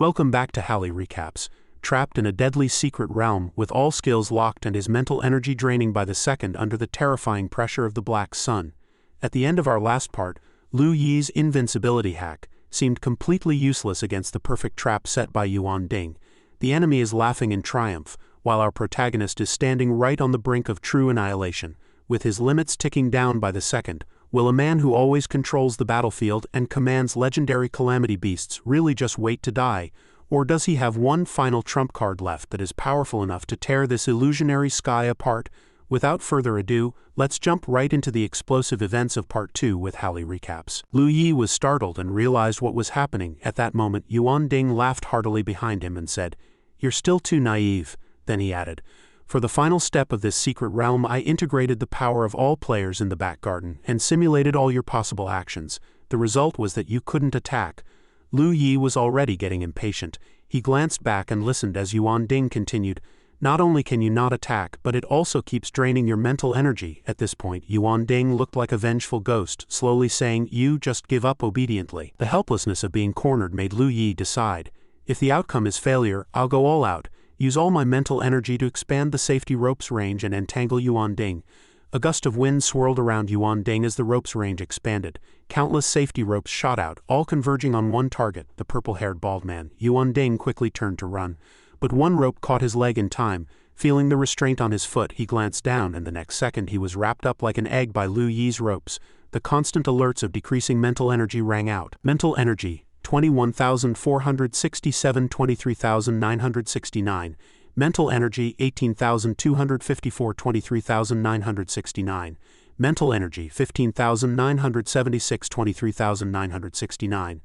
Welcome back to Hali Recaps. Trapped in a deadly secret realm with all skills locked and his mental energy draining by the second under the terrifying pressure of the Black Sun. At the end of our last part, Lu Yi's Invincibility Hack seemed completely useless against the perfect trap set by Yuan Ding. The enemy is laughing in triumph, while our protagonist is standing right on the brink of true annihilation, with his limits ticking down by the second. Will a man who always controls the battlefield and commands legendary Calamity beasts really just wait to die? Or does he have one final trump card left that is powerful enough to tear this illusionary sky apart? Without further ado, let's jump right into the explosive events of Part 2 with Hali Recaps. Lu Yi was startled and realized what was happening. At that moment, Yuan Ding laughed heartily behind him and said, "You're still too naive." Then he added, "For the final step of this secret realm, I integrated the power of all players in the back garden and simulated all your possible actions. The result was that you couldn't attack." Lu Yi was already getting impatient. He glanced back and listened as Yuan Ding continued, "Not only can you not attack, but it also keeps draining your mental energy." At this point, Yuan Ding looked like a vengeful ghost, slowly saying, "You just give up obediently." The helplessness of being cornered made Lu Yi decide, "If the outcome is failure, I'll go all out, use all my mental energy to expand the safety rope's range and entangle Yuan Ding." A gust of wind swirled around Yuan Ding as the rope's range expanded. Countless safety ropes shot out, all converging on one target, the purple-haired bald man. Yuan Ding quickly turned to run, but one rope caught his leg in time. Feeling the restraint on his foot, he glanced down, and the next second he was wrapped up like an egg by Lu Yi's ropes. The constant alerts of decreasing mental energy rang out. Mental energy, 21,467, 23,969. Mental energy, 18,254, 23,969. Mental energy, 15,976, 23,969.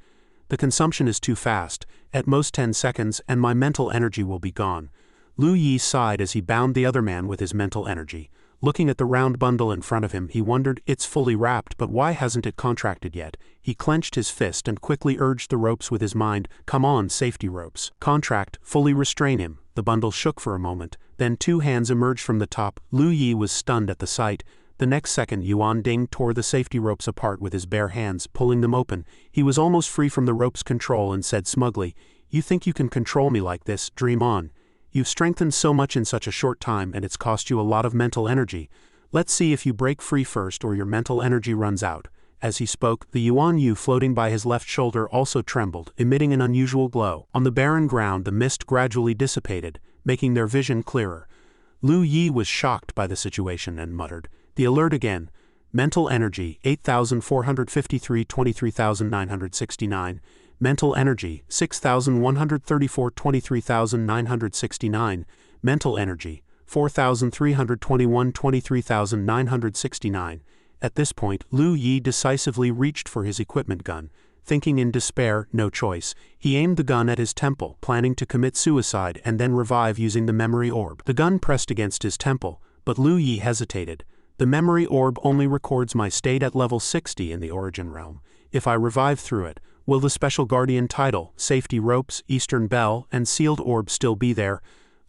The consumption is too fast, at most 10 seconds, and my mental energy will be gone. Lu Yi sighed as he bound the other man with his mental energy. Looking at the round bundle in front of him, he wondered, "It's fully wrapped, but why hasn't it contracted yet?" He clenched his fist and quickly urged the ropes with his mind. "Come on, safety ropes. Contract, fully restrain him." The bundle shook for a moment, then two hands emerged from the top. Lu Yi was stunned at the sight. The next second, Yuan Ding tore the safety ropes apart with his bare hands, pulling them open. He was almost free from the rope's control and said smugly, "You think you can control me like this? Dream on. You've strengthened so much in such a short time, and it's cost you a lot of mental energy. Let's see if you break free first or your mental energy runs out." As he spoke, the Yuan Yu floating by his left shoulder also trembled, emitting an unusual glow. On the barren ground, the mist gradually dissipated, making their vision clearer. Lu Yi was shocked by the situation and muttered, "The alert again. Mental energy, 8,453, 23,969. Mental energy, 6,134, 23,969. Mental energy, 4,321, 23,969. At this point, Lu Yi decisively reached for his equipment gun. Thinking in despair, no choice, he aimed the gun at his temple, planning to commit suicide and then revive using the memory orb. The gun pressed against his temple, but Lu Yi hesitated. "The memory orb only records my state at level 60 in the origin realm. If I revive through it, will the special guardian title, safety ropes, Eastern Bell, and sealed orb still be there?"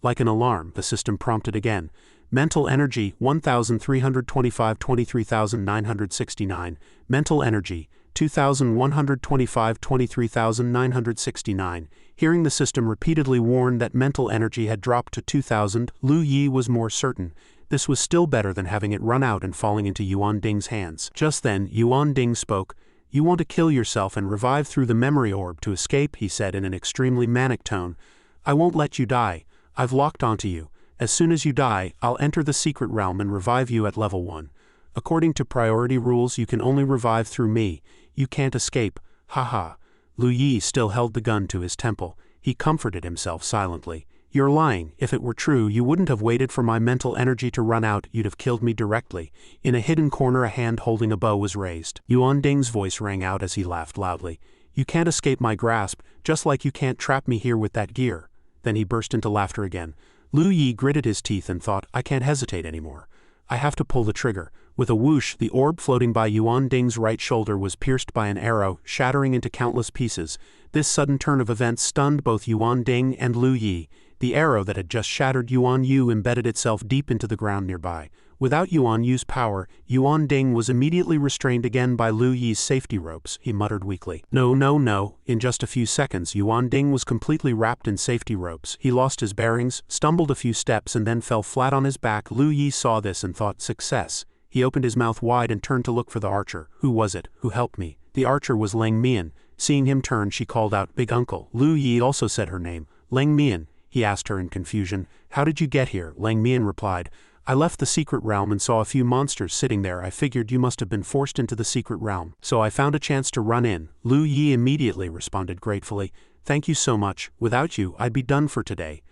Like an alarm, the system prompted again. Mental energy, 1,325, 23,969. Mental energy, 2,125, 23,969. Hearing the system repeatedly warn that mental energy had dropped to 2,000, Lu Yi was more certain. This was still better than having it run out and falling into Yuan Ding's hands. Just then, Yuan Ding spoke. "You want to kill yourself and revive through the memory orb to escape," he said in an extremely manic tone. "I won't let you die. I've locked onto you. As soon as you die, I'll enter the secret realm and revive you at level 1. According to priority rules, you can only revive through me. You can't escape. Haha." Lu Yi still held the gun to his temple. He comforted himself silently. "You're lying. If it were true, you wouldn't have waited for my mental energy to run out, you'd have killed me directly." In a hidden corner, a hand holding a bow was raised. Yuan Ding's voice rang out as he laughed loudly. "You can't escape my grasp, just like you can't trap me here with that gear." Then he burst into laughter again. Lu Yi gritted his teeth and thought, "I can't hesitate anymore. I have to pull the trigger." With a whoosh, the orb floating by Yuan Ding's right shoulder was pierced by an arrow, shattering into countless pieces. This sudden turn of events stunned both Yuan Ding and Lu Yi. The arrow that had just shattered Yuan Yu embedded itself deep into the ground nearby. Without Yuan Yu's power, Yuan Ding was immediately restrained again by Lu Yi's safety ropes, he muttered weakly. No, no, no. In just a few seconds, Yuan Ding was completely wrapped in safety ropes. He lost his bearings, stumbled a few steps and then fell flat on his back. Lu Yi saw this and thought, success. He opened his mouth wide and turned to look for the archer. Who was it? Who helped me? The archer was Lang Mian. Seeing him turn, she called out, Big Uncle. Lu Yi also said her name. Lang Mian, he asked her in confusion. How did you get here? Lang Mian replied, I left the secret realm and saw a few monsters sitting there. I figured you must have been forced into the secret realm. So I found a chance to run in. Lu Yi immediately responded gratefully, Thank you so much. Without you, I'd be done for today.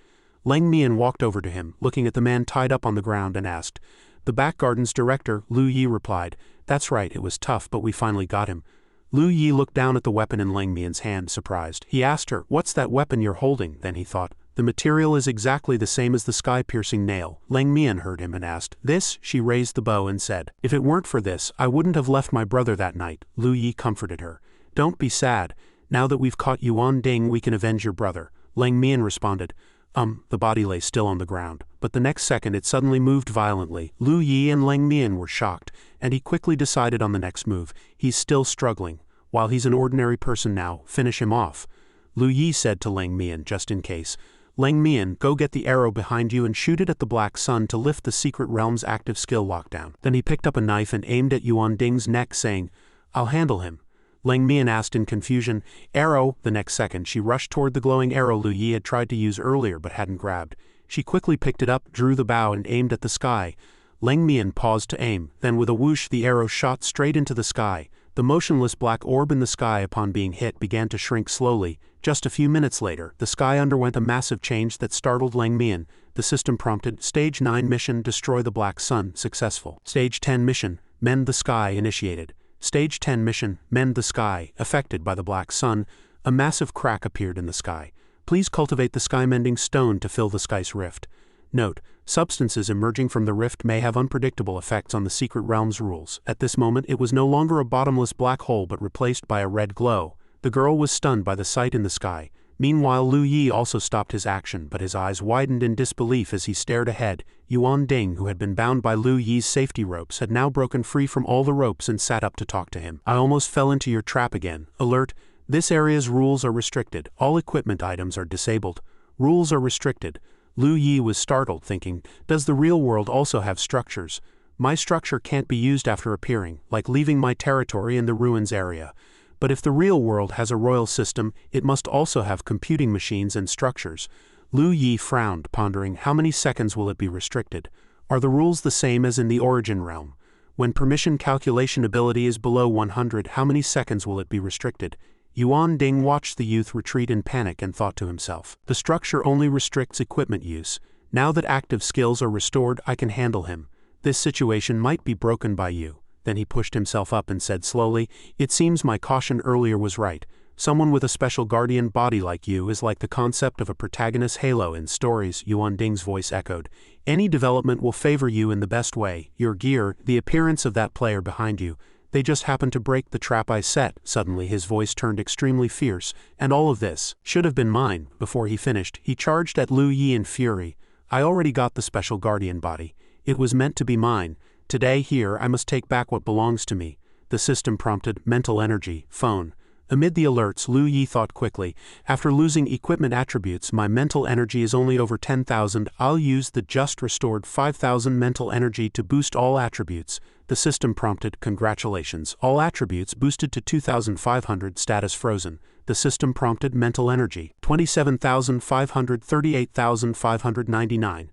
Lang Mian walked over to him, looking at the man tied up on the ground, and asked, The back garden's director. Lu Yi replied, That's right, it was tough, but we finally got him. Lu Yi looked down at the weapon in Lang Mian's hand, surprised. He asked her, What's that weapon you're holding? Then he thought, The material is exactly the same as the sky-piercing nail. Lang Mian heard him and asked, This? She raised the bow and said, If it weren't for this, I wouldn't have left my brother that night. Lu Yi comforted her. Don't be sad. Now that we've caught Yuan Ding, we can avenge your brother. Lang Mian responded, The body lay still on the ground, but the next second it suddenly moved violently. Lu Yi and Lang Mian were shocked, and he quickly decided on the next move. He's still struggling. While he's an ordinary person now, finish him off. Lu Yi said to Lang Mian, just in case, Lang Mian, go get the arrow behind you and shoot it at the Black Sun to lift the secret realm's active skill lockdown. Then he picked up a knife and aimed at Yuan Ding's neck, saying, I'll handle him. Lang Mian asked in confusion, Arrow. The next second she rushed toward the glowing arrow Lu Yi had tried to use earlier but hadn't grabbed. She quickly picked it up, drew the bow and aimed at the sky. Lang Mian paused to aim, then with a whoosh the arrow shot straight into the sky. The motionless black orb in the sky upon being hit began to shrink slowly. Just a few minutes later, the sky underwent a massive change that startled Lang Mian. The system prompted, Stage 9 mission, destroy the Black Sun, successful. Stage 10 mission, mend the sky, initiated. Stage 10 mission, mend the sky, affected by the Black Sun. A massive crack appeared in the sky. Please cultivate the sky-mending stone to fill the sky's rift. Note, substances emerging from the rift may have unpredictable effects on the secret realm's rules. At this moment it was no longer a bottomless black hole but replaced by a red glow. The girl was stunned by the sight in the sky. Meanwhile Lu Yi also stopped his action, but his eyes widened in disbelief as he stared ahead. Yuan Ding, who had been bound by Lu Yi's safety ropes, had now broken free from all the ropes and sat up to talk to him. I almost fell into your trap again. Alert! This area's rules are restricted. All equipment items are disabled. Rules are restricted. Lu Yi was startled, thinking, Does the real world also have structures? My structure can't be used after appearing, like leaving my territory in the ruins area. But if the real world has a royal system, it must also have computing machines and structures. Lu Yi frowned, pondering, how many seconds will it be restricted? Are the rules the same as in the origin realm? When permission calculation ability is below 100, how many seconds will it be restricted? Yuan Ding watched the youth retreat in panic and thought to himself, the structure only restricts equipment use. Now that active skills are restored, I can handle him. This situation might be broken by you. Then he pushed himself up and said slowly, It seems my caution earlier was right. Someone with a special guardian body like you is like the concept of a protagonist halo in stories. Yuan Ding's voice echoed. Any development will favor you in the best way. Your gear, the appearance of that player behind you. They just happened to break the trap I set. Suddenly his voice turned extremely fierce, and all of this should have been mine. Before he finished, he charged at Lu Yi in fury. I already got the special guardian body. It was meant to be mine. Today here I must take back what belongs to me. The system prompted, mental energy, phone. Amid the alerts, Lu Yi thought quickly, after losing equipment attributes, my mental energy is only over 10,000. I'll use the just restored 5,000 mental energy to boost all attributes. The system prompted, congratulations, all attributes boosted to 2,500, status frozen. The system prompted, mental energy, 27,500, 38,599.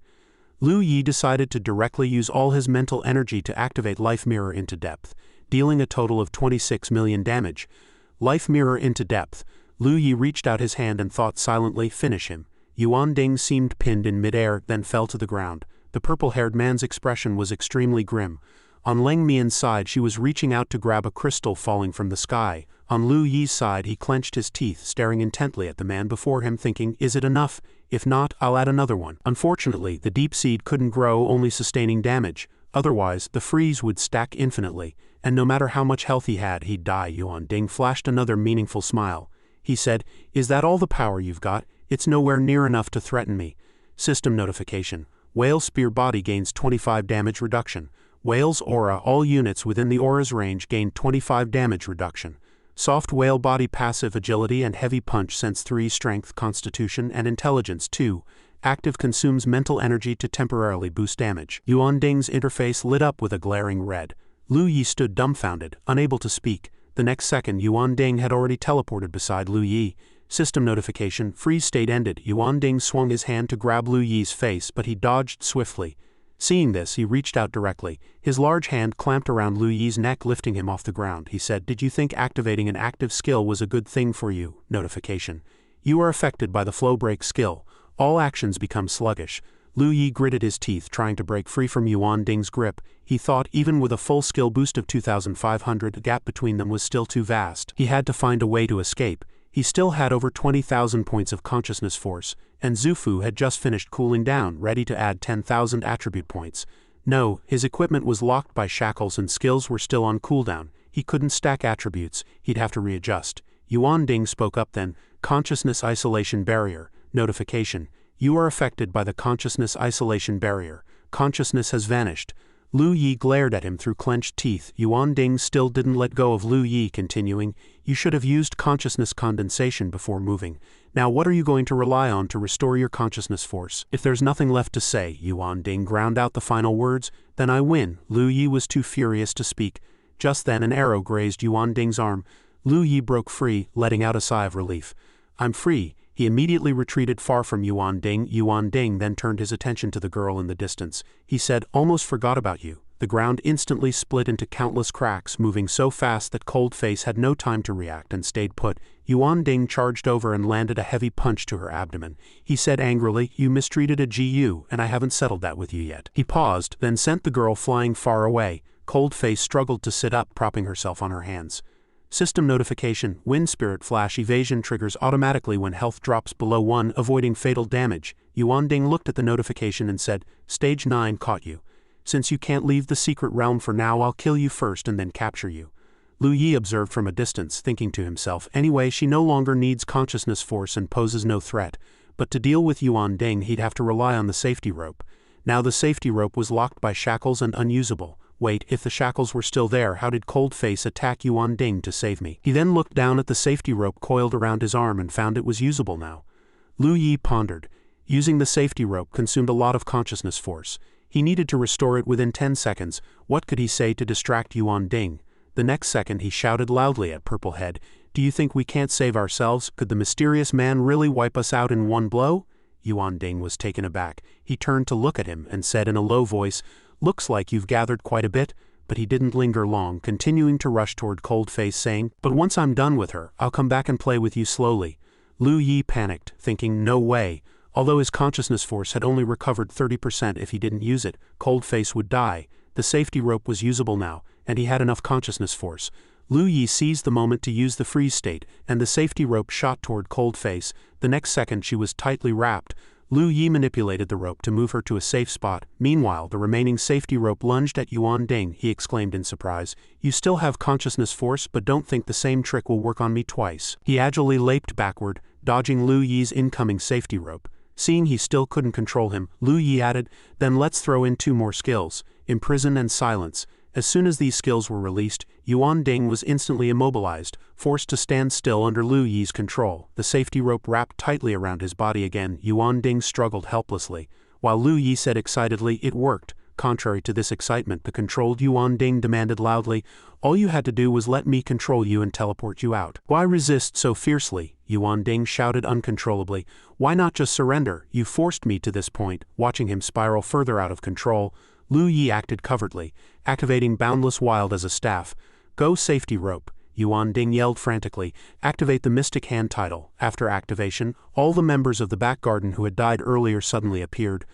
Lu Yi decided to directly use all his mental energy to activate Life Mirror into depth, dealing a total of 26 million damage. Life Mirror into depth. Lu Yi reached out his hand and thought silently, finish him. Yuan Ding seemed pinned in midair, then fell to the ground. The purple-haired man's expression was extremely grim. On Lang Mian's side she was reaching out to grab a crystal falling from the sky. On Lu Yi's side he clenched his teeth, staring intently at the man before him, thinking, is it enough? If not, I'll add another one. Unfortunately, the deep seed couldn't grow, only sustaining damage. Otherwise, the freeze would stack infinitely, and no matter how much health he had, he'd die. Yuan Ding flashed another meaningful smile. He said, is that all the power you've got? It's nowhere near enough to threaten me. System notification. Whale Spear Body gains 25 damage reduction. Whale's Aura, all units within the aura's range gain 25 damage reduction. Soft Whale Body passive Agility and Heavy Punch Sense 3 Strength, Constitution, and Intelligence 2. Active consumes mental energy to temporarily boost damage. Yuan Ding's interface lit up with a glaring red. Lu Yi stood dumbfounded, unable to speak. The next second, Yuan Ding had already teleported beside Lu Yi. System notification, freeze state ended. Yuan Ding swung his hand to grab Lu Yi's face, but he dodged swiftly. Seeing this, he reached out directly. His large hand clamped around Lu Yi's neck, lifting him off the ground. He said, "Did you think activating an active skill was a good thing for you?" Notification. You are affected by the flow break skill. All actions become sluggish. Lu Yi gritted his teeth, trying to break free from Yuan Ding's grip. He thought even with a full skill boost of 2,500, the gap between them was still too vast. He had to find a way to escape. He still had over 20,000 points of consciousness force, and Zufu had just finished cooling down, ready to add 10,000 attribute points. No, his equipment was locked by shackles and skills were still on cooldown. He couldn't stack attributes, he'd have to readjust. Yuan Ding spoke up then. Consciousness Isolation Barrier. Notification. You are affected by the Consciousness Isolation Barrier. Consciousness has vanished. Lu Yi glared at him through clenched teeth. Yuan Ding still didn't let go of Lu Yi, continuing, "You should have used consciousness condensation before moving. Now what are you going to rely on to restore your consciousness force?" "If there's nothing left to say," Yuan Ding ground out the final words, "then I win." Lu Yi was too furious to speak. Just then an arrow grazed Yuan Ding's arm. Lu Yi broke free, letting out a sigh of relief. "I'm free." He immediately retreated far from Yuan Ding. Yuan Ding then turned his attention to the girl in the distance. He said, "Almost forgot about you." The ground instantly split into countless cracks, moving so fast that Cold Face had no time to react and stayed put. Yuan Ding charged over and landed a heavy punch to her abdomen. He said angrily, "You mistreated a GU, and I haven't settled that with you yet." He paused, then sent the girl flying far away. Cold Face struggled to sit up, propping herself on her hands. System notification, Wind Spirit Flash evasion triggers automatically when health drops below 1, avoiding fatal damage. Yuan Ding looked at the notification and said, "Stage 9 caught you. Since you can't leave the secret realm for now, I'll kill you first and then capture you." Lu Yi observed from a distance, thinking to himself, anyway, she no longer needs consciousness force and poses no threat. But to deal with Yuan Ding, he'd have to rely on the safety rope. Now the safety rope was locked by shackles and unusable. Wait, if the shackles were still there, how did Cold Face attack Yuan Ding to save me? He then looked down at the safety rope coiled around his arm and found it was usable now. Lu Yi pondered. Using the safety rope consumed a lot of consciousness force. He needed to restore it within 10 seconds. What could he say to distract Yuan Ding? The next second he shouted loudly at Purple Head, "Do you think we can't save ourselves? Could the mysterious man really wipe us out in one blow?" Yuan Ding was taken aback. He turned to look at him and said in a low voice, "Looks like you've gathered quite a bit," but he didn't linger long, continuing to rush toward Cold Face, saying, "But once I'm done with her, I'll come back and play with you slowly." Lu Yi panicked, thinking, no way. Although his consciousness force had only recovered 30%, if he didn't use it, Cold Face would die. The safety rope was usable now, and he had enough consciousness force. Lu Yi seized the moment to use the freeze state, and the safety rope shot toward Cold Face. The next second she was tightly wrapped. Lu Yi manipulated the rope to move her to a safe spot. Meanwhile, the remaining safety rope lunged at Yuan Ding. He exclaimed in surprise, "You still have consciousness force, but don't think the same trick will work on me twice." He agilely leaped backward, dodging Lu Yi's incoming safety rope. Seeing he still couldn't control him, Lu Yi added, "Then let's throw in 2 more skills, Imprison and Silence." As soon as these skills were released, Yuan Ding was instantly immobilized, forced to stand still under Lu Yi's control. The safety rope wrapped tightly around his body again. Yuan Ding struggled helplessly, while Lu Yi said excitedly, "It worked." Contrary to this excitement, the controlled Yuan Ding demanded loudly, "All you had to do was let me control you and teleport you out." "Why resist so fiercely?" Yuan Ding shouted uncontrollably. "Why not just surrender? You forced me to this point." Watching him spiral further out of control, Lu Yi acted covertly, activating Boundless Wild as a staff. "Go safety rope," Yuan Ding yelled frantically. "Activate the Mystic Hand title." After activation, all the members of the back garden who had died earlier suddenly appeared.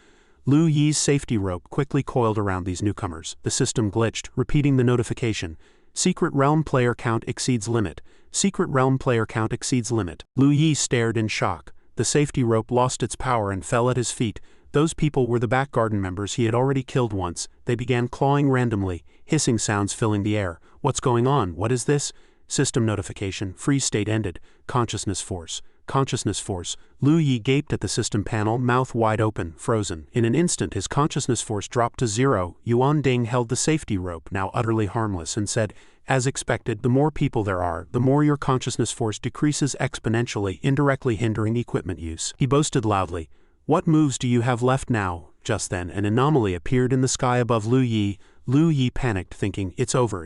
Lu Yi's safety rope quickly coiled around these newcomers. The system glitched, repeating the notification. "Secret Realm player count exceeds limit. Secret Realm player count exceeds limit." Lu Yi stared in shock. The safety rope lost its power and fell at his feet. Those people were the back garden members he had already killed once. They began clawing randomly, hissing sounds filling the air. "What's going on? What is this?" System notification, freeze state ended. Consciousness force. consciousness force. Lu Yi gaped at the system panel, mouth wide open, frozen. In an instant his consciousness force dropped to 0. Yuan Ding held the safety rope, now utterly harmless, and said, "As expected, the more people there are, the more your consciousness force decreases exponentially, indirectly hindering equipment use." He boasted loudly. "What moves do you have left now?" Just then an anomaly appeared in the sky above Lu Yi. Lu Yi panicked, thinking, it's over.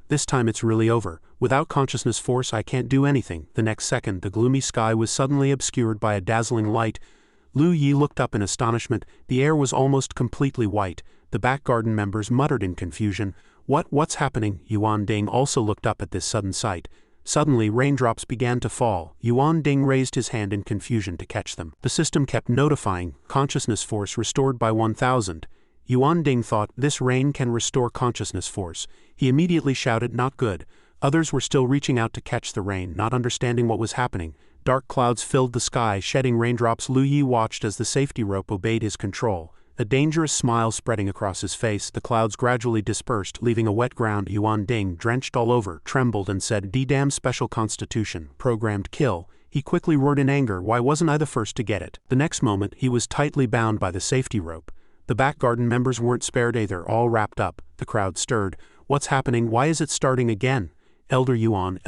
This time it's really over. Without consciousness force I can't do anything." The next second the gloomy sky was suddenly obscured by a dazzling light. Lu Yi looked up in astonishment. The air was almost completely white. The back garden members muttered in confusion. What's happening?" Yuan Ding also looked up at this sudden sight. Suddenly raindrops began to fall. Yuan Ding raised his hand in confusion to catch them. The system kept notifying, consciousness force restored by 1000. Yuan Ding thought, this rain can restore consciousness force. He immediately shouted, "Not good." Others were still reaching out to catch the rain, not understanding what was happening. Dark clouds filled the sky, shedding raindrops. Lu Yi watched as the safety rope obeyed his control. A dangerous smile spreading across his face. The clouds gradually dispersed, leaving a wet ground. Yuan Ding, drenched all over, trembled and said, "D-damn special constitution, programmed kill." He quickly roared in anger, "Why wasn't I the first to get it?" The next moment, he was tightly bound by the safety rope. The back garden members weren't spared either, all wrapped up. The crowd stirred. "What's happening? Why is it starting again?" Elder Yuan,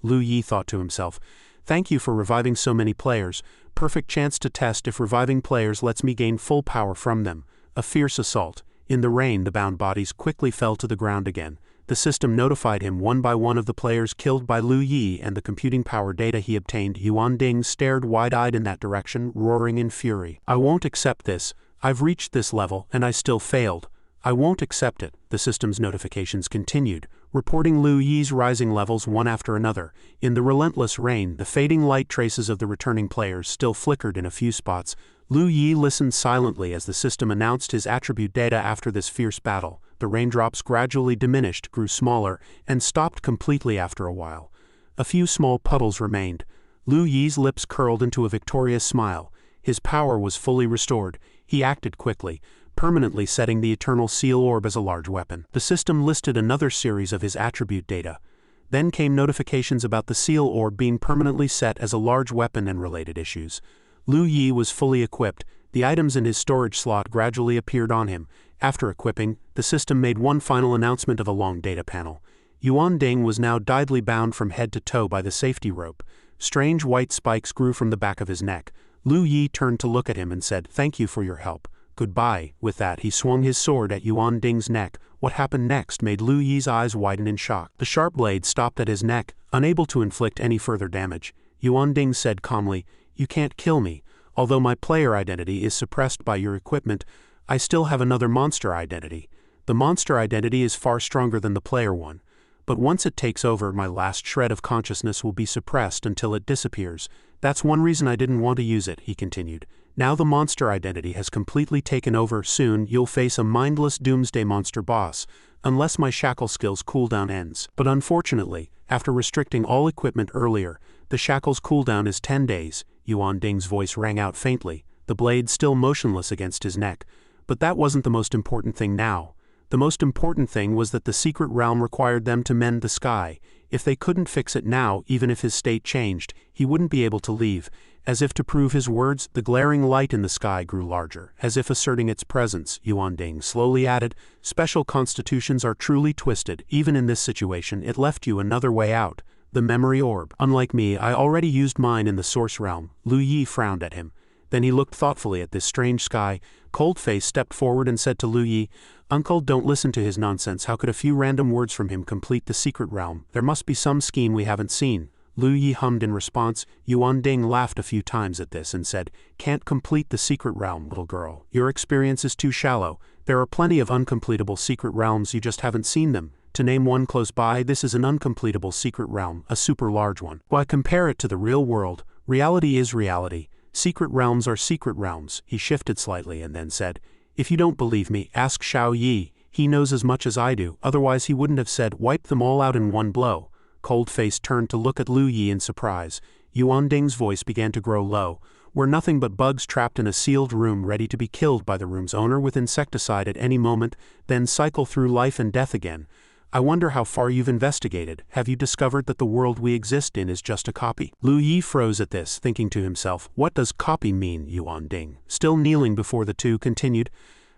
Lu Yi thought to himself. "Thank you for reviving so many players. Perfect chance to test if reviving players lets me gain full power from them." A fierce assault. In the rain the bound bodies quickly fell to the ground again. The system notified him one by one of the players killed by Lu Yi and the computing power data he obtained. Yuan Ding stared wide-eyed in that direction, roaring in fury. "I won't accept this. I've reached this level, and I still failed. I won't accept it." The system's notifications continued, reporting Lu Yi's rising levels one after another. In the relentless rain, the fading light traces of the returning players still flickered in a few spots. Lu Yi listened silently as the system announced his attribute data after this fierce battle. The raindrops gradually diminished, grew smaller, and stopped completely after a while. A few small puddles remained. Lu Yi's lips curled into a victorious smile. His power was fully restored. He acted quickly, permanently setting the Eternal Seal Orb as a large weapon. The system listed another series of his attribute data. Then came notifications about the Seal Orb being permanently set as a large weapon and related issues. Lu Yi was fully equipped. The items in his storage slot gradually appeared on him. After equipping, the system made one final announcement of a long data panel. Yuan Ding was now tidally bound from head to toe by the safety rope. Strange white spikes grew from the back of his neck. Lu Yi turned to look at him and said, "Thank you for your help. Goodbye." With that he swung his sword at Yuan Ding's neck. What happened next made Lu Yi's eyes widen in shock. The sharp blade stopped at his neck, unable to inflict any further damage. Yuan Ding said calmly, "You can't kill me. Although my player identity is suppressed by your equipment, I still have another monster identity. The monster identity is far stronger than the player one. But once it takes over, my last shred of consciousness will be suppressed until it disappears. That's one reason I didn't want to use it," he continued. "Now the monster identity has completely taken over. Soon you'll face a mindless doomsday monster boss, unless my shackle skill's cooldown ends. But unfortunately, after restricting all equipment earlier, the shackle's cooldown is 10 days. Yuan Ding's voice rang out faintly, the blade still motionless against his neck. But that wasn't the most important thing now. The most important thing was that the secret realm required them to mend the sky. If they couldn't fix it now, even if his state changed, he wouldn't be able to leave. As if to prove his words, the glaring light in the sky grew larger, as if asserting its presence. Yuan Ding slowly added, "Special constitutions are truly twisted. Even in this situation, it left you another way out. The memory orb. Unlike me, I already used mine in the source realm." Lu Yi frowned at him. Then he looked thoughtfully at this strange sky. Cold-Face stepped forward and said to Lu Yi, "Uncle, don't listen to his nonsense. How could a few random words from him complete the secret realm? There must be some scheme we haven't seen." Lu Yi hummed in response. Yuan Ding laughed a few times at this and said, "Can't complete the secret realm, little girl. Your experience is too shallow. There are plenty of uncompletable secret realms, you just haven't seen them. To name one close by, this is an uncompletable secret realm, a super large one. Why compare it to the real world? Reality is reality. Secret realms are secret realms." He shifted slightly and then said, "If you don't believe me, ask Xiao Yi. He knows as much as I do, otherwise he wouldn't have said, 'Wipe them all out in one blow.'" Cold-Face turned to look at Lu Yi in surprise. Yuan Ding's voice began to grow low. "We're nothing but bugs trapped in a sealed room, ready to be killed by the room's owner with insecticide at any moment, then cycle through life and death again. I wonder how far you've investigated. Have you discovered that the world we exist in is just a copy? Lu Yi froze at this, thinking to himself, what does copy mean, Yuan Ding? Still kneeling before the two, continued,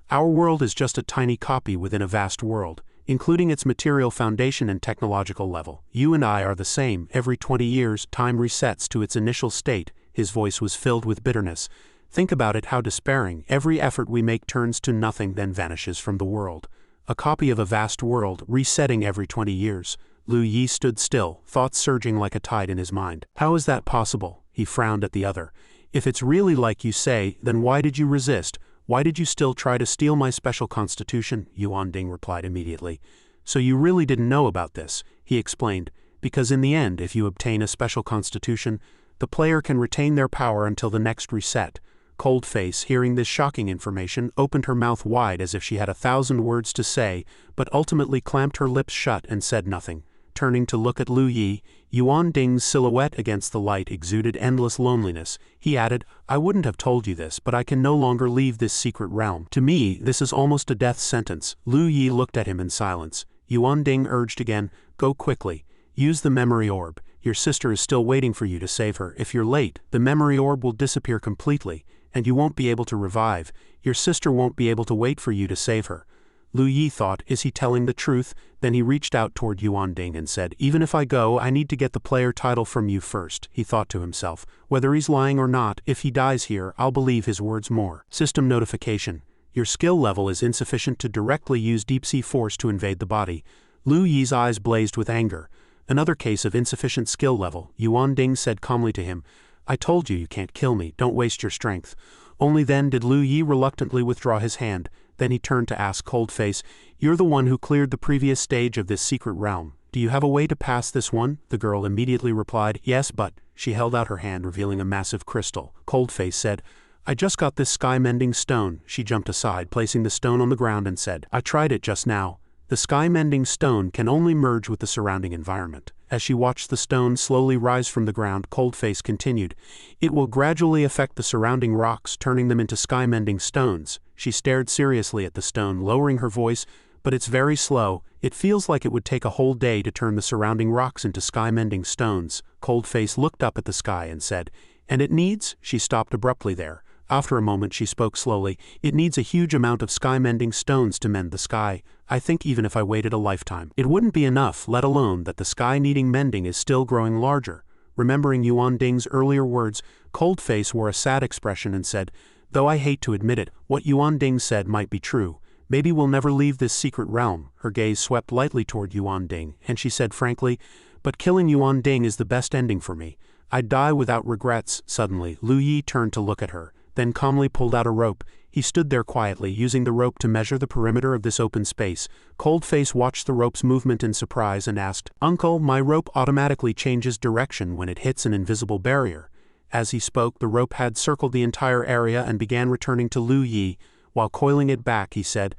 our world is just a tiny copy within a vast world, including its material foundation and technological level. You and I are the same. Every 20 years, time resets to its initial state. His voice was filled with bitterness. Think about it, how despairing. Every effort we make turns to nothing, then vanishes from the world. A copy of a vast world, resetting every 20 years. Lu Yi stood still, thoughts surging like a tide in his mind. How is that possible? He frowned at the other. If it's really like you say, then why did you resist? Why did you still try to steal my special constitution? Yuan Ding replied immediately. So you really didn't know about this, he explained, because in the end, if you obtain a special constitution, the player can retain their power until the next reset. Coldface, hearing this shocking information, opened her mouth wide as if she had 1,000 words to say, but ultimately clamped her lips shut and said nothing. Turning to look at Lu Yi, Yuan Ding's silhouette against the light exuded endless loneliness. He added, I wouldn't have told you this, but I can no longer leave this secret realm. To me, this is almost a death sentence. Lu Yi looked at him in silence. Yuan Ding urged again, go quickly. Use the memory orb. Your sister is still waiting for you to save her. If you're late, the memory orb will disappear completely, and you won't be able to revive. Your sister won't be able to wait for you to save her. Lu Yi thought, is he telling the truth? Then he reached out toward Yuan Ding and said, even if I go, I need to get the player title from you first. He thought to himself, whether he's lying or not, if he dies here, I'll believe his words more. System notification. Your skill level is insufficient to directly use deep-sea force to invade the body. Lu Yi's eyes blazed with anger. Another case of insufficient skill level. Yuan Ding said calmly to him, I told you can't kill me, don't waste your strength. Only then did Lu Yi reluctantly withdraw his hand. Then he turned to ask Coldface, you're the one who cleared the previous stage of this secret realm. Do you have a way to pass this one? The girl immediately replied, yes, but... She held out her hand, revealing a massive crystal. Coldface said, I just got this sky-mending stone. She jumped aside, placing the stone on the ground and said, I tried it just now. The sky-mending stone can only merge with the surrounding environment. As she watched the stone slowly rise from the ground, Coldface continued, it will gradually affect the surrounding rocks, turning them into sky-mending stones. She stared seriously at the stone, lowering her voice, but it's very slow. It feels like it would take a whole day to turn the surrounding rocks into sky-mending stones. Coldface looked up at the sky and said, and it needs? She stopped abruptly there. After a moment she spoke slowly, it needs a huge amount of sky-mending stones to mend the sky. I think even if I waited a lifetime, it wouldn't be enough, let alone that the sky needing mending is still growing larger. Remembering Yuan Ding's earlier words, Coldface wore a sad expression and said, though I hate to admit it, what Yuan Ding said might be true. Maybe we'll never leave this secret realm. Her gaze swept lightly toward Yuan Ding, and she said frankly, but killing Yuan Ding is the best ending for me. I'd die without regrets. Suddenly, Lu Yi turned to look at her, then calmly pulled out a rope. He stood there quietly, using the rope to measure the perimeter of this open space. Coldface watched the rope's movement in surprise and asked, Uncle, my rope automatically changes direction when it hits an invisible barrier. As he spoke, the rope had circled the entire area and began returning to Lu Yi. While coiling it back, he said,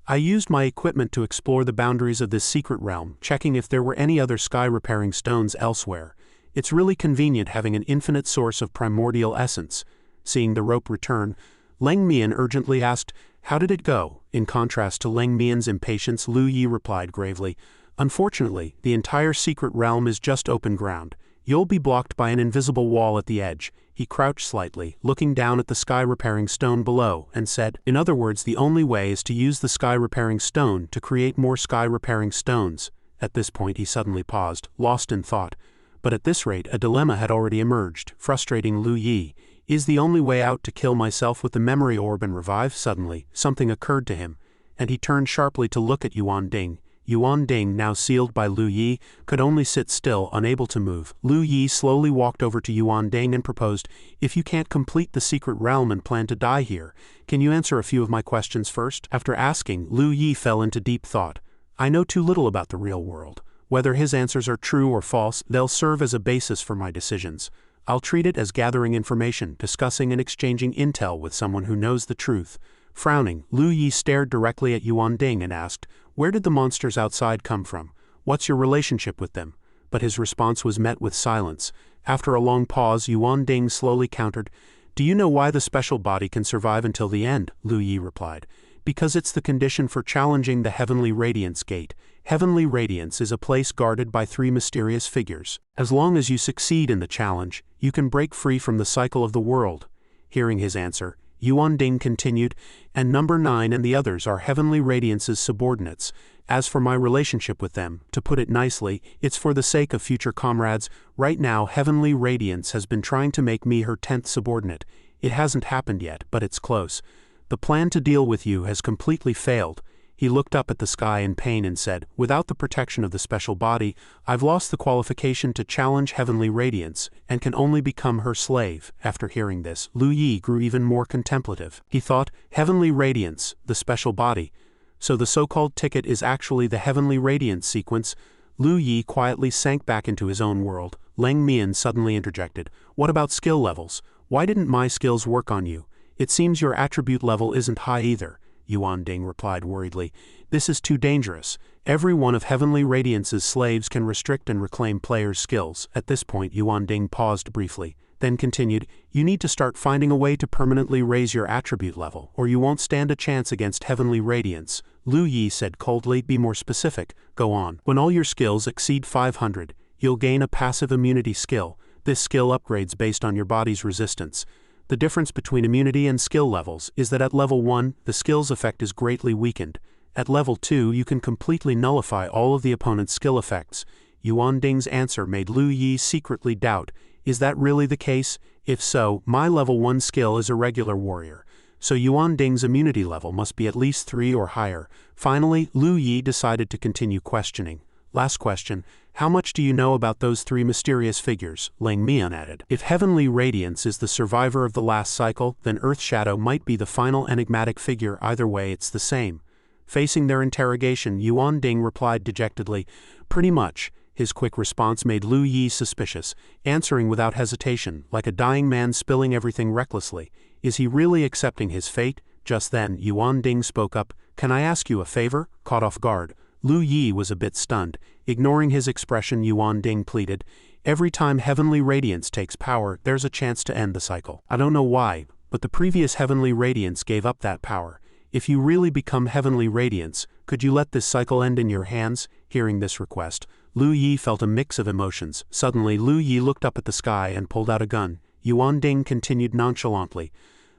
I used my equipment to explore the boundaries of this secret realm, checking if there were any other sky-repairing stones elsewhere. It's really convenient having an infinite source of primordial essence. Seeing the rope return, Leng Mian urgently asked, how did it go? In contrast to Leng Mian's impatience, Lu Yi replied gravely, unfortunately, the entire secret realm is just open ground. You'll be blocked by an invisible wall at the edge. He crouched slightly, looking down at the sky-repairing stone below, and said, in other words, the only way is to use the sky-repairing stone to create more sky-repairing stones. At this point he suddenly paused, lost in thought. But at this rate a dilemma had already emerged, frustrating Lu Yi. Is the only way out to kill myself with the memory orb and revive? Suddenly, something occurred to him, and he turned sharply to look at Yuan Ding. Yuan Ding, now sealed by Lu Yi, could only sit still, unable to move. Lu Yi slowly walked over to Yuan Ding and proposed, if you can't complete the secret realm and plan to die here, can you answer a few of my questions first? After asking, Lu Yi fell into deep thought. I know too little about the real world. Whether his answers are true or false, they'll serve as a basis for my decisions. I'll treat it as gathering information, discussing and exchanging intel with someone who knows the truth. Frowning, Lu Yi stared directly at Yuan Ding and asked, where did the monsters outside come from? What's your relationship with them? But his response was met with silence. After a long pause, Yuan Ding slowly countered, do you know why the special body can survive until the end? Lu Yi replied, Because it's the condition for challenging the Heavenly Radiance Gate. Heavenly Radiance is a place guarded by 3 mysterious figures. As long as you succeed in the challenge, you can break free from the cycle of the world. Hearing his answer, Yuan Ding continued, and number 9 and the others are Heavenly Radiance's subordinates. As for my relationship with them, to put it nicely, it's for the sake of future comrades. Right now Heavenly Radiance has been trying to make me her 10th subordinate. It hasn't happened yet, but it's close. The plan to deal with you has completely failed. He looked up at the sky in pain and said, without the protection of the special body, I've lost the qualification to challenge Heavenly Radiance, and can only become her slave. After hearing this, Lu Yi grew even more contemplative. He thought, Heavenly Radiance, the special body. So the so-called ticket is actually the Heavenly Radiance sequence. Lu Yi quietly sank back into his own world. Lang Mian suddenly interjected, what about skill levels? Why didn't my skills work on you? It seems your attribute level isn't high either. Yuan Ding replied worriedly, this is too dangerous. Every one of Heavenly Radiance's slaves can restrict and reclaim players' skills. At this point Yuan Ding paused briefly, then continued, you need to start finding a way to permanently raise your attribute level, or you won't stand a chance against Heavenly Radiance. Lu Yi said coldly, be more specific. Go on. When all your skills exceed 500, you'll gain a passive immunity skill. This skill upgrades based on your body's resistance. The difference between immunity and skill levels is that at level 1, the skill's effect is greatly weakened. At level 2, you can completely nullify all of the opponent's skill effects. Yuan Ding's answer made Lu Yi secretly doubt, is that really the case? If so, my level 1 skill is a regular warrior. So Yuan Ding's immunity level must be at least 3 or higher. Finally, Lu Yi decided to continue questioning. Last question, how much do you know about those 3 mysterious figures? Lang Mian added. If Heavenly Radiance is the survivor of the last cycle, then Earth Shadow might be the final enigmatic figure. Either way it's the same. Facing their interrogation, Yuan Ding replied dejectedly, pretty much. His quick response made Lu Yi suspicious, answering without hesitation, like a dying man spilling everything recklessly. Is he really accepting his fate? Just then, Yuan Ding spoke up, can I ask you a favor? Caught off guard, Lu Yi was a bit stunned. Ignoring his expression, Yuan Ding pleaded, every time Heavenly Radiance takes power, there's a chance to end the cycle. I don't know why, but the previous Heavenly Radiance gave up that power. If you really become Heavenly Radiance, could you let this cycle end in your hands? Hearing this request, Lu Yi felt a mix of emotions. Suddenly Lu Yi looked up at the sky and pulled out a gun. Yuan Ding continued nonchalantly,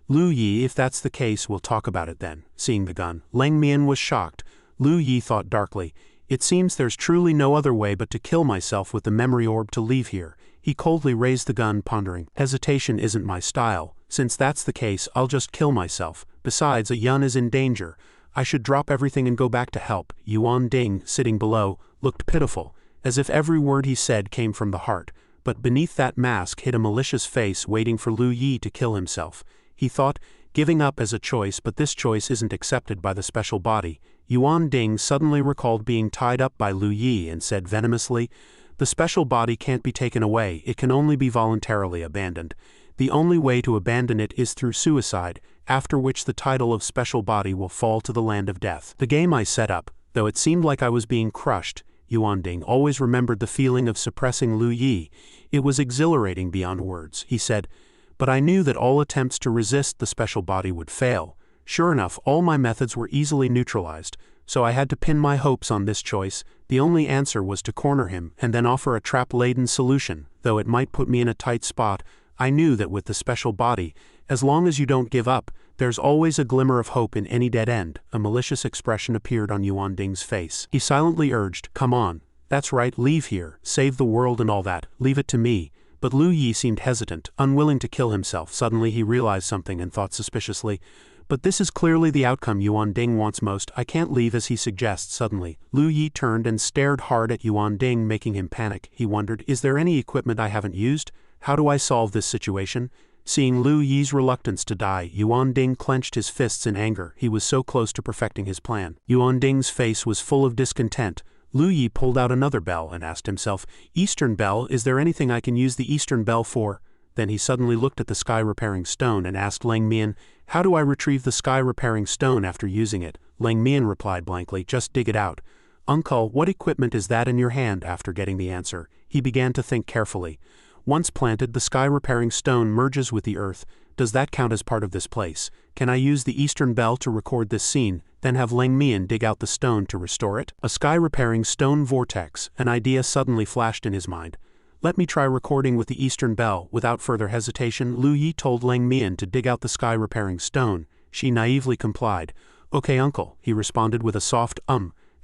Lu Yi, if that's the case, we'll talk about it then. Seeing the gun, Lang Mian was shocked. Lu Yi thought darkly, it seems there's truly no other way but to kill myself with the memory orb to leave here. He coldly raised the gun, pondering, hesitation isn't my style. Since that's the case, I'll just kill myself. Besides, a Yun is in danger. I should drop everything and go back to help. Yuan Ding, sitting below, looked pitiful, as if every word he said came from the heart. But beneath that mask hid a malicious face waiting for Lu Yi to kill himself. He thought, giving up as a choice, but this choice isn't accepted by the special body. Yuan Ding suddenly recalled being tied up by Lu Yi and said venomously, the special body can't be taken away, it can only be voluntarily abandoned. The only way to abandon it is through suicide, after which the title of special body will fall to the land of death. The game I set up, though it seemed like I was being crushed, Yuan Ding always remembered the feeling of suppressing Lu Yi. It was exhilarating beyond words, he said, but I knew that all attempts to resist the special body would fail. Sure enough, all my methods were easily neutralized, so I had to pin my hopes on this choice. The only answer was to corner him and then offer a trap-laden solution. Though it might put me in a tight spot, I knew that with the special body, as long as you don't give up, there's always a glimmer of hope in any dead end. A malicious expression appeared on Yuan Ding's face. He silently urged, come on. That's right, leave here, save the world and all that, leave it to me. But Lu Yi seemed hesitant, unwilling to kill himself. Suddenly he realized something and thought suspiciously, but this is clearly the outcome Yuan Ding wants most. I can't leave as he suggests. Suddenly, Lu Yi turned and stared hard at Yuan Ding, making him panic. He wondered, is there any equipment I haven't used? How do I solve this situation? Seeing Lu Yi's reluctance to die, Yuan Ding clenched his fists in anger. He was so close to perfecting his plan. Yuan Ding's face was full of discontent. Lu Yi pulled out another bell and asked himself, Eastern Bell, is there anything I can use the Eastern Bell for? Then he suddenly looked at the sky-repairing stone and asked Lang Mian, how do I retrieve the sky-repairing stone after using it? Lang Mian replied blankly, just dig it out. Uncle, what equipment is that in your hand? After getting the answer, he began to think carefully. Once planted, the sky-repairing stone merges with the earth, Does that count as part of this place? Can I use the Eastern Bell to record this scene, then have Lang Mian dig out the stone to restore it? A sky-repairing stone vortex, an idea suddenly flashed in his mind. Let me try recording with the Eastern Bell. Without further hesitation, Lu Yi told Lang Mian to dig out the sky-repairing stone. She naively complied. Okay, uncle, he responded with a soft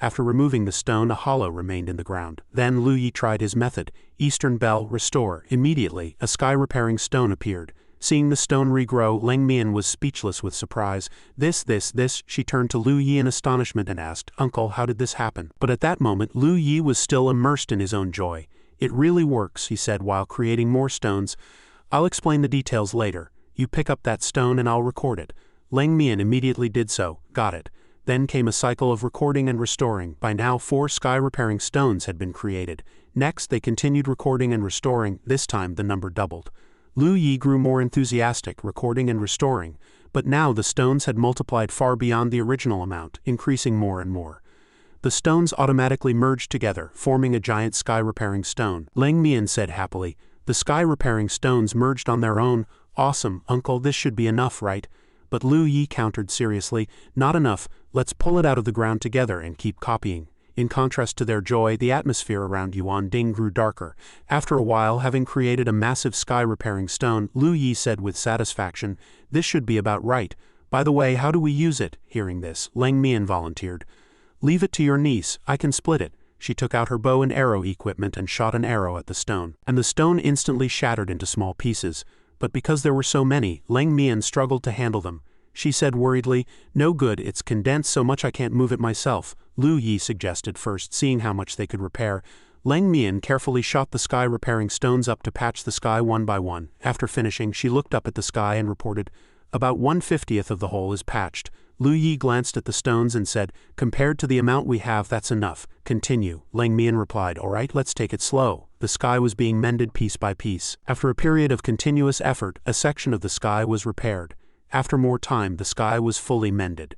After removing the stone, a hollow remained in the ground. Then Lu Yi tried his method. Eastern Bell, restore. Immediately, a sky-repairing stone appeared. Seeing the stone regrow, Lang Mian was speechless with surprise. This, she turned to Lu Yi in astonishment and asked, Uncle, how did this happen? But at that moment, Lu Yi was still immersed in his own joy. It really works, he said while creating more stones. I'll explain the details later. You pick up that stone and I'll record it. Lang Mian immediately did so. Got it. Then came a cycle of recording and restoring. By now 4 sky-repairing stones had been created. Next they continued recording and restoring. This time the number doubled. Lu Yi grew more enthusiastic, recording and restoring. But now the stones had multiplied far beyond the original amount, increasing more and more. The stones automatically merged together, forming a giant sky-repairing stone. Lang Mian said happily, the sky-repairing stones merged on their own. Awesome, uncle, this should be enough, right? But Lu Yi countered seriously, not enough, let's pull it out of the ground together and keep copying. In contrast to their joy, the atmosphere around Yuan Ding grew darker. After a while, having created a massive sky-repairing stone, Lu Yi said with satisfaction, this should be about right. By the way, how do we use it? Hearing this, Lang Mian volunteered. Leave it to your niece, I can split it. She took out her bow and arrow equipment and shot an arrow at the stone. And the stone instantly shattered into small pieces. But because there were so many, Lang Mian struggled to handle them. She said worriedly, no good, it's condensed so much I can't move it myself. Lu Yi suggested first, seeing how much they could repair. Lang Mian carefully shot the sky-repairing stones up to patch the sky one by one. After finishing, she looked up at the sky and reported, about 1/50th of the hole is patched. Lu Yi glanced at the stones and said, compared to the amount we have, that's enough. Continue. Lang Mian replied, all right, let's take it slow. The sky was being mended piece by piece. After a period of continuous effort, a section of the sky was repaired. After more time, the sky was fully mended.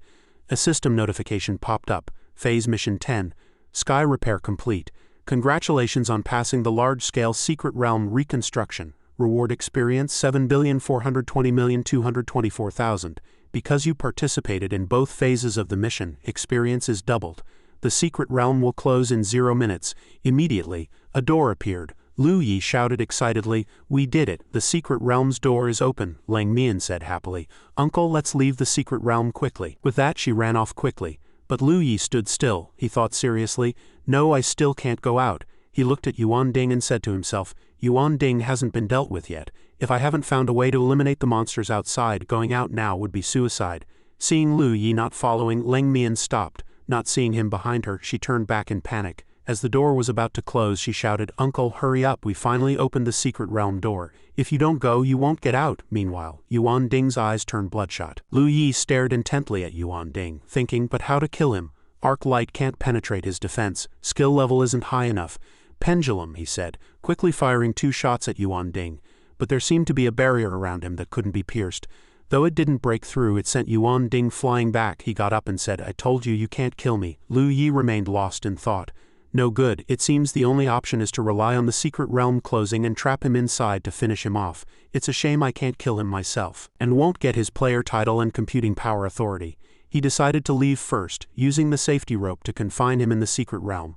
A system notification popped up. Phase Mission 10. Sky repair complete. Congratulations on passing the large-scale Secret Realm reconstruction. Reward experience 7,420,224,000. Because you participated in both phases of the mission, experience is doubled. The Secret Realm will close in 0 minutes. Immediately, a door appeared. Lu Yi shouted excitedly, we did it, the Secret Realm's door is open. Lang Mian said happily, Uncle, let's leave the Secret Realm quickly. With that she ran off quickly. But Lu Yi stood still. He thought seriously, no, I still can't go out. He looked at Yuan Ding and said to himself, Yuan Ding hasn't been dealt with yet. If I haven't found a way to eliminate the monsters outside, going out now would be suicide. Seeing Lu Yi not following, Lang Mian stopped. Not seeing him behind her, she turned back in panic. As the door was about to close, she shouted, Uncle, hurry up, we finally opened the Secret Realm door. If you don't go, you won't get out. Meanwhile, Yuan Ding's eyes turned bloodshot. Lu Yi stared intently at Yuan Ding, thinking, but how to kill him? Arc light can't penetrate his defense. Skill level isn't high enough. Pendulum, he said, quickly firing 2 shots at Yuan Ding. But there seemed to be a barrier around him that couldn't be pierced. Though it didn't break through, it sent Yuan Ding flying back. He got up and said, I told you, you can't kill me. Lu Yi remained lost in thought. No good, it seems the only option is to rely on the Secret Realm closing and trap him inside to finish him off. It's a shame I can't kill him myself, and won't get his player title and computing power authority. He decided to leave first, using the safety rope to confine him in the Secret Realm.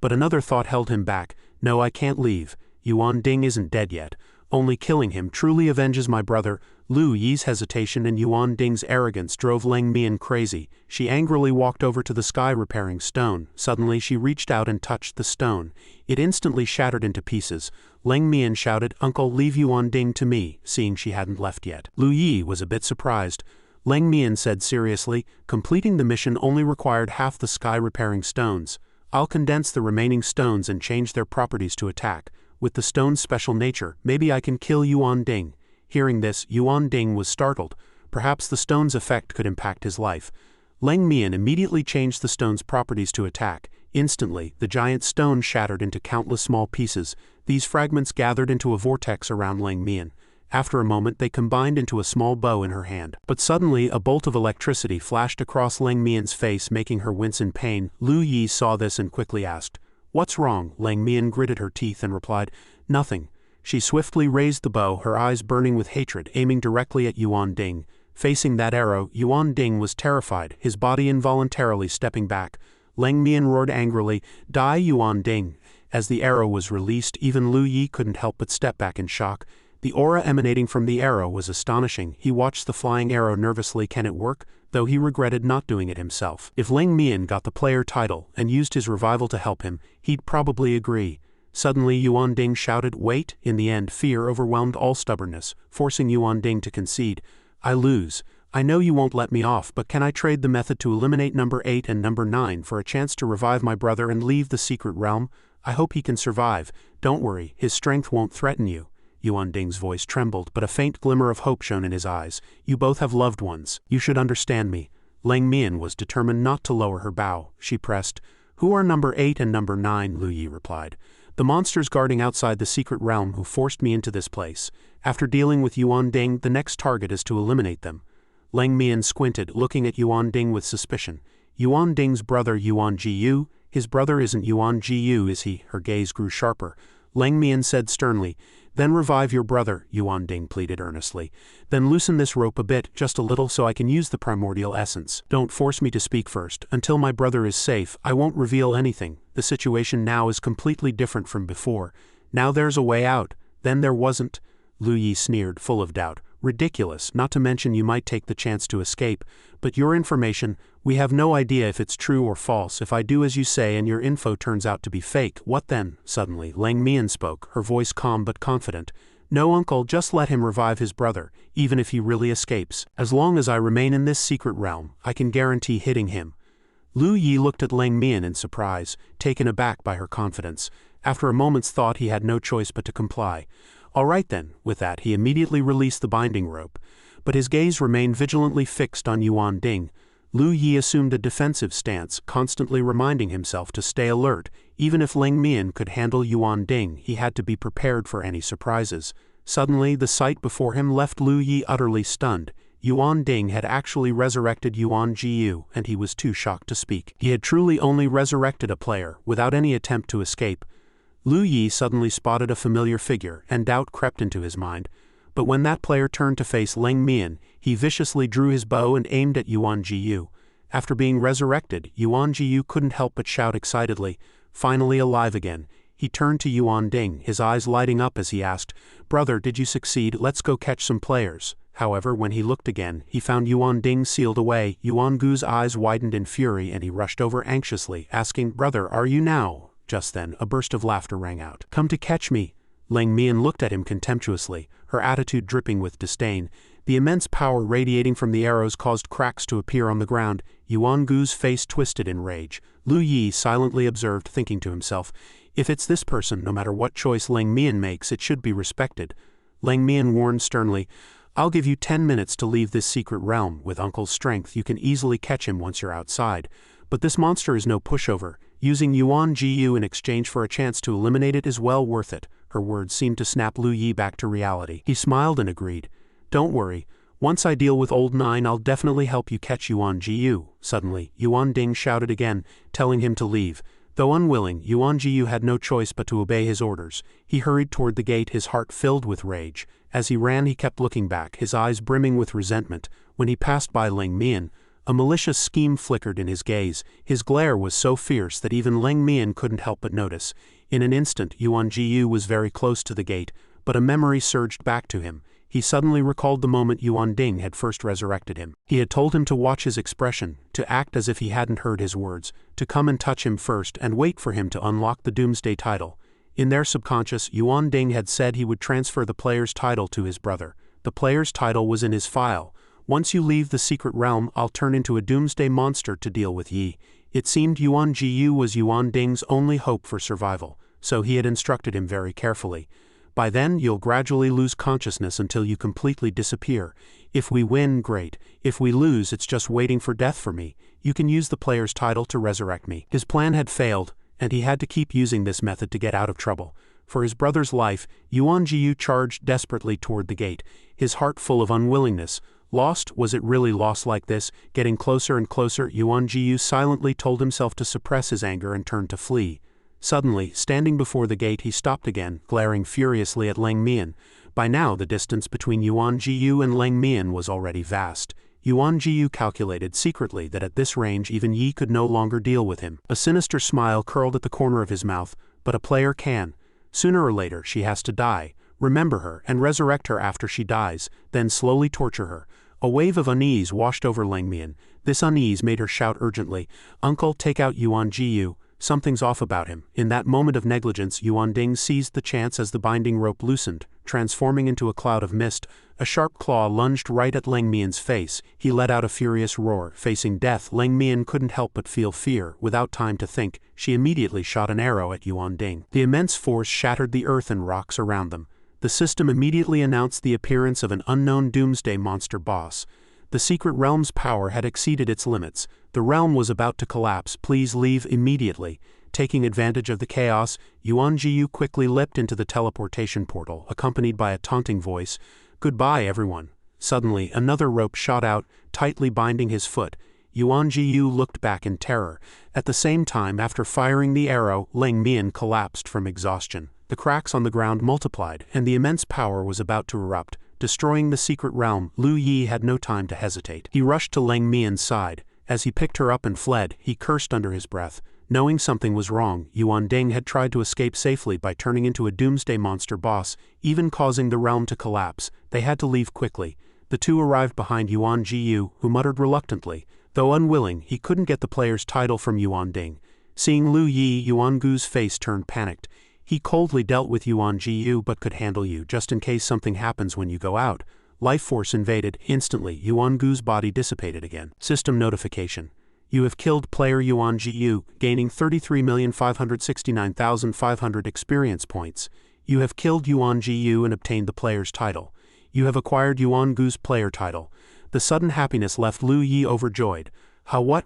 But another thought held him back. No, I can't leave. Yuan Ding isn't dead yet. Only killing him truly avenges my brother. Lu Yi's hesitation and Yuan Ding's arrogance drove Lang Mian crazy. She angrily walked over to the sky-repairing stone. Suddenly she reached out and touched the stone. It instantly shattered into pieces. Lang Mian shouted, Uncle, leave Yuan Ding to me, seeing she hadn't left yet. Lu Yi was a bit surprised. Lang Mian said seriously, completing the mission only required half the sky-repairing stones. I'll condense the remaining stones and change their properties to attack. With the stone's special nature, maybe I can kill Yuan Ding. Hearing this, Yuan Ding was startled. Perhaps the stone's effect could impact his life. Lang Mian immediately changed the stone's properties to attack. Instantly, the giant stone shattered into countless small pieces. These fragments gathered into a vortex around Lang Mian. After a moment, they combined into a small bow in her hand. But suddenly, a bolt of electricity flashed across Lang Mian's face, making her wince in pain. Lu Yi saw this and quickly asked, What's wrong? Lang Mian gritted her teeth and replied, Nothing. She swiftly raised the bow, her eyes burning with hatred, aiming directly at Yuan Ding. Facing that arrow, Yuan Ding was terrified, his body involuntarily stepping back. Lang Mian roared angrily, "Die, Yuan Ding!" As the arrow was released, even Lu Yi couldn't help but step back in shock. The aura emanating from the arrow was astonishing. He watched the flying arrow nervously. Can it work? Though he regretted not doing it himself. If Lang Mian got the player title and used his revival to help him, he'd probably agree. Suddenly Yuan Ding shouted, "Wait!" In the end, fear overwhelmed all stubbornness, forcing Yuan Ding to concede. "I lose. I know you won't let me off, but can I trade the method to eliminate number 8 and number 9 for a chance to revive my brother and leave the secret realm? I hope he can survive. Don't worry, his strength won't threaten you." Yuan Ding's voice trembled, but a faint glimmer of hope shone in his eyes. "You both have loved ones. You should understand me." Lang Mian was determined not to lower her bow. She pressed. "Who are number 8 and number 9? Lu Yi replied. "The monsters guarding outside the secret realm who forced me into this place. After dealing with Yuan Ding, the next target is to eliminate them." Lang Mian squinted, looking at Yuan Ding with suspicion. "Yuan Ding's brother Yuan Jiyu? His brother isn't Yuan Jiyu, is he?" Her gaze grew sharper. Lang Mian said sternly, "Then revive your brother," Yuan Ding pleaded earnestly. "Then loosen this rope a bit, just a little, so I can use the primordial essence. Don't force me to speak first. Until my brother is safe, I won't reveal anything. The situation now is completely different from before. Now there's a way out. Then there wasn't." Lu Yi sneered, full of doubt. "Ridiculous, not to mention you might take the chance to escape. But your information, we have no idea if it's true or false. If I do as you say and your info turns out to be fake, what then?" Suddenly, Lang Mian spoke, her voice calm but confident. "No, uncle, just let him revive his brother, even if he really escapes. As long as I remain in this secret realm, I can guarantee hitting him." Lu Yi looked at Lang Mian in surprise, taken aback by her confidence. After a moment's thought, he had no choice but to comply. "All right then." With that, he immediately released the binding rope. But his gaze remained vigilantly fixed on Yuan Ding. Lu Yi assumed a defensive stance, constantly reminding himself to stay alert. Even if Lang Mian could handle Yuan Ding, he had to be prepared for any surprises. Suddenly, the sight before him left Lu Yi utterly stunned. Yuan Ding had actually resurrected Yuan Jiyu, and he was too shocked to speak. He had truly only resurrected a player, without any attempt to escape. Lu Yi suddenly spotted a familiar figure, and doubt crept into his mind. But when that player turned to face Lang Mian, he viciously drew his bow and aimed at Yuan Jiyu. After being resurrected, Yuan Jiyu couldn't help but shout excitedly, finally alive again. He turned to Yuan Ding, his eyes lighting up as he asked, "Brother, did you succeed? Let's go catch some players." However, when he looked again, he found Yuan Ding sealed away. Yuan Gu's eyes widened in fury and he rushed over anxiously, asking, "Brother, are you now?" Just then, a burst of laughter rang out. "Come to catch me." Lang Mian looked at him contemptuously, her attitude dripping with disdain. The immense power radiating from the arrows caused cracks to appear on the ground. Yuan Gu's face twisted in rage. Lu Yi silently observed, thinking to himself, "If it's this person, no matter what choice Lang Mian makes, it should be respected." Lang Mian warned sternly, "I'll give you 10 minutes to leave this secret realm. With Uncle's strength, you can easily catch him once you're outside. But this monster is no pushover. Using Yuan Jiyu in exchange for a chance to eliminate it is well worth it." Her words seemed to snap Lu Yi back to reality. He smiled and agreed. "Don't worry. Once I deal with Old Nine, I'll definitely help you catch Yuan Jiyu." Suddenly, Yuan Ding shouted again, telling him to leave. Though unwilling, Yuan Jiyu had no choice but to obey his orders. He hurried toward the gate, his heart filled with rage. As he ran, he kept looking back, his eyes brimming with resentment. When he passed by Lang Mian, a malicious scheme flickered in his gaze. His glare was so fierce that even Lang Mian couldn't help but notice. In an instant, Yuan Jiyu was very close to the gate, but a memory surged back to him. He suddenly recalled the moment Yuan Ding had first resurrected him. He had told him to watch his expression, to act as if he hadn't heard his words, to come and touch him first and wait for him to unlock the Doomsday title. In their subconscious, Yuan Ding had said he would transfer the player's title to his brother. The player's title was in his file. "Once you leave the secret realm, I'll turn into a Doomsday monster to deal with ye." It seemed Yuan Jiyu was Yuan Ding's only hope for survival, so he had instructed him very carefully. "By then, you'll gradually lose consciousness until you completely disappear. If we win, great. If we lose, it's just waiting for death for me. You can use the player's title to resurrect me." His plan had failed, and he had to keep using this method to get out of trouble. For his brother's life, Yuan Jiyu charged desperately toward the gate, his heart full of unwillingness. Lost? Was it really lost like this? Getting closer and closer, Yuan Jiyu silently told himself to suppress his anger and turn to flee. Suddenly, standing before the gate, he stopped again, glaring furiously at Lang Mian. By now the distance between Yuan Jiyu and Lang Mian was already vast. Yuan Jiyu calculated secretly that at this range even Yi could no longer deal with him. A sinister smile curled at the corner of his mouth. But a player can. Sooner or later she has to die. Remember her and resurrect her after she dies, then slowly torture her. A wave of unease washed over Lang Mian. This unease made her shout urgently, "Uncle, take out Yuan Jiyu. Something's off about him." In that moment of negligence, Yuan Ding seized the chance as the binding rope loosened, transforming into a cloud of mist. A sharp claw lunged right at Lang Mian's face. He let out a furious roar. Facing death, Lang Mian couldn't help but feel fear. Without time to think, she immediately shot an arrow at Yuan Ding. The immense force shattered the earth and rocks around them. The system immediately announced the appearance of an unknown doomsday monster boss. The secret realm's power had exceeded its limits. The realm was about to collapse. "Please leave immediately." Taking advantage of the chaos, Yuan Jiyu quickly leapt into the teleportation portal, accompanied by a taunting voice, "Goodbye, everyone." Suddenly, another rope shot out, tightly binding his foot. Yuan Jiyu looked back in terror. At the same time, after firing the arrow, Lang Mian collapsed from exhaustion. The cracks on the ground multiplied, and the immense power was about to erupt, destroying the secret realm. Lu Yi had no time to hesitate. He rushed to Lang Mian's side. As he picked her up and fled, he cursed under his breath. Knowing something was wrong, Yuan Ding had tried to escape safely by turning into a doomsday monster boss, even causing the realm to collapse. They had to leave quickly. The two arrived behind Yuan Jiyu, who muttered reluctantly. Though unwilling, he couldn't get the player's title from Yuan Ding. Seeing Lu Yi, Yuan Gu's face turned panicked. He coldly dealt with Yuan Jiyu but could handle you just in case something happens when you go out. Life force invaded. Instantly, Yuan Gu's body dissipated again. System notification. You have killed player Yuan Jiyu, gaining 33,569,500 experience points. You have killed Yuan Jiyu and obtained the player's title. You have acquired Yuan Gu's player title. The sudden happiness left Lu Yi overjoyed.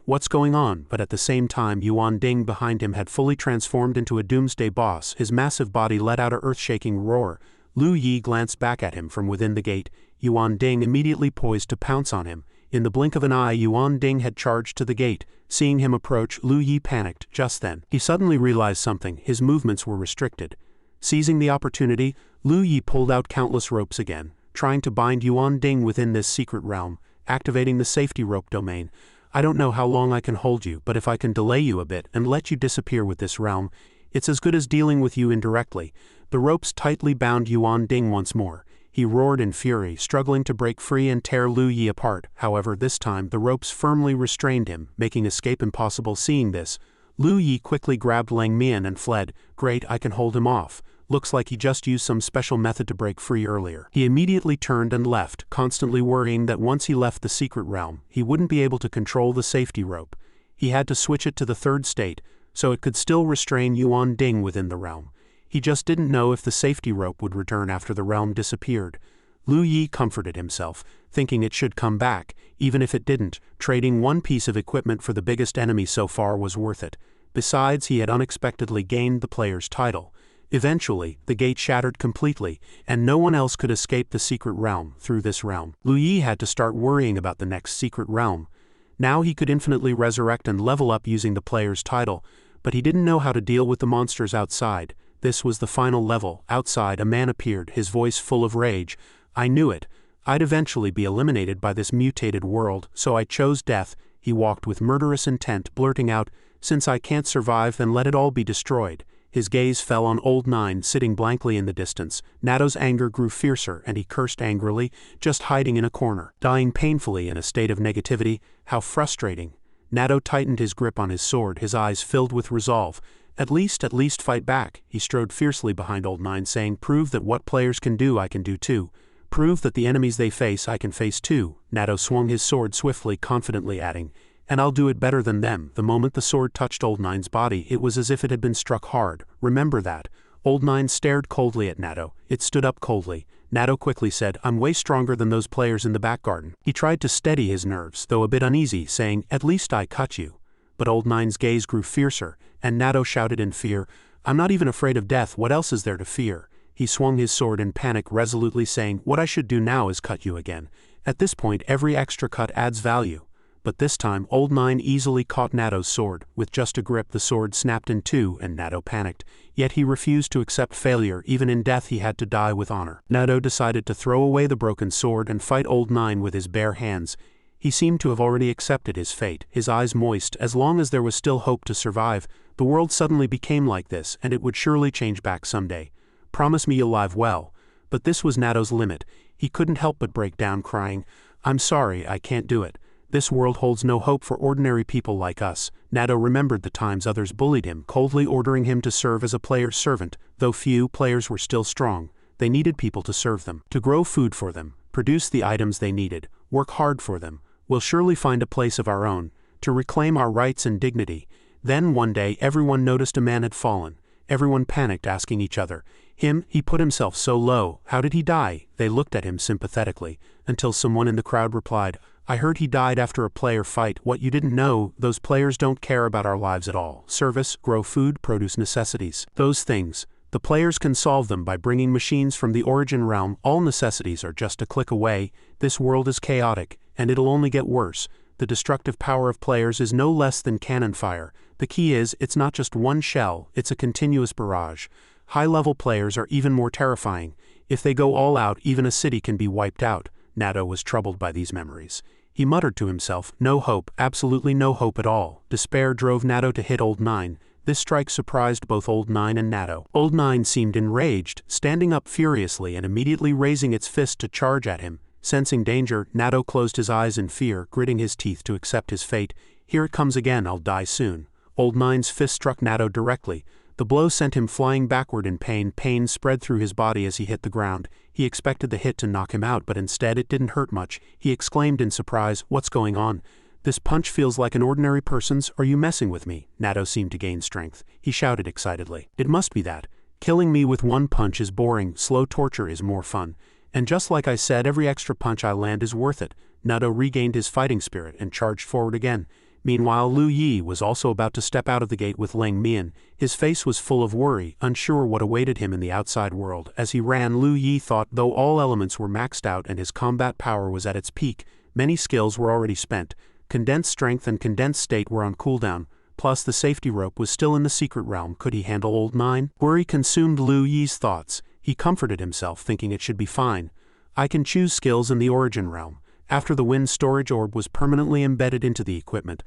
What's going on? But at the same time, Yuan Ding behind him had fully transformed into a doomsday boss. His massive body let out a earth-shaking roar. Lu Yi glanced back at him from within the gate. Yuan Ding immediately poised to pounce on him. In the blink of an eye, Yuan Ding had charged to the gate. Seeing him approach, Lu Yi panicked. Just then, he suddenly realized something. His movements were restricted. Seizing the opportunity, Lu Yi pulled out countless ropes again, trying to bind Yuan Ding within this secret realm, activating the safety rope domain. "I don't know how long I can hold you, but if I can delay you a bit and let you disappear with this realm, it's as good as dealing with you indirectly." The ropes tightly bound Yuan Ding once more. He roared in fury, struggling to break free and tear Lu Yi apart. However, this time, the ropes firmly restrained him, making escape impossible. Seeing this, Lu Yi quickly grabbed Lang Mian and fled. "Great, I can hold him off. Looks like he just used some special method to break free earlier." He immediately turned and left, constantly worrying that once he left the secret realm, he wouldn't be able to control the safety rope. He had to switch it to the third state, so it could still restrain Yuan Ding within the realm. He just didn't know if the safety rope would return after the realm disappeared. Lu Yi comforted himself, thinking it should come back. Even if it didn't, trading one piece of equipment for the biggest enemy so far was worth it. Besides, he had unexpectedly gained the player's title. Eventually, the gate shattered completely, and no one else could escape the secret realm through this realm. Lu Yi had to start worrying about the next secret realm. Now he could infinitely resurrect and level up using the player's title, but he didn't know how to deal with the monsters outside. This was the final level. Outside, a man appeared, his voice full of rage. "I knew it. I'd eventually be eliminated by this mutated world, so I chose death." He walked with murderous intent, blurting out, "Since I can't survive, then let it all be destroyed." His gaze fell on Old Nine sitting blankly in the distance. Nato's anger grew fiercer, and he cursed angrily, just hiding in a corner, dying painfully in a state of negativity. How frustrating. Nato tightened his grip on his sword, his eyes filled with resolve. At least fight back." He strode fiercely behind Old Nine, saying, "Prove that what players can do, I can do too. Prove that the enemies they face, I can face too." Nato swung his sword swiftly, confidently adding, "And I'll do it better than them." The moment the sword touched Old Nine's body, it was as if it had been struck hard. "Remember that." Old Nine stared coldly at Nato. It stood up coldly. Nato quickly said, "I'm way stronger than those players in the back garden." He tried to steady his nerves, though a bit uneasy, saying, "At least I cut you." But Old Nine's gaze grew fiercer, and Nato shouted in fear, "I'm not even afraid of death, what else is there to fear?" He swung his sword in panic, resolutely saying, "What I should do now is cut you again. At this point, every extra cut adds value." but this time Old Nine easily caught Nato's sword. With just a grip the sword snapped in two and Nato panicked, yet he refused to accept failure. Even in death he had to die with honor. Nato decided to throw away the broken sword and fight Old Nine with his bare hands. He seemed to have already accepted his fate, his eyes moist. As long as there was still hope to survive, the world suddenly became like this, and it would surely change back someday. Promise me you'll live well. But this was Nato's limit. He couldn't help but break down, crying, "I'm sorry, I can't do it. This world holds no hope for ordinary people like us." Nato remembered the times others bullied him, coldly ordering him to serve as a player's servant. Though few, players were still strong. They needed people to serve them, to grow food for them, produce the items they needed, work hard for them. We'll surely find a place of our own, to reclaim our rights and dignity. Then one day everyone noticed a man had fallen. Everyone panicked, asking each other, he put himself so low, how did he die?" They looked at him sympathetically, until someone in the crowd replied, "I heard he died after a player fight. What you didn't know, those players don't care about our lives at all. Service, grow food, produce necessities. Those things, the players can solve them by bringing machines from the origin realm. All necessities are just a click away. This world is chaotic, and it'll only get worse. The destructive power of players is no less than cannon fire. The key is, it's not just one shell, it's a continuous barrage. High-level players are even more terrifying. If they go all out, even a city can be wiped out." Nato was troubled by these memories. He muttered to himself, "No hope, absolutely no hope at all." Despair drove Nato to hit Old Nine. This strike surprised both Old Nine and Nato. Old Nine seemed enraged, standing up furiously and immediately raising its fist to charge at him. Sensing danger, Nato closed his eyes in fear, gritting his teeth to accept his fate. "Here it comes again, I'll die soon." Old Nine's fist struck Nato directly. The blow sent him flying backward in pain. Pain spread through his body as he hit the ground. He expected the hit to knock him out, but instead it didn't hurt much. He exclaimed in surprise, "What's going on? This punch feels like an ordinary person's. Are you messing with me?" Nato seemed to gain strength. He shouted excitedly, "It must be that. Killing me with one punch is boring, slow torture is more fun. And just like I said, every extra punch I land is worth it." Nato regained his fighting spirit and charged forward again. Meanwhile, Lu Yi was also about to step out of the gate with Ling Mian. His face was full of worry, unsure what awaited him in the outside world. As he ran, Lu Yi thought, though all elements were maxed out and his combat power was at its peak, many skills were already spent. Condensed strength and condensed state were on cooldown, plus the safety rope was still in the secret realm. Could he handle Old Nine? Worry consumed Lu Yi's thoughts. He comforted himself, thinking it should be fine. "I can choose skills in the origin realm." After the wind storage orb was permanently embedded into the equipment,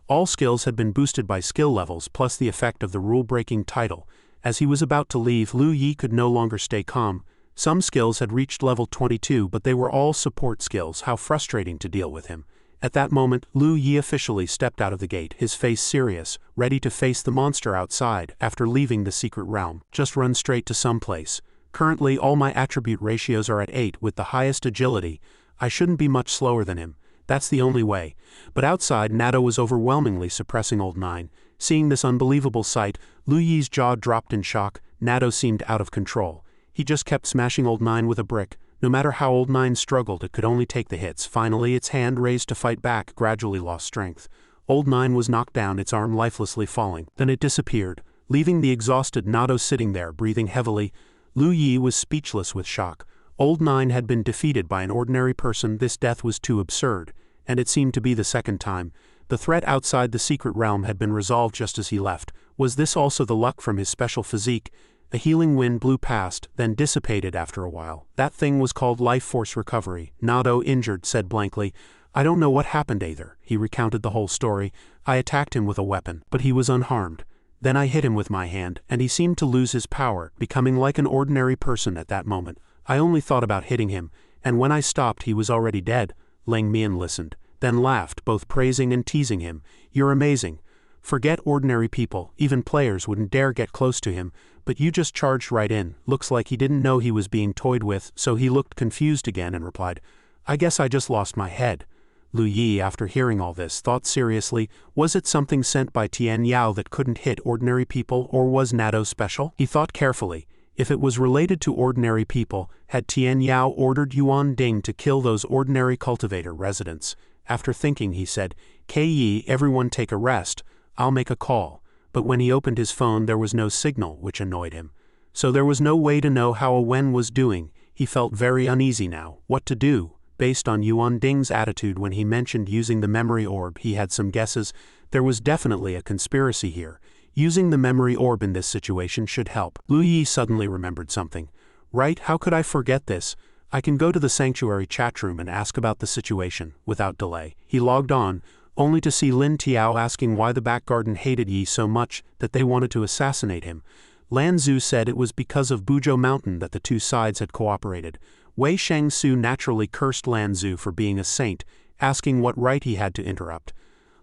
all skills had been boosted by skill levels plus the effect of the rule-breaking title. As he was about to leave, Lu Yi could no longer stay calm. Some skills had reached level 22, but they were all support skills. How frustrating to deal with him. At that moment, Lu Yi officially stepped out of the gate, his face serious, ready to face the monster outside. After leaving the secret realm, just run straight to some place. Currently, all my attribute ratios are at 8 with the highest agility. I shouldn't be much slower than him. That's the only way. But outside, Nato was overwhelmingly suppressing Old Nine. Seeing this unbelievable sight, Lu Yi's jaw dropped in shock. Nato seemed out of control. He just kept smashing Old Nine with a brick. No matter how Old Nine struggled, it could only take the hits. Finally, its hand raised to fight back gradually lost strength. Old Nine was knocked down, its arm lifelessly falling. Then it disappeared, leaving the exhausted Nato sitting there, breathing heavily. Lu Yi was speechless with shock. Old Nine had been defeated by an ordinary person. This death was too absurd, and it seemed to be the second time. The threat outside the secret realm had been resolved just as he left. Was this also the luck from his special physique? A healing wind blew past, then dissipated after a while. That thing was called life force recovery. Nato, injured, said blankly, "I don't know what happened either." He recounted the whole story. "I attacked him with a weapon, but he was unharmed. Then I hit him with my hand, and he seemed to lose his power, becoming like an ordinary person at that moment. I only thought about hitting him, and when I stopped he was already dead." Ling Mian listened, then laughed, both praising and teasing him. "You're amazing. Forget ordinary people, even players wouldn't dare get close to him, but you just charged right in." Looks like he didn't know he was being toyed with, so he looked confused again and replied, "I guess I just lost my head." Lu Yi, after hearing all this, thought seriously, was it something sent by Tian Yao that couldn't hit ordinary people, or was Nato special? He thought carefully. If it was related to ordinary people, had Tian Yao ordered Yuan Ding to kill those ordinary cultivator residents? After thinking, he said, "Yi, everyone take a rest. I'll make a call." But when he opened his phone there was no signal, which annoyed him. So there was no way to know how Wen was doing. He felt very uneasy now. What to do? Based on Yuan Ding's attitude when he mentioned using the memory orb, he had some guesses. There was definitely a conspiracy here. Using the memory orb in this situation should help. Lu Yi suddenly remembered something. Right, how could I forget this? I can go to the sanctuary chat room and ask about the situation, without delay. He logged on, only to see Lin Tiao asking why the back garden hated Yi so much that they wanted to assassinate him. Lan Zhu said it was because of Buzhou Mountain that the two sides had cooperated. Wei Shangsu naturally cursed Lan Zhu for being a saint, asking what right he had to interrupt.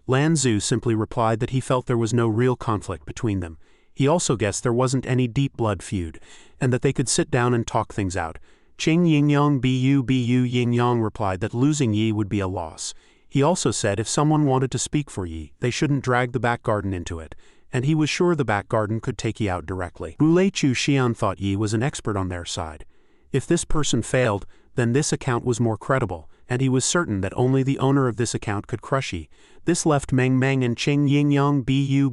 Lan Zhu simply replied that he felt there was no real conflict between them. He also guessed there wasn't any deep blood feud, and that they could sit down and talk things out. Qing Yingyang Bu Yingyang replied that losing Yi would be a loss. He also said if someone wanted to speak for Yi, they shouldn't drag the back garden into it, and he was sure the back garden could take Yi out directly. Wu Chu Xian thought Yi was an expert on their side. If this person failed, then this account was more credible, and he was certain that only the owner of this account could crush Yi. This left Meng Meng and Qing Yingyang Bu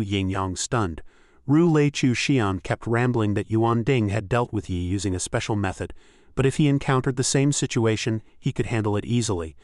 Yingyang stunned. Wu Chu Xian kept rambling that Yuan Ding had dealt with Yi using a special method, but if he encountered the same situation, he could handle it easily.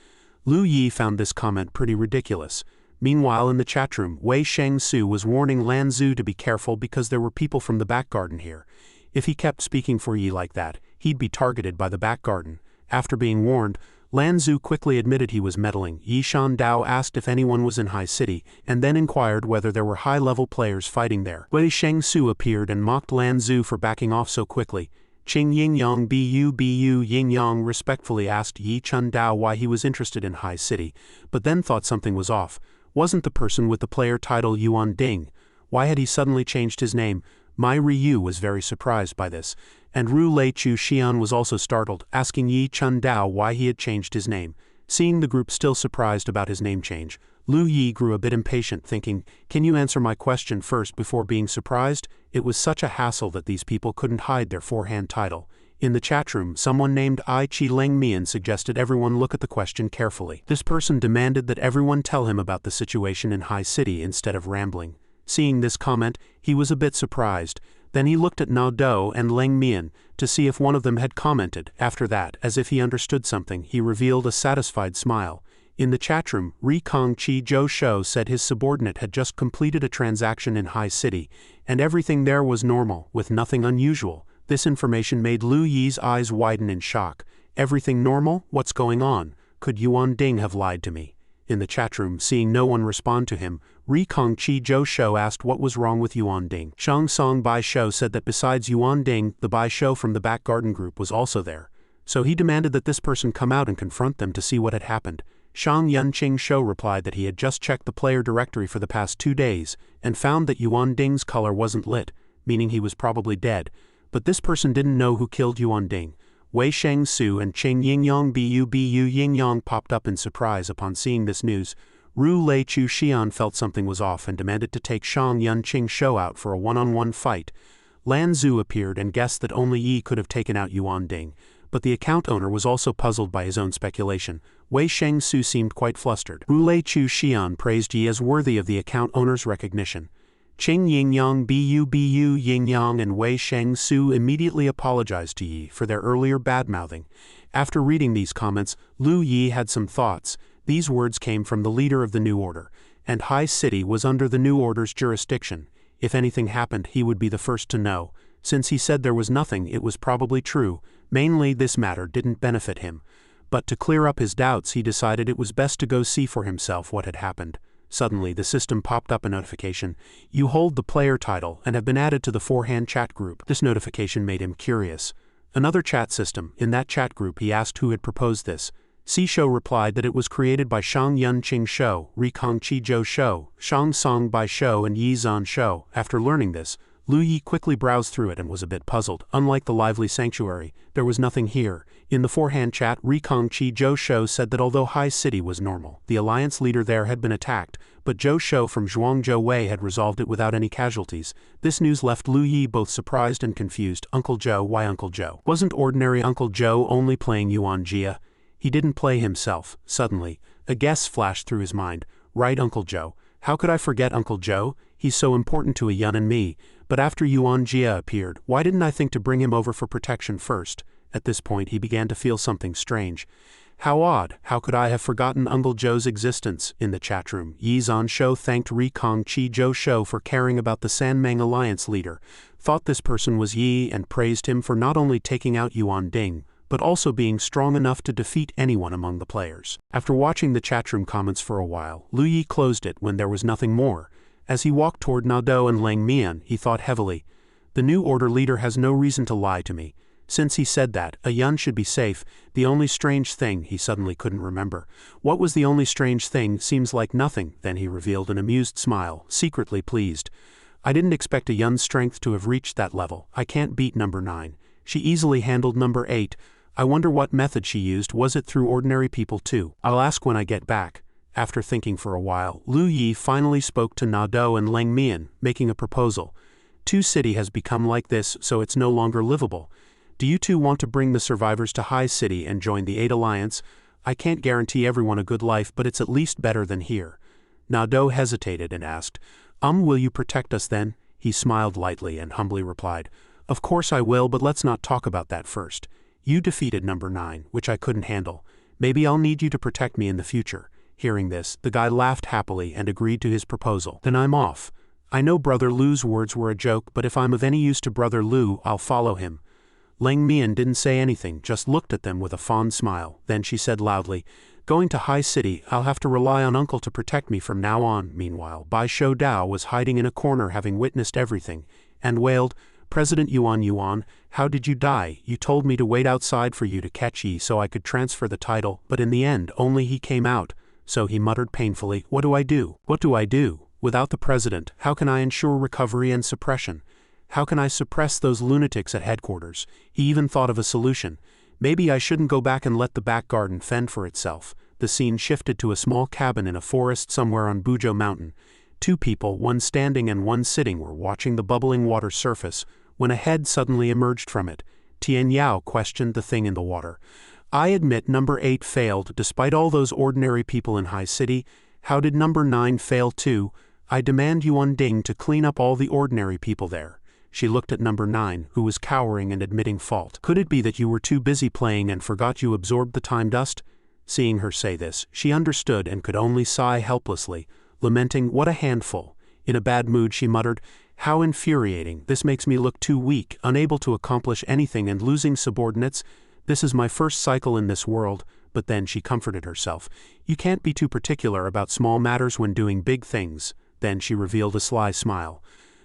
Lu Yi found this comment pretty ridiculous. Meanwhile, in the chat room, Wei Shangsu was warning Lan Zhu to be careful because there were people from the back garden here. If he kept speaking for Yi like that, he'd be targeted by the back garden. After being warned, Lan Zhu quickly admitted he was meddling. Yi Shan Dao asked if anyone was in High City, and then inquired whether there were high-level players fighting there. Wei Shangsu appeared and mocked Lan Zhu for backing off so quickly. Qing Yingyang Bu Yingyang respectfully asked Yi Chun Dao why he was interested in High City, but then thought something was off. Wasn't the person with the player title Yuan Ding? Why had he suddenly changed his name? Mai Ryu was very surprised by this, and Wu Chu Xian was also startled, asking Yi Chun Dao why he had changed his name. Seeing the group still surprised about his name change, Lu Yi grew a bit impatient, thinking, "Can you answer my question first before being surprised?" It was such a hassle that these people couldn't hide their forehand title. In the chat room, someone named I Chi Leng Mian suggested everyone look at the question carefully. This person demanded that everyone tell him about the situation in High City instead of rambling. Seeing this comment, he was a bit surprised. Then he looked at Na Do and Leng Mian to see if one of them had commented. After that, as if he understood something, he revealed a satisfied smile. In the chat room, Ri Kong Chi Zhou Shou said his subordinate had just completed a transaction in High City, and everything there was normal, with nothing unusual. This information made Lu Yi's eyes widen in shock. Everything normal? What's going on? Could Yuan Ding have lied to me? In the chat room, seeing no one respond to him, Ri Kong Chi Zhou Shou asked what was wrong with Yuan Ding. Shang Song Bai Shou said that besides Yuan Ding, the Bai Shou from the back garden group was also there. So he demanded that this person come out and confront them to see what had happened. Shang Yunqing Shou replied that he had just checked the player directory for the past 2 days, and found that Yuan Ding's color wasn't lit, meaning he was probably dead. But this person didn't know who killed Yuan Ding. Wei Shangsu and Qing Yingyang Bu Yingyang popped up in surprise upon seeing this news. Wu Chu Xian felt something was off and demanded to take Shang Yunqing Shou out for a one-on-one fight. Lan Zhu appeared and guessed that only Yi could have taken out Yuan Ding, but the account owner was also puzzled by his own speculation. Wei Shangsu seemed quite flustered. Wu Chu Xian praised Yi as worthy of the account owner's recognition. Qing Yingyang Bu Yingyang and Wei Shangsu immediately apologized to Yi for their earlier bad-mouthing. After reading these comments, Lu Yi had some thoughts. These words came from the leader of the New Order, and High City was under the New Order's jurisdiction. If anything happened, he would be the first to know. Since he said there was nothing, it was probably true. Mainly, this matter didn't benefit him. But to clear up his doubts, he decided it was best to go see for himself what had happened. Suddenly, the system popped up a notification. You hold the player title and have been added to the forehand chat group. This notification made him curious. Another chat system. In that chat group, he asked who had proposed this. Si Shou replied that it was created by Shang Yunqing Shou, Ri Kong Chi Zhou Shou, Shang Song Bai Shou and Yi Zan Shou. After learning this, Lu Yi quickly browsed through it and was a bit puzzled. Unlike the lively sanctuary, there was nothing here. In the forehand chat, Ri Kong Chi Zhou Shou said that although High City was normal, the alliance leader there had been attacked, but Zhou Shou from Zhuangzhou Wei had resolved it without any casualties. This news left Lu Yi both surprised and confused. Uncle Zhou, why Uncle Zhou? Wasn't ordinary Uncle Zhou only playing Yuan Jia? He didn't play himself. Suddenly, a guess flashed through his mind. Right, Uncle Zhou. How could I forget Uncle Zhou? He's so important to Yun and me. But after Yuan Jia appeared, why didn't I think to bring him over for protection first? At this point, he began to feel something strange. How odd, how could I have forgotten Uncle Joe's existence? In the chat room, Yi Zhan Shou thanked Rikong Chi Zhou Shou for caring about the Sanmeng Alliance leader, thought this person was Yi and praised him for not only taking out Yuan Ding, but also being strong enough to defeat anyone among the players. After watching the chatroom comments for a while, Lu Yi closed it when there was nothing more. As he walked toward Na Dou and Lang Mian, he thought heavily, the new order leader has no reason to lie to me. Since he said that, a Yun should be safe. The only strange thing, he suddenly couldn't remember. What was the only strange thing? Seems like nothing. Then he revealed an amused smile, secretly pleased. I didn't expect a Yun's strength to have reached that level. I can't beat number 9. She easily handled number 8. I wonder what method she used. Was it through ordinary people too? I'll ask when I get back. After thinking for a while, Lu Yi finally spoke to Na Dou and Lang Mian, making a proposal. Tu City has become like this, so it's no longer livable. Do you two want to bring the survivors to High City and join the 8 Alliance? I can't guarantee everyone a good life, but it's at least better than here. Na Dou hesitated and asked, will you protect us then? He smiled lightly and humbly replied, of course I will, but let's not talk about that first. You defeated number 9, which I couldn't handle. Maybe I'll need you to protect me in the future. Hearing this, the guy laughed happily and agreed to his proposal. Then I'm off. I know Brother Lu's words were a joke, but if I'm of any use to Brother Lu, I'll follow him. Lang Mian didn't say anything, just looked at them with a fond smile. Then she said loudly, going to High City, I'll have to rely on Uncle to protect me from now on. Meanwhile, Bai Shou Dao was hiding in a corner having witnessed everything, and wailed, President Yuan, how did you die? You told me to wait outside for you to catch Yi so I could transfer the title, but in the end only he came out. So he muttered painfully, what do I do? What do I do? Without the president, how can I ensure recovery and suppression? How can I suppress those lunatics at headquarters? He even thought of a solution. Maybe I shouldn't go back and let the back garden fend for itself. The scene shifted to a small cabin in a forest somewhere on Buzhou Mountain. 2 people, one standing and one sitting, were watching the bubbling water surface, when a head suddenly emerged from it. Tian Yao questioned the thing in the water. I admit number 8 failed, despite all those ordinary people in High City. How did number 9 fail too? I demand Yuan Ding to clean up all the ordinary people there. She looked at number 9, who was cowering and admitting fault. Could it be that you were too busy playing and forgot you absorbed the time dust? Seeing her say this, she understood and could only sigh helplessly, lamenting, what a handful. In a bad mood she muttered, how infuriating, this makes me look too weak, unable to accomplish anything and losing subordinates. This is my first cycle in this world. But then she comforted herself. You can't be too particular about small matters when doing big things. Then she revealed a sly smile.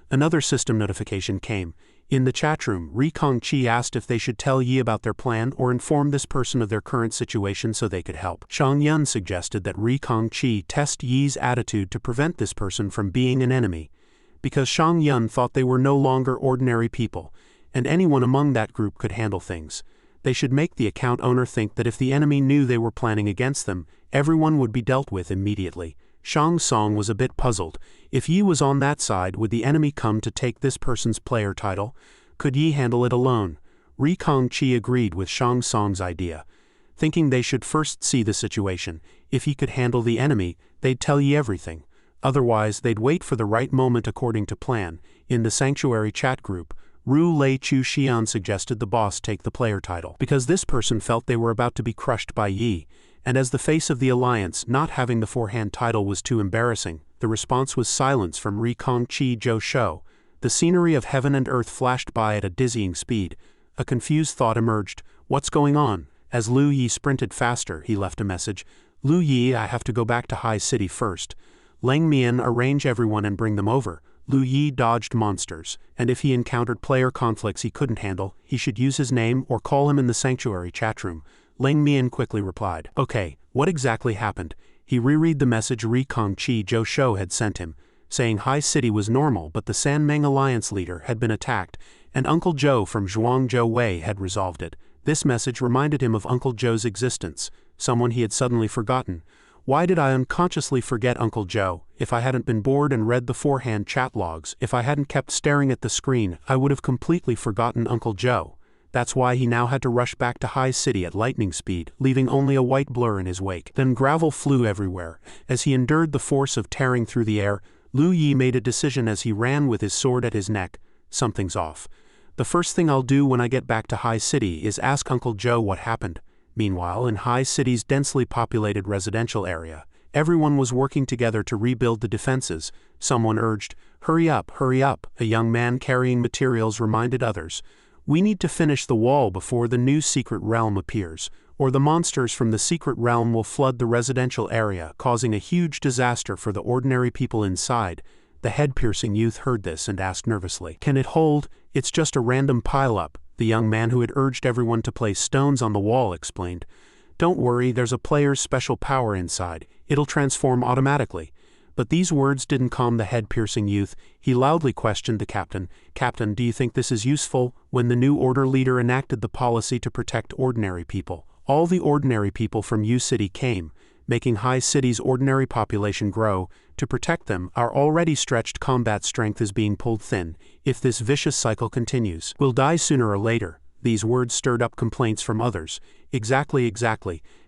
Another system notification came. In the chat room, Rikong Chi asked if they should tell Yi about their plan or inform this person of their current situation so they could help. Shang Yun suggested that Rikong Chi test Yi's attitude to prevent this person from being an enemy. Because Shang Yun thought they were no longer ordinary people, and anyone among that group could handle things. They should make the account owner think that if the enemy knew they were planning against them, everyone would be dealt with immediately. Shang Song was a bit puzzled. If Yi was on that side, would the enemy come to take this person's player title? Could Yi handle it alone? Rikong Chi agreed with Shang Song's idea, thinking they should first see the situation. If he could handle the enemy, they'd tell Yi everything. Otherwise, they'd wait for the right moment according to plan. In the Sanctuary chat group, Ru Lei Chu Xian suggested the boss take the player title, because this person felt they were about to be crushed by Yi. And as the face of the alliance, not having the forehand title was too embarrassing. The response was silence from Rikong Chi Zhou Shou. The scenery of heaven and earth flashed by at a dizzying speed. A confused thought emerged. What's going on? As Lu Yi sprinted faster, he left a message. Lu Yi, I have to go back to High City first. Lang Mian, arrange everyone and bring them over. Lu Yi dodged monsters, and if he encountered player conflicts he couldn't handle, he should use his name or call him in the Sanctuary chat room. Lang Mian quickly replied, okay, what exactly happened? He reread the message Rikong Chi Zhou Shou had sent him, saying High City was normal but the Sanmeng Alliance leader had been attacked, and Uncle Joe from Zhuangzhou Wei had resolved it. This message reminded him of Uncle Joe's existence, someone he had suddenly forgotten. Why did I unconsciously forget Uncle Joe? If I hadn't been bored and read the forehand chat logs, if I hadn't kept staring at the screen, I would have completely forgotten Uncle Joe. That's why he now had to rush back to High City at lightning speed, leaving only a white blur in his wake. Then gravel flew everywhere. As he endured the force of tearing through the air, Lu Yi made a decision as he ran with his sword at his neck. Something's off. The first thing I'll do when I get back to High City is ask Uncle Joe what happened. Meanwhile, in High City's densely populated residential area, everyone was working together to rebuild the defenses. Someone urged, hurry up, hurry up. A young man carrying materials reminded others, we need to finish the wall before the new secret realm appears, or the monsters from the secret realm will flood the residential area, causing a huge disaster for the ordinary people inside. The head-piercing youth heard this and asked nervously, can it hold? It's just a random pile-up. The young man who had urged everyone to place stones on the wall explained, don't worry, there's a player's special power inside. It'll transform automatically. But these words didn't calm the head-piercing youth. He loudly questioned the captain. Captain, do you think this is useful? When the new order leader enacted the policy to protect ordinary people, all the ordinary people from U City came, making High City's ordinary population grow. To protect them, our already stretched combat strength is being pulled thin. If this vicious cycle continues, we'll die sooner or later. These words stirred up complaints from others. Exactly,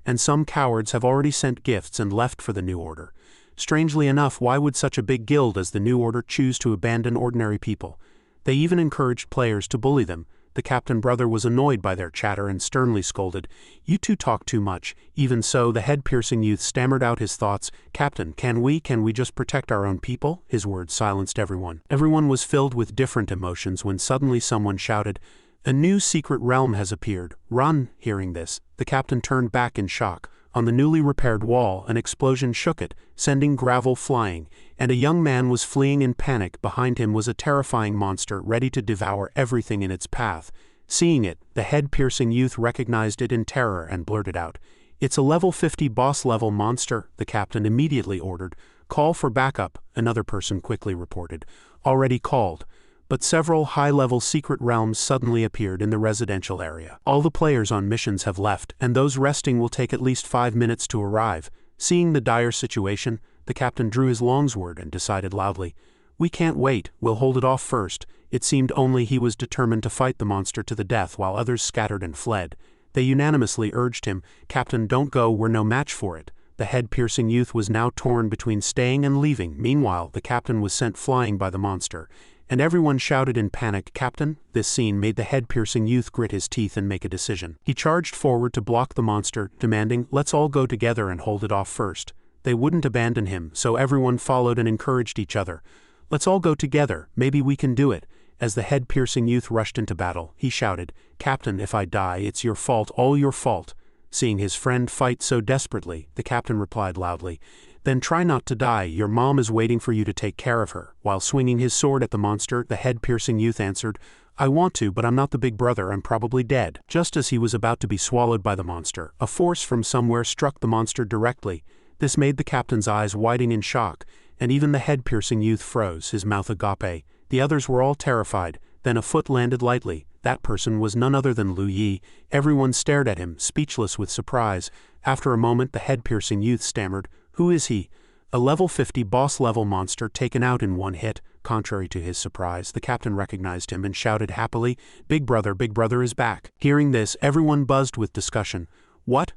and some cowards have already sent gifts and left for the new order. Strangely enough, why would such a big guild as the New Order choose to abandon ordinary people? They even encouraged players to bully them. The captain brother was annoyed by their chatter and sternly scolded, you two talk too much. Even so, the head-piercing youth stammered out his thoughts. Captain, can we just protect our own people? His words silenced everyone. Everyone was filled with different emotions when suddenly someone shouted, a new secret realm has appeared. Run! Hearing this, the captain turned back in shock. On the newly repaired wall, an explosion shook it, sending gravel flying, and a young man was fleeing in panic. Behind him was a terrifying monster ready to devour everything in its path. Seeing it, the head-piercing youth recognized it in terror and blurted out, it's a level 50 boss-level monster. The captain immediately ordered, call for backup. Another person quickly reported, already called. But several high-level secret realms suddenly appeared in the residential area. All the players on missions have left, and those resting will take at least 5 minutes to arrive. Seeing the dire situation, the captain drew his longsword and decided loudly, we can't wait, we'll hold it off first. It seemed only he was determined to fight the monster to the death while others scattered and fled. They unanimously urged him, Captain, don't go, we're no match for it. The head-piercing youth was now torn between staying and leaving. Meanwhile, the captain was sent flying by the monster, and everyone shouted in panic, Captain. This scene made the head-piercing youth grit his teeth and make a decision. He charged forward to block the monster, demanding, let's all go together and hold it off first. They wouldn't abandon him, so everyone followed and encouraged each other. Let's all go together, maybe we can do it. As the head-piercing youth rushed into battle, he shouted, Captain, if I die, it's your fault, all your fault. Seeing his friend fight so desperately, the captain replied loudly, then try not to die, your mom is waiting for you to take care of her. While swinging his sword at the monster, the head-piercing youth answered, I want to, but I'm not the big brother, I'm probably dead. Just as he was about to be swallowed by the monster, a force from somewhere struck the monster directly. This made the captain's eyes widen in shock, and even the head-piercing youth froze, his mouth agape. The others were all terrified. Then a foot landed lightly. That person was none other than Lu Yi. Everyone stared at him, speechless with surprise. After a moment, the head-piercing youth stammered, who is he? A level 50 boss-level monster taken out in one hit. Contrary to his surprise, the captain recognized him and shouted happily, Big brother is back. Hearing this, everyone buzzed with discussion. What?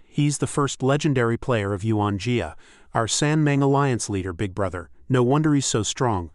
He's the first legendary player of Yuan Jia, our Sanmeng Alliance leader, big brother. No wonder he's so strong.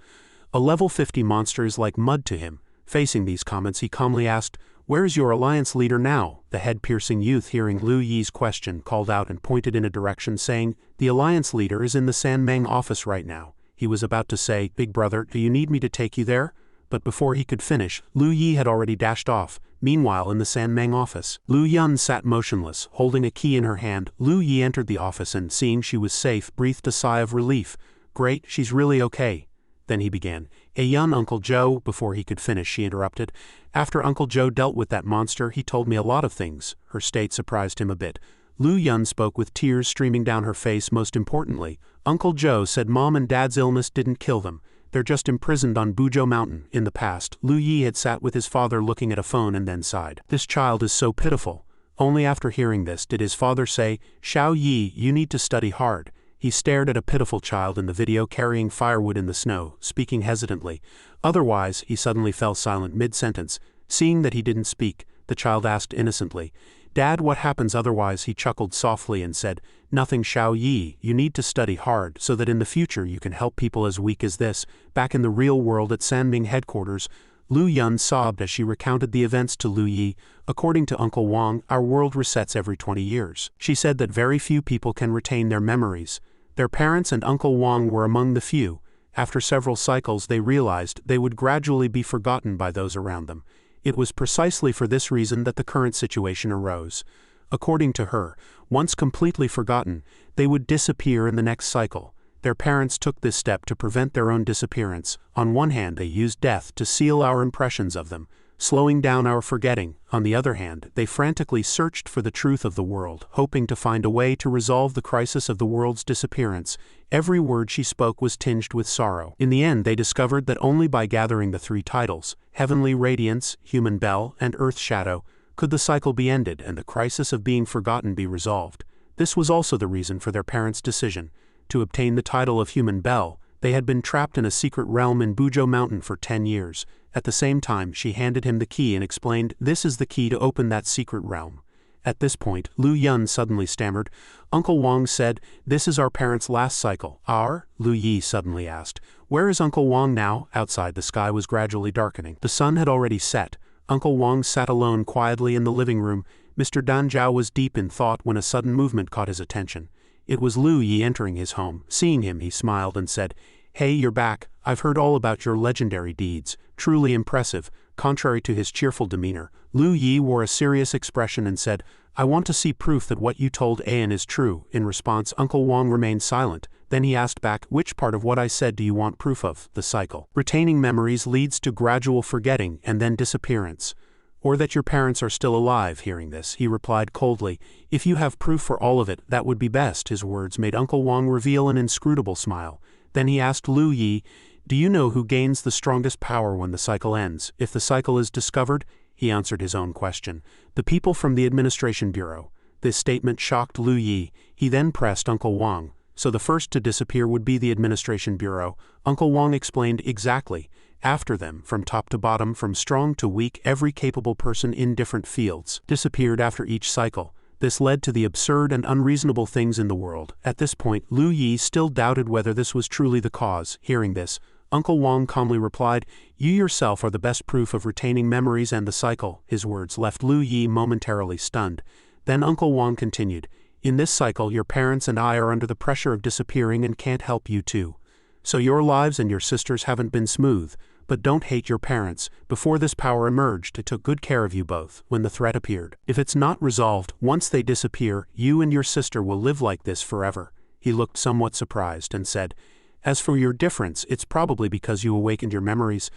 A level 50 monster is like mud to him. Facing these comments, he calmly asked, where is your alliance leader now? The head-piercing youth, hearing Lu Yi's question, called out and pointed in a direction, saying, the alliance leader is in the Sanmeng office right now. He was about to say, Big brother, do you need me to take you there? But before he could finish, Lu Yi had already dashed off. Meanwhile, in the Sanmeng office, Lu Yun sat motionless, holding a key in her hand. Lu Yi entered the office and, seeing she was safe, breathed a sigh of relief. Great, she's really okay. Then he began, Hey Yun, Uncle Joe. Before he could finish, she interrupted. After Uncle Joe dealt with that monster, he told me a lot of things. Her state surprised him a bit. Lu Yun spoke with tears streaming down her face. Most importantly, Uncle Joe said Mom and Dad's illness didn't kill them. They're just imprisoned on Buzhou Mountain. In the past, Lu Yi had sat with his father looking at a phone and then sighed. This child is so pitiful. Only after hearing this did his father say, Xiao Yi, you need to study hard. He stared at a pitiful child in the video carrying firewood in the snow, speaking hesitantly. Otherwise, he suddenly fell silent mid-sentence. Seeing that he didn't speak, the child asked innocently, Dad, what happens otherwise? He chuckled softly and said, Nothing, Xiao Yi, you need to study hard so that in the future you can help people as weak as this. Back in the real world at Sanming headquarters, Lu Yun sobbed as she recounted the events to Lu Yi. According to Uncle Wang, our world resets every 20 years. She said that very few people can retain their memories. Their parents and Uncle Wang were among the few. After several cycles they realized they would gradually be forgotten by those around them. It was precisely for this reason that the current situation arose. According to her, once completely forgotten, they would disappear in the next cycle. Their parents took this step to prevent their own disappearance. On one hand, they used death to seal our impressions of them, slowing down our forgetting. On the other hand, they frantically searched for the truth of the world, hoping to find a way to resolve the crisis of the world's disappearance. Every word she spoke was tinged with sorrow. In the end, they discovered that only by gathering the three titles, Heavenly Radiance, Human Bell, and Earth Shadow, could the cycle be ended and the crisis of being forgotten be resolved. This was also the reason for their parents' decision. To obtain the title of Human Bell, they had been trapped in a secret realm in Buzhou Mountain for 10 years. At the same time, she handed him the key and explained, "This is the key to open that secret realm." At this point, Lu Yun suddenly stammered. Uncle Wang said, "This is our parents' last cycle." "Our?" Lu Yi suddenly asked. "Where is Uncle Wang now?" Outside, the sky was gradually darkening. The sun had already set. Uncle Wang sat alone quietly in the living room. Mr. Danjiao was deep in thought when a sudden movement caught his attention. It was Lu Yi entering his home. Seeing him, he smiled and said, "Hey, you're back. I've heard all about your legendary deeds. Truly impressive." Contrary to his cheerful demeanor, Lu Yi wore a serious expression and said, "I want to see proof that what you told Ayan is true." In response, Uncle Wang remained silent. Then he asked back, "Which part of what I said do you want proof of?" "The cycle. Retaining memories leads to gradual forgetting and then disappearance. Or that your parents are still alive." Hearing this, he replied coldly, "If you have proof for all of it, that would be best." His words made Uncle Wang reveal an inscrutable smile. Then he asked Lu Yi, "Do you know who gains the strongest power when the cycle ends? If the cycle is discovered?" He answered his own question. "The people from the Administration Bureau." This statement shocked Lu Yi. He then pressed Uncle Wang. "So the first to disappear would be the Administration Bureau?" Uncle Wang explained, "Exactly. After them, from top to bottom, from strong to weak, every capable person in different fields disappeared after each cycle. This led to the absurd and unreasonable things in the world." At this point, Lu Yi still doubted whether this was truly the cause. Hearing this, Uncle Wang calmly replied, "You yourself are the best proof of retaining memories and the cycle." His words left Lu Yi momentarily stunned. Then Uncle Wang continued, "In this cycle, your parents and I are under the pressure of disappearing and can't help you too. So your lives and your sisters haven't been smooth. But don't hate your parents. Before this power emerged, it took good care of you both when the threat appeared. If it's not resolved, once they disappear, you and your sister will live like this forever." He looked somewhat surprised and said, "As for your difference, it's probably because you awakened your memories.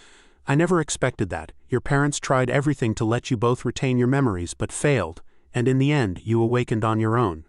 I never expected that. Your parents tried everything to let you both retain your memories but failed, and in the end, you awakened on your own."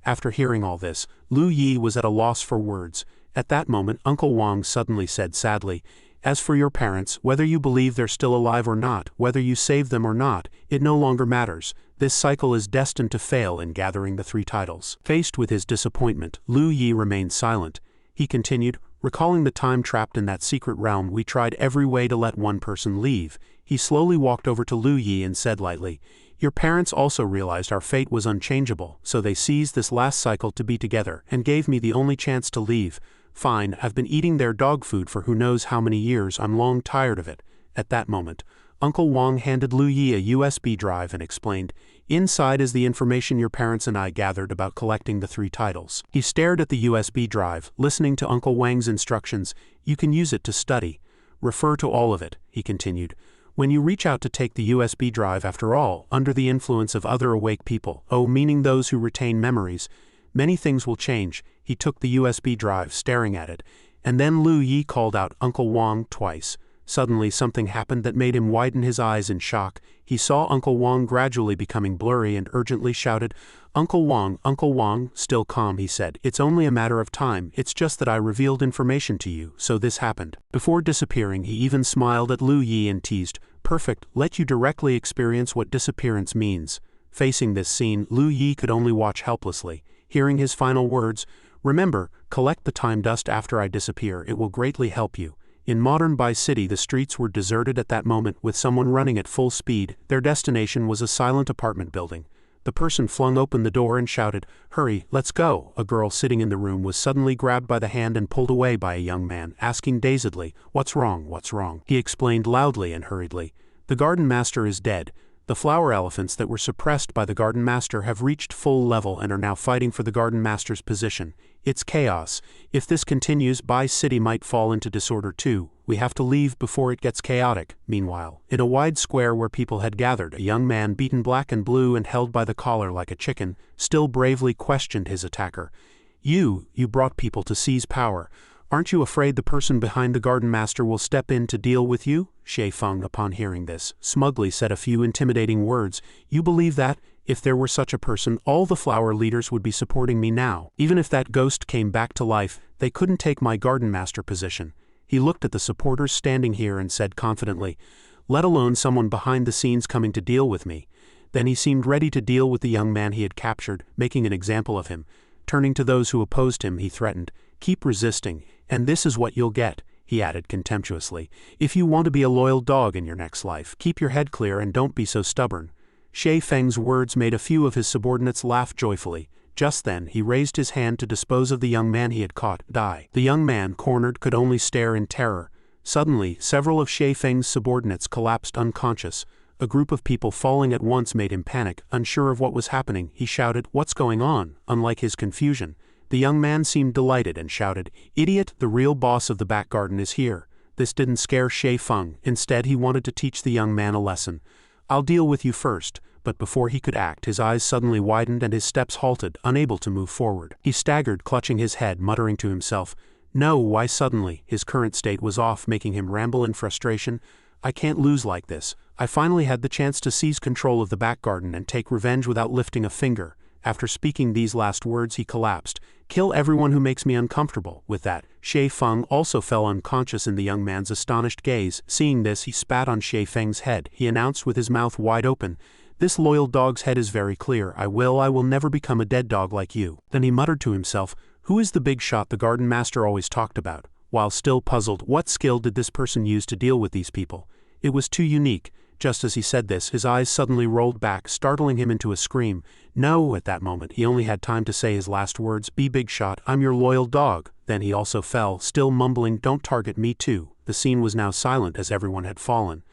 After hearing all this, Lu Yi was at a loss for words. At that moment, Uncle Wang suddenly said sadly, "As for your parents, whether you believe they're still alive or not, whether you save them or not, it no longer matters. This cycle is destined to fail in gathering the three titles." Faced with his disappointment, Lu Yi remained silent. He continued, "Recalling the time trapped in that secret realm, we tried every way to let one person leave." He slowly walked over to Lu Yi and said lightly, "Your parents also realized our fate was unchangeable, so they seized this last cycle to be together, and gave me the only chance to leave. Fine, I've been eating their dog food for who knows how many years. I'm long tired of it." At that moment, Uncle Wang handed Lu Yi a USB drive and explained, "Inside is the information your parents and I gathered about collecting the three titles." He stared at the USB drive, listening to Uncle Wang's instructions. "You can use it to study. Refer to all of it," he continued. "When you reach out to take the USB drive, after all, under the influence of other awake people, meaning those who retain memories, many things will change." He took the USB drive, staring at it, and then Lu Yi called out "Uncle Wang" twice. Suddenly something happened that made him widen his eyes in shock. He saw Uncle Wang gradually becoming blurry and urgently shouted, "Uncle Wang, Uncle Wang." Still calm, he said, "It's only a matter of time. It's just that I revealed information to you, so this happened." Before disappearing, he even smiled at Lu Yi and teased, "Perfect, let you directly experience what disappearance means." Facing this scene, Lu Yi could only watch helplessly. Hearing his final words, "Remember, collect the time dust after I disappear. It will greatly help you." In modern Bai City, the streets were deserted at that moment, with someone running at full speed. Their destination was a silent apartment building. The person flung open the door and shouted, "Hurry, let's go." A girl sitting in the room was suddenly grabbed by the hand and pulled away by a young man, asking dazedly, "What's wrong? What's wrong?" He explained loudly and hurriedly, "The garden master is dead." The flower elephants that were suppressed by the Garden Master have reached full level and are now fighting for the Garden Master's position. It's chaos. If this continues, Bai City might fall into disorder too. We have to leave before it gets chaotic. Meanwhile, in a wide square where people had gathered, a young man beaten black and blue and held by the collar like a chicken, still bravely questioned his attacker. You brought people to seize power. Aren't you afraid the person behind the Garden Master will step in to deal with you? Xie Feng, upon hearing this, smugly said a few intimidating words. You believe that? If there were such a person, all the flower leaders would be supporting me now. Even if that ghost came back to life, they couldn't take my Garden Master position. He looked at the supporters standing here and said confidently, let alone someone behind the scenes coming to deal with me. Then he seemed ready to deal with the young man he had captured, making an example of him. Turning to those who opposed him, he threatened, keep resisting, and this is what you'll get, he added contemptuously. If you want to be a loyal dog in your next life, keep your head clear and don't be so stubborn. Xie Feng's words made a few of his subordinates laugh joyfully. Just then, he raised his hand to dispose of the young man he had caught. Die. The young man, cornered, could only stare in terror. Suddenly, several of Xie Feng's subordinates collapsed unconscious. A group of people falling at once made him panic. Unsure of what was happening, he shouted, what's going on? Unlike his confusion, the young man seemed delighted and shouted, idiot, the real boss of the back garden is here. This didn't scare Xie Feng. Instead, he wanted to teach the young man a lesson. I'll deal with you first. But before he could act, his eyes suddenly widened and his steps halted, unable to move forward. He staggered, clutching his head, muttering to himself, no, why suddenly? His current state was off, making him ramble in frustration. I can't lose like this. I finally had the chance to seize control of the back garden and take revenge without lifting a finger. After speaking these last words, he collapsed. Kill everyone who makes me uncomfortable. With that, Xie Feng also fell unconscious in the young man's astonished gaze. Seeing this, he spat on Xie Feng's head. He announced with his mouth wide open, this loyal dog's head is very clear. I will never become a dead dog like you. Then he muttered to himself, who is the big shot the Garden Master always talked about? While still puzzled, what skill did this person use to deal with these people? It was too unique. Just as he said this, his eyes suddenly rolled back, startling him into a scream. No, at that moment, he only had time to say his last words, be big shot, I'm your loyal dog. Then he also fell, still mumbling, don't target me too. The scene was now silent as everyone had fallen.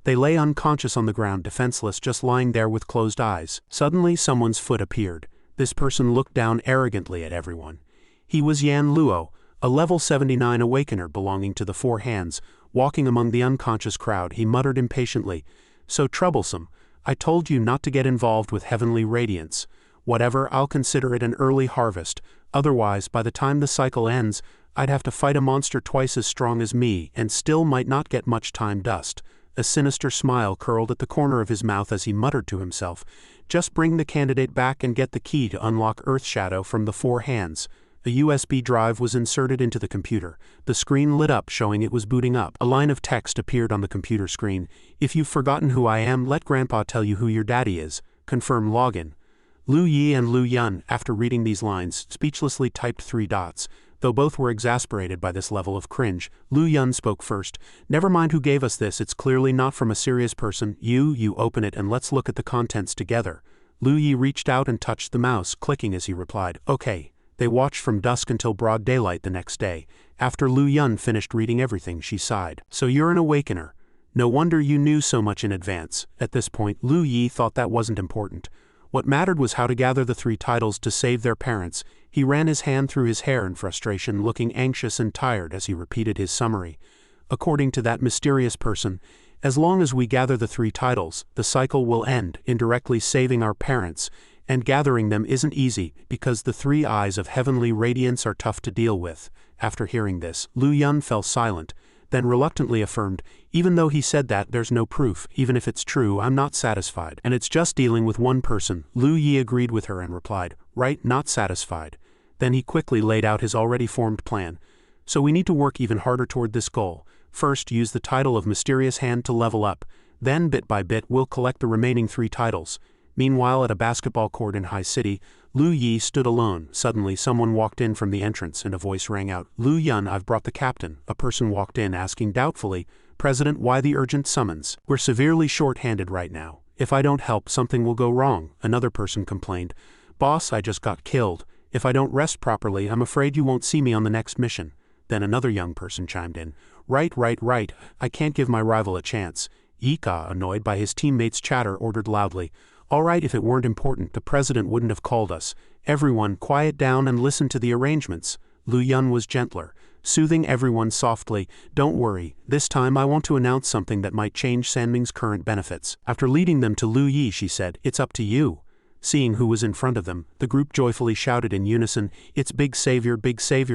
They lay unconscious on the ground, defenseless, just lying there with closed eyes. Suddenly, someone's foot appeared. This person looked down arrogantly at everyone. He was Yan Luo, a level 79 awakener belonging to the Four Hands. Walking among the unconscious crowd, he muttered impatiently, so troublesome. I told you not to get involved with heavenly radiance. Whatever, I'll consider it an early harvest. Otherwise, by the time the cycle ends, I'd have to fight a monster twice as strong as me, and still might not get much time dust. A sinister smile curled at the corner of his mouth as he muttered to himself, just bring the candidate back and get the key to unlock Earthshadow from the Four Hands. A USB drive was inserted into the computer. The screen lit up, showing it was booting up. A line of text appeared on the computer screen. If you've forgotten who I am, let Grandpa tell you who your daddy is. Confirm login. Lu Yi and Lu Yun, after reading these lines, speechlessly typed 3 dots. Though both were exasperated by this level of cringe, Lu Yun spoke first. Never mind who gave us this, it's clearly not from a serious person. You open it and let's look at the contents together. Lu Yi reached out and touched the mouse, clicking as he replied, okay. They watched from dusk until broad daylight the next day. After Lu Yun finished reading everything, she sighed. So you're an awakener. No wonder you knew so much in advance. At this point, Lu Yi thought that wasn't important. What mattered was how to gather the 3 titles to save their parents. He ran his hand through his hair in frustration, looking anxious and tired as he repeated his summary. According to that mysterious person, as long as we gather the 3 titles, the cycle will end, indirectly saving our parents, and gathering them isn't easy because the 3 eyes of heavenly radiance are tough to deal with. After hearing this, Lu Yun fell silent, then reluctantly affirmed, even though he said that, there's no proof. Even if it's true, I'm not satisfied. And it's just dealing with one person. Lu Yi agreed with her and replied, right, not satisfied. Then he quickly laid out his already formed plan. So we need to work even harder toward this goal. First, use the title of Mysterious Hand to level up. Then, bit by bit, we'll collect the remaining 3 titles. Meanwhile, at a basketball court in High City, Lu Yi stood alone. Suddenly, someone walked in from the entrance and a voice rang out, Lu Yun, I've brought the captain. A person walked in asking doubtfully, President, why the urgent summons? We're severely short-handed right now. If I don't help, something will go wrong. Another person complained, Boss, I just got killed. If I don't rest properly, I'm afraid you won't see me on the next mission. Then another young person chimed in, Right. I can't give my rival a chance. Yika, annoyed by his teammates' chatter, ordered loudly. All right, if it weren't important, the president wouldn't have called us. Everyone, quiet down and listen to the arrangements. Lu Yun was gentler, soothing everyone softly. Don't worry, this time I want to announce something that might change Sanming's current benefits. After leading them to Lu Yi, she said, it's up to you. Seeing who was in front of them, the group joyfully shouted in unison, it's Big Savior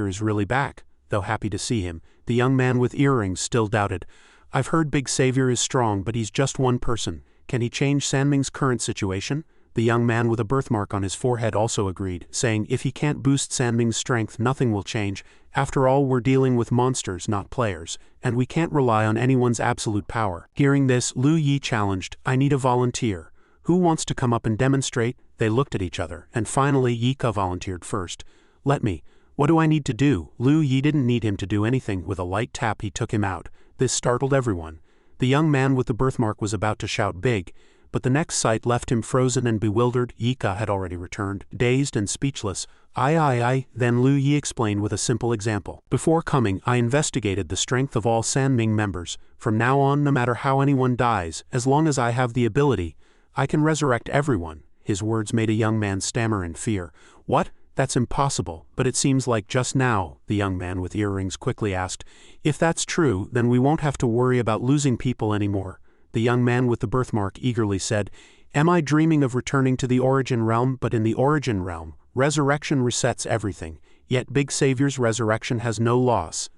is really back. Though happy to see him, the young man with earrings still doubted. I've heard Big Savior is strong, but he's just one person. Can he change Sanming's current situation? The young man with a birthmark on his forehead also agreed, saying if he can't boost Sanming's strength, nothing will change. After all, we're dealing with monsters, not players, and we can't rely on anyone's absolute power. Hearing this, Lu Yi challenged, I need a volunteer. Who wants to come up and demonstrate? They looked at each other, and finally Yika volunteered first. Let me. What do I need to do? Lu Yi didn't need him to do anything. With a light tap he took him out. This startled everyone. The young man with the birthmark was about to shout big, but the next sight left him frozen and bewildered. Yika had already returned, dazed and speechless. Then Lu Yi explained with a simple example. Before coming, I investigated the strength of all Sanming members. From now on, no matter how anyone dies, as long as I have the ability, I can resurrect everyone. His words made a young man stammer in fear. What? That's impossible, but it seems like just now, the young man with earrings quickly asked. If that's true, then we won't have to worry about losing people anymore. The young man with the birthmark eagerly said, Am I dreaming of returning to the origin realm? But in the origin realm, resurrection resets everything. Yet Big Savior's resurrection has no loss.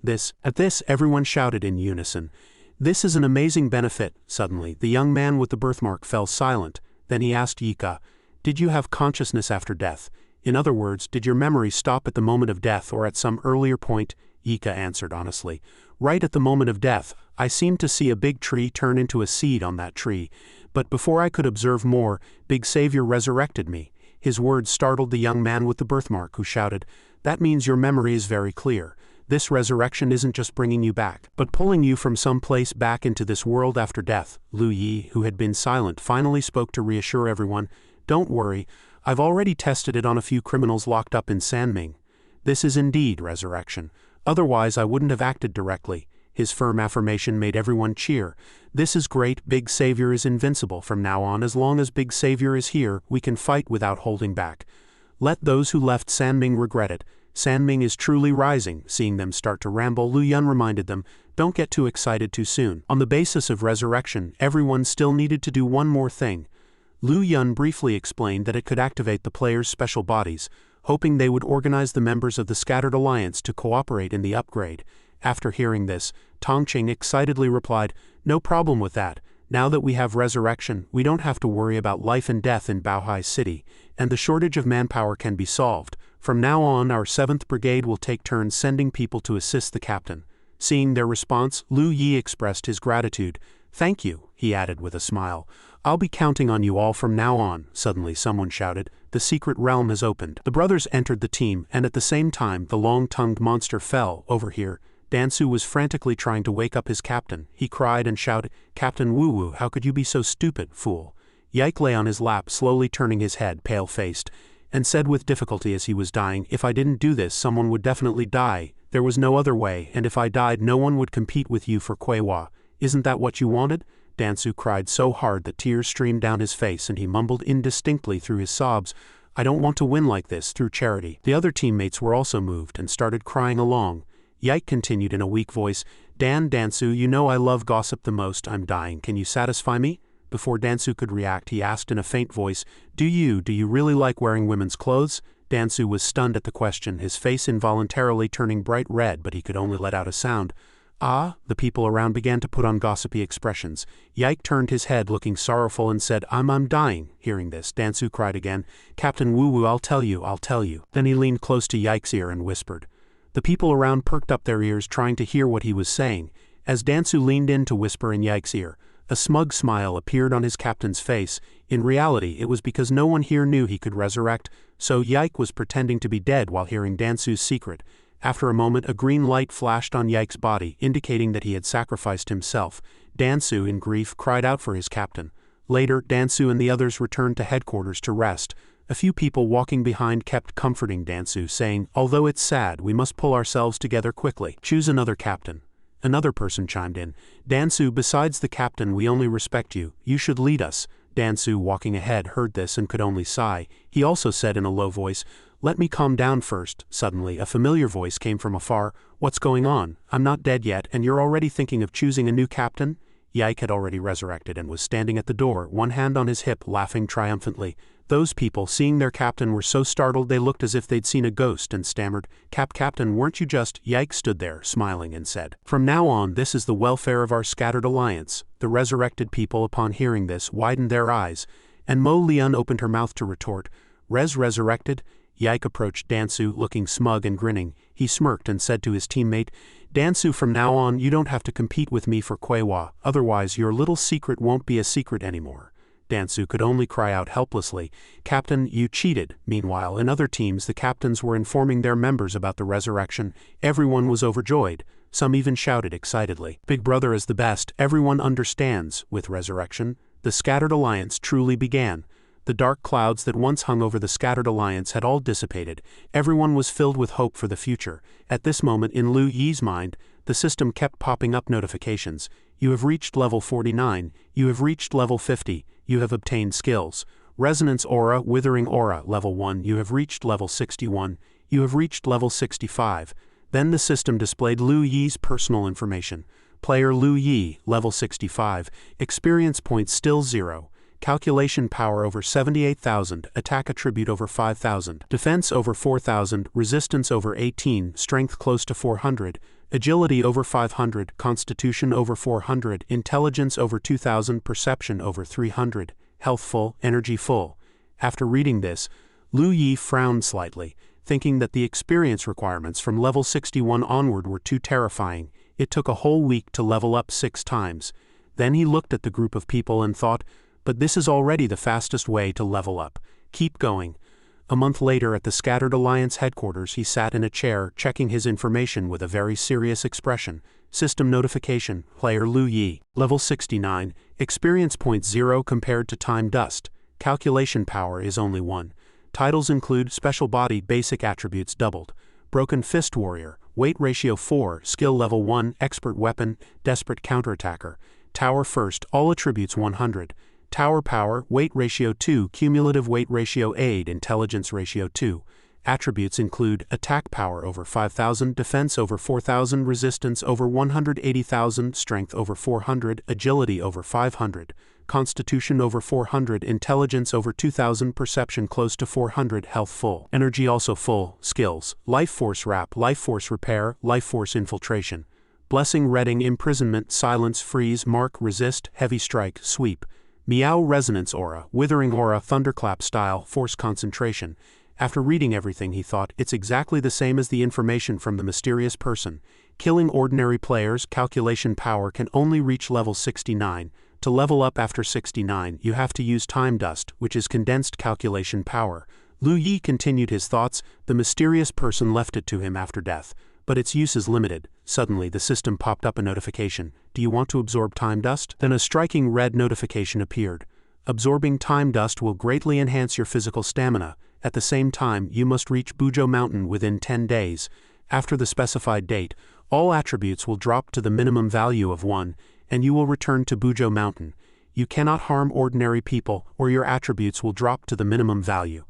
At this, everyone shouted in unison. This is an amazing benefit. Suddenly, the young man with the birthmark fell silent. Then he asked Yika, Did you have consciousness after death? In other words, did your memory stop at the moment of death or at some earlier point? Yika answered honestly. Right at the moment of death, I seemed to see a big tree turn into a seed on that tree. But before I could observe more, Big Savior resurrected me. His words startled the young man with the birthmark, who shouted, That means your memory is very clear. This resurrection isn't just bringing you back, but pulling you from some place back into this world after death. Lu Yi, who had been silent, finally spoke to reassure everyone. Don't worry, I've already tested it on a few criminals locked up in Sanming. This is indeed resurrection. Otherwise I wouldn't have acted directly. His firm affirmation made everyone cheer. This is great. Big Savior is invincible from now on. As long as Big Savior is here, we can fight without holding back. Let those who left Sanming regret it. Sanming is truly rising. Seeing them start to ramble, Lu Yun reminded them, don't get too excited too soon. On the basis of resurrection, everyone still needed to do one more thing. Lu Yun briefly explained that it could activate the players' special bodies, hoping they would organize the members of the Scattered Alliance to cooperate in the upgrade. After hearing this, Tongqing excitedly replied, No problem with that. Now that we have resurrection, we don't have to worry about life and death in Baohai City, and the shortage of manpower can be solved. From now on, our 7th Brigade will take turns sending people to assist the captain. Seeing their response, Lu Yi expressed his gratitude. Thank you, he added with a smile. I'll be counting on you all from now on. Suddenly someone shouted, the secret realm has opened. The brothers entered the team, and at the same time, the long-tongued monster fell. Over here, Dansu was frantically trying to wake up his captain. He cried and shouted, Captain Wu Wu, how could you be so stupid, fool? Yike lay on his lap, slowly turning his head, pale-faced, and said with difficulty as he was dying, If I didn't do this, someone would definitely die. There was no other way, and if I died, no one would compete with you for Kueihua. Isn't that what you wanted? Dansu cried so hard that tears streamed down his face, and he mumbled indistinctly through his sobs, I don't want to win like this, through charity. The other teammates were also moved and started crying along. Yike continued in a weak voice, Dansu, you know I love gossip the most. I'm dying. Can you satisfy me? Before Dansu could react, he asked in a faint voice, Do you really like wearing women's clothes? Dansu was stunned at the question, his face involuntarily turning bright red, but he could only let out a sound. Ah, the people around began to put on gossipy expressions. Yike turned his head looking sorrowful and said, I'm dying. Hearing this, Dansu cried again, Captain Wu Wu, I'll tell you. Then he leaned close to Yike's ear and whispered. The people around perked up their ears trying to hear what he was saying. As Dansu leaned in to whisper in Yike's ear, a smug smile appeared on his captain's face. In reality, it was because no one here knew he could resurrect, so Yike was pretending to be dead while hearing Dansu's secret. After a moment, a green light flashed on Yike's body, indicating that he had sacrificed himself. Dansu, in grief, cried out for his captain. Later, Dansu and the others returned to headquarters to rest. A few people walking behind kept comforting Dansu, saying, Although it's sad, we must pull ourselves together quickly. Choose another captain. Another person chimed in. Dansu, besides the captain, we only respect you. You should lead us. Dansu, walking ahead, heard this and could only sigh. He also said in a low voice, let me calm down first. Suddenly, a familiar voice came from afar. What's going on? I'm not dead yet, and you're already thinking of choosing a new captain? Yike had already resurrected and was standing at the door, one hand on his hip, laughing triumphantly. Those people, seeing their captain, were so startled they looked as if they'd seen a ghost and stammered, Captain, weren't you just— Yike stood there, smiling, and said, from now on, this is the welfare of our scattered alliance. The resurrected people, upon hearing this, widened their eyes, and Mo Lian opened her mouth to retort, resurrected? Yike approached Dansu, looking smug and grinning. He smirked and said to his teammate, Dansu, from now on, you don't have to compete with me for Kwewa, otherwise your little secret won't be a secret anymore. Dansu could only cry out helplessly, Captain, you cheated. Meanwhile, in other teams, the captains were informing their members about the resurrection. Everyone was overjoyed. Some even shouted excitedly, Big Brother is the best, everyone understands. With resurrection, the scattered alliance truly began. The dark clouds that once hung over the scattered alliance had all dissipated. Everyone was filled with hope for the future. At this moment, in Lu Yi's mind, the system kept popping up notifications. You have reached level 49. You have reached level 50. You have obtained skills. Resonance Aura, Withering Aura, level 1. You have reached level 61. You have reached level 65. Then the system displayed Lu Yi's personal information. Player Lu Yi, level 65. Experience points still 0. Calculation power over 78,000, attack attribute over 5,000, defense over 4,000, resistance over 18, strength close to 400, agility over 500, constitution over 400, intelligence over 2,000, perception over 300, health full, energy full. After reading this, Lu Yi frowned slightly, thinking that the experience requirements from level 61 onward were too terrifying. It took a whole week to level up 6 times. Then he looked at the group of people and thought, but this is already the fastest way to level up. Keep going. A month later at the Scattered Alliance headquarters, he sat in a chair, checking his information with a very serious expression. System notification, player Lu Yi, level 69, experience point 0 compared to time dust. Calculation power is only 1. Titles include special body, basic attributes doubled. Broken Fist Warrior, weight ratio 4, skill level 1, expert weapon, desperate counterattacker. Tower first, all attributes 100. Tower power, weight ratio 2, cumulative weight ratio 8, intelligence ratio 2. Attributes include attack power over 5,000, defense over 4,000, resistance over 180,000, strength over 400, agility over 500, constitution over 400, intelligence over 2,000, perception close to 400, health full, energy also full, skills, life force wrap, life force repair, life force infiltration, blessing, redding, imprisonment, silence, freeze, mark, resist, heavy strike, sweep. Meow Resonance Aura, Withering Aura, Thunderclap Style, Force Concentration. After reading everything he thought, it's exactly the same as the information from the mysterious person. Killing ordinary players, calculation power can only reach level 69. To level up after 69, you have to use Time Dust, which is condensed calculation power. Lu Yi continued his thoughts. The mysterious person left it to him after death. But its use is limited. Suddenly the system popped up a notification. Do you want to absorb Time Dust? Then a striking red notification appeared. Absorbing Time Dust will greatly enhance your physical stamina. At the same time, you must reach Bujo Mountain within 10 days. After the specified date, all attributes will drop to the minimum value of 1, and you will return to Bujo Mountain. You cannot harm ordinary people, or your attributes will drop to the minimum value.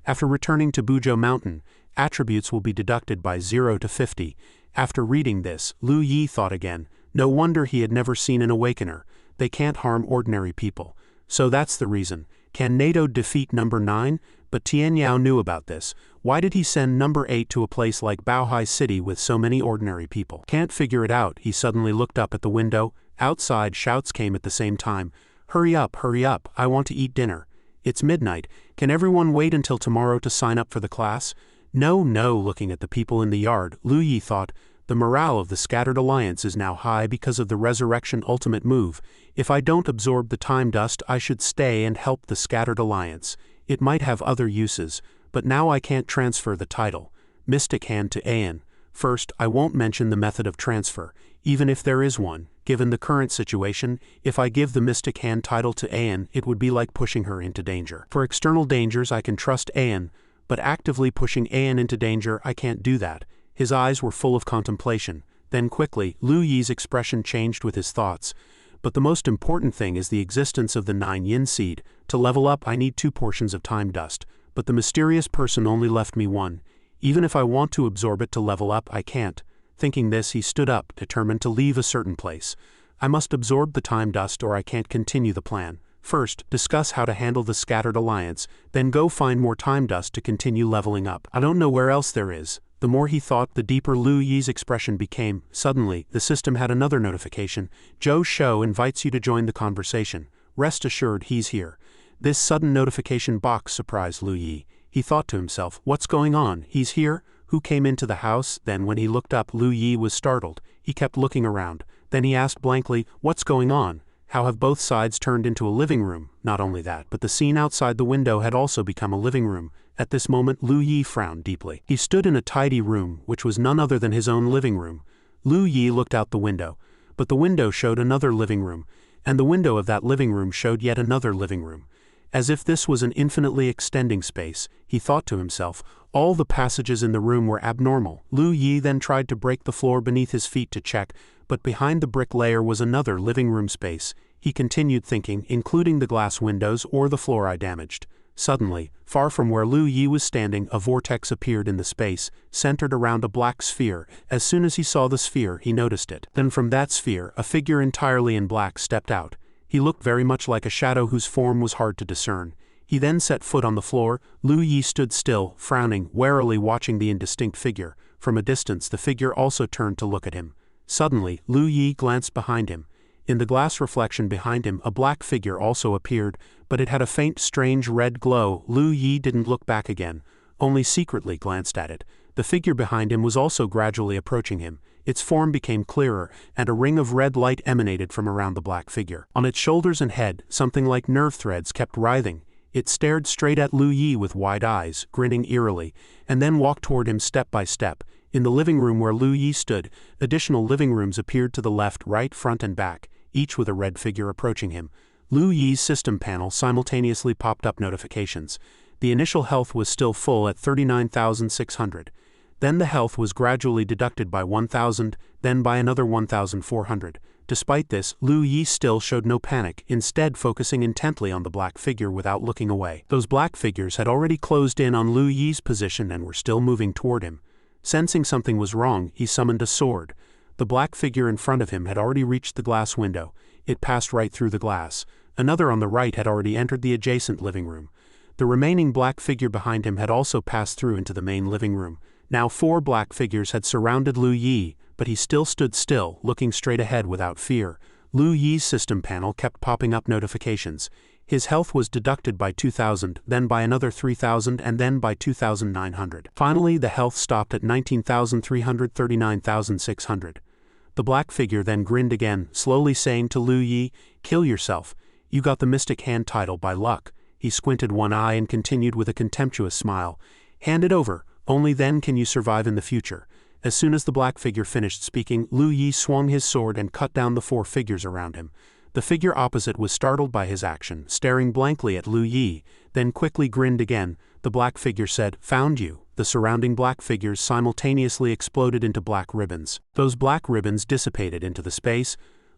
After returning to Bujo Mountain, attributes will be deducted by 0 to 50. After reading this, Lu Yi thought again. No wonder he had never seen an Awakener. They can't harm ordinary people. So that's the reason. Can NATO defeat number 9? But Tian Yao knew about this. Why did he send number 8 to a place like Baohai City with so many ordinary people? Can't figure it out. He suddenly looked up at the window. Outside, shouts came at the same time. Hurry up, I want to eat dinner. It's midnight. Can everyone wait until tomorrow to sign up for the class? No, looking at the people in the yard, Lu Yi thought, the morale of the Scattered Alliance is now high because of the Resurrection ultimate move. If I don't absorb the Time Dust, I should stay and help the Scattered Alliance. It might have other uses, but now I can't transfer the title. Mystic Hand to Aeon. First, I won't mention the method of transfer, even if there is one. Given the current situation, if I give the Mystic Hand title to Aeon, it would be like pushing her into danger. For external dangers, I can trust Aeon, but actively pushing Aeon into danger, I can't do that. His eyes were full of contemplation. Then quickly, Lu Yi's expression changed with his thoughts. But the most important thing is the existence of the 9 yin seed. To level up I need 2 portions of time dust, but the mysterious person only left me 1. Even if I want to absorb it to level up, I can't. Thinking this, he stood up, determined to leave a certain place. I must absorb the time dust or I can't continue the plan. First, discuss how to handle the scattered alliance, then go find more time dust to continue leveling up. I don't know where else there is. The more he thought, the deeper Lu Yi's expression became. Suddenly, the system had another notification. Zhou Shou invites you to join the conversation. Rest assured he's here. This sudden notification box surprised Lu Yi. He thought to himself, what's going on? He's here? Who came into the house? Then when he looked up, Lu Yi was startled. He kept looking around. Then he asked blankly, what's going on? How have both sides turned into a living room? Not only that, but the scene outside the window had also become a living room. At this moment, Lu Yi frowned deeply. He stood in a tidy room, which was none other than his own living room. Lu Yi looked out the window, but the window showed another living room, and the window of that living room showed yet another living room. As if this was an infinitely extending space, he thought to himself, all the passages in the room were abnormal. Lu Yi then tried to break the floor beneath his feet to check, but behind the brick layer was another living room space. He continued thinking, including the glass windows or the floor I damaged. Suddenly, far from where Lu Yi was standing, a vortex appeared in the space, centered around a black sphere. As soon as he saw the sphere, he noticed it. Then from that sphere, a figure entirely in black stepped out. He looked very much like a shadow whose form was hard to discern. He then set foot on the floor. Lu Yi stood still, frowning, warily watching the indistinct figure. From a distance, the figure also turned to look at him. Suddenly, Lu Yi glanced behind him. In the glass reflection behind him, a black figure also appeared, but it had a faint, strange red glow. Lu Yi didn't look back again, only secretly glanced at it. The figure behind him was also gradually approaching him. Its form became clearer, and a ring of red light emanated from around the black figure. On its shoulders and head, something like nerve threads kept writhing. It stared straight at Lu Yi with wide eyes, grinning eerily, and then walked toward him step by step. In the living room where Lu Yi stood, additional living rooms appeared to the left, right, front and back, each with a red figure approaching him. Lu Yi's system panel simultaneously popped up notifications. The initial health was still full at 39,600. Then the health was gradually deducted by 1,000, then by another 1,400. Despite this, Lu Yi still showed no panic, instead focusing intently on the black figure without looking away. Those black figures had already closed in on Lu Yi's position and were still moving toward him. Sensing something was wrong, he summoned a sword. The black figure in front of him had already reached the glass window. It passed right through the glass. Another on the right had already entered the adjacent living room. The remaining black figure behind him had also passed through into the main living room. Now 4 black figures had surrounded Lu Yi, but he still stood still, looking straight ahead without fear. Lu Yi's system panel kept popping up notifications. His health was deducted by 2,000, then by another 3,000 and then by 2,900. Finally, the health stopped at 19,300, 39,600. The black figure then grinned again, slowly saying to Lu Yi, "Kill yourself. You got the Mystic Hand title by luck." He squinted one eye and continued with a contemptuous smile. "Hand it over. Only then can you survive in the future." As soon as the black figure finished speaking, Lu Yi swung his sword and cut down the 4 figures around him. The figure opposite was startled by his action, staring blankly at Lu Yi, then quickly grinned again. The black figure said, "Found you." The surrounding black figures simultaneously exploded into black ribbons. Those black ribbons dissipated into the space.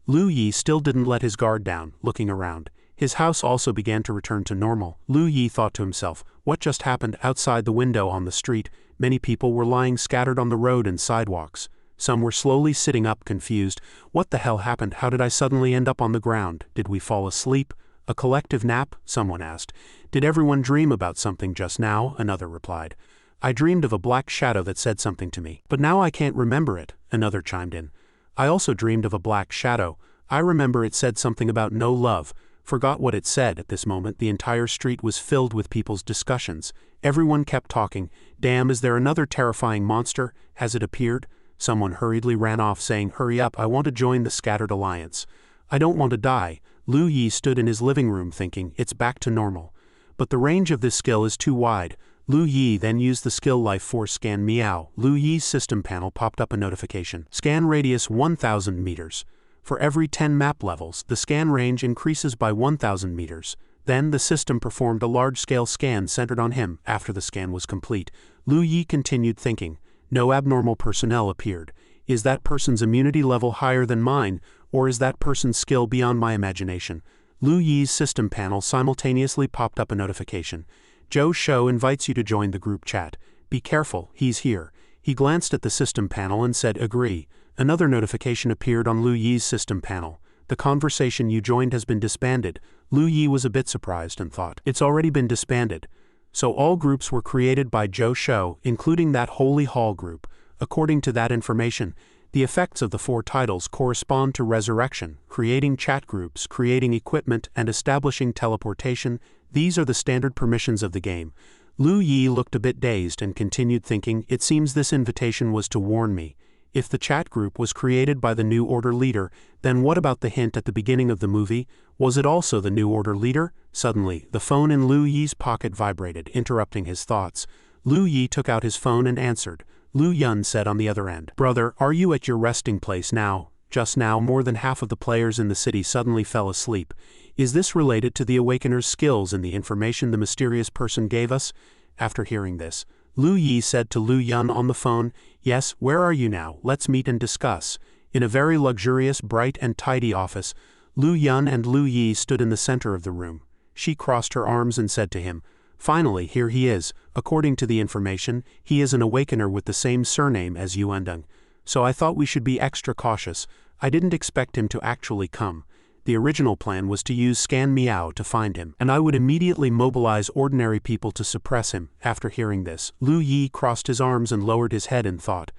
Lu Yi still didn't let his guard down, looking around. His house also began to return to normal. Lu Yi thought to himself, what just happened? Outside the window on the street, many people were lying scattered on the road and sidewalks. Some were slowly sitting up, confused. What the hell happened? How did I suddenly end up on the ground? Did we fall asleep? A collective nap? Someone asked. Did everyone dream about something just now? Another replied. I dreamed of a black shadow that said something to me. But now I can't remember it, another chimed in. I also dreamed of a black shadow. I remember it said something about no love. Forgot what it said. At this moment, the entire street was filled with people's discussions. Everyone kept talking. Damn, is there another terrifying monster? Has it appeared? Someone hurriedly ran off saying, hurry up, I want to join the scattered alliance. I don't want to die. Lu Yi stood in his living room thinking, it's back to normal. But the range of this skill is too wide. Lu Yi then used the skill Life Force Scan Meow. Lu Yi's system panel popped up a notification. Scan radius 1,000 meters. For every 10 map levels, the scan range increases by 1,000 meters. Then the system performed a large-scale scan centered on him. After the scan was complete, Lu Yi continued thinking. No abnormal personnel appeared. Is that person's immunity level higher than mine, or is that person's skill beyond my imagination? Lu Yi's system panel simultaneously popped up a notification. Zhou Shou invites you to join the group chat. Be careful, he's here. He glanced at the system panel and said agree. Another notification appeared on Lu Yi's system panel. The conversation you joined has been disbanded. Lu Yi was a bit surprised and thought, it's already been disbanded. So all groups were created by Zhou Shou, including that Holy Hall group. According to that information, the effects of the 4 titles correspond to resurrection, creating chat groups, creating equipment, and establishing teleportation. These are the standard permissions of the game. Lu Yi looked a bit dazed and continued thinking, it seems this invitation was to warn me. If the chat group was created by the New Order leader, then what about the hint at the beginning of the movie? Was it also the New Order leader? Suddenly, the phone in Lu Yi's pocket vibrated, interrupting his thoughts. Lu Yi took out his phone and answered. Lu Yun said on the other end, "Brother, are you at your resting place now?" Just now, more than half of the players in the city suddenly fell asleep. Is this related to the Awakener's skills and the information the mysterious person gave us? After hearing this, Lu Yi said to Lu Yun on the phone, "Yes, where are you now? Let's meet and discuss." In a very luxurious, bright and tidy office, Lu Yun and Lu Yi stood in the center of the room. She crossed her arms and said to him, "Finally, here he is. According to the information, he is an Awakener with the same surname as Yuandeng. So I thought we should be extra cautious. I didn't expect him to actually come. The original plan was to use Scan Meow to find him, and I would immediately mobilize ordinary people to suppress him." After hearing this, Lu Yi crossed his arms and lowered his head in thought.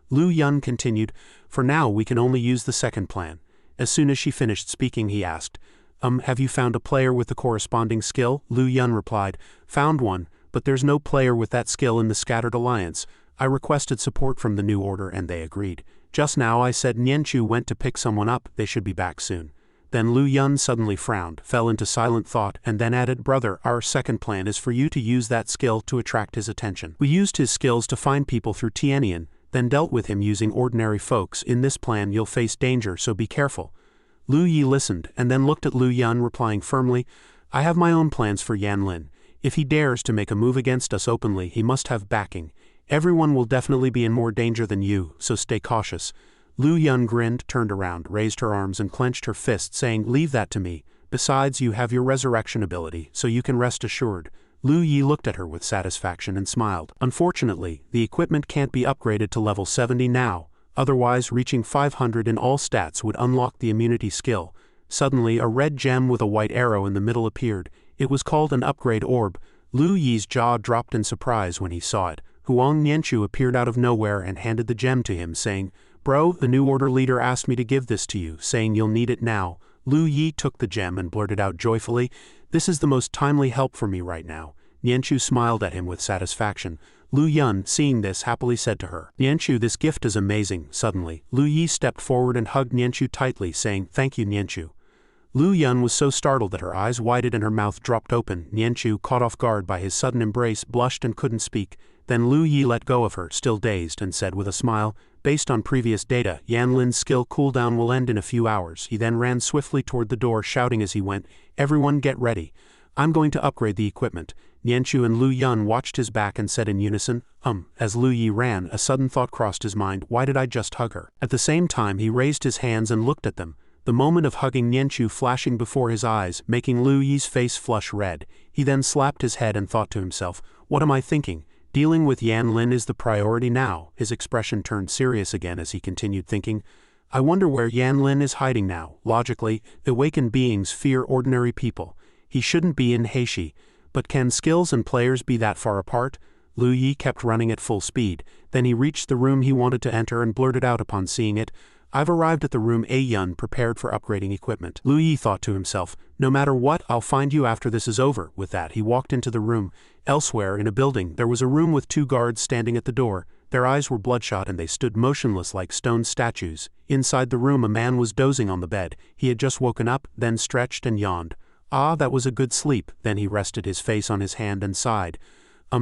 Lu Yun continued, "For now we can only use the second plan." As soon as she finished speaking, he asked, Have you found a player with the corresponding skill?" Lu Yun replied, "Found one, but there's no player with that skill in the Scattered Alliance. I requested support from the New Order and they agreed. Just now I said Nianchu went to pick someone up, they should be back soon." Then Lu Yun suddenly frowned, fell into silent thought, and then added, "Brother, our second plan is for you to use that skill to attract his attention. We used his skills to find people through Tianian, then dealt with him using ordinary folks. In this plan you'll face danger, so be careful." Lu Yi listened, and then looked at Lu Yun, replying firmly, "I have my own plans for Yan Lin. If he dares to make a move against us openly, he must have backing. Everyone will definitely be in more danger than you, so stay cautious." Lu Yun grinned, turned around, raised her arms and clenched her fist, saying, "Leave that to me. Besides, you have your resurrection ability, so you can rest assured." Lu Yi looked at her with satisfaction and smiled. "Unfortunately, the equipment can't be upgraded to level 70 now, otherwise reaching 500 in all stats would unlock the immunity skill." Suddenly, a red gem with a white arrow in the middle appeared. It was called an upgrade orb. Lu Yi's jaw dropped in surprise when he saw it. Huang Nianchu appeared out of nowhere and handed the gem to him, saying, "Bro, the New Order leader asked me to give this to you, saying you'll need it now." Lu Yi took the gem and blurted out joyfully, "This is the most timely help for me right now." Nianchu smiled at him with satisfaction. Lu Yun, seeing this, happily said to her, "Nianchu, this gift is amazing." Suddenly, Lu Yi stepped forward and hugged Nianchu tightly, saying, "Thank you, Nianchu." Lu Yun was so startled that her eyes widened and her mouth dropped open. Nianchu, caught off guard by his sudden embrace, blushed and couldn't speak. Then Lu Yi let go of her, still dazed, and said with a smile, "Based on previous data, Yan Lin's skill cooldown will end in a few hours." He then ran swiftly toward the door, shouting as he went, "Everyone get ready. I'm going to upgrade the equipment." Nianchu and Lu Yun watched his back and said in unison, As Lu Yi ran, a sudden thought crossed his mind, why did I just hug her? At the same time he raised his hands and looked at them, the moment of hugging Nianchu flashing before his eyes, making Lu Yi's face flush red. He then slapped his head and thought to himself, what am I thinking? Dealing with Yan Lin is the priority now. His expression turned serious again as he continued thinking, I wonder where Yan Lin is hiding now. Logically, awakened beings fear ordinary people. He shouldn't be in Heishi. But can skills and players be that far apart? Lu Yi kept running at full speed. Then he reached the room he wanted to enter and blurted out upon seeing it, I've arrived at the room Yun prepared for upgrading equipment. Lu Yi thought to himself, no matter what, I'll find you after this is over. With that, he walked into the room. Elsewhere, in a building, there was a room with 2 guards standing at the door. Their eyes were bloodshot and they stood motionless like stone statues. Inside the room, a man was dozing on the bed. He had just woken up, then stretched and yawned. Ah, that was a good sleep. Then he rested his face on his hand and sighed.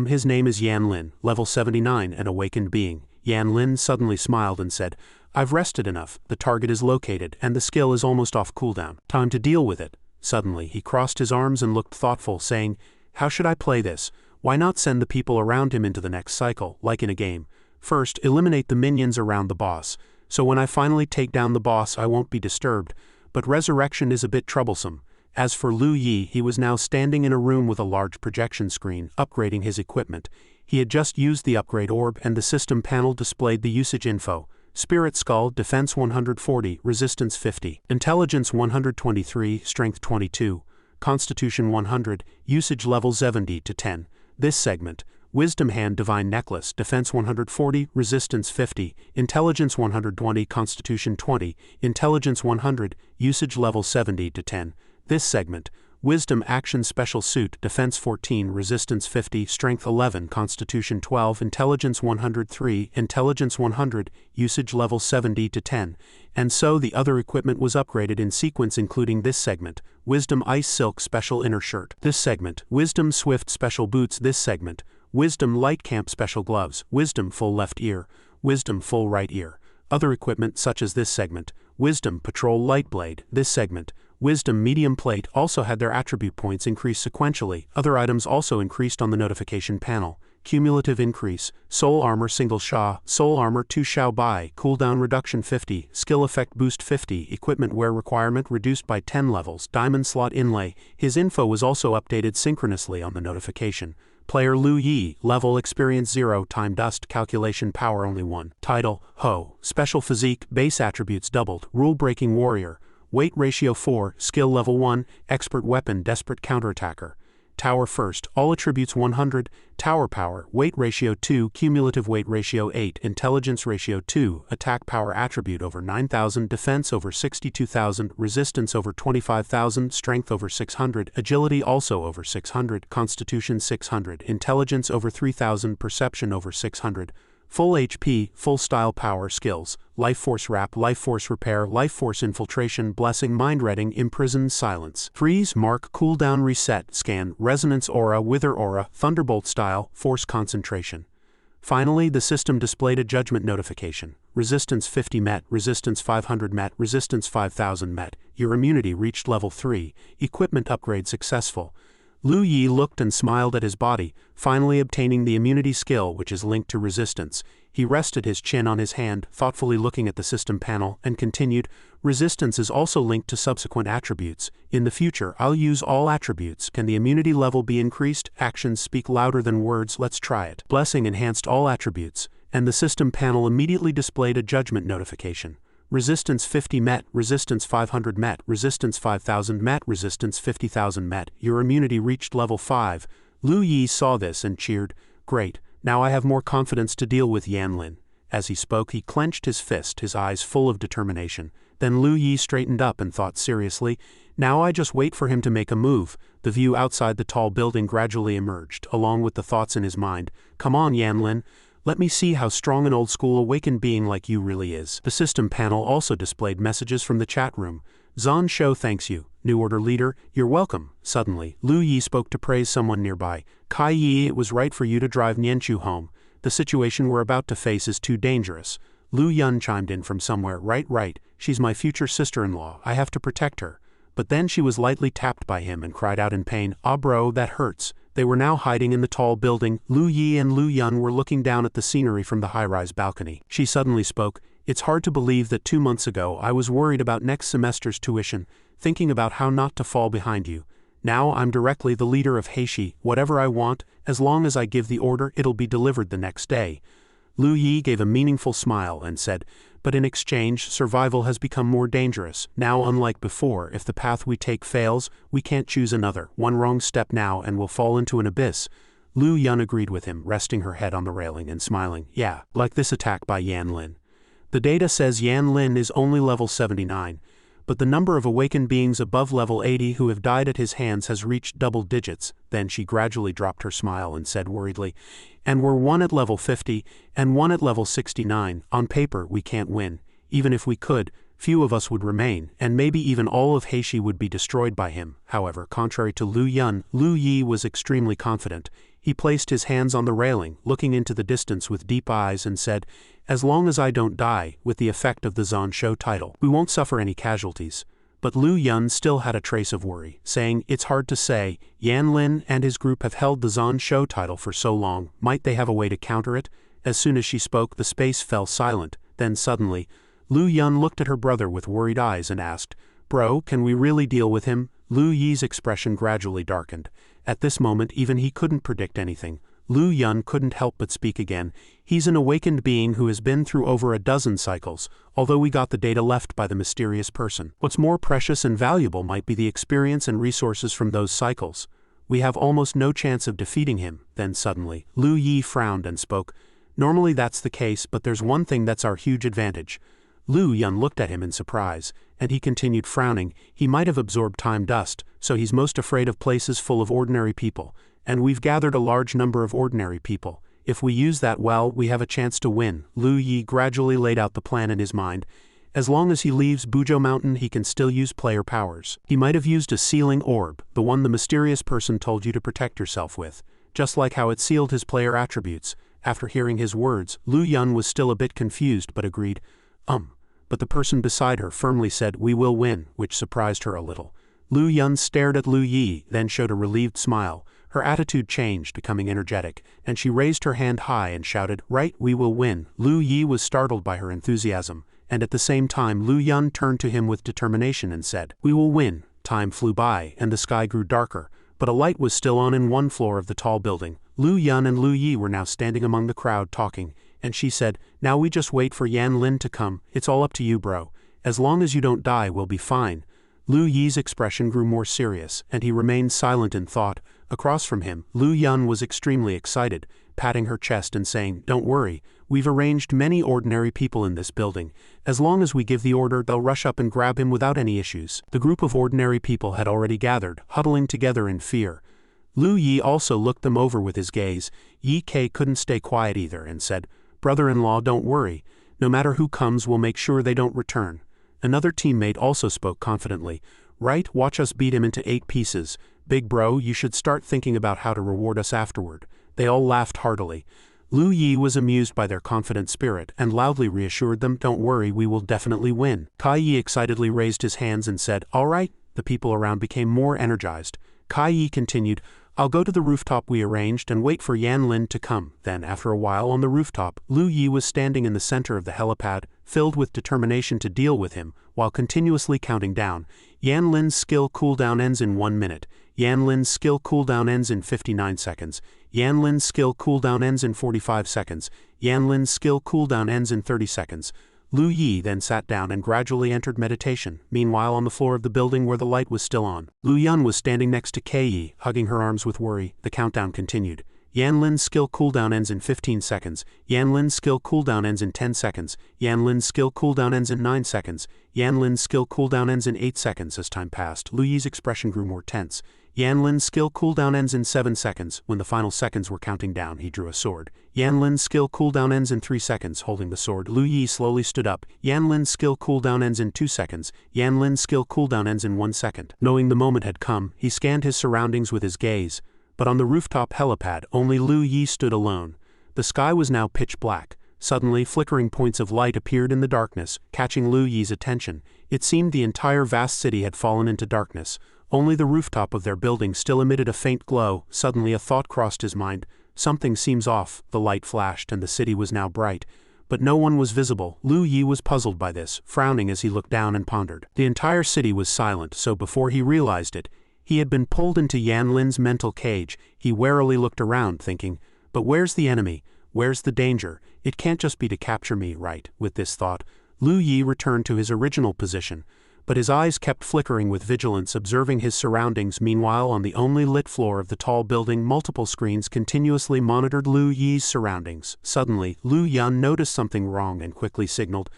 His name is Yan Lin, level 79, an awakened being. Yan Lin suddenly smiled and said, I've rested enough, the target is located, and the skill is almost off cooldown. Time to deal with it. Suddenly, he crossed his arms and looked thoughtful, saying, how should I play this? Why not send the people around him into the next cycle, like in a game? First, eliminate the minions around the boss. so when I finally take down the boss I won't be disturbed, but resurrection is a bit troublesome. As for Lu Yi, he was now standing in a room with a large projection screen, upgrading his equipment. He had just used the upgrade orb and the system panel displayed the usage info. Spirit Skull, Defense 140, Resistance 50, Intelligence 123, Strength 22, Constitution 100, Usage level 70 to 10. This segment, Wisdom Hand Divine Necklace, Defense 140, Resistance 50, Intelligence 120, Constitution 20, Intelligence 100, Usage level 70 to 10. This segment, Wisdom Action Special Suit, Defense 14, Resistance 50, Strength 11, Constitution 12, Intelligence 103, Intelligence 100, Usage level 70 to 10. And so the other equipment was upgraded in sequence, including this segment, Wisdom Ice Silk Special Inner Shirt. This segment, Wisdom Swift Special Boots. This segment, Wisdom Light Camp Special Gloves, Wisdom Full Left Ear, Wisdom Full Right Ear. Other equipment such as this segment, Wisdom Patrol Light Blade. This segment, Wisdom Medium Plate, also had their attribute points increase sequentially. Other items also increased on the notification panel. Cumulative increase, Soul Armor Single Sha, Soul Armor 2 Shao Bai, Cooldown Reduction 50, Skill Effect Boost 50, Equipment Wear Requirement reduced by 10 levels, Diamond Slot Inlay. His info was also updated synchronously on the notification. Player Lu Yi, Level Experience 0, Time Dust, Calculation Power only 1. Title, Ho, Special Physique, Base Attributes doubled, Rule Breaking Warrior, Weight Ratio 4, Skill Level 1, Expert Weapon Desperate Counterattacker. Tower First, all attributes 100, Tower Power, Weight Ratio 2, Cumulative Weight Ratio 8, Intelligence Ratio 2, Attack Power Attribute over 9,000, Defense over 62,000, Resistance over 25,000, Strength over 600, Agility also over 600, Constitution 600, Intelligence over 3,000, Perception over 600, Full HP, Full Style Power Skills, Life Force Wrap, Life Force Repair, Life Force Infiltration, Blessing, Mind Reading, Imprison, Silence, Freeze, Mark, Cooldown, Reset, Scan, Resonance Aura, Wither Aura, Thunderbolt Style, Force Concentration. Finally, the system displayed a judgment notification. Resistance 50 met, Resistance 500 met, Resistance 5000 met. Your immunity reached level 3. Equipment upgrade successful. Lu Yi looked and smiled at his body, finally obtaining the immunity skill which is linked to resistance. He rested his chin on his hand, thoughtfully looking at the system panel, and continued, Resistance is also linked to subsequent attributes. In the future, I'll use all attributes. Can the immunity level be increased? Actions speak louder than words, let's try it. Blessing enhanced all attributes, and the system panel immediately displayed a judgment notification. Resistance 50 met, Resistance 500 met, Resistance 5000 met, Resistance 50,000 met. Your immunity reached level 5. Lu Yi saw this and cheered, Great, now I have more confidence to deal with Yanlin. As he spoke, he clenched his fist, his eyes full of determination. Then Lu Yi straightened up and thought seriously, Now I just wait for him to make a move. The view outside the tall building gradually emerged, along with the thoughts in his mind. Come on, Yanlin. Let me see how strong an old-school awakened being like you really is. The system panel also displayed messages from the chat room. Zan Shou thanks you. New Order Leader, you're welcome. Suddenly, Lu Yi spoke to praise someone nearby. Kai Yi, it was right for you to drive Nianchu home. The situation we're about to face is too dangerous. Lu Yun chimed in from somewhere. Right. She's my future sister-in-law. I have to protect her. But then she was lightly tapped by him and cried out in pain. Ah bro, that hurts. They were now hiding in the tall building. Lu Yi and Lu Yun were looking down at the scenery from the high-rise balcony. She suddenly spoke. It's hard to believe that 2 months ago I was worried about next semester's tuition, thinking about how not to fall behind you. Now I'm directly the leader of Heishi. Whatever I want, as long as I give the order, it'll be delivered the next day. Lu Yi gave a meaningful smile and said, But in exchange, survival has become more dangerous. Now, unlike before, if the path we take fails, we can't choose another. One wrong step now and we'll fall into an abyss. Lu Yun agreed with him, resting her head on the railing and smiling. Yeah, like this attack by Yanlin. The data says Yanlin is only level 79, but the number of awakened beings above level 80 who have died at his hands has reached double digits. Then she gradually dropped her smile and said worriedly, And we're one at level 50, and one at level 69. On paper, we can't win. Even if we could, few of us would remain, and maybe even all of Heishi would be destroyed by him. However, contrary to Lu Yun, Lu Yi was extremely confident. He placed his hands on the railing, looking into the distance with deep eyes and said, As long as I don't die, with the effect of the Zan Shou title, we won't suffer any casualties. But Lu Yun still had a trace of worry, saying, It's hard to say. Yanlin and his group have held the Zan Shou title for so long, might they have a way to counter it? As soon as she spoke, the space fell silent. Then suddenly, Lu Yun looked at her brother with worried eyes and asked, "Bro, can we really deal with him?" Lu Yi's expression gradually darkened. At this moment even he couldn't predict anything. Lu Yun couldn't help but speak again. "He's an awakened being who has been through over a dozen cycles, although we got the data left by the mysterious person. What's more precious and valuable might be the experience and resources from those cycles. We have almost no chance of defeating him." Then suddenly, Lu Yi frowned and spoke, "Normally that's the case, but there's one thing that's our huge advantage." Lu Yun looked at him in surprise, and he continued frowning. "He might have absorbed time dust, so he's most afraid of places full of ordinary people. And we've gathered a large number of ordinary people. If we use that well, we have a chance to win." Lu Yi gradually laid out the plan in his mind. As long as he leaves Bujo Mountain, he can still use player powers. He might have used a sealing orb, the one the mysterious person told you to protect yourself with, just like how it sealed his player attributes. After hearing his words, Lu Yun was still a bit confused but agreed, But the person beside her firmly said, "We will win," which surprised her a little. Lu Yun stared at Lu Yi, then showed a relieved smile. Her attitude changed, becoming energetic, and she raised her hand high and shouted, "Right, we will win." Lu Yi was startled by her enthusiasm, and at the same time Lu Yun turned to him with determination and said, "We will win." Time flew by, and the sky grew darker, but a light was still on in one floor of the tall building. Lu Yun and Lu Yi were now standing among the crowd talking, and she said, "Now we just wait for Yan Lin to come. It's all up to you, bro. As long as you don't die, we'll be fine." Lu Yi's expression grew more serious, and he remained silent in thought. Across from him, Lu Yun was extremely excited, patting her chest and saying, "Don't worry, we've arranged many ordinary people in this building. As long as we give the order, they'll rush up and grab him without any issues." The group of ordinary people had already gathered, huddling together in fear. Lu Yi also looked them over with his gaze. Yi Kei couldn't stay quiet either and said, "Brother-in-law, don't worry. No matter who comes, we'll make sure they don't return." Another teammate also spoke confidently, "Right, watch us beat him into 8 pieces. Big bro, you should start thinking about how to reward us afterward." They all laughed heartily. Lu Yi was amused by their confident spirit and loudly reassured them, "Don't worry, we will definitely win." Kai Yi excitedly raised his hands and said, "All right." The people around became more energized. Kai Yi continued, "I'll go to the rooftop we arranged and wait for Yan Lin to come." Then, after a while on the rooftop, Lu Yi was standing in the center of the helipad, filled with determination to deal with him, while continuously counting down. Yan Lin's skill cooldown ends in 1 minute. Yan Lin's skill cooldown ends in 59 seconds. Yan Lin's skill cooldown ends in 45 seconds. Yan Lin's skill cooldown ends in 30 seconds. Lu Yi then sat down and gradually entered meditation. Meanwhile, on the floor of the building where the light was still on, Lu Yun was standing next to Kei Yi, hugging her arms with worry. The countdown continued. Yan Lin's skill cooldown ends in 15 seconds. Yan Lin's skill cooldown ends in 10 seconds. Yan Lin's skill cooldown ends in 9 seconds. Yan Lin's skill cooldown ends in 8 seconds. As time passed, Lu Yi's expression grew more tense. Yan Lin's skill cooldown ends in 7 seconds. When the final seconds were counting down, he drew a sword. Yan Lin's skill cooldown ends in 3 seconds. Holding the sword, Lu Yi slowly stood up. Yan Lin's skill cooldown ends in 2 seconds. Yan Lin's skill cooldown ends in 1 second. Knowing the moment had come, he scanned his surroundings with his gaze. But on the rooftop helipad, only Lu Yi stood alone. The sky was now pitch black. Suddenly, flickering points of light appeared in the darkness, catching Lu Yi's attention. It seemed the entire vast city had fallen into darkness. Only the rooftop of their building still emitted a faint glow. Suddenly a thought crossed his mind. Something seems off. The light flashed and the city was now bright. But no one was visible. Lu Yi was puzzled by this, frowning as he looked down and pondered. The entire city was silent, so before he realized it, he had been pulled into Yan Lin's mental cage. He warily looked around, thinking, "But where's the enemy? Where's the danger? It can't just be to capture me, right?" With this thought, Lu Yi returned to his original position, but his eyes kept flickering with vigilance, observing his surroundings. Meanwhile, on the only lit floor of the tall building, multiple screens continuously monitored Lu Yi's surroundings. Suddenly, Lu Yun noticed something wrong and quickly signaled,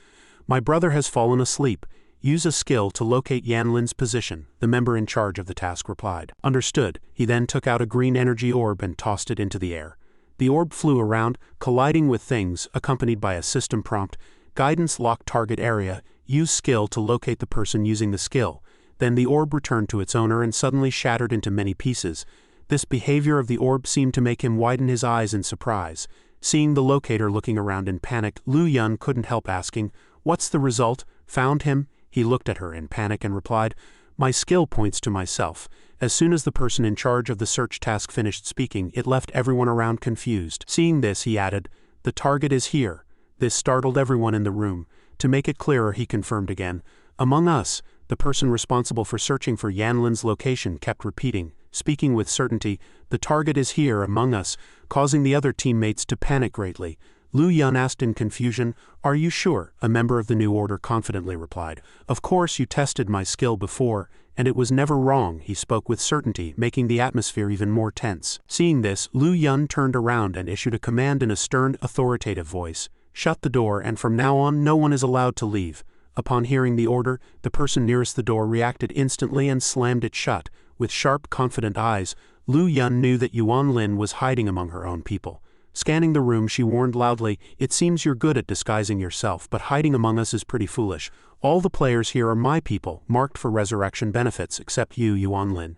"My brother has fallen asleep. Use a skill to locate Yan Lin's position." The member in charge of the task replied, "Understood." He then took out a green energy orb and tossed it into the air. The orb flew around, colliding with things, accompanied by a system prompt, "Guidance lock target area. Use skill to locate the person using the skill." Then the orb returned to its owner and suddenly shattered into many pieces. This behavior of the orb seemed to make him widen his eyes in surprise. Seeing the locator looking around in panic, Lu Yun couldn't help asking, "What's the result? Found him?" He looked at her in panic and replied, "My skill points to myself." As soon as the person in charge of the search task finished speaking, it left everyone around confused. Seeing this, he added, "The target is here." This startled everyone in the room. To make it clearer, he confirmed again. Among us, the person responsible for searching for Yanlin's location kept repeating, speaking with certainty, the target is here among us, causing the other teammates to panic greatly. Lu Yun asked in confusion, "Are you sure?" A member of the New Order confidently replied. "Of course you tested my skill before, and it was never wrong," he spoke with certainty, making the atmosphere even more tense. Seeing this, Lu Yun turned around and issued a command in a stern, authoritative voice. "Shut the door, and from now on no one is allowed to leave." Upon hearing the order, the person nearest the door reacted instantly and slammed it shut. With sharp, confident eyes, Lu Yun knew that Yuan Lin was hiding among her own people. Scanning the room, she warned loudly, "It seems you're good at disguising yourself, but hiding among us is pretty foolish. All the players here are my people, marked for resurrection benefits, except you, Yuan Lin.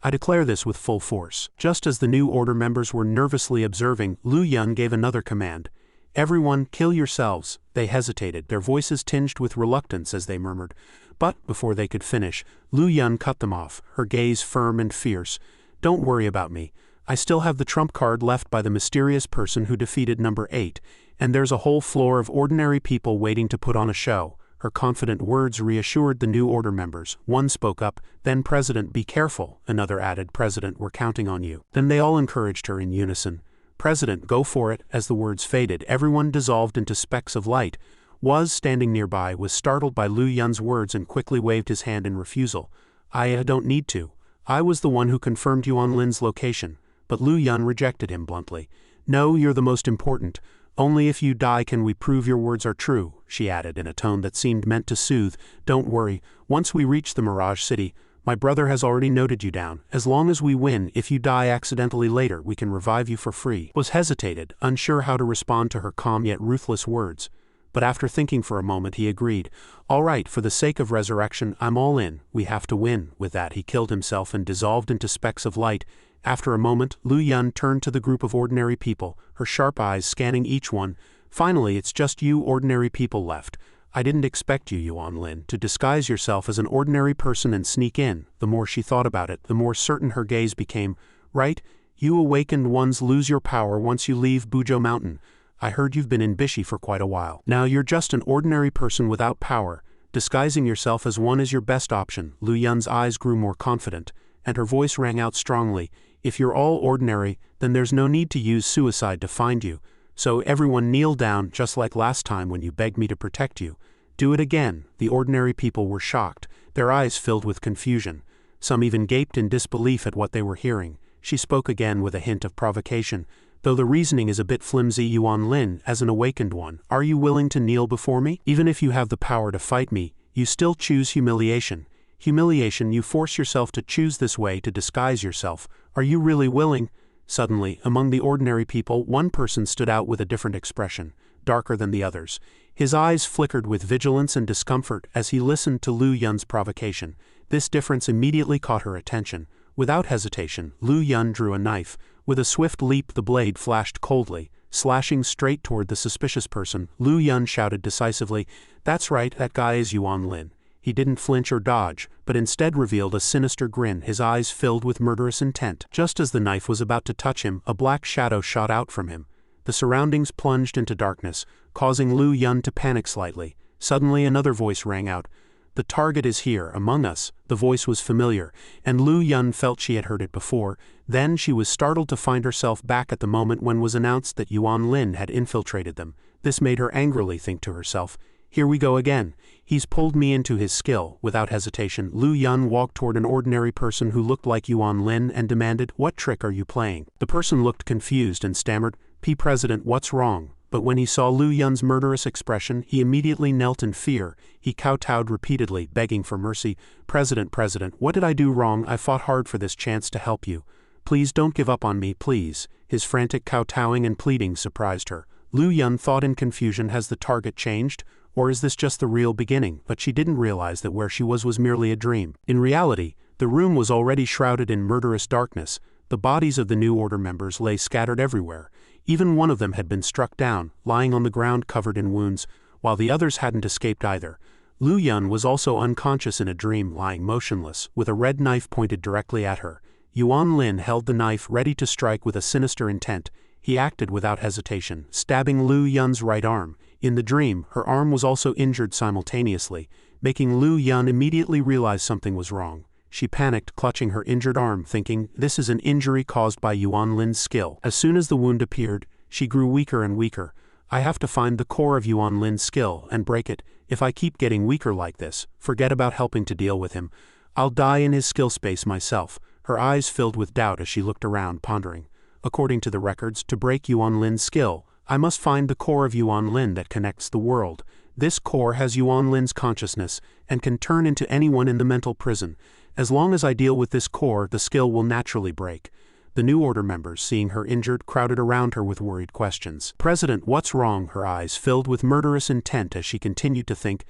I declare this with full force." Just as the New Order members were nervously observing, Lu Yun gave another command. "Everyone, kill yourselves." They hesitated, their voices tinged with reluctance as they murmured. But, before they could finish, Lu Yun cut them off, her gaze firm and fierce. "Don't worry about me. I still have the trump card left by the mysterious person who defeated number 8, and there's a whole floor of ordinary people waiting to put on a show." Her confident words reassured the New Order members. One spoke up, "Then President, be careful." Another added, "President, we're counting on you." Then they all encouraged her in unison. "President, go for it." As the words faded, everyone dissolved into specks of light. Was, standing nearby, was startled by Lu Yun's words and quickly waved his hand in refusal. I don't need to. I was the one who confirmed Yuan Lin's location." But Lu Yun rejected him bluntly. "No, you're the most important. Only if you die can we prove your words are true," she added in a tone that seemed meant to soothe. "Don't worry, once we reach the Mirage City, my brother has already noted you down. As long as we win, if you die accidentally later, we can revive you for free." Was hesitated, unsure how to respond to her calm yet ruthless words. But after thinking for a moment, he agreed. "All right, for the sake of resurrection, I'm all in. We have to win." With that, he killed himself and dissolved into specks of light. After a moment, Lu Yun turned to the group of ordinary people, her sharp eyes scanning each one. "Finally, it's just you ordinary people left. I didn't expect you, Yuan Lin, to disguise yourself as an ordinary person and sneak in." The more she thought about it, the more certain her gaze became. "Right? You awakened ones lose your power once you leave Bujo Mountain. I heard you've been in Bishi for quite a while. Now you're just an ordinary person without power. Disguising yourself as one is your best option." Lu Yun's eyes grew more confident, and her voice rang out strongly. "If you're all ordinary, then there's no need to use suicide to find you. So everyone kneel down just like last time when you begged me to protect you. Do it again." The ordinary people were shocked, their eyes filled with confusion. Some even gaped in disbelief at what they were hearing. She spoke again with a hint of provocation. "Though the reasoning is a bit flimsy, Yuan Lin, as an awakened one, are you willing to kneel before me? Even if you have the power to fight me, you still choose humiliation. Humiliation, you force yourself to choose this way to disguise yourself. Are you really willing?" Suddenly, among the ordinary people, one person stood out with a different expression, darker than the others. His eyes flickered with vigilance and discomfort as he listened to Lu Yun's provocation. This difference immediately caught her attention. Without hesitation, Lu Yun drew a knife. With a swift leap, the blade flashed coldly, slashing straight toward the suspicious person. Lu Yun shouted decisively, "That's right, that guy is Yuan Lin." He didn't flinch or dodge, but instead revealed a sinister grin, his eyes filled with murderous intent. Just as the knife was about to touch him, a black shadow shot out from him. The surroundings plunged into darkness, causing Lu Yun to panic slightly. Suddenly another voice rang out. "The target is here, among us." The voice was familiar, and Lu Yun felt she had heard it before. Then she was startled to find herself back at the moment when was announced that Yuan Lin had infiltrated them. This made her angrily think to herself, "Here we go again. He's pulled me into his skill." Without hesitation, Lu Yun walked toward an ordinary person who looked like Yuan Lin and demanded, "What trick are you playing?" The person looked confused and stammered, President, what's wrong?" But when he saw Lu Yun's murderous expression, he immediately knelt in fear. He kowtowed repeatedly, begging for mercy. President, what did I do wrong? I fought hard for this chance to help you. Please don't give up on me, please." His frantic kowtowing and pleading surprised her. Lu Yun thought in confusion, has the target changed? Or is this just the real beginning? But she didn't realize that where she was merely a dream. In reality, the room was already shrouded in murderous darkness. The bodies of the New Order members lay scattered everywhere. Even one of them had been struck down, lying on the ground covered in wounds, while the others hadn't escaped either. Lu Yun was also unconscious in a dream, lying motionless, with a red knife pointed directly at her. Yuan Lin held the knife ready to strike with a sinister intent. He acted without hesitation, stabbing Lu Yun's right arm. In the dream, her arm was also injured simultaneously, making Lu Yun immediately realize something was wrong. She panicked, clutching her injured arm, thinking, this is an injury caused by Yuan Lin's skill. As soon as the wound appeared, she grew weaker and weaker. I have to find the core of Yuan Lin's skill and break it. If I keep getting weaker like this, forget about helping to deal with him. I'll die in his skill space myself. Her eyes filled with doubt as she looked around, pondering. According to the records, to break Yuan Lin's skill, I must find the core of Yuan Lin that connects the world. This core has Yuan Lin's consciousness and can turn into anyone in the mental prison. As long as I deal with this core, the skill will naturally break. The New Order members, seeing her injured, crowded around her with worried questions. President, what's wrong? Her eyes filled with murderous intent as she continued to think.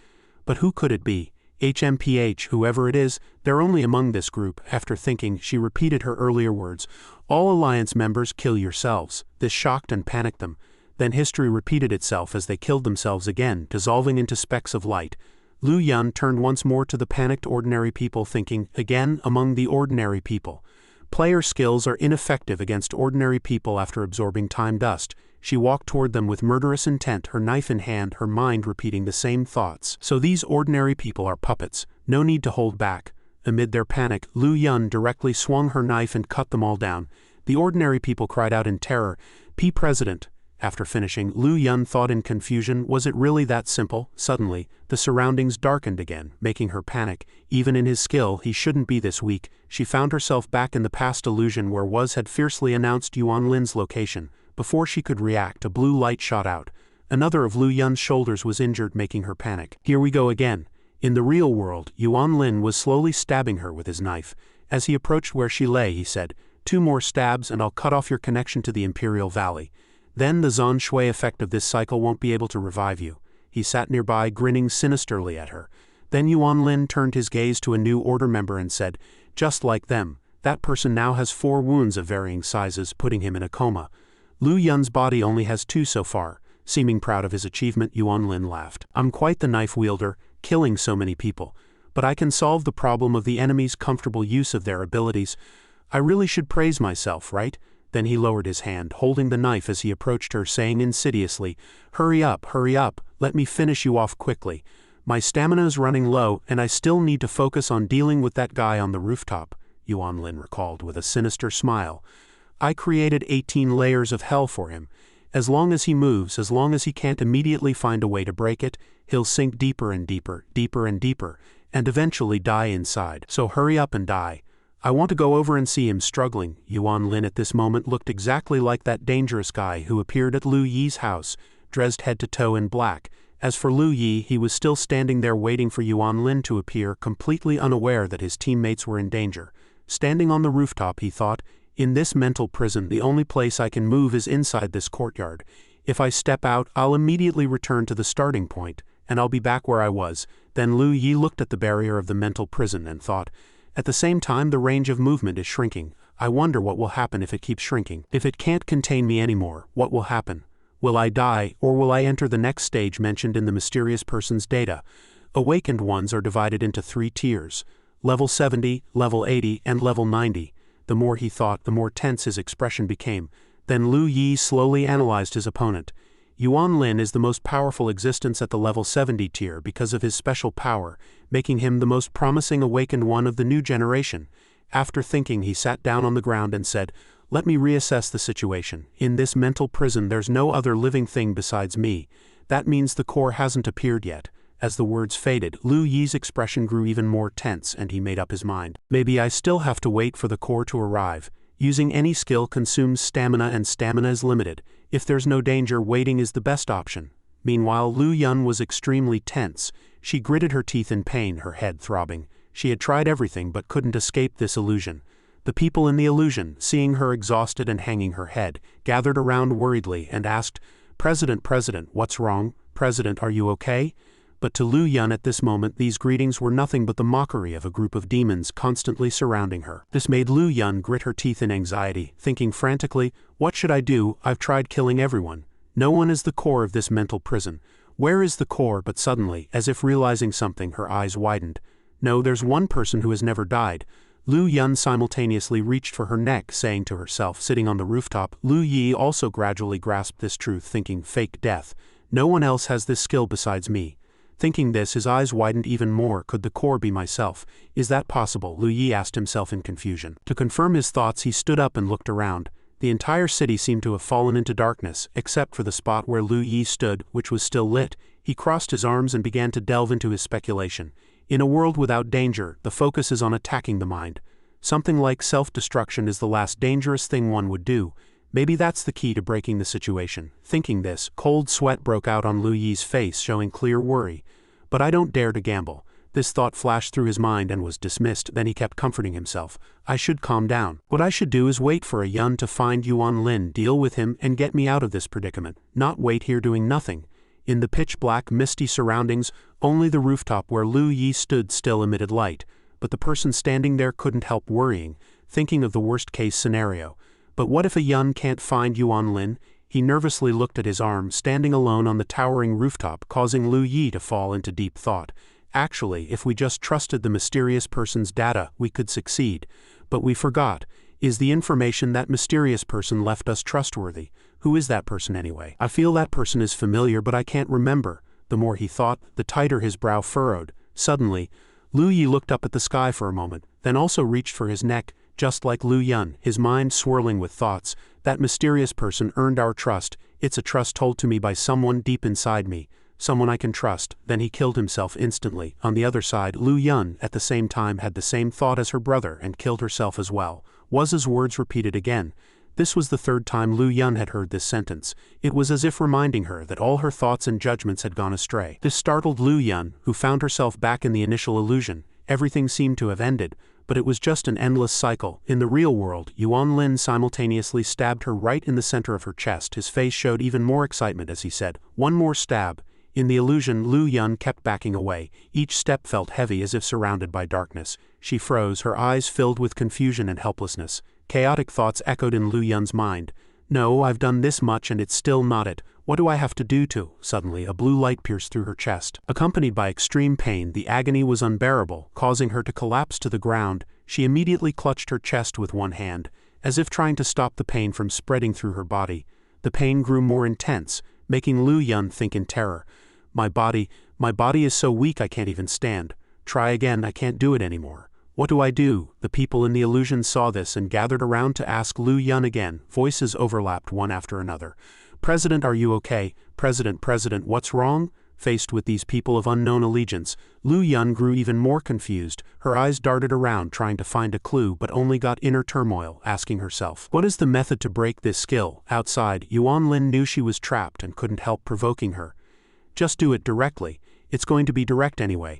But who could it be? HMPH, whoever it is, they're only among this group. After thinking, she repeated her earlier words. All Alliance members, kill yourselves. This shocked and panicked them. Then history repeated itself as they killed themselves again, dissolving into specks of light. Lu Yun turned once more to the panicked ordinary people, thinking, again, among the ordinary people. Player skills are ineffective against ordinary people after absorbing time dust. She walked toward them with murderous intent, her knife in hand, her mind repeating the same thoughts. So these ordinary people are puppets. No need to hold back. Amid their panic, Lu Yun directly swung her knife and cut them all down. The ordinary people cried out in terror, President. After finishing, Lu Yun thought in confusion, was it really that simple? Suddenly, the surroundings darkened again, making her panic. Even in his skill, he shouldn't be this weak. She found herself back in the past illusion where Wuz had fiercely announced Yuan Lin's location. Before she could react, a blue light shot out. Another of Lu Yun's shoulders was injured, making her panic. Here we go again. In the real world, Yuan Lin was slowly stabbing her with his knife. As he approached where she lay, he said, 2 more stabs and I'll cut off your connection to the Imperial Valley. Then the Zan Shui effect of this cycle won't be able to revive you. He sat nearby, grinning sinisterly at her. Then Yuan Lin turned his gaze to a New Order member and said, just like them, that person now has 4 wounds of varying sizes, putting him in a coma. Lu Yun's body only has 2 so far. Seeming proud of his achievement, Yuan Lin laughed. I'm quite the knife wielder, killing so many people. But I can solve the problem of the enemy's comfortable use of their abilities. I really should praise myself, right? Then he lowered his hand, holding the knife as he approached her, saying insidiously, hurry up, let me finish you off quickly. My stamina is running low, and I still need to focus on dealing with that guy on the rooftop, Yuan Lin recalled with a sinister smile. I created 18 layers of hell for him. As long as he moves, as long as he can't immediately find a way to break it, he'll sink deeper and deeper, deeper and deeper, and eventually die inside. So hurry up and die. I want to go over and see him struggling. Yuan Lin at this moment looked exactly like that dangerous guy who appeared at Lu Yi's house, dressed head to toe in black. As for Lu Yi, he was still standing there waiting for Yuan Lin to appear, completely unaware that his teammates were in danger. Standing on the rooftop, he thought, in this mental prison, the only place I can move is inside this courtyard. If I step out, I'll immediately return to the starting point, and I'll be back where I was. Then Lu Yi looked at the barrier of the mental prison and thought, at the same time, the range of movement is shrinking. I wonder what will happen if it keeps shrinking. If it can't contain me anymore, what will happen? Will I die, or will I enter the next stage mentioned in the mysterious person's data? Awakened ones are divided into 3 tiers. Level 70, level 80, and level 90. The more he thought, the more tense his expression became. Then Lu Yi slowly analyzed his opponent. Yuan Lin is the most powerful existence at the level 70 tier because of his special power, making him the most promising awakened one of the new generation. After thinking, he sat down on the ground and said, let me reassess the situation. In this mental prison there's no other living thing besides me. That means the core hasn't appeared yet. As the words faded, Lu Yi's expression grew even more tense and he made up his mind. Maybe I still have to wait for the core to arrive. Using any skill consumes stamina and stamina is limited. If there's no danger, waiting is the best option. Meanwhile, Lu Yun was extremely tense. She gritted her teeth in pain, her head throbbing. She had tried everything but couldn't escape this illusion. The people in the illusion, seeing her exhausted and hanging her head, gathered around worriedly and asked, President, what's wrong? President, are you okay? But to Lu Yun at this moment these greetings were nothing but the mockery of a group of demons constantly surrounding her. This made Lu Yun grit her teeth in anxiety, thinking frantically, what should I do? I've tried killing everyone. No one is the core of this mental prison. Where is the core? But suddenly, as if realizing something, her eyes widened. No, there's one person who has never died. Lu Yun simultaneously reached for her neck, saying to herself, sitting on the rooftop. Lu Yi also gradually grasped this truth, thinking fake death. No one else has this skill besides me. Thinking this, his eyes widened even more. Could the core be myself? Is that possible? Lu Yi asked himself in confusion. To confirm his thoughts, he stood up and looked around. The entire city seemed to have fallen into darkness, except for the spot where Lu Yi stood, which was still lit. He crossed his arms and began to delve into his speculation. In a world without danger, the focus is on attacking the mind. Something like self-destruction is the last dangerous thing one would do. Maybe that's the key to breaking the situation. Thinking this, cold sweat broke out on Lu Yi's face, showing clear worry. But I don't dare to gamble. This thought flashed through his mind and was dismissed. Then he kept comforting himself. I should calm down. What I should do is wait for a Yun to find Yuan Lin, deal with him, and get me out of this predicament. Not wait here doing nothing. In the pitch-black, misty surroundings, only the rooftop where Lu Yi stood still emitted light. But the person standing there couldn't help worrying, thinking of the worst-case scenario. But what if a Yun can't find Yuan Lin? He nervously looked at his arm, standing alone on the towering rooftop, causing Lu Yi to fall into deep thought. Actually, if we just trusted the mysterious person's data, we could succeed. But we forgot. Is the information that mysterious person left us trustworthy? Who is that person anyway? I feel that person is familiar, but I can't remember. The more he thought, the tighter his brow furrowed. Suddenly, Lu Yi looked up at the sky for a moment, then also reached for his neck, just like Lu Yun, his mind swirling with thoughts. That mysterious person earned our trust. It's a trust told to me by someone deep inside me. Someone I can trust. Then he killed himself instantly. On the other side, Lu Yun at the same time had the same thought as her brother and killed herself as well. Was his words repeated again? This was the third time Lu Yun had heard this sentence. It was as if reminding her that all her thoughts and judgments had gone astray. This startled Lu Yun, who found herself back in the initial illusion. Everything seemed to have ended, but it was just an endless cycle. In the real world, Yuan Lin simultaneously stabbed her right in the center of her chest. His face showed even more excitement as he said, "One more stab." In the illusion, Lu Yun kept backing away. Each step felt heavy, as if surrounded by darkness. She froze, her eyes filled with confusion and helplessness. Chaotic thoughts echoed in Lu Yun's mind. No, I've done this much and it's still not it. What do I have to do to? Suddenly, a blue light pierced through her chest. Accompanied by extreme pain, the agony was unbearable, causing her to collapse to the ground. She immediately clutched her chest with one hand, as if trying to stop the pain from spreading through her body. The pain grew more intense, making Lu Yun think in terror. My body is so weak I can't even stand. Try again, I can't do it anymore. What do I do? The people in the illusion saw this and gathered around to ask Lu Yun again. Voices overlapped one after another. President, are you okay? President, what's wrong? Faced with these people of unknown allegiance, Lu Yun grew even more confused. Her eyes darted around trying to find a clue, but only got inner turmoil, asking herself, what is the method to break this skill? Outside, Yuan Lin knew she was trapped and couldn't help provoking her. Just do it directly. It's going to be direct anyway.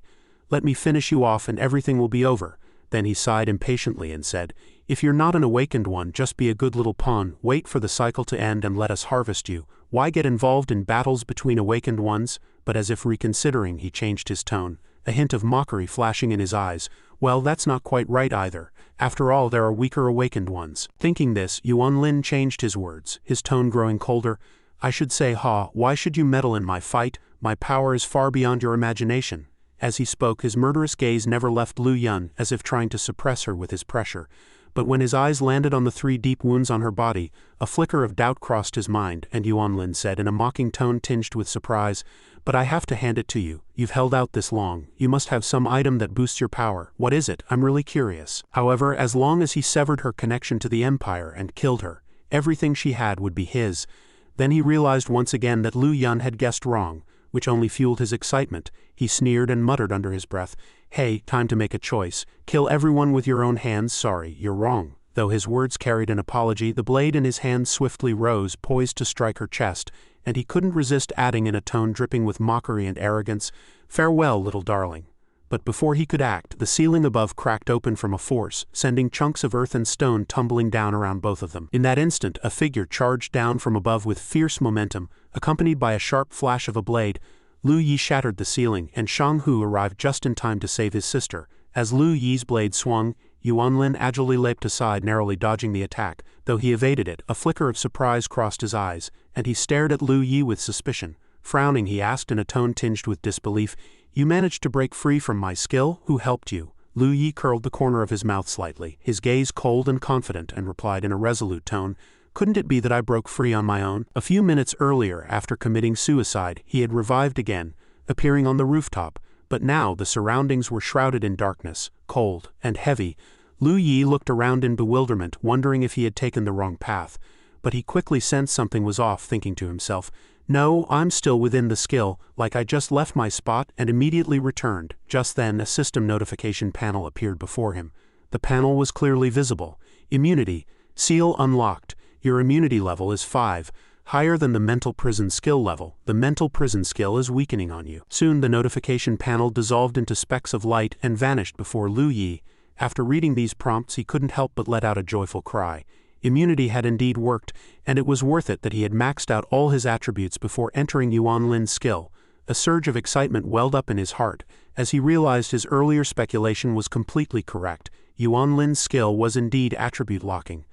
Let me finish you off and everything will be over. Then he sighed impatiently and said, if you're not an awakened one, just be a good little pawn, wait for the cycle to end and let us harvest you. Why get involved in battles between awakened ones? But as if reconsidering, he changed his tone, a hint of mockery flashing in his eyes. Well, that's not quite right either. After all, there are weaker awakened ones. Thinking this, Yuan Lin changed his words, his tone growing colder. I should say, why should you meddle in my fight? My power is far beyond your imagination. As he spoke, his murderous gaze never left Lu Yun, as if trying to suppress her with his pressure. But when his eyes landed on the 3 deep wounds on her body, a flicker of doubt crossed his mind, and Yuan Lin said in a mocking tone tinged with surprise, but I have to hand it to you. You've held out this long. You must have some item that boosts your power. What is it? I'm really curious. However, as long as he severed her connection to the Empire and killed her, everything she had would be his. Then he realized once again that Lu Yun had guessed wrong, which only fueled his excitement. He sneered and muttered under his breath, hey, time to make a choice. Kill everyone with your own hands. Sorry, you're wrong. Though his words carried an apology, the blade in his hand swiftly rose, poised to strike her chest, and he couldn't resist adding in a tone dripping with mockery and arrogance, farewell, little darling. But before he could act, the ceiling above cracked open from a force, sending chunks of earth and stone tumbling down around both of them. In that instant, a figure charged down from above with fierce momentum, accompanied by a sharp flash of a blade. Lu Yi shattered the ceiling, and Shang Hu arrived just in time to save his sister. As Lu Yi's blade swung, Yuan Lin agilely leapt aside, narrowly dodging the attack. Though he evaded it, a flicker of surprise crossed his eyes, and he stared at Lu Yi with suspicion. Frowning, he asked in a tone tinged with disbelief, you managed to break free from my skill? Who helped you? Lu Yi curled the corner of his mouth slightly, his gaze cold and confident, and replied in a resolute tone, Couldn't it be that I broke free on my own? A few minutes earlier, after committing suicide, he had revived again, appearing on the rooftop, but now the surroundings were shrouded in darkness, cold and heavy. Lu Yi looked around in bewilderment, wondering if he had taken the wrong path, but he quickly sensed something was off, thinking to himself, "No, I'm still within the skill, like I just left my spot," and immediately returned. Just then a system notification panel appeared before him. The panel was clearly visible. Immunity. Seal unlocked. Your immunity level is 5, higher than the mental prison skill level. The mental prison skill is weakening on you. Soon the notification panel dissolved into specks of light and vanished before Lu Yi. After reading these prompts, he couldn't help but let out a joyful cry. Immunity had indeed worked, and it was worth it that he had maxed out all his attributes before entering Yuan Lin's skill. A surge of excitement welled up in his heart, as he realized his earlier speculation was completely correct. Yuan Lin's skill was indeed attribute locking.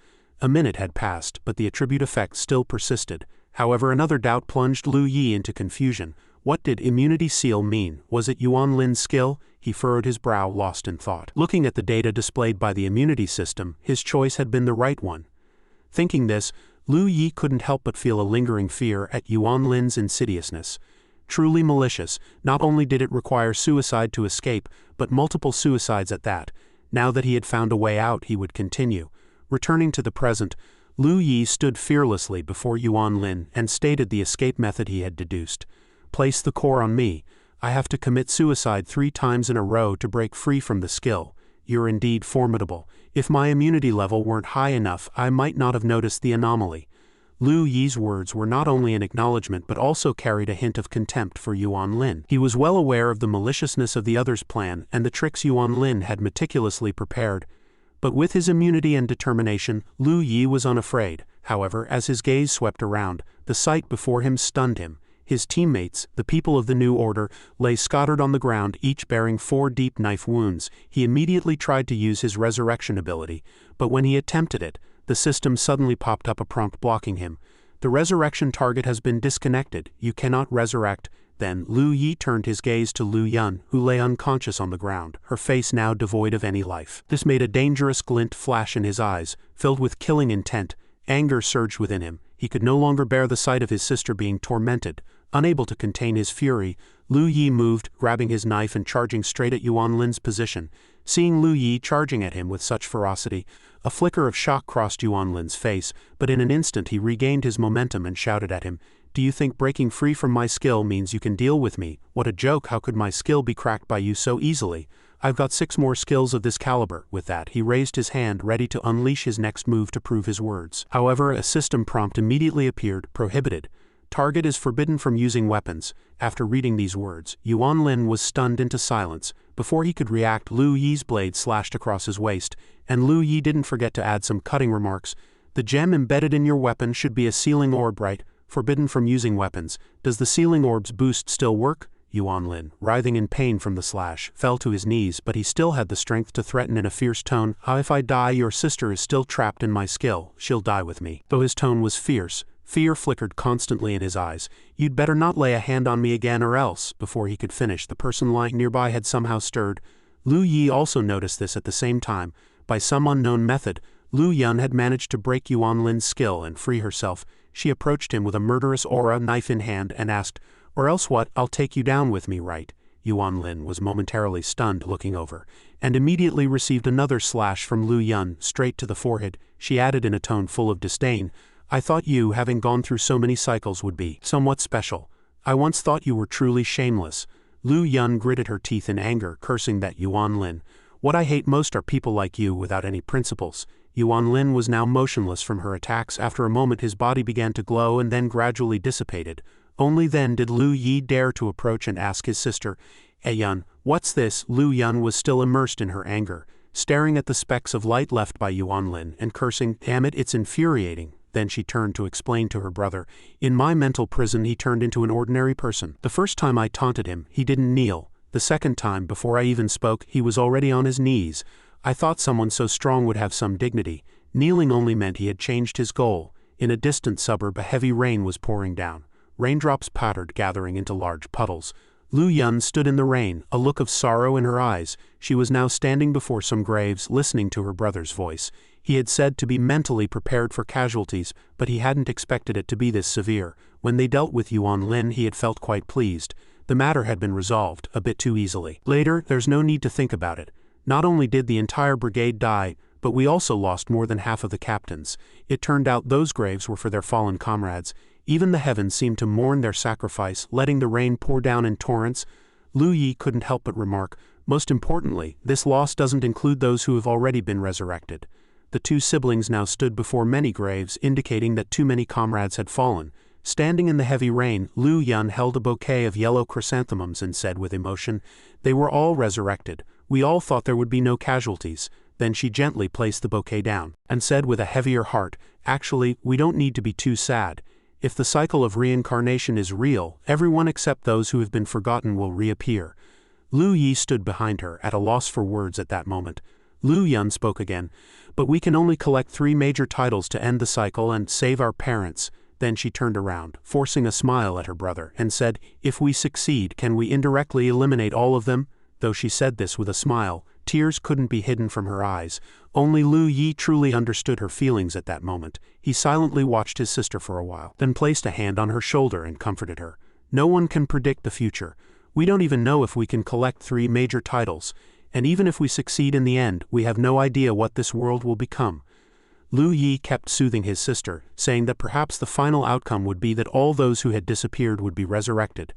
A minute had passed, but the attribute effect still persisted. However, another doubt plunged Lu Yi into confusion. What did immunity seal mean? Was it Yuan Lin's skill? He furrowed his brow, lost in thought. Looking at the data displayed by the immunity system, his choice had been the right one. Thinking this, Lu Yi couldn't help but feel a lingering fear at Yuan Lin's insidiousness. Truly malicious, not only did it require suicide to escape, but multiple suicides at that. Now that he had found a way out, he would continue. Returning to the present, Lu Yi stood fearlessly before Yuan Lin and stated the escape method he had deduced. "Place the core on me. I have to commit suicide 3 times in a row to break free from the skill. You're indeed formidable. If my immunity level weren't high enough, I might not have noticed the anomaly." Lu Yi's words were not only an acknowledgement but also carried a hint of contempt for Yuan Lin. He was well aware of the maliciousness of the other's plan and the tricks Yuan Lin had meticulously prepared. But with his immunity and determination, Lu Yi was unafraid. However, as his gaze swept around, the sight before him stunned him. His teammates, the people of the New Order, lay scattered on the ground, each bearing 4 deep knife wounds. He immediately tried to use his resurrection ability, but when he attempted it, the system suddenly popped up a prompt blocking him. "The resurrection target has been disconnected. You cannot resurrect." Then Lu Yi turned his gaze to Lu Yun, who lay unconscious on the ground, her face now devoid of any life. This made a dangerous glint flash in his eyes, filled with killing intent. Anger surged within him. He could no longer bear the sight of his sister being tormented. Unable to contain his fury, Lu Yi moved, grabbing his knife and charging straight at Yuan Lin's position. Seeing Lu Yi charging at him with such ferocity, a flicker of shock crossed Yuan Lin's face, but in an instant he regained his momentum and shouted at him, "Do you think breaking free from my skill means you can deal with me? What a joke! How could my skill be cracked by you so easily? I've got 6 more skills of this caliber." With that, he raised his hand, ready to unleash his next move to prove his words. However, a system prompt immediately appeared, "Prohibited. Target is forbidden from using weapons." After reading these words, Yuan Lin was stunned into silence. Before he could react, Lu Yi's blade slashed across his waist, and Lu Yi didn't forget to add some cutting remarks. "The gem embedded in your weapon should be a sealing orb, right? Forbidden from using weapons. Does the sealing orb's boost still work?" Yuan Lin, writhing in pain from the slash, fell to his knees, but he still had the strength to threaten in a fierce tone, "If I die, your sister is still trapped in my skill. She'll die with me." Though his tone was fierce, fear flickered constantly in his eyes. "You'd better not lay a hand on me again or else." Before he could finish, the person lying nearby had somehow stirred. Lu Yi also noticed this at the same time. By some unknown method, Lu Yun had managed to break Yuan Lin's skill and free herself. She approached him with a murderous aura, knife in hand, and asked, "Or else what? I'll take you down with me, right?" Yuan Lin was momentarily stunned, looking over, and immediately received another slash from Lu Yun, straight to the forehead. She added in a tone full of disdain, "I thought you, having gone through so many cycles, would be somewhat special. I once thought you were truly shameless." Lu Yun gritted her teeth in anger, cursing that Yuan Lin. "What I hate most are people like you without any principles." Yuan Lin was now motionless from her attacks. After a moment his body began to glow and then gradually dissipated. Only then did Lu Yi dare to approach and ask his sister, Yun, what's this?" Lu Yun was still immersed in her anger, staring at the specks of light left by Yuan Lin and cursing, "Damn it, it's infuriating." Then she turned to explain to her brother, "In my mental prison he turned into an ordinary person. The first time I taunted him, he didn't kneel. The second time, before I even spoke, he was already on his knees. I thought someone so strong would have some dignity. Kneeling only meant he had changed his goal." In a distant suburb a heavy rain was pouring down. Raindrops pattered, gathering into large puddles. Lu Yun stood in the rain, a look of sorrow in her eyes. She was now standing before some graves, listening to her brother's voice. He had said to be mentally prepared for casualties, but he hadn't expected it to be this severe. When they dealt with Yuan Lin, he had felt quite pleased. The matter had been resolved, a bit too easily. Later, there's no need to think about it. Not only did the entire brigade die, but we also lost more than half of the captains. It turned out those graves were for their fallen comrades. Even the heavens seemed to mourn their sacrifice, letting the rain pour down in torrents. Lu Yi couldn't help but remark, most importantly, this loss doesn't include those who have already been resurrected. The two siblings now stood before many graves, indicating that too many comrades had fallen. Standing in the heavy rain, Lu Yun held a bouquet of yellow chrysanthemums and said with emotion, "They were all resurrected. We all thought there would be no casualties." Then she gently placed the bouquet down, and said with a heavier heart, "Actually, we don't need to be too sad. If the cycle of reincarnation is real, everyone except those who have been forgotten will reappear." Lu Yi stood behind her, at a loss for words at that moment. Lu Yun spoke again, "But we can only collect 3 major titles to end the cycle and save our parents." Then she turned around, forcing a smile at her brother, and said, "If we succeed, can we indirectly eliminate all of them?" Though she said this with a smile, tears couldn't be hidden from her eyes. Only Lu Yi truly understood her feelings at that moment. He silently watched his sister for a while, then placed a hand on her shoulder and comforted her. "No one can predict the future. We don't even know if we can collect 3 major titles. And even if we succeed in the end, we have no idea what this world will become." Lu Yi kept soothing his sister, saying that perhaps the final outcome would be that all those who had disappeared would be resurrected.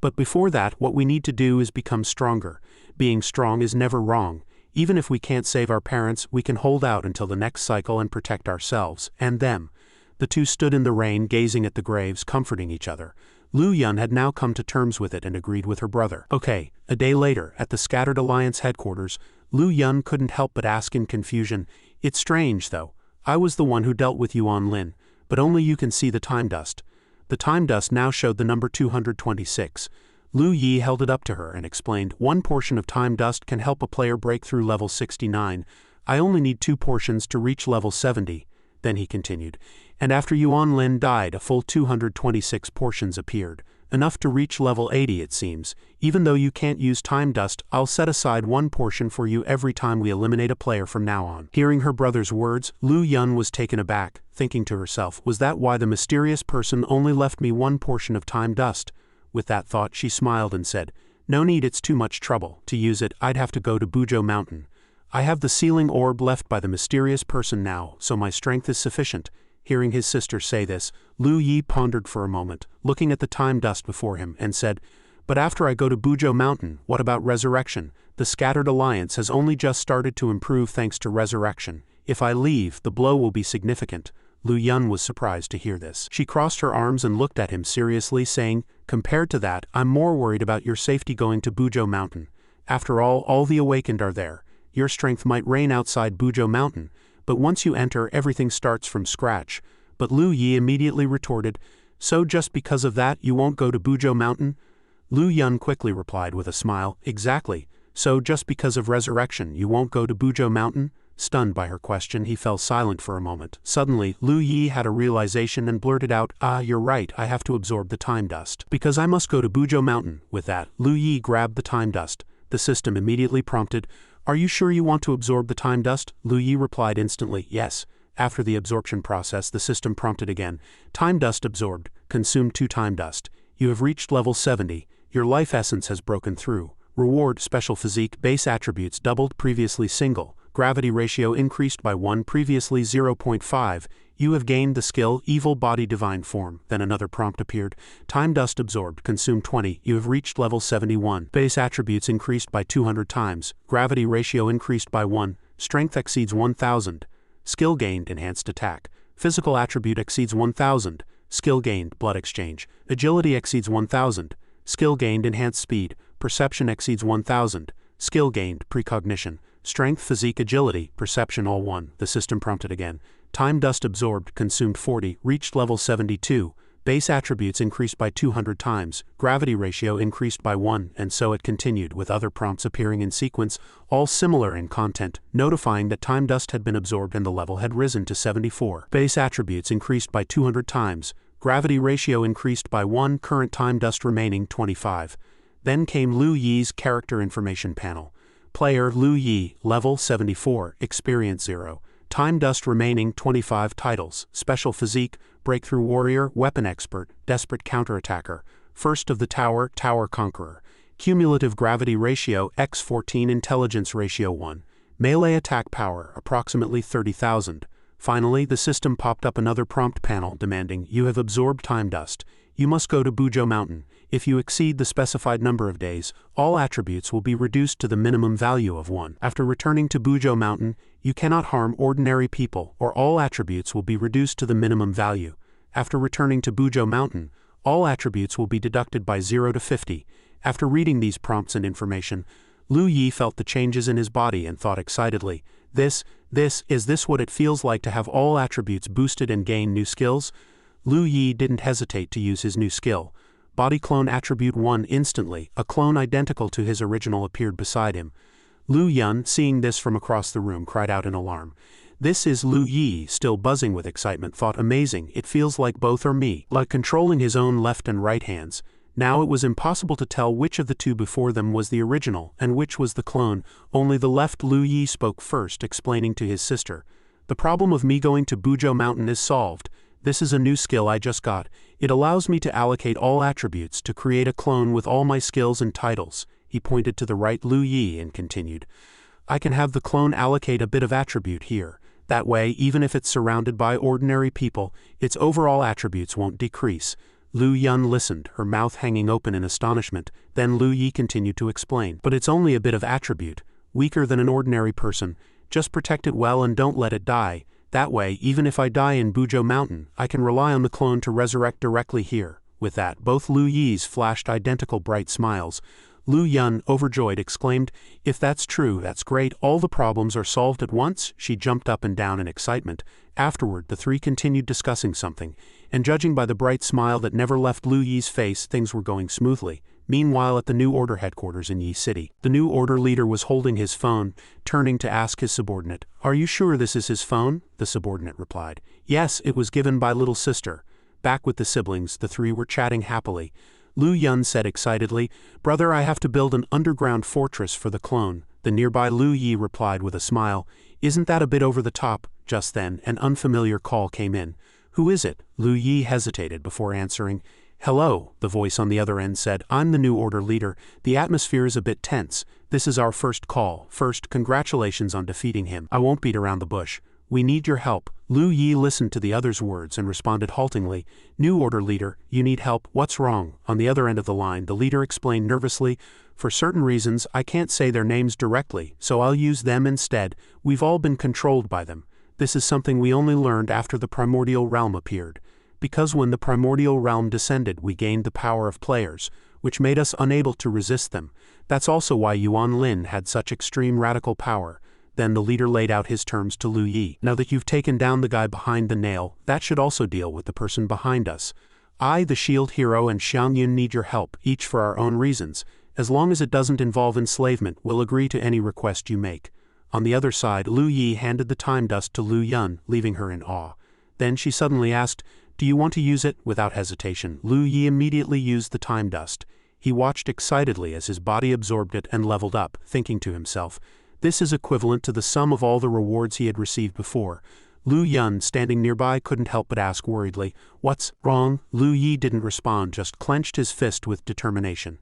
But before that, what we need to do is become stronger. Being strong is never wrong. Even if we can't save our parents, we can hold out until the next cycle and protect ourselves, and them. The two stood in the rain, gazing at the graves, comforting each other. Lu Yun had now come to terms with it and agreed with her brother. Okay. A day later, at the Scattered Alliance headquarters, Lu Yun couldn't help but ask in confusion, "It's strange, though. I was the one who dealt with Yuan Lin, but only you can see the time dust." The time dust now showed the number 226. Lu Yi held it up to her and explained, "One portion of time dust can help a player break through level 69. I only need 2 portions to reach level 70. Then he continued, "And after Yuan Lin died, a full 226 portions appeared. Enough to reach level 80, it seems. Even though you can't use time dust, I'll set aside 1 portion for you every time we eliminate a player from now on." Hearing her brother's words, Lu Yun was taken aback, thinking to herself, was that why the mysterious person only left me 1 portion of time dust? With that thought, she smiled and said, "No need, it's too much trouble. To use it, I'd have to go to Bujo Mountain. I have the sealing orb left by the mysterious person now, so my strength is sufficient." Hearing his sister say this, Lu Yi pondered for a moment, looking at the time dust before him, and said, "But after I go to Bujo Mountain, what about resurrection? The Scattered Alliance has only just started to improve thanks to resurrection. If I leave, the blow will be significant." Lu Yun was surprised to hear this. She crossed her arms and looked at him seriously, saying, "Compared to that, I'm more worried about your safety going to Bujo Mountain. After all the awakened are there. Your strength might reign outside Bujo Mountain, but once you enter, everything starts from scratch." But Lu Yi immediately retorted, "So just because of that, you won't go to Bujo Mountain?" Lu Yun quickly replied with a smile, "Exactly. So just because of resurrection, you won't go to Bujo Mountain?" Stunned by her question, he fell silent for a moment. Suddenly, Lu Yi had a realization and blurted out, "You're right, I have to absorb the time dust. Because I must go to Bujo Mountain." With that, Lu Yi grabbed the time dust. The system immediately prompted, "Are you sure you want to absorb the time dust?" Lu Yi replied instantly, "Yes." After the absorption process, the system prompted again, "Time dust absorbed. Consume 2 time dust. You have reached level 70. Your life essence has broken through. Reward: special physique, base attributes doubled, previously single. Gravity ratio increased by 1, previously 0.5. You have gained the skill Evil Body Divine Form." Then another prompt appeared, "Time dust absorbed. Consume 20. You have reached level 71. Base attributes increased by 200 times. Gravity ratio increased by 1. Strength exceeds 1000. Skill gained: enhanced attack. Physical attribute exceeds 1000. Skill gained: blood exchange. Agility exceeds 1000. Skill gained: enhanced speed. Perception exceeds 1000. Skill gained: precognition. Strength, physique, agility, perception all 1. The system prompted again. Time dust absorbed, consumed 40, reached level 72. Base attributes increased by 200 times. Gravity ratio increased by 1, and so it continued, with other prompts appearing in sequence, all similar in content, notifying that time dust had been absorbed and the level had risen to 74. Base attributes increased by 200 times. Gravity ratio increased by 1, current time dust remaining 25. Then came Lu Yi's character information panel. Player Lu Yi, level 74, experience 0. Time dust remaining 25 titles, special physique, breakthrough warrior, weapon expert, desperate counterattacker, first of the tower, tower conqueror. Cumulative gravity ratio x14, intelligence ratio 1. Melee attack power approximately 30,000. Finally, the system popped up another prompt panel demanding, you have absorbed time dust. You must go to Bujo Mountain. If you exceed the specified number of days, all attributes will be reduced to the minimum value of 1. After returning to Bujo Mountain, you cannot harm ordinary people, or all attributes will be reduced to the minimum value. After returning to Bujo Mountain, all attributes will be deducted by 0 to 50. After reading these prompts and information, Lu Yi felt the changes in his body and thought excitedly, is this what it feels like to have all attributes boosted and gain new skills? Lu Yi didn't hesitate to use his new skill. Body clone attribute 1 instantly, a clone identical to his original appeared beside him. Lu Yun, seeing this from across the room, cried out in alarm. This is Lu Yi, still buzzing with excitement, thought amazing, it feels like both are me. Like controlling his own left and right hands. Now it was impossible to tell which of the two before them was the original and which was the clone, only the left Lu Yi spoke first, explaining to his sister. The problem of me going to Bujo Mountain is solved. This is a new skill I just got. It allows me to allocate all attributes to create a clone with all my skills and titles. He pointed to the right Lu Yi and continued. I can have the clone allocate a bit of attribute here. That way, even if it's surrounded by ordinary people, its overall attributes won't decrease. Lu Yun listened, her mouth hanging open in astonishment. Then Lu Yi continued to explain. But it's only a bit of attribute, weaker than an ordinary person. Just protect it well and don't let it die. That way, even if I die in Bujo Mountain, I can rely on the clone to resurrect directly here. With that, both Lu Yis flashed identical bright smiles. Lu Yun, overjoyed, exclaimed, if that's true, that's great, all the problems are solved at once? She jumped up and down in excitement. Afterward, the three continued discussing something, and judging by the bright smile that never left Lu Yi's face, things were going smoothly. Meanwhile, at the New Order headquarters in Yi City, the New Order leader was holding his phone, turning to ask his subordinate, are you sure this is his phone? The subordinate replied, yes, it was given by little sister. Back with the siblings, the three were chatting happily. Lu Yun said excitedly, brother, I have to build an underground fortress for the clone. The nearby Lu Yi replied with a smile, isn't that a bit over the top? Just then, an unfamiliar call came in. Who is it? Lu Yi hesitated before answering. Hello, the voice on the other end said, I'm the New Order leader. The atmosphere is a bit tense. This is our first call. First, congratulations on defeating him. I won't beat around the bush. We need your help. Lu Yi listened to the other's words and responded haltingly, New Order leader, you need help, what's wrong? On the other end of the line, the leader explained nervously, for certain reasons, I can't say their names directly, so I'll use them instead. We've all been controlled by them. This is something we only learned after the primordial realm appeared. Because when the primordial realm descended, we gained the power of players, which made us unable to resist them. That's also why Yuan Lin had such extreme radical power. Then the leader laid out his terms to Lu Yi. Now that you've taken down the guy behind the nail, that should also deal with the person behind us. I, the shield hero, and Xiang Yun need your help, each for our own reasons. As long as it doesn't involve enslavement, we'll agree to any request you make. On the other side, Lu Yi handed the time dust to Lu Yun, leaving her in awe. Then she suddenly asked, do you want to use it? Without hesitation, Lu Yi immediately used the time dust. He watched excitedly as his body absorbed it and leveled up, thinking to himself, this is equivalent to the sum of all the rewards he had received before. Lu Yun, standing nearby, couldn't help but ask worriedly, what's wrong? Lu Yi didn't respond, just clenched his fist with determination.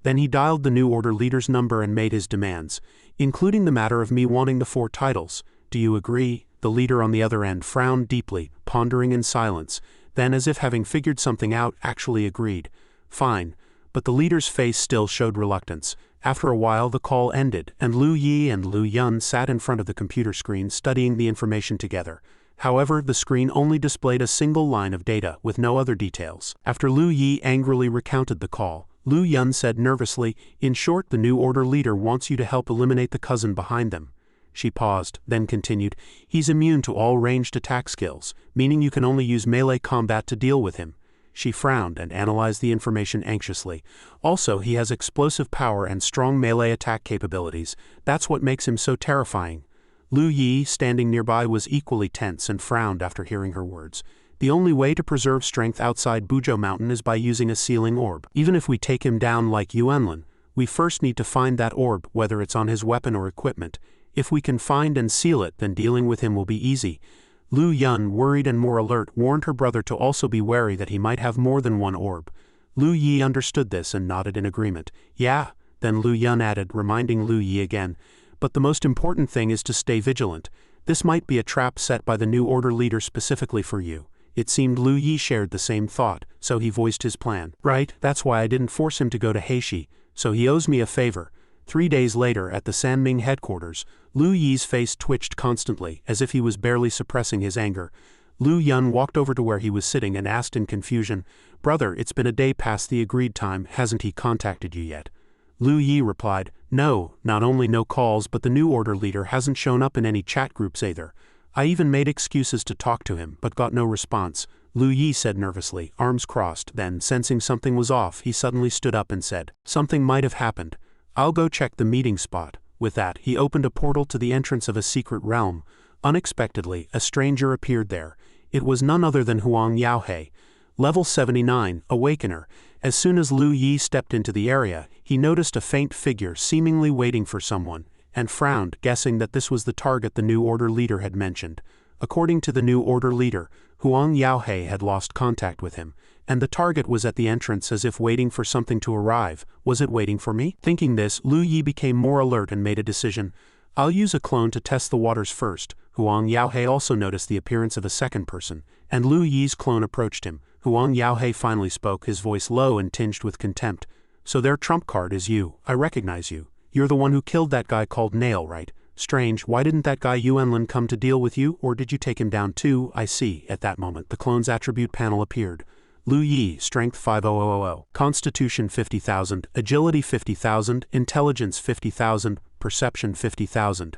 Then he dialed the New Order leader's number and made his demands, including the matter of me wanting the 4 titles. Do you agree? The leader on the other end frowned deeply, pondering in silence, then as if having figured something out, actually agreed. Fine. But the leader's face still showed reluctance. After a while the call ended, and Lu Yi and Lu Yun sat in front of the computer screen studying the information together. However, the screen only displayed a single line of data, with no other details. After Lu Yi angrily recounted the call, Lu Yun said nervously, in short, the New Order leader wants you to help eliminate the cousin behind them. She paused, then continued, he's immune to all ranged attack skills, meaning you can only use melee combat to deal with him. She frowned and analyzed the information anxiously. Also, he has explosive power and strong melee attack capabilities. That's what makes him so terrifying. Lu Yi, standing nearby, was equally tense and frowned after hearing her words. The only way to preserve strength outside Bujo Mountain is by using a sealing orb. Even if we take him down like Yuanlin, we first need to find that orb, whether it's on his weapon or equipment. If we can find and seal it, then dealing with him will be easy. Lu Yun, worried and more alert, warned her brother to also be wary that he might have more than one orb. Lu Yi understood this and nodded in agreement. Yeah, then Lu Yun added, reminding Lu Yi again. But the most important thing is to stay vigilant. This might be a trap set by the new order leader specifically for you. It seemed Lu Yi shared the same thought, so he voiced his plan. Right, that's why I didn't force him to go to Heishi, so he owes me a favor. 3 days later at the Sanming headquarters, Lu Yi's face twitched constantly, as if he was barely suppressing his anger. Lu Yun walked over to where he was sitting and asked in confusion, "Brother, it's been a day past the agreed time, hasn't he contacted you yet?" Lu Yi replied, "No, not only no calls, but the new order leader hasn't shown up in any chat groups either. I even made excuses to talk to him, but got no response." Lu Yi said nervously, arms crossed, then, sensing something was off, he suddenly stood up and said, "Something might have happened. I'll go check the meeting spot." With that, he opened a portal to the entrance of a secret realm. Unexpectedly, a stranger appeared there. It was none other than Huang Yaohei, level 79, Awakener. As soon as Lu Yi stepped into the area, he noticed a faint figure seemingly waiting for someone, and frowned, guessing that this was the target the new order leader had mentioned. According to the new order leader, Huang Yaohei had lost contact with him, and the target was at the entrance as if waiting for something to arrive. Was it waiting for me? Thinking this, Lu Yi became more alert and made a decision. I'll use a clone to test the waters first. Huang Yaohei also noticed the appearance of a second person, and Lu Yi's clone approached him. Huang Yaohei finally spoke, his voice low and tinged with contempt. "So their trump card is you. I recognize you. You're the one who killed that guy called Nail, right? Strange, why didn't that guy Yuanlin come to deal with you, or did you take him down too? I see." At that moment, the clone's attribute panel appeared. Lu Yi, Strength 5000, Constitution 50,000, Agility 50,000, Intelligence 50,000, Perception 50,000.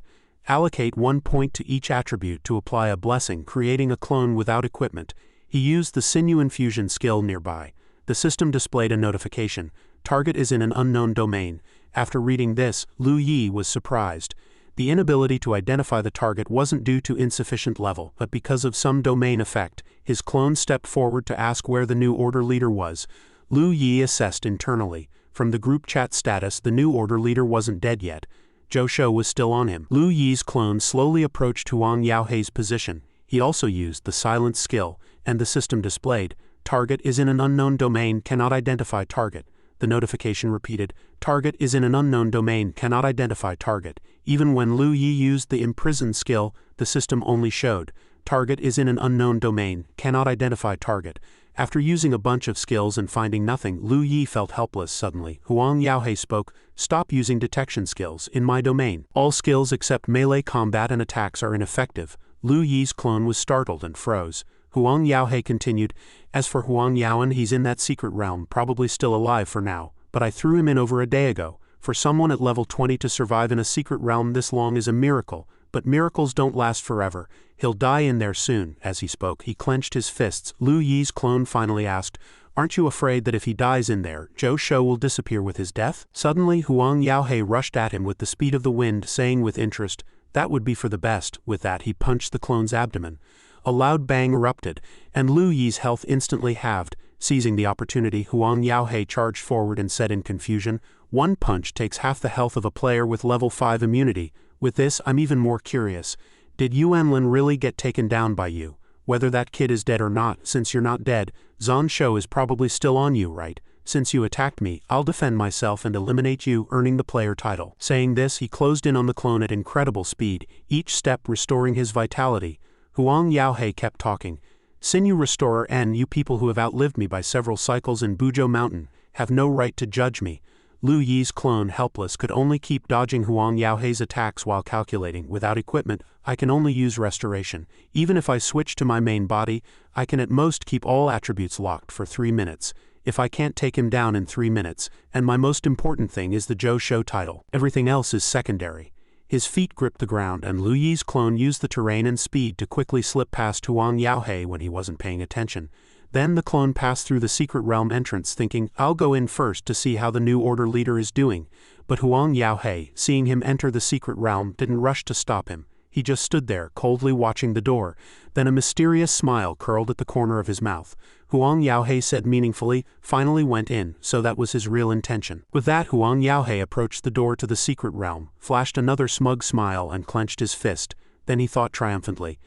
Allocate 1 point to each attribute to apply a blessing, creating a clone without equipment. He used the Sinew Infusion skill nearby. The system displayed a notification. Target is in an unknown domain. After reading this, Lu Yi was surprised. The inability to identify the target wasn't due to insufficient level, but because of some domain effect. His clone stepped forward to ask where the new order leader was. Lu Yi assessed internally. From the group chat status, the new order leader wasn't dead yet. Zhou Shou was still on him. Lu Yi's clone slowly approached Huang Yaohei's position. He also used the silence skill, and the system displayed, "Target is in an unknown domain, cannot identify target." The notification repeated, "Target is in an unknown domain, cannot identify target." Even when Lu Yi used the imprison skill, the system only showed, "Target is in an unknown domain, cannot identify target." After using a bunch of skills and finding nothing, Lu Yi felt helpless suddenly. Huang Yaohei spoke, "Stop using detection skills in my domain. All skills except melee combat and attacks are ineffective." Lu Yi's clone was startled and froze. Huang Yaohei continued, "As for Huang Yaoan, he's in that secret realm, probably still alive for now, but I threw him in over a day ago. For someone at level 20 to survive in a secret realm this long is a miracle, but miracles don't last forever. He'll die in there soon." As he spoke, he clenched his fists. Lu Yi's clone finally asked, "Aren't you afraid that if he dies in there, Zhou Shou will disappear with his death?" Suddenly, Huang Yaohei rushed at him with the speed of the wind, saying with interest, "That would be for the best." With that, he punched the clone's abdomen. A loud bang erupted, and Lu Yi's health instantly halved. Seizing the opportunity, Huang Yaohei charged forward and said in confusion, "One punch takes half the health of a player with level 5 immunity. With this, I'm even more curious. Did Yuanlin really get taken down by you? Whether that kid is dead or not, since you're not dead, Zhang Shou is probably still on you, right? Since you attacked me, I'll defend myself and eliminate you, earning the player title." Saying this, he closed in on the clone at incredible speed, each step restoring his vitality. Huang Yaohei kept talking. "Sinew Restorer N, you people who have outlived me by several cycles in Bujo Mountain, have no right to judge me." Lu Yi's clone, helpless, could only keep dodging Huang Yaohei's attacks while calculating. "Without equipment, I can only use restoration. Even if I switch to my main body, I can at most keep all attributes locked for 3 minutes. If I can't take him down in 3 minutes, and my most important thing is the Zhou Shou title, everything else is secondary." His feet gripped the ground, and Lu Yi's clone used the terrain and speed to quickly slip past Huang Yaohei when he wasn't paying attention. Then the clone passed through the secret realm entrance, thinking, "I'll go in first to see how the new order leader is doing." But Huang Yaohei, seeing him enter the secret realm, didn't rush to stop him. He just stood there, coldly watching the door. Then a mysterious smile curled at the corner of his mouth. Huang Yaohe said meaningfully, "Finally went in, so that was his real intention." With that, Huang Yaohe approached the door to the secret realm, flashed another smug smile and clenched his fist. Then he thought triumphantly,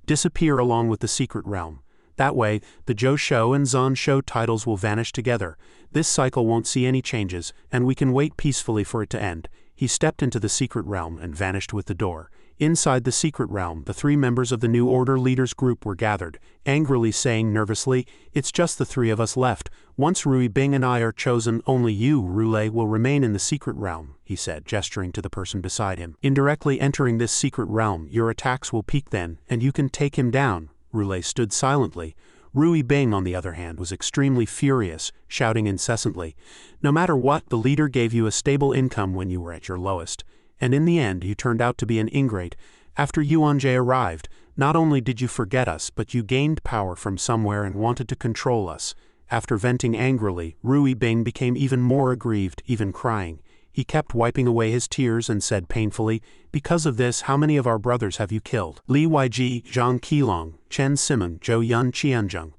"Disappear along with the secret realm. That way, the Zhou Shou and Zan Shou titles will vanish together. This cycle won't see any changes, and we can wait peacefully for it to end." He stepped into the secret realm and vanished with the door. Inside the secret realm, the 3 members of the New Order leaders group were gathered, angrily saying nervously, "It's just the 3 of us left. Once Rui Bing and I are chosen, only you, Rulei, will remain in the secret realm," he said, gesturing to the person beside him. "Indirectly entering this secret realm, your attacks will peak then, and you can take him down." Rulei stood silently. Rui Bing, on the other hand, was extremely furious, shouting incessantly, "No matter what, the leader gave you a stable income when you were at your lowest. And in the end, you turned out to be an ingrate. After Yuanjie arrived, not only did you forget us, but you gained power from somewhere and wanted to control us." After venting angrily, Rui Bing became even more aggrieved, even crying. He kept wiping away his tears and said painfully, "Because of this, how many of our brothers have you killed? Li Yiji, Zhang Qilong, Chen Simon, Zhou Yun Qianzheng.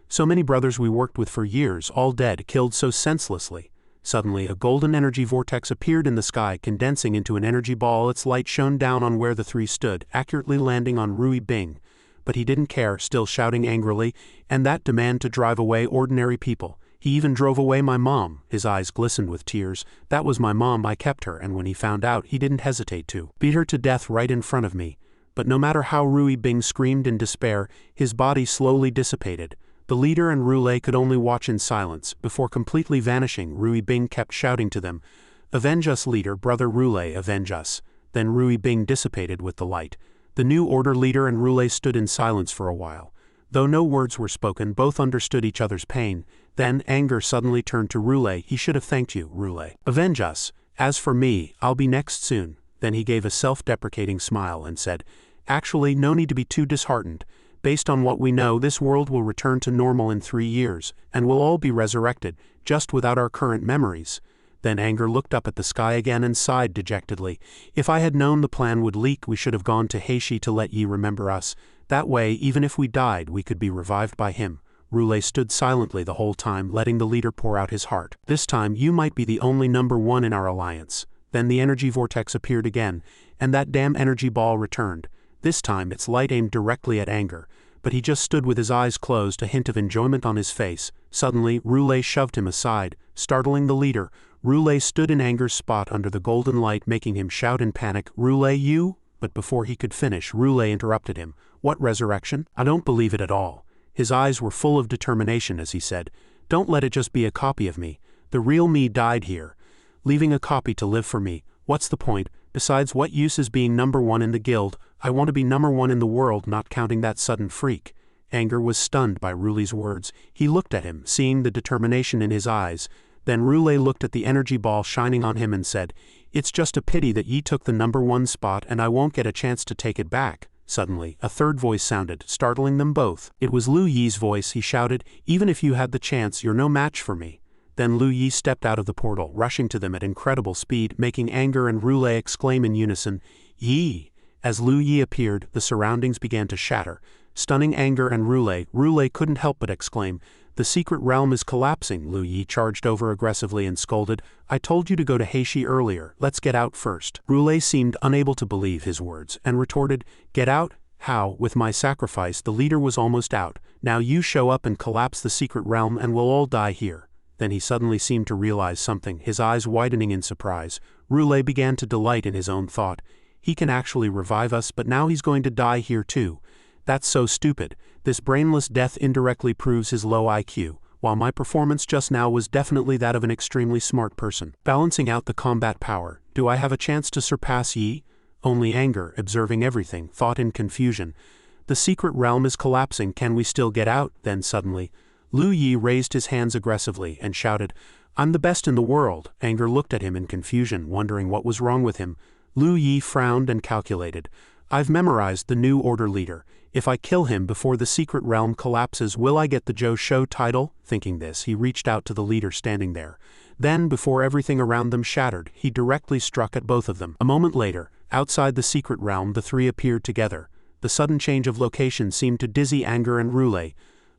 So many brothers we worked with for years, all dead, killed so senselessly." Suddenly, a golden energy vortex appeared in the sky, condensing into an energy ball. Its light shone down on where the 3 stood, accurately landing on Rui Bing. But he didn't care, still shouting angrily, "And that demand to drive away ordinary people. He even drove away my mom." His eyes glistened with tears. "That was my mom, I kept her, and when he found out, he didn't hesitate to beat her to death right in front of me." But no matter how Rui Bing screamed in despair, his body slowly dissipated. The leader and Rulei could only watch in silence. Before completely vanishing, Rui Bing kept shouting to them, "Avenge us, leader, brother Rulei, avenge us." Then Rui Bing dissipated with the light. The New Order leader and Rulei stood in silence for a while. Though no words were spoken, both understood each other's pain. Then anger suddenly turned to Rulei. "He should have thanked you, Rulei. Avenge us. As for me, I'll be next soon." Then he gave a self-deprecating smile and said, "Actually, no need to be too disheartened. Based on what we know, this world will return to normal in 3 years, and we'll all be resurrected, just without our current memories." Then anger looked up at the sky again and sighed dejectedly. "If I had known the plan would leak, we should have gone to Heishi to let Yi remember us. That way, even if we died, we could be revived by him." Rulei stood silently the whole time, letting the leader pour out his heart. "This time, you might be the only number 1 in our alliance." Then the energy vortex appeared again, and that damn energy ball returned. This time, its light aimed directly at anger. But he just stood with his eyes closed, a hint of enjoyment on his face. Suddenly, Rulei shoved him aside, startling the leader. Rulei stood in anger's spot under the golden light, making him shout in panic, "Rulei, you?" But before he could finish, Rulei interrupted him. "What resurrection? I don't believe it at all." His eyes were full of determination as he said, "Don't let it just be a copy of me. The real me died here, leaving a copy to live for me. What's the point? Besides, what use is being number 1 in the guild? I want to be number 1 in the world, not counting that sudden freak." Anger was stunned by Rulei's words. He looked at him, seeing the determination in his eyes. Then Rulei looked at the energy ball shining on him and said, "It's just a pity that Yi took the number 1 spot and I won't get a chance to take it back." Suddenly, a third voice sounded, startling them both. It was Lu Yi's voice. He shouted, "Even if you had the chance, you're no match for me." Then Lu Yi stepped out of the portal, rushing to them at incredible speed, making Anger and Rulei exclaim in unison, "Yi!" As Lu Yi appeared, the surroundings began to shatter. Stunning Anger and Rulei, Rulei couldn't help but exclaim, "The secret realm is collapsing." Lu Yi charged over aggressively and scolded, "I told you to go to Heishi earlier, let's get out first." Rulei seemed unable to believe his words, and retorted, "Get out? How? With my sacrifice, the leader was almost out. Now you show up and collapse the secret realm and we'll all die here." Then he suddenly seemed to realize something, his eyes widening in surprise. Rulei began to delight in his own thought. He can actually revive us, but now he's going to die here too. That's so stupid. This brainless death indirectly proves his low IQ, while my performance just now was definitely that of an extremely smart person. Balancing out the combat power, do I have a chance to surpass Yi? Only Anger, observing everything, thought in confusion. The secret realm is collapsing, can we still get out? Then suddenly, Lu Yi raised his hands aggressively and shouted, "I'm the best in the world." Anger looked at him in confusion, wondering what was wrong with him. Lu Yi frowned and calculated. "I've memorized the New Order leader. If I kill him before the secret realm collapses, will I get the Zhou Shou title?" Thinking this, he reached out to the leader standing there. Then, before everything around them shattered, he directly struck at both of them. A moment later, outside the secret realm, the three appeared together. The sudden change of location seemed to dizzy Anger and Rule.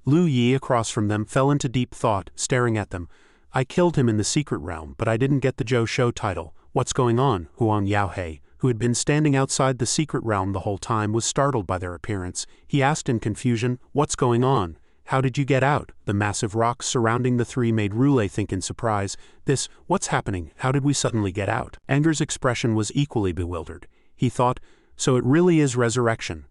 Lu Yi, across from them, fell into deep thought, staring at them. I killed him in the secret realm, but I didn't get the Zhou Shou title. What's going on? Huang Yaohei, who had been standing outside the secret realm the whole time, was startled by their appearance. He asked in confusion, "What's going on? How did you get out?" The massive rocks surrounding the three made Rule think in surprise. What's happening? How did we suddenly get out? Anger's expression was equally bewildered. He thought, so it really is resurrection.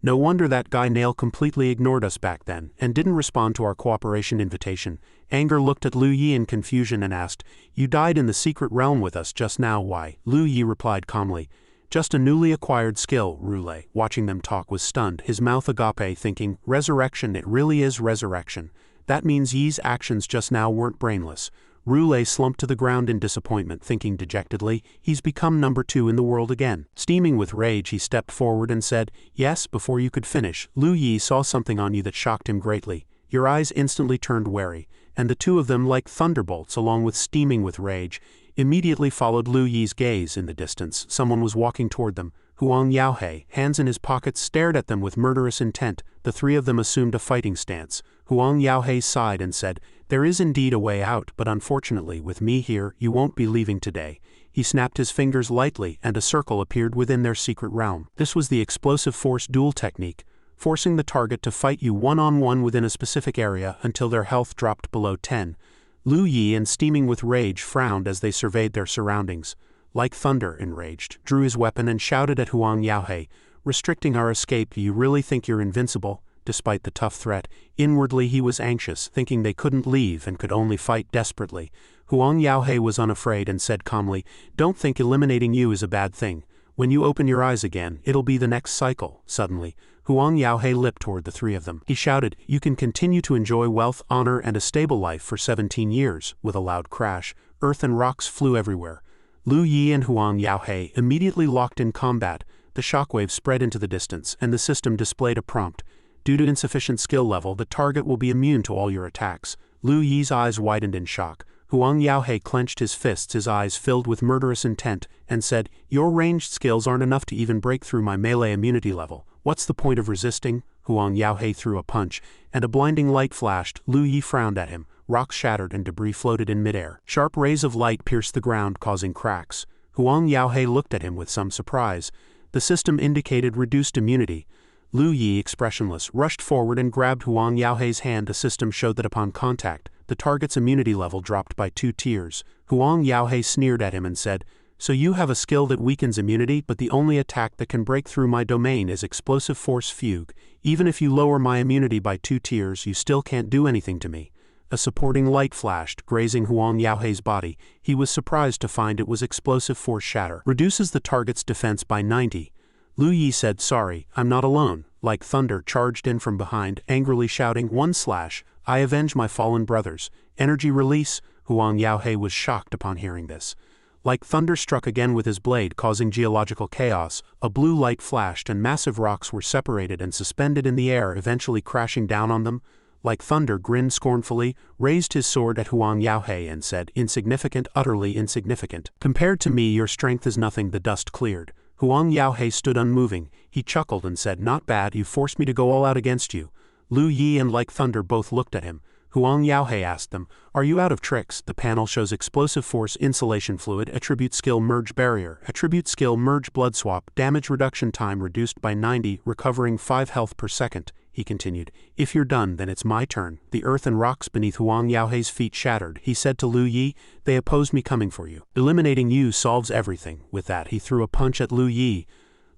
No wonder that guy Nail completely ignored us back then, and didn't respond to our cooperation invitation. Anger looked at Lu Yi in confusion and asked, "You died in the secret realm with us just now, why?" Lu Yi replied calmly, "Just a newly acquired skill." Rule, watching them talk, was stunned, his mouth agape, thinking, resurrection, it really is resurrection. That means Yi's actions just now weren't brainless. Rule slumped to the ground in disappointment, thinking dejectedly, he's become number 2 in the world again. Steaming with rage, he stepped forward and said, "Yes." Before you could finish, Lu Yi saw something on you that shocked him greatly. Your eyes instantly turned wary, and the two of them, like thunderbolts, along with steaming with rage, immediately followed Lu Yi's gaze. In the distance, someone was walking toward them. Huang Yaohei, hands in his pockets, stared at them with murderous intent. The three of them assumed a fighting stance. Huang Yaohei sighed and said, "There is indeed a way out, but unfortunately, with me here, you won't be leaving today." He snapped his fingers lightly, and a circle appeared within their secret realm. This was the explosive force duel technique, forcing the target to fight you one-on-one within a specific area until their health dropped below 10. Lu Yi, and steaming with rage, frowned as they surveyed their surroundings. Like thunder, enraged, drew his weapon and shouted at Huang Yaohei, "Restricting our escape, you really think you're invincible?" Despite the tough threat, inwardly he was anxious, thinking they couldn't leave and could only fight desperately. Huang Yaohei was unafraid and said calmly, "Don't think eliminating you is a bad thing. When you open your eyes again, it'll be the next cycle." Suddenly, Huang Yaohei leapt toward the three of them. He shouted, "You can continue to enjoy wealth, honor, and a stable life for 17 years. With a loud crash, earth and rocks flew everywhere. Lu Yi and Huang Yaohei immediately locked in combat. The shockwave spread into the distance, and the system displayed a prompt. Due to insufficient skill level, the target will be immune to all your attacks. Lu Yi's eyes widened in shock. Huang Yaohei clenched his fists, his eyes filled with murderous intent, and said, "Your ranged skills aren't enough to even break through my melee immunity level. What's the point of resisting?" Huang Yaohei threw a punch, and a blinding light flashed. Lu Yi frowned at him. Rocks shattered and debris floated in midair. Sharp rays of light pierced the ground, causing cracks. Huang Yaohei looked at him with some surprise. The system indicated reduced immunity. Lu Yi, expressionless, rushed forward and grabbed Huang Yaohei's hand. The system showed that upon contact, the target's immunity level dropped by 2 tiers. Huang Yaohei sneered at him and said, "So you have a skill that weakens immunity, but the only attack that can break through my domain is explosive force fugue. Even if you lower my immunity by 2 tiers, you still can't do anything to me." A supporting light flashed, grazing Huang Yaohei's body. He was surprised to find it was explosive force shatter. Reduces the target's defense by 90. Lu Yi said, "Sorry, I'm not alone." Like thunder, charged in from behind, angrily shouting, "One slash! I avenge my fallen brothers." Energy release. Huang Yaohei was shocked upon hearing this. Like thunder struck again with his blade, causing geological chaos. A blue light flashed and massive rocks were separated and suspended in the air, eventually crashing down on them. Like thunder grinned scornfully, raised his sword at Huang Yaohei and said, "Insignificant, utterly insignificant. Compared to me, your strength is nothing." The dust cleared. Huang Yaohei stood unmoving. He chuckled and said, "Not bad, you forced me to go all out against you." Lu Yi and Like Thunder both looked at him. Huang Yaohei asked them, "Are you out of tricks?" The panel shows explosive force insulation fluid, attribute skill merge barrier, attribute skill merge blood swap, damage reduction time reduced by 90, recovering 5 health per second. He continued, "If you're done, then it's my turn." The earth and rocks beneath Huang Yaohei's feet shattered. He said to Lu Yi, "They opposed me coming for you. Eliminating you solves everything." With that, he threw a punch at Lu Yi.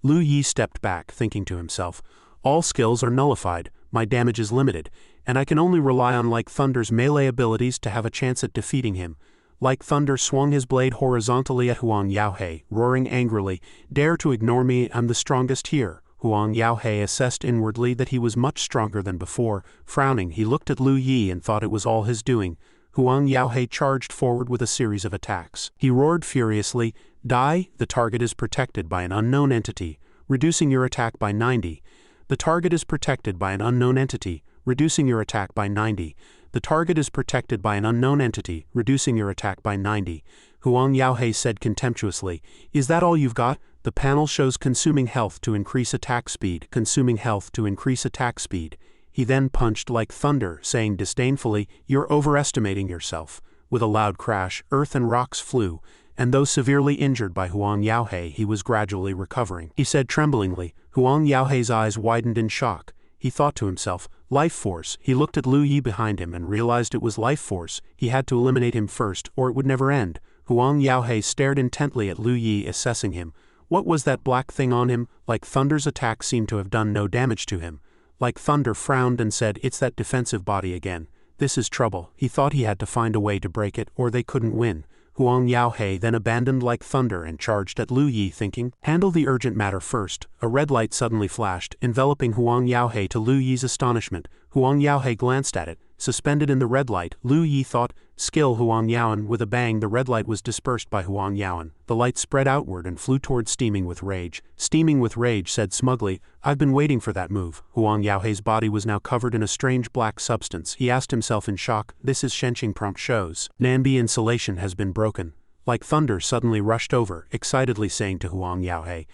Lu Yi stepped back, thinking to himself, "All skills are nullified, my damage is limited, and I can only rely on Like Thunder's melee abilities to have a chance at defeating him." Like Thunder swung his blade horizontally at Huang Yaohei, roaring angrily, "Dare to ignore me, I'm the strongest here." Huang Yaohei assessed inwardly that he was much stronger than before. Frowning, he looked at Lu Yi and thought it was all his doing. Huang Yaohei charged forward with a series of attacks. He roared furiously, "Die! The target is protected by an unknown entity, reducing your attack by 90. The target is protected by an unknown entity, reducing your attack by 90. The target is protected by an unknown entity, reducing your attack by 90. Huang Yaohei said contemptuously. Is that all you've got? The panel shows consuming health to increase attack speed, consuming health to increase attack speed. He then punched like thunder, saying disdainfully, you're overestimating yourself. With a loud crash, earth and rocks flew, and though severely injured by Huang Yaohei, he was gradually recovering. He said tremblingly. Huang Yaohei's eyes widened in shock. He thought to himself, life force. He looked at Lu Yi behind him and realized it was life force. He had to eliminate him first, or it would never end. Huang Yaohei stared intently at Lu Yi, assessing him. What was that black thing on him? Like Thunder's attack seemed to have done no damage to him. Like Thunder frowned and said, it's that defensive body again. This is trouble. He thought he had to find a way to break it, or they couldn't win. Huang Yaohei then abandoned Like Thunder and charged at Lu Yi, thinking, handle the urgent matter first. A red light suddenly flashed, enveloping Huang Yaohei to Lu Yi's astonishment. Huang Yaohei glanced at it. Suspended in the red light, Lu Yi thought, skill Huang Yaoan. With a bang, the red light was dispersed by Huang Yaoan. The light spread outward and flew toward Steaming with Rage. Steaming with Rage said smugly, I've been waiting for that move. Huang Yaohei's body was now covered in a strange black substance. He asked himself in shock, this is Shenqing prompt shows. Nanbi insulation has been broken. Like Thunder suddenly rushed over, excitedly saying to Huang Yaohei,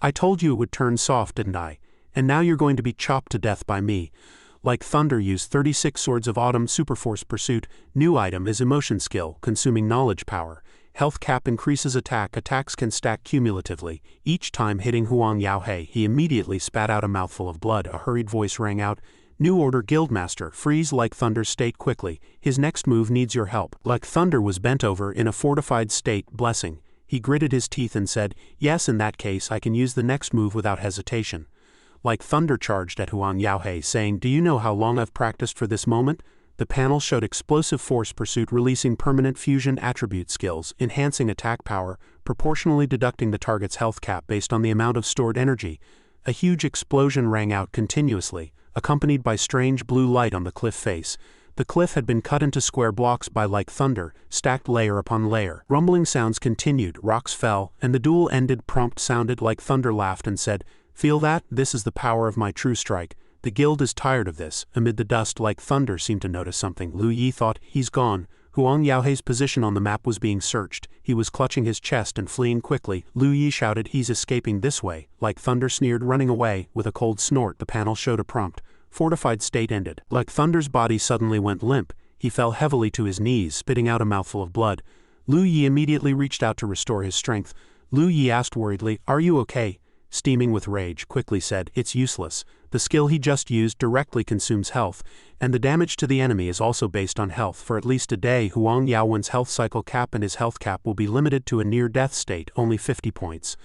I told you it would turn soft, didn't I? And now you're going to be chopped to death by me. Like Thunder used 36 Swords of Autumn Superforce Pursuit. New item is Emotion Skill, consuming knowledge power. Health cap increases attack. Attacks can stack cumulatively. Each time hitting Huang Yaohei, he immediately spat out a mouthful of blood. A hurried voice rang out. New order Guildmaster. Freeze Like Thunder state quickly. His next move needs your help. Like Thunder was bent over in a fortified state, blessing. He gritted his teeth and said, yes, in that case I can use the next move without hesitation. Like Thunder charged at Huang Yaohei, saying, do you know how long I've practiced for this moment? The panel showed Explosive Force Pursuit releasing permanent fusion attribute skills, enhancing attack power, proportionally deducting the target's health cap based on the amount of stored energy. A huge explosion rang out continuously, accompanied by strange blue light on the cliff face. The cliff had been cut into square blocks by Like Thunder, stacked layer upon layer. Rumbling sounds continued, rocks fell, and the duel ended. Prompt sounded. Like Thunder laughed and said, feel that? This is the power of my true strike. The guild is tired of this. Amid the dust, Like Thunder seemed to notice something. Lu Yi thought, he's gone. Huang Yaohei's position on the map was being searched. He was clutching his chest and fleeing quickly. Lu Yi shouted, he's escaping this way. Like Thunder sneered, running away. With a cold snort, the panel showed a prompt. Fortified state ended. Like Thunder's body suddenly went limp. He fell heavily to his knees, spitting out a mouthful of blood. Lu Yi immediately reached out to restore his strength. Lu Yi asked worriedly, are you okay? Steaming with Rage quickly said, it's useless. The skill he just used directly consumes health, and the damage to the enemy is also based on health. For at least a day, Huang Yaowen's health cycle cap and his health cap will be limited to a near-death state, only 50 points.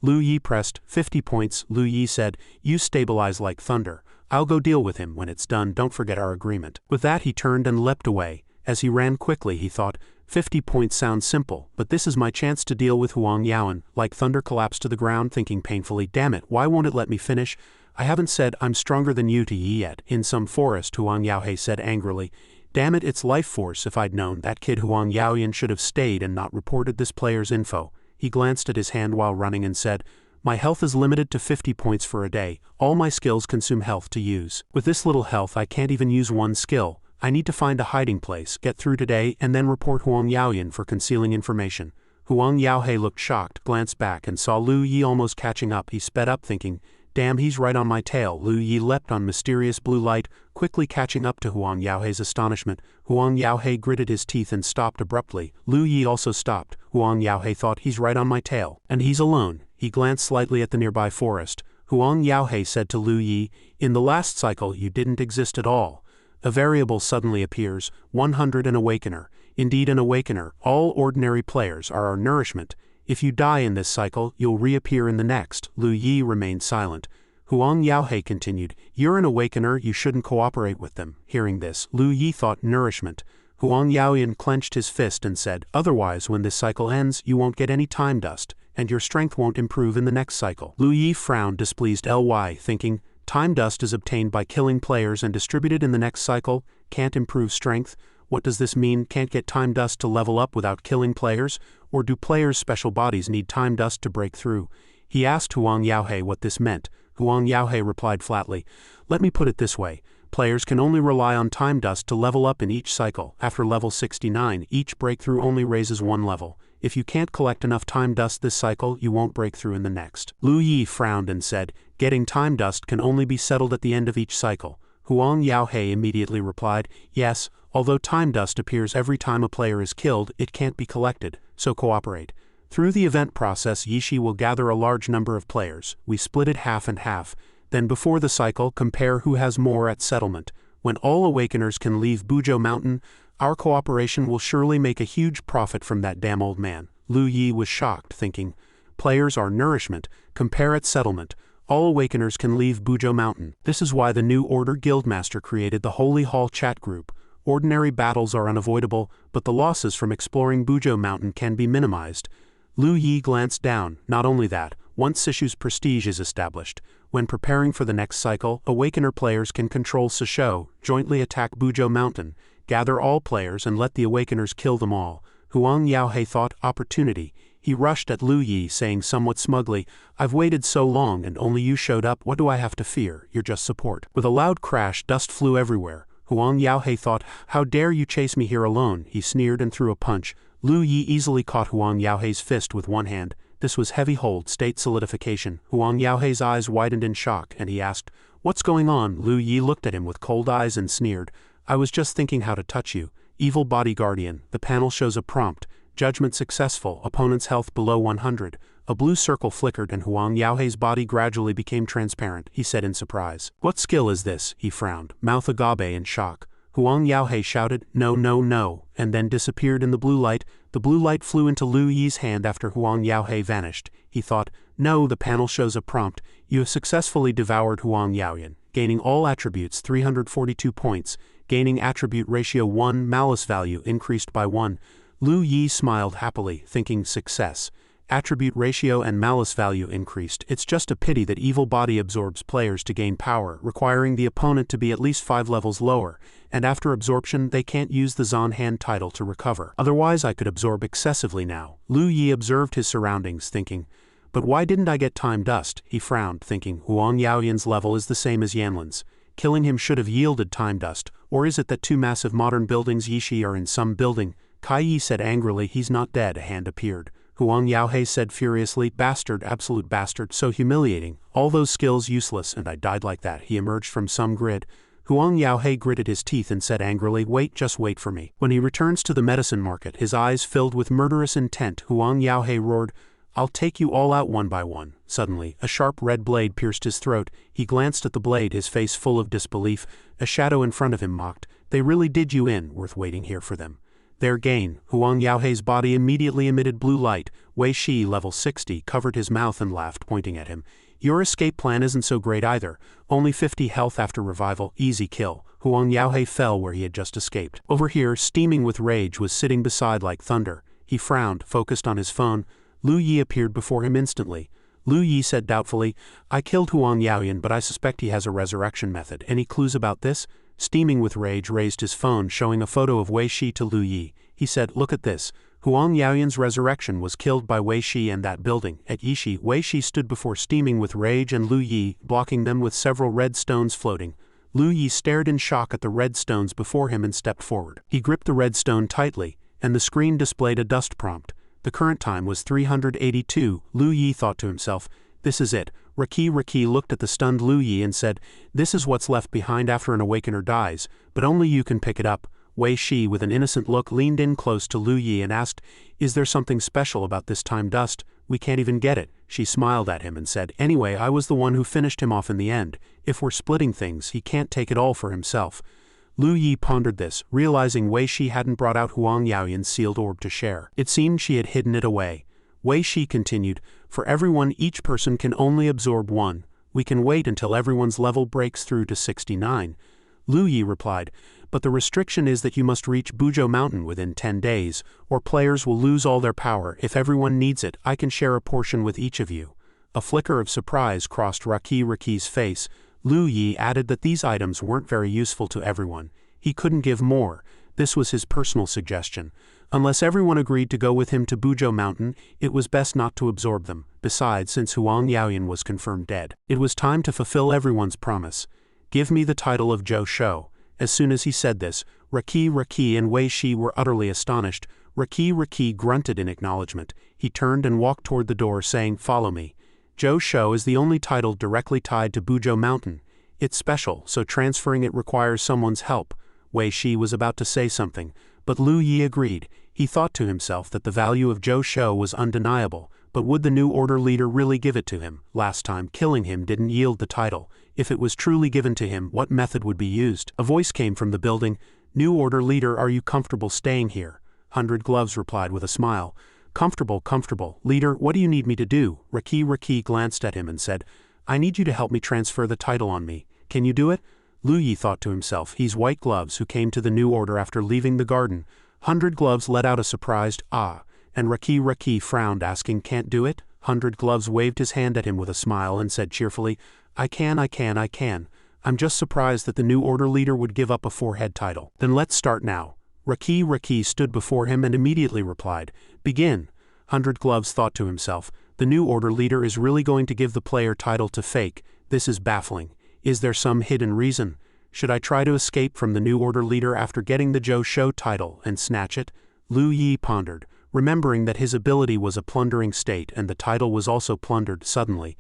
Lu Yi pressed, 50 points. Lu Yi said, you stabilize Like Thunder. I'll go deal with him when it's done, don't forget our agreement. With that he turned and leapt away. As he ran quickly he thought, 50 points sounds simple, but this is my chance to deal with Huang Yaowen. Like Thunder collapsed to the ground, thinking painfully, damn it, why won't it let me finish? I haven't said I'm stronger than you to Yi yet. In some forest, Huang Yaohei said angrily, damn it, it's life force. If I'd known, that kid Huang Yaoyan should have stayed and not reported this player's info. He glanced at his hand while running and said, my health is limited to 50 points for a day. All my skills consume health to use. With this little health I can't even use one skill. I need to find a hiding place, get through today, and then report Huang Yaoyan for concealing information. Huang Yaohei looked shocked, glanced back, and saw Lu Yi almost catching up. He sped up, thinking, damn, he's right on my tail. Lu Yi leapt on mysterious blue light, quickly catching up to Huang Yaohei's astonishment. Huang Yaohei gritted his teeth and stopped abruptly. Lu Yi also stopped. Huang Yaohei thought, he's right on my tail. And he's alone. He glanced slightly at the nearby forest. Huang Yaohei said to Lu Yi, in the last cycle you didn't exist at all. A variable suddenly appears, 100 an awakener. Indeed an awakener, all ordinary players are our nourishment. If you die in this cycle, you'll reappear in the next. Lu Yi remained silent. Huang Yaohei continued, you're an awakener, you shouldn't cooperate with them. Hearing this, Lu Yi thought nourishment. Huang Yaoyan clenched his fist and said, otherwise when this cycle ends, you won't get any time dust, and your strength won't improve in the next cycle. Lu Yi frowned, displeased, thinking, time dust is obtained by killing players and distributed in the next cycle, can't improve strength. What does this mean? Can't get time dust to level up without killing players? Or do players' special bodies need time dust to break through? He asked Huang Yaohei what this meant. Huang Yaohei replied flatly, let me put it this way. Players can only rely on time dust to level up in each cycle. After level 69, each breakthrough only raises 1 level. If you can't collect enough time dust this cycle, you won't break through in the next. Lu Yi frowned and said, getting time dust can only be settled at the end of each cycle. Huang Yaohei immediately replied, yes, although time dust appears every time a player is killed, it can't be collected, so cooperate. Through the event process, Yishi will gather a large number of players. We split it half and half. Then before the cycle, compare who has more at settlement. When all Awakeners can leave Bujo Mountain, our cooperation will surely make a huge profit from that damn old man. Lu Yi was shocked, thinking, players are nourishment, compare at settlement. All Awakeners can leave Bujo Mountain. This is why the New Order Guildmaster created the Holy Hall chat group. Ordinary battles are unavoidable, but the losses from exploring Bujo Mountain can be minimized. Lu Yi glanced down. Not only that, once Sishu's prestige is established, when preparing for the next cycle, Awakener players can control Sishu, jointly attack Bujo Mountain, gather all players and let the Awakeners kill them all. Huang Yaohei thought, opportunity. He rushed at Lu Yi, saying somewhat smugly, I've waited so long and only you showed up, what do I have to fear? You're just support. With a loud crash, dust flew everywhere. Huang Yaohei thought, how dare you chase me here alone? He sneered and threw a punch. Lu Yi easily caught Huang Yaohei's fist with one hand. This was heavy hold, state solidification. Huang Yaohei's eyes widened in shock, and he asked, what's going on? Lu Yi looked at him with cold eyes and sneered, I was just thinking how to touch you. Evil Body Guardian. The panel shows a prompt. Judgment successful, opponent's health below 100. A blue circle flickered and Huang Yaohei's body gradually became transparent, he said in surprise. What skill is this? He frowned, mouth agape in shock. Huang Yaohei shouted, no, no, no, and then disappeared in the blue light. The blue light flew into Lu Yi's hand after Huang Yaohei vanished. He thought, no, the panel shows a prompt. You have successfully devoured Huang Yaoyan, gaining all attributes 342 points, gaining attribute ratio 1, malice value increased by 1. Lu Yi smiled happily, thinking success. Attribute ratio and malice value increased. It's just a pity that Evil Body absorbs players to gain power, requiring the opponent to be at least 5 levels lower, and after absorption they can't use the Zon Hand title to recover. Otherwise I could absorb excessively now. Lu Yi observed his surroundings, thinking, but why didn't I get time dust? He frowned, thinking, Huang Yaoyan's level is the same as Yanlin's. Killing him should have yielded time dust, or is it that 2 massive modern buildings Yishi are in some building? Kai Yi said angrily, he's not dead. A hand appeared. Huang Yaohei said furiously, bastard, absolute bastard, so humiliating. All those skills useless, and I died like that. He emerged from some grid. Huang Yaohei gritted his teeth and said angrily, wait, just wait for me. When he returns to the medicine market, his eyes filled with murderous intent, Huang Yaohei roared, I'll take you all out one by one. Suddenly, a sharp red blade pierced his throat. He glanced at the blade, his face full of disbelief. A shadow in front of him mocked, they really did you in, worth waiting here for them. Their gain. Huang Yaohei's body immediately emitted blue light. Wei Shi, level 60, covered his mouth and laughed, pointing at him. Your escape plan isn't so great either. Only 50 health after revival, easy kill. Huang Yaohei fell where he had just escaped. Over here, steaming with rage, was sitting beside like thunder. He frowned, focused on his phone. Lu Yi appeared before him instantly. Lu Yi said doubtfully, I killed Huang Yaoyan, but I suspect he has a resurrection method. Any clues about this? Steaming with rage, raised his phone, showing a photo of Wei Shi to Lu Yi. He said, look at this. Huang Yaoyan's resurrection was killed by Wei Shi and that building. At Yishi, Wei Shi stood before steaming with rage and Lu Yi, blocking them with several red stones floating. Lu Yi stared in shock at the red stones before him and stepped forward. He gripped the red stone tightly, and the screen displayed a dust prompt. The current time was 382. Lu Yi thought to himself, this is it. Riki looked at the stunned Lu Yi and said, this is what's left behind after an awakener dies, but only you can pick it up. Wei Shi, with an innocent look, leaned in close to Lu Yi and asked, is there something special about this time dust? We can't even get it. She smiled at him and said, anyway, I was the one who finished him off in the end. If we're splitting things, he can't take it all for himself. Lu Yi pondered this, realizing Wei Shi hadn't brought out Huang Yaoyan's sealed orb to share. It seemed she had hidden it away. Wei Shi continued, for everyone, each person can only absorb 1. We can wait until everyone's level breaks through to 69. Lu Yi replied, but the restriction is that you must reach Bujo Mountain within 10 days, or players will lose all their power. If everyone needs it, I can share a portion with each of you. A flicker of surprise crossed Riki's face. Lu Yi added that these items weren't very useful to everyone. He couldn't give more. This was his personal suggestion. Unless everyone agreed to go with him to Bujo Mountain, it was best not to absorb them. Besides, since Huang Yaoyan was confirmed dead, it was time to fulfill everyone's promise. "Give me the title of Zhou Shou." As soon as he said this, Riki and Wei Shi were utterly astonished. Riki grunted in acknowledgement. He turned and walked toward the door, saying, "Follow me." Zhou Shou is the only title directly tied to Buzhou Mountain. It's special, so transferring it requires someone's help. Wei Shi was about to say something, but Lu Yi agreed. He thought to himself that the value of Zhou Shou was undeniable, but would the new order leader really give it to him? Last time, killing him didn't yield the title. If it was truly given to him, what method would be used? A voice came from the building. "New order leader, are you comfortable staying here?" 100 Gloves replied with a smile. Comfortable. Leader, what do you need me to do?" Riki glanced at him and said, "I need you to help me transfer the title on me. Can you do it?" Lu Yi thought to himself, he's White Gloves who came to the new order after leaving the garden. 100 Gloves let out a surprised, "Ah," and Riki frowned, asking, "Can't do it?" 100 Gloves waved his hand at him with a smile and said cheerfully, I can. I'm just surprised that the new order leader would give up a 4-head title." "Then let's start now." Riki stood before him and immediately replied, "Begin." 100 Gloves thought to himself, the new order leader is really going to give the player title to fake. This is baffling. Is there some hidden reason? Should I try to escape from the new order leader after getting the Zhou Shou title and snatch it? Lu Yi pondered, remembering that his ability was a plundering state and the title was also plundered suddenly.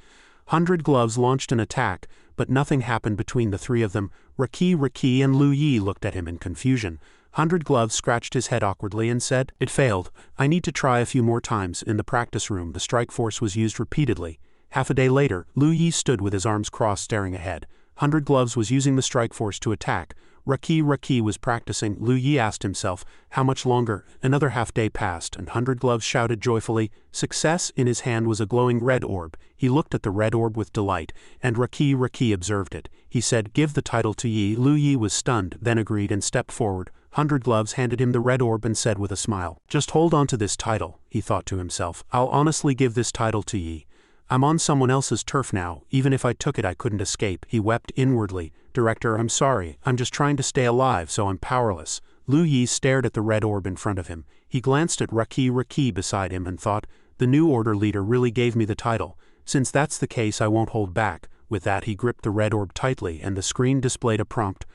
100 Gloves launched an attack, but nothing happened between the three of them. Riki and Lu Yi looked at him in confusion. 100 Gloves scratched his head awkwardly and said, "It failed. I need to try a few more times." In the practice room, the strike force was used repeatedly. Half a day later, Lu Yi stood with his arms crossed staring ahead. 100 Gloves was using the strike force to attack. Riki was practicing. Lu Yi asked himself, how much longer? Another half day passed, and 100 Gloves shouted joyfully, "Success!" In his hand was a glowing red orb. He looked at the red orb with delight, and Riki observed it. He said, "Give the title to Yi." Lu Yi was stunned, then agreed and stepped forward. 100 Gloves handed him the red orb and said with a smile, "Just hold on to this title," he thought to himself. "I'll honestly give this title to Yi. I'm on someone else's turf now. Even if I took it, I couldn't escape." He wept inwardly. "Director, I'm sorry. I'm just trying to stay alive, so I'm powerless." Lu Yi stared at the red orb in front of him. He glanced at Riki beside him and thought, the new order leader really gave me the title. Since that's the case, I won't hold back. With that, he gripped the red orb tightly and the screen displayed a prompt.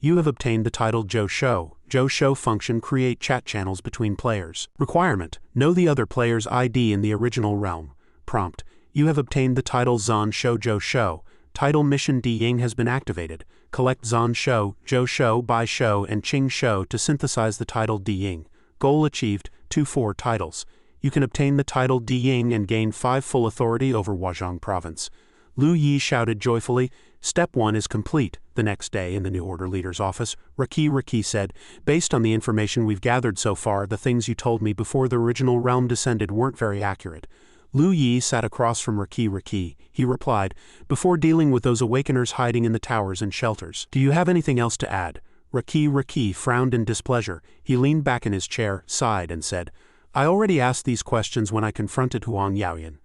You have obtained the title Zhou Shou. Zhou Shou function: create chat channels between players. Requirement: know the other player's ID in the original realm. Prompt: you have obtained the title Zhan Shou Zhou Shou. Title mission: Di Ying has been activated. Collect Zhan Shou, Zhou Shou, Bai Shou, and Qing Shou to synthesize the title Di Ying. Goal achieved: 2-4 titles. You can obtain the title Di Ying and gain 5 full authority over Huazhong province. Lu Yi shouted joyfully, "Step 1 is complete." The next day, in the new order leader's office, Riki said, "Based on the information we've gathered so far, the things you told me before the original realm descended weren't very accurate." Lu Yi sat across from Riki. He replied, "Before dealing with those awakeners hiding in the towers and shelters, do you have anything else to add?" Riki frowned in displeasure. He leaned back in his chair, sighed, and said, "I already asked these questions when I confronted Huang Yaoyan."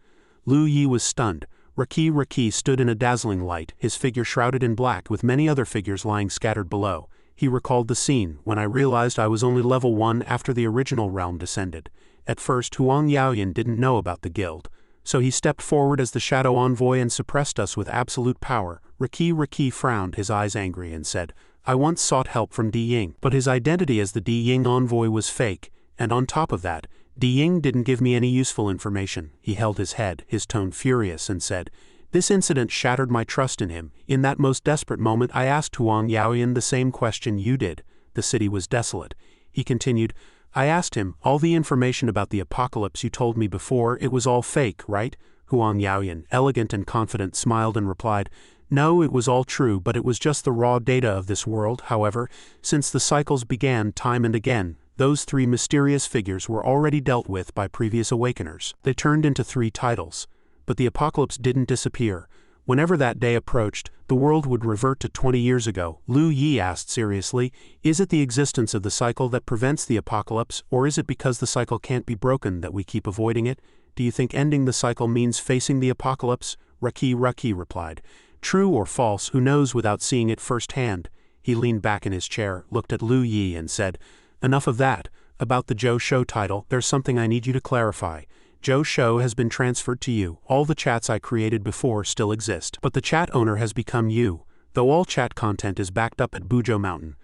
Lu Yi was stunned. Riki stood in a dazzling light, his figure shrouded in black with many other figures lying scattered below. He recalled the scene, when I realized I was only level 1 after the original realm descended. At first, Huang Yaoyan didn't know about the guild, so he stepped forward as the shadow envoy and suppressed us with absolute power. Riki frowned, his eyes angry, and said, "I once sought help from Di Ying, but his identity as the Di Ying envoy was fake, and on top of that, Di Ying didn't give me any useful information." He held his head, his tone furious, and said, "This incident shattered my trust in him. In that most desperate moment, I asked Huang Yaoyan the same question you did." The city was desolate. He continued, "I asked him, all the information about the apocalypse you told me before, it was all fake, right?" Huang Yaoyan, elegant and confident, smiled and replied, "No, it was all true, but it was just the raw data of this world. However, since the cycles began time and again, those 3 mysterious figures were already dealt with by previous awakeners. They turned into 3 titles. But the apocalypse didn't disappear. Whenever that day approached, the world would revert to 20 years ago." Lu Yi asked seriously, "Is it the existence of the cycle that prevents the apocalypse, or is it because the cycle can't be broken that we keep avoiding it? Do you think ending the cycle means facing the apocalypse?" Riki replied, "True or false, who knows without seeing it firsthand?" He leaned back in his chair, looked at Lu Yi, and said, "Enough of that. About the Zhou Shou title, there's something I need you to clarify. Zhou Shou has been transferred to you. All the chats I created before still exist, but the chat owner has become you. though all chat content is backed up at Bujo Mountain.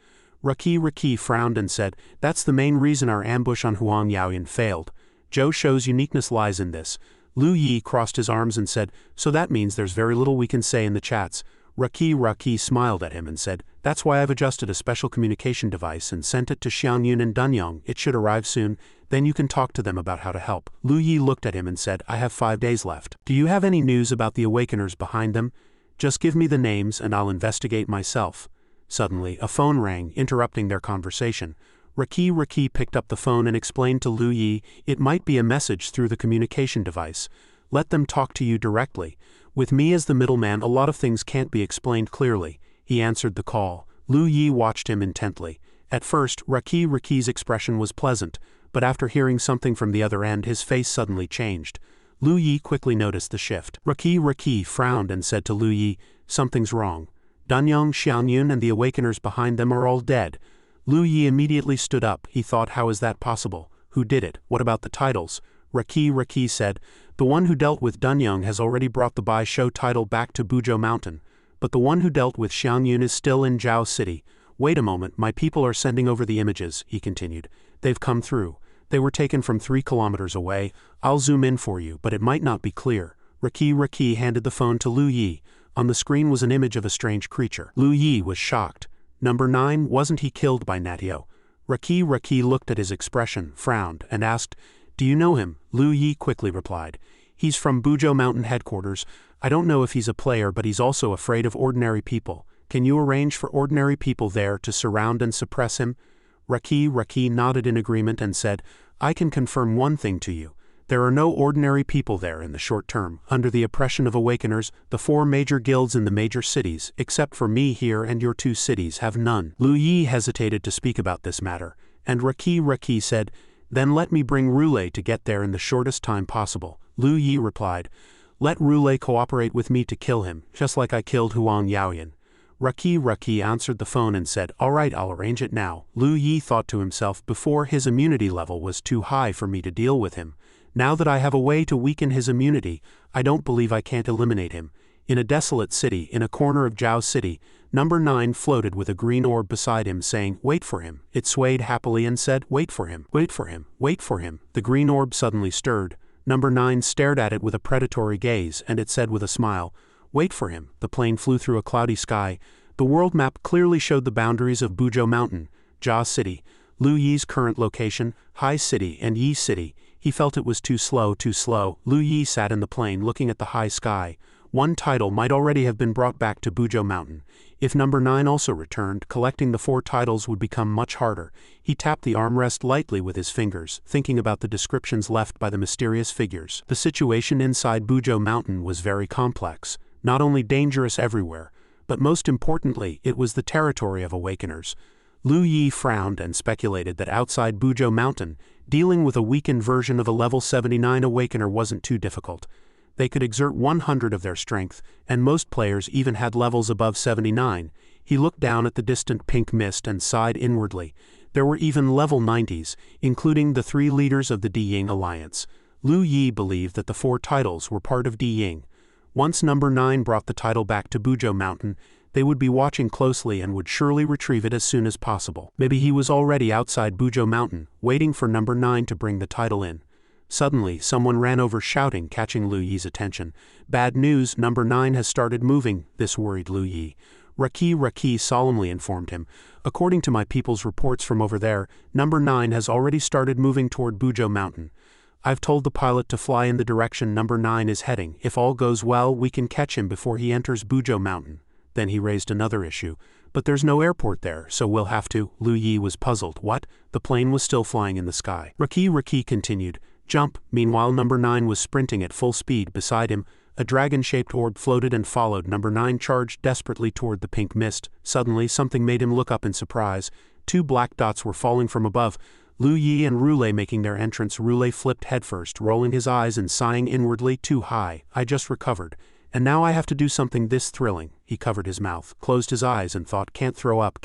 Raki frowned and said, that's the main reason our ambush on Huang Yaoyan failed. Zhou Shou's uniqueness lies in this. Lu Yi crossed his arms and said, so that means there's very little we can say in the chats. Raki smiled at him and said, that's why I've adjusted a special communication device and sent it to Xiangyun and Dunyang. It should arrive soon, then you can talk to them about how to help. Lu Yi looked at him and said, I have 5 days left. Do you have any news about the awakeners behind them? Just give me the names and I'll investigate myself. Suddenly, a phone rang, interrupting their conversation. Raki picked up the phone and explained to Lu Yi, it might be a message through the communication device. Let them talk to you directly. With me as the middleman, a lot of things can't be explained clearly. He answered the call. Lu Yi watched him intently. At first, Raki's expression was pleasant, but after hearing something from the other end, his face suddenly changed. Lu Yi quickly noticed the shift. Raki frowned and said to Lu Yi, something's wrong. Dunyang, Xiangyun and the awakeners behind them are all dead. Lu Yi immediately stood up. He thought, how is that possible? Who did it? What about the titles? Raki said, the one who dealt with Dunyang has already brought the Bai Shou title back to Bujo Mountain, but the one who dealt with Xiangyun is still in Zhao City. Wait a moment, my people are sending over the images, he continued. They've come through. They were taken from 3 kilometers away. I'll zoom in for you, but it might not be clear. Raki handed the phone to Lu Yi. On the screen was an image of a strange creature. Lu Yi was shocked. Number 9, wasn't he killed by Natio? Raki looked at his expression, frowned, and asked, do you know him? Lu Yi quickly replied, he's from Bujo Mountain headquarters. I don't know if he's a player, but he's also afraid of ordinary people. Can you arrange for ordinary people there to surround and suppress him? Raki nodded in agreement and said, I can confirm one thing to you. There are no ordinary people there in the short term, under the oppression of awakeners. The 4 major guilds in the major cities, except for me here and your 2 cities, have none. Lu Yi hesitated to speak about this matter, and Raki said, then let me bring Rule to get there in the shortest time possible. Lu Yi replied, let Rule cooperate with me to kill him, just like I killed Huang Yaoyan. Raki answered the phone and said, all right, I'll arrange it now. Lu Yi thought to himself, before his immunity level was too high for me to deal with him. Now that I have a way to weaken his immunity, I don't believe I can't eliminate him. In a desolate city, in a corner of Zhao City, number 9 floated with a green orb beside him saying, wait for him. It swayed happily and said, wait for him, wait for him, wait for him. The green orb suddenly stirred. Number 9 stared at it with a predatory gaze, and it said with a smile, wait for him. The plane flew through a cloudy sky. The world map clearly showed the boundaries of Bujo Mountain, Jia City, Lu Yi's current location, Hai City and Yi City. He felt it was too slow. Lu Yi sat in the plane looking at the high sky. One title might already have been brought back to Bujo Mountain. If number 9 also returned, collecting the 4 titles would become much harder. He tapped the armrest lightly with his fingers, thinking about the descriptions left by the mysterious figures. The situation inside Bujo Mountain was very complex, not only dangerous everywhere, but most importantly, it was the territory of awakeners. Lu Yi frowned and speculated that outside Bujo Mountain, dealing with a weakened version of a level 79 awakener wasn't too difficult. They could exert 100 of their strength, and most players even had levels above 79. He looked down at the distant pink mist and sighed inwardly. There were even level 90s, including the 3 leaders of the Diying Alliance. Lu Yi believed that the 4 titles were part of Diying. Once number 9 brought the title back to Bujo Mountain, they would be watching closely and would surely retrieve it as soon as possible. Maybe he was already outside Bujo Mountain, waiting for number 9 to bring the title in. Suddenly, someone ran over shouting, catching Lu Yi's attention. Bad news, number 9 has started moving. This worried Lu Yi. Raki solemnly informed him. According to my people's reports from over there, number 9 has already started moving toward Bujo Mountain. I've told the pilot to fly in the direction number 9 is heading. If all goes well, we can catch him before he enters Bujo Mountain. Then he raised another issue. But there's no airport there, so we'll have to. Lu Yi was puzzled. What? The plane was still flying in the sky. Raki continued. Jump. Meanwhile, number 9 was sprinting at full speed beside him. A dragon-shaped orb floated and followed. Number 9 charged desperately toward the pink mist. Suddenly, something made him look up in surprise. 2 black dots were falling from above. Lu Yi and Rule making their entrance. Rule flipped headfirst, rolling his eyes and sighing inwardly. Too high. I just recovered. And now I have to do something this thrilling. He covered his mouth, closed his eyes and thought, can't throw up.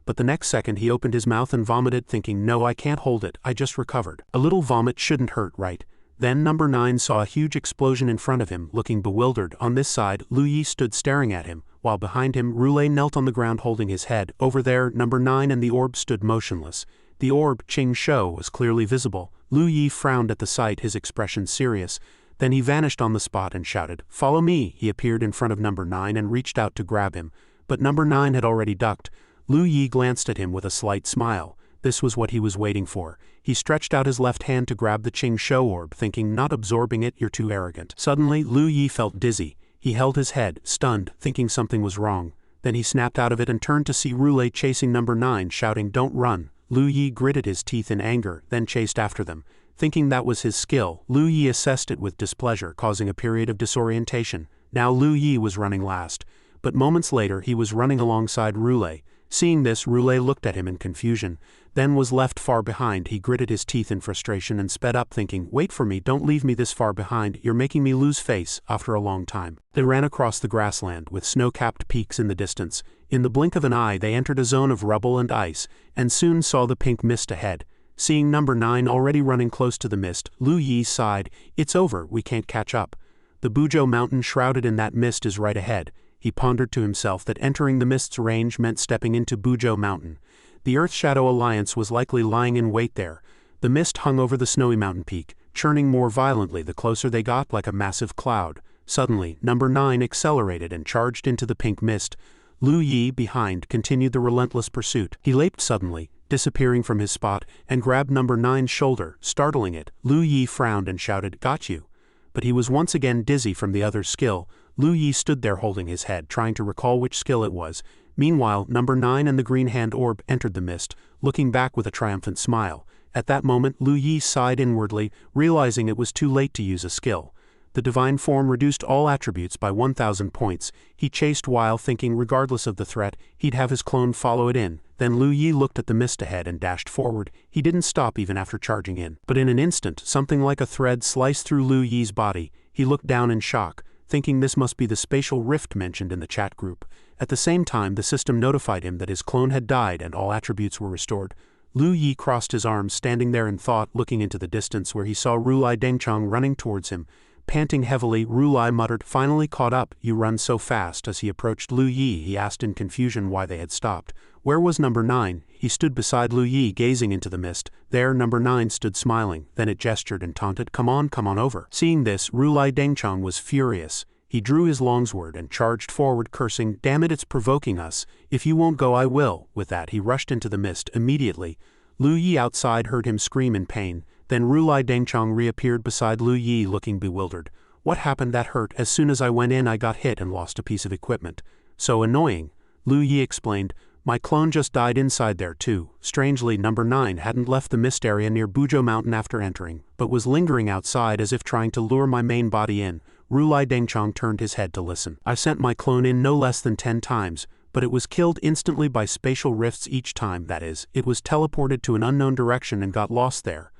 But the next second he opened his mouth and vomited, thinking, no, I can't hold it, I just recovered. A little vomit shouldn't hurt, right? Then number 9 saw a huge explosion in front of him, looking bewildered. On this side, Lu Yi stood staring at him. while behind him Rulei knelt on the ground holding his head. Over there, number 9 and the orb stood motionless. The orb, Qing Shou, was clearly visible. Lu Yi frowned at the sight, his expression serious. Then he vanished on the spot and shouted, "Follow me!" He appeared in front of number 9 and reached out to grab him. But number 9 had already ducked. Lu Yi glanced at him with a slight smile. This was what he was waiting for. He stretched out his left hand to grab the Qing Shou orb, thinking, "Not absorbing it, you're too arrogant." Suddenly, Lu Yi felt dizzy. He held his head, stunned, thinking something was wrong. Then he snapped out of it and turned to see Rulei chasing number 9, shouting, "Don't run." Lu Yi gritted his teeth in anger, then chased after them. Thinking that was his skill, Lu Yi assessed it with displeasure, causing a period of disorientation. Now Lu Yi was running last. But moments later he was running alongside Rulei. Seeing this, Rulei looked at him in confusion, then was left far behind. He gritted his teeth in frustration and sped up, thinking, "Wait for me, don't leave me this far behind, you're making me lose face." After a long time, they ran across the grassland, with snow-capped peaks in the distance. In the blink of an eye they entered a zone of rubble and ice, and soon saw the pink mist ahead. Seeing number 9 already running close to the mist, Lu Yi sighed, "It's over, we can't catch up. The Buzhou mountain shrouded in that mist is right ahead." He pondered to himself that entering the mist's range meant stepping into Buzhou mountain. The Earth Shadow Alliance was likely lying in wait there. The mist hung over the snowy mountain peak, churning more violently the closer they got, like a massive cloud. Suddenly, number 9 accelerated and charged into the pink mist. Lu Yi, behind, continued the relentless pursuit. He leaped suddenly, disappearing from his spot, and grabbed number 9's shoulder, startling it. Lu Yi frowned and shouted, "Got you." But he was once again dizzy from the other's skill. Lu Yi stood there holding his head, trying to recall which skill it was. Meanwhile, number 9 and the green hand orb entered the mist, looking back with a triumphant smile. At that moment, Lu Yi sighed inwardly, realizing it was too late to use a skill. The divine form reduced all attributes by 1,000 points. He chased while thinking, regardless of the threat, he'd have his clone follow it in. Then Lu Yi looked at the mist ahead and dashed forward. He didn't stop even after charging in. But in an instant, something like a thread sliced through Lu Yi's body. He looked down in shock, thinking this must be the spatial rift mentioned in the chat group. At the same time, the system notified him that his clone had died and all attributes were restored. Lu Yi crossed his arms, standing there in thought, looking into the distance where he saw Rulei Dengchang running towards him. Panting heavily, Rulei muttered, "Finally caught up, you run so fast." As he approached Lu Yi, he asked in confusion why they had stopped. Where was number 9? He stood beside Lu Yi, gazing into the mist. There, number 9 stood smiling. Then it gestured and taunted, come on over." Seeing this, Rulei Dengchang was furious. He drew his longsword and charged forward, cursing, "Damn it, it's provoking us. If you won't go, I will." With that, he rushed into the mist. Immediately, Lu Yi outside heard him scream in pain. Then Rulei Dengchang reappeared beside Lu Yi, looking bewildered. "What happened? That hurt. As soon as I went in, I got hit and lost a piece of equipment. So annoying." Lu Yi explained, "My clone just died inside there too." Strangely, number 9 hadn't left the mist area near Buzhou mountain after entering, but was lingering outside as if trying to lure my main body in. Rulei Dengchang turned his head to listen. "I sent my clone in no less than 10 times, but it was killed instantly by spatial rifts each time. That is, it was teleported to an unknown direction and got lost there."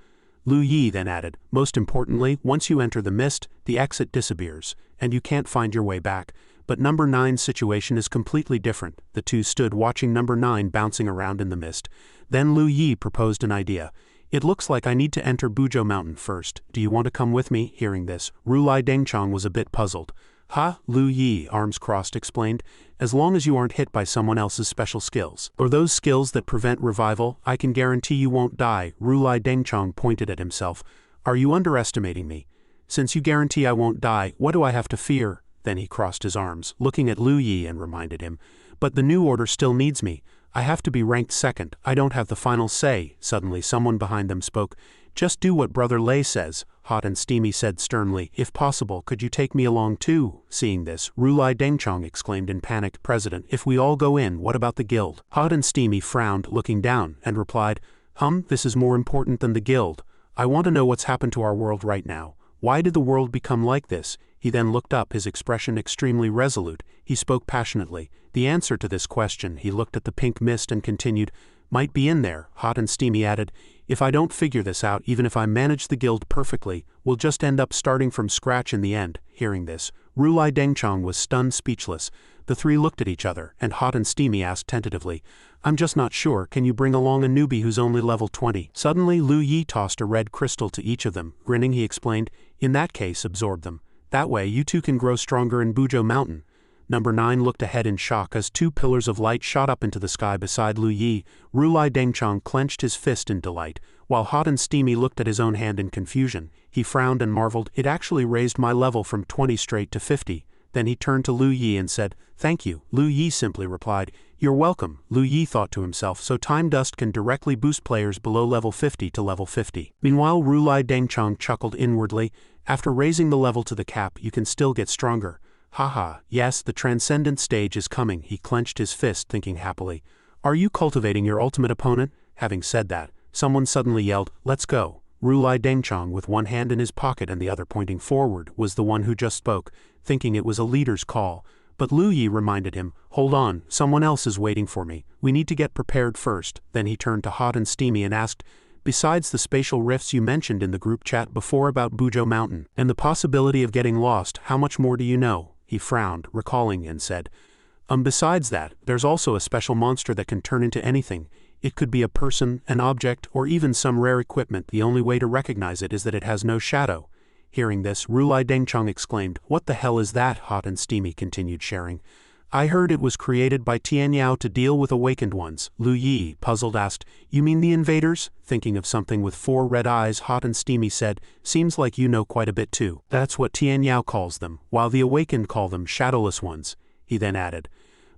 Lu Yi then added, "Most importantly, once you enter the mist, the exit disappears, and you can't find your way back. But number 9's situation is completely different." The two stood watching number 9 bouncing around in the mist. Then Lu Yi proposed an idea. "It looks like I need to enter Buzhou mountain first. Do you want to come with me?" Hearing this, Rulei Dengchang was a bit puzzled. "Ha?" Lu Yi, arms crossed, explained, "As long as you aren't hit by someone else's special skills, or those skills that prevent revival, I can guarantee you won't die." Rulei Dengchang pointed at himself. "Are you underestimating me? Since you guarantee I won't die, what do I have to fear?" Then he crossed his arms, looking at Lu Yi, and reminded him, "But the new order still needs me. I have to be ranked second. I don't have the final say." Suddenly someone behind them spoke. "Just do what Brother Lei says," Hot and Steamy said sternly. "If possible, could you take me along too?" Seeing this, Rulei Dengchang exclaimed in panic, "President, if we all go in, what about the guild?" Hot and Steamy frowned, looking down, and replied, This is more important than the guild. I want to know what's happened to our world right now. Why did the world become like this?" He then looked up, his expression extremely resolute. He spoke passionately. The answer to this question, he looked at the pink mist and continued, "Might be in there." Hot and Steamy added, "If I don't figure this out, even if I manage the guild perfectly, we'll just end up starting from scratch in the end." Hearing this, Rulei Dengchang was stunned speechless. The three looked at each other, and Hot and Steamy asked tentatively, "I'm just not sure, can you bring along a newbie who's only level 20? Suddenly Lu Yi tossed a red crystal to each of them. Grinning, he explained, "In that case, absorb them. That way you two can grow stronger in Buzhou mountain." Number 9 looked ahead in shock as two pillars of light shot up into the sky beside Lu Yi. Rulai Dengchong clenched his fist in delight, while Hot and Steamy looked at his own hand in confusion. He frowned and marveled. It actually raised my level from 20 straight to 50. Then he turned to Lu Yi and said, "Thank you." Lu Yi simply replied, "You're welcome." Lu Yi thought to himself, so time dust can directly boost players below level 50 to level 50. Meanwhile, Rulai Dengchong chuckled inwardly. After raising the level to the cap, you can still get stronger. Haha, yes, the transcendent stage is coming. He clenched his fist, thinking happily. Are you cultivating your ultimate opponent? Having said that, someone suddenly yelled, "Let's go." Rulai Dengchong, with one hand in his pocket and the other pointing forward, was the one who just spoke, thinking it was a leader's call. But Lu Yi reminded him, "Hold on, someone else is waiting for me. We need to get prepared first." Then he turned to Hot and Steamy and asked, "Besides the spatial rifts you mentioned in the group chat before about Bujo Mountain, and the possibility of getting lost, how much more do you know?" He frowned, recalling, and said, Besides that, there's also a special monster that can turn into anything. It could be a person, an object, or even some rare equipment. The only way to recognize it is that it has no shadow." Hearing this, Rulai Dengchong exclaimed, "What the hell is that?" Hot and Steamy continued sharing. "I heard it was created by Tianyao to deal with awakened ones." Lu Yi, puzzled, asked, "You mean the invaders?" Thinking of something with 4 red eyes, Hot and Steamy said, "Seems like you know quite a bit too." "That's what Tianyao calls them, while the awakened call them shadowless ones." He then added,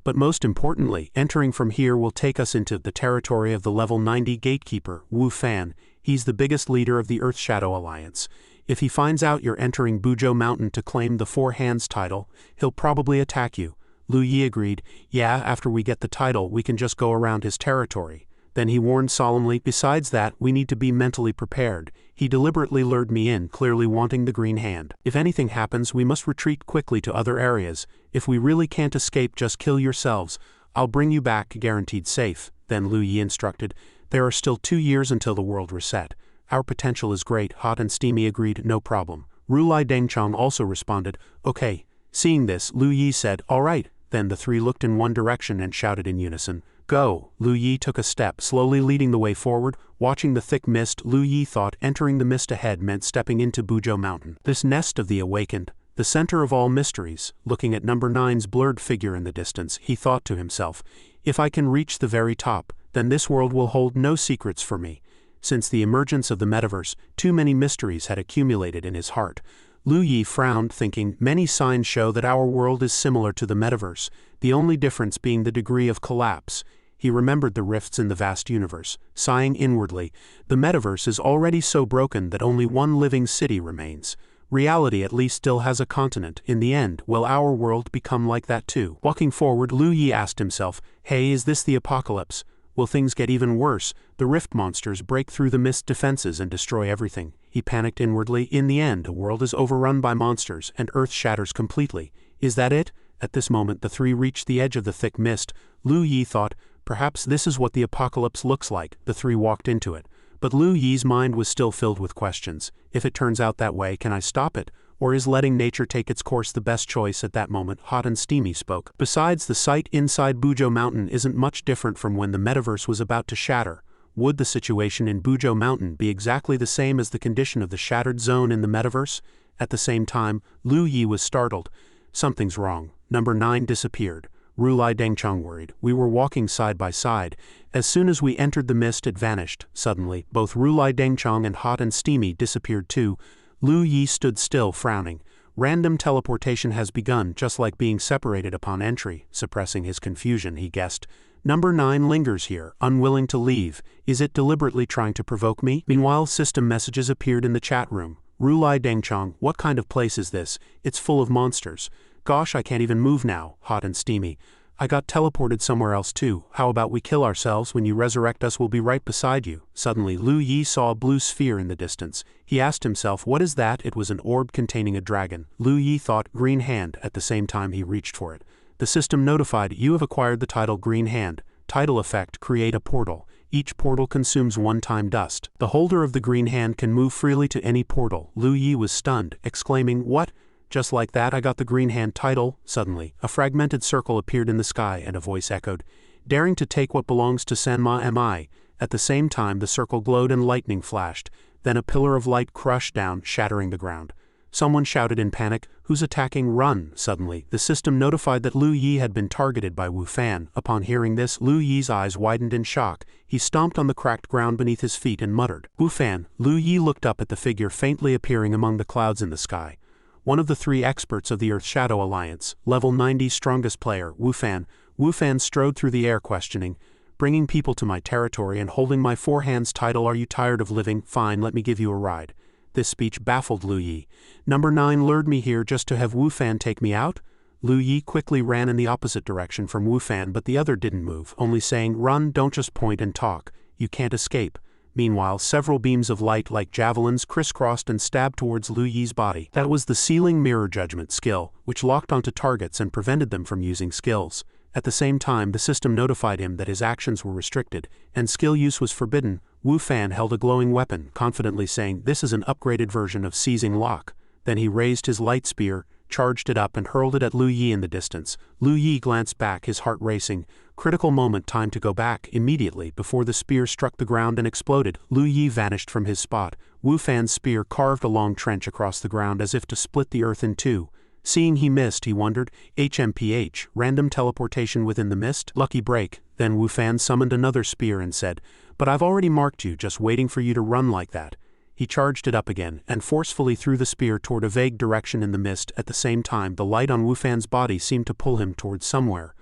"But most importantly, entering from here will take us into the territory of the level 90 gatekeeper, Wu Fan. He's the biggest leader of the Earth Shadow Alliance. If he finds out you're entering Bujo Mountain to claim the 4 Hands title, he'll probably attack you." Lu Yi agreed, "Yeah, after we get the title, we can just go around his territory." Then he warned solemnly, "Besides that, we need to be mentally prepared." He deliberately lured me in, clearly wanting the green hand. "If anything happens, we must retreat quickly to other areas. If we really can't escape, just kill yourselves. I'll bring you back, guaranteed safe." Then Lu Yi instructed, "There are still 2 years until the world reset. Our potential is great." Hot and Steamy agreed, "No problem." Rulai Dengchong also responded, "Okay." Seeing this, Lu Yi said, "All right." Then the 3 looked in one direction and shouted in unison, "Go!" Lu Yi took a step, slowly leading the way forward. Watching the thick mist, Lu Yi thought entering the mist ahead meant stepping into Bujo Mountain, this nest of the awakened, the center of all mysteries. Looking at number 9's blurred figure in the distance, he thought to himself, "If I can reach the very top, then this world will hold no secrets for me." Since the emergence of the metaverse, too many mysteries had accumulated in his heart. Lu Yi frowned, thinking, "Many signs show that our world is similar to the metaverse, the only difference being the degree of collapse." He remembered the rifts in the vast universe, sighing inwardly, "The metaverse is already so broken that only one living city remains. Reality at least still has a continent. In the end, will our world become like that too?" Walking forward, Lu Yi asked himself, "Hey, is this the apocalypse? Will things get even worse? The rift monsters break through the mist defenses and destroy everything." He panicked inwardly. In the end, the world is overrun by monsters, and Earth shatters completely. Is that it? At this moment, the 3 reached the edge of the thick mist. Lu Yi thought, perhaps this is what the apocalypse looks like. The 3 walked into it. But Lu Yi's mind was still filled with questions. If it turns out that way, can I stop it? Or is letting nature take its course the best choice? At that moment, Hot and Steamy spoke. "Besides, the site inside Bujo Mountain isn't much different from when the metaverse was about to shatter. Would the situation in Bujo Mountain be exactly the same as the condition of the shattered zone in the metaverse?" At the same time, Lu Yi was startled. Something's wrong. Number 9 disappeared. Rulai Dengchong worried. "We were walking side by side. As soon as we entered the mist, it vanished." Suddenly, both Rulai Dengchong and Hot and Steamy disappeared too. Lu Yi stood still, frowning. Random teleportation has begun, just like being separated upon entry. Suppressing his confusion, he guessed, "Number 9 lingers here, unwilling to leave. Is it deliberately trying to provoke me?" Meanwhile, system messages appeared in the chat room. Rulai Dengchong, "What kind of place is this? It's full of monsters. Gosh, I can't even move now." Hot and Steamy, "I got teleported somewhere else too. How about we kill ourselves? When you resurrect us, we'll be right beside you." Suddenly, Lu Yi saw a blue sphere in the distance. He asked himself, "What is that?" It was an orb containing a dragon. Lu Yi thought, "Green hand." At the same time, he reached for it. The system notified, "You have acquired the title Green Hand. Title effect, create a portal. Each portal consumes 1 time dust. The holder of the green hand can move freely to any portal." Lu Yi was stunned, exclaiming, "What? Just like that I got the green hand title?" Suddenly, a fragmented circle appeared in the sky and a voice echoed, "Daring to take what belongs to Sanma am I." At the same time, the circle glowed and lightning flashed. Then a pillar of light crushed down, shattering the ground. Someone shouted in panic, "Who's attacking? Run!" Suddenly, the system notified that Lu Yi had been targeted by Wu Fan. Upon hearing this, Lu Yi's eyes widened in shock. He stomped on the cracked ground beneath his feet and muttered, "Wu Fan." Lu Yi looked up at the figure faintly appearing among the clouds in the sky. One of the 3 experts of the Earth Shadow Alliance, level 90 strongest player, Wu Fan. Wu Fan strode through the air questioning, "Bringing people to my territory and holding my 4 hands title. Are you tired of living? Fine, let me give you a ride." This speech baffled Lu Yi. "Number 9 lured me here just to have Wu Fan take me out?" Lu Yi quickly ran in the opposite direction from Wu Fan, but the other didn't move, only saying, "Run, don't just point and talk. You can't escape." Meanwhile, several beams of light like javelins crisscrossed and stabbed towards Lu Yi's body. That was the Sealing Mirror Judgment skill, which locked onto targets and prevented them from using skills. At the same time, the system notified him that his actions were restricted, and skill use was forbidden. Wu Fan held a glowing weapon, confidently saying, "This is an upgraded version of Seizing Lock." Then he raised his light spear, charged it up and hurled it at Lu Yi in the distance. Lu Yi glanced back, his heart racing. Critical moment, time to go back. Immediately, before the spear struck the ground and exploded, Lu Yi vanished from his spot. Wu Fan's spear carved a long trench across the ground as if to split the earth in 2. Seeing he missed, he wondered, HMPH, random teleportation within the mist? Lucky break. Then Wu Fan summoned another spear and said, "But I've already marked you, just waiting for you to run like that." He charged it up again, and forcefully threw the spear toward a vague direction in the mist. At the same time, the light on Wu Fan's body seemed to pull him towards somewhere.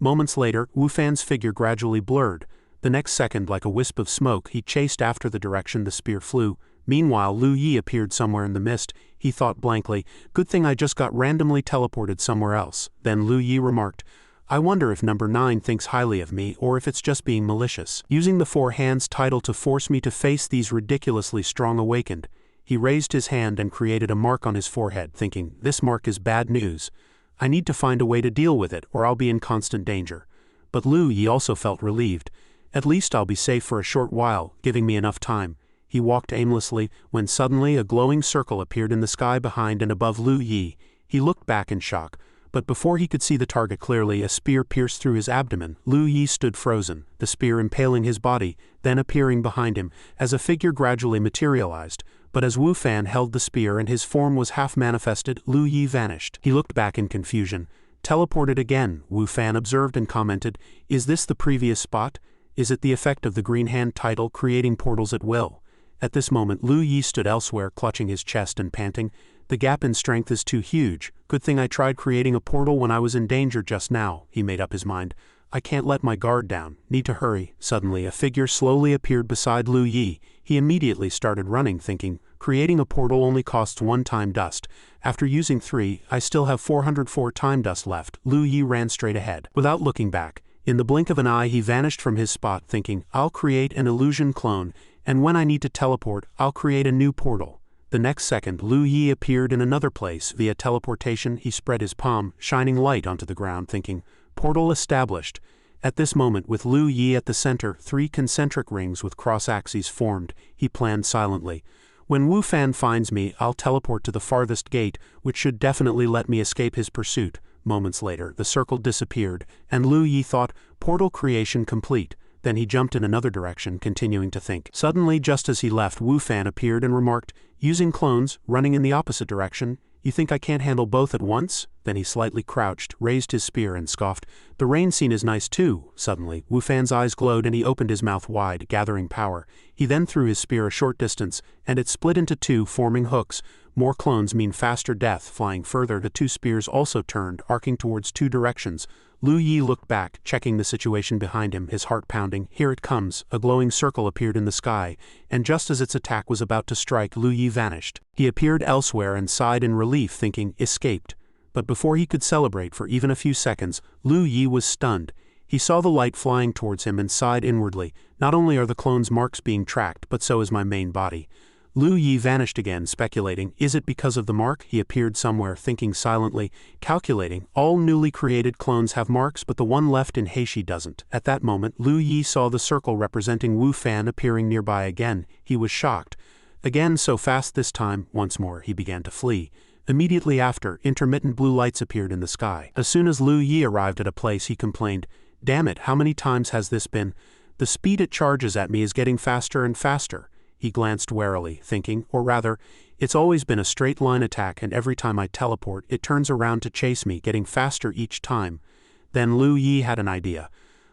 Moments later, Wu Fan's figure gradually blurred. The next second, like a wisp of smoke, he chased after the direction the spear flew. Meanwhile, Lu Yi appeared somewhere in the mist. He thought blankly, "Good thing I just got randomly teleported somewhere else." Then Lu Yi remarked, "I wonder if number 9 thinks highly of me, or if it's just being malicious. Using the 4 hands title to force me to face these ridiculously strong awakened." He raised his hand and created a mark on his forehead, thinking, "This mark is bad news. I need to find a way to deal with it, or I'll be in constant danger." But Lu Yi also felt relieved. "At least I'll be safe for a short while, giving me enough time." He walked aimlessly, when suddenly a glowing circle appeared in the sky behind and above Lu Yi. He looked back in shock, but before he could see the target clearly, a spear pierced through his abdomen. Lu Yi stood frozen, the spear impaling his body, then appearing behind him, as a figure gradually materialized. But as Wu Fan held the spear and his form was half manifested, Lu Yi vanished. He looked back in confusion. "Teleported again," Wu Fan observed and commented, "Is this the previous spot? Is it the effect of the green hand title creating portals at will?" At this moment, Lu Yi stood elsewhere, clutching his chest and panting. "The gap in strength is too huge. Good thing I tried creating a portal when I was in danger just now," he made up his mind. "I can't let my guard down. Need to hurry." Suddenly, a figure slowly appeared beside Lu Yi. He immediately started running, thinking, "Creating a portal only costs 1 time dust. After using 3, I still have 404 time dust left." Lu Yi ran straight ahead, without looking back. In the blink of an eye, he vanished from his spot, thinking, "I'll create an illusion clone, and when I need to teleport, I'll create a new portal." The next second, Lu Yi appeared in another place. Via teleportation, he spread his palm, shining light onto the ground, thinking, "Portal established." At this moment, with Lu Yi at the center, 3 concentric rings with cross-axes formed. He planned silently. "When Wu Fan finds me, I'll teleport to the farthest gate, which should definitely let me escape his pursuit." Moments later, the circle disappeared, and Lu Yi thought, "Portal creation complete." Then he jumped in another direction, continuing to think. Suddenly, just as he left, Wu Fan appeared and remarked, "Using clones, running in the opposite direction. You think I can't handle both at once?" Then he slightly crouched, raised his spear and scoffed, "The rain scene is nice too." Suddenly, Wu Fan's eyes glowed and he opened his mouth wide, gathering power. He then threw his spear a short distance, and it split into 2, forming hooks. More clones mean faster death. Flying further, the 2 spears also turned, arcing towards 2 directions. Lu Yi looked back, checking the situation behind him, his heart pounding. "Here it comes." A glowing circle appeared in the sky, and just as its attack was about to strike, Lu Yi vanished. He appeared elsewhere and sighed in relief, thinking, "Escaped." But before he could celebrate for even a few seconds, Lu Yi was stunned. He saw the light flying towards him and sighed inwardly. "Not only are the clones' marks being tracked, but so is my main body." Lu Yi vanished again, speculating, "Is it because of the mark?" He appeared somewhere, thinking silently, calculating, "All newly created clones have marks, but the one left in Heishi doesn't." At that moment, Lu Yi saw the circle representing Wu Fan appearing nearby again. He was shocked. Again so fast this time. Once more, he began to flee. Immediately after, intermittent blue lights appeared in the sky. As soon as Lu Yi arrived at a place, he complained, "Damn it, how many times has this been? The speed it charges at me is getting faster and faster." He glanced warily, thinking, or rather, it's always been a straight line attack and every time I teleport, it turns around to chase me, getting faster each time. Then Lu Yi had an idea.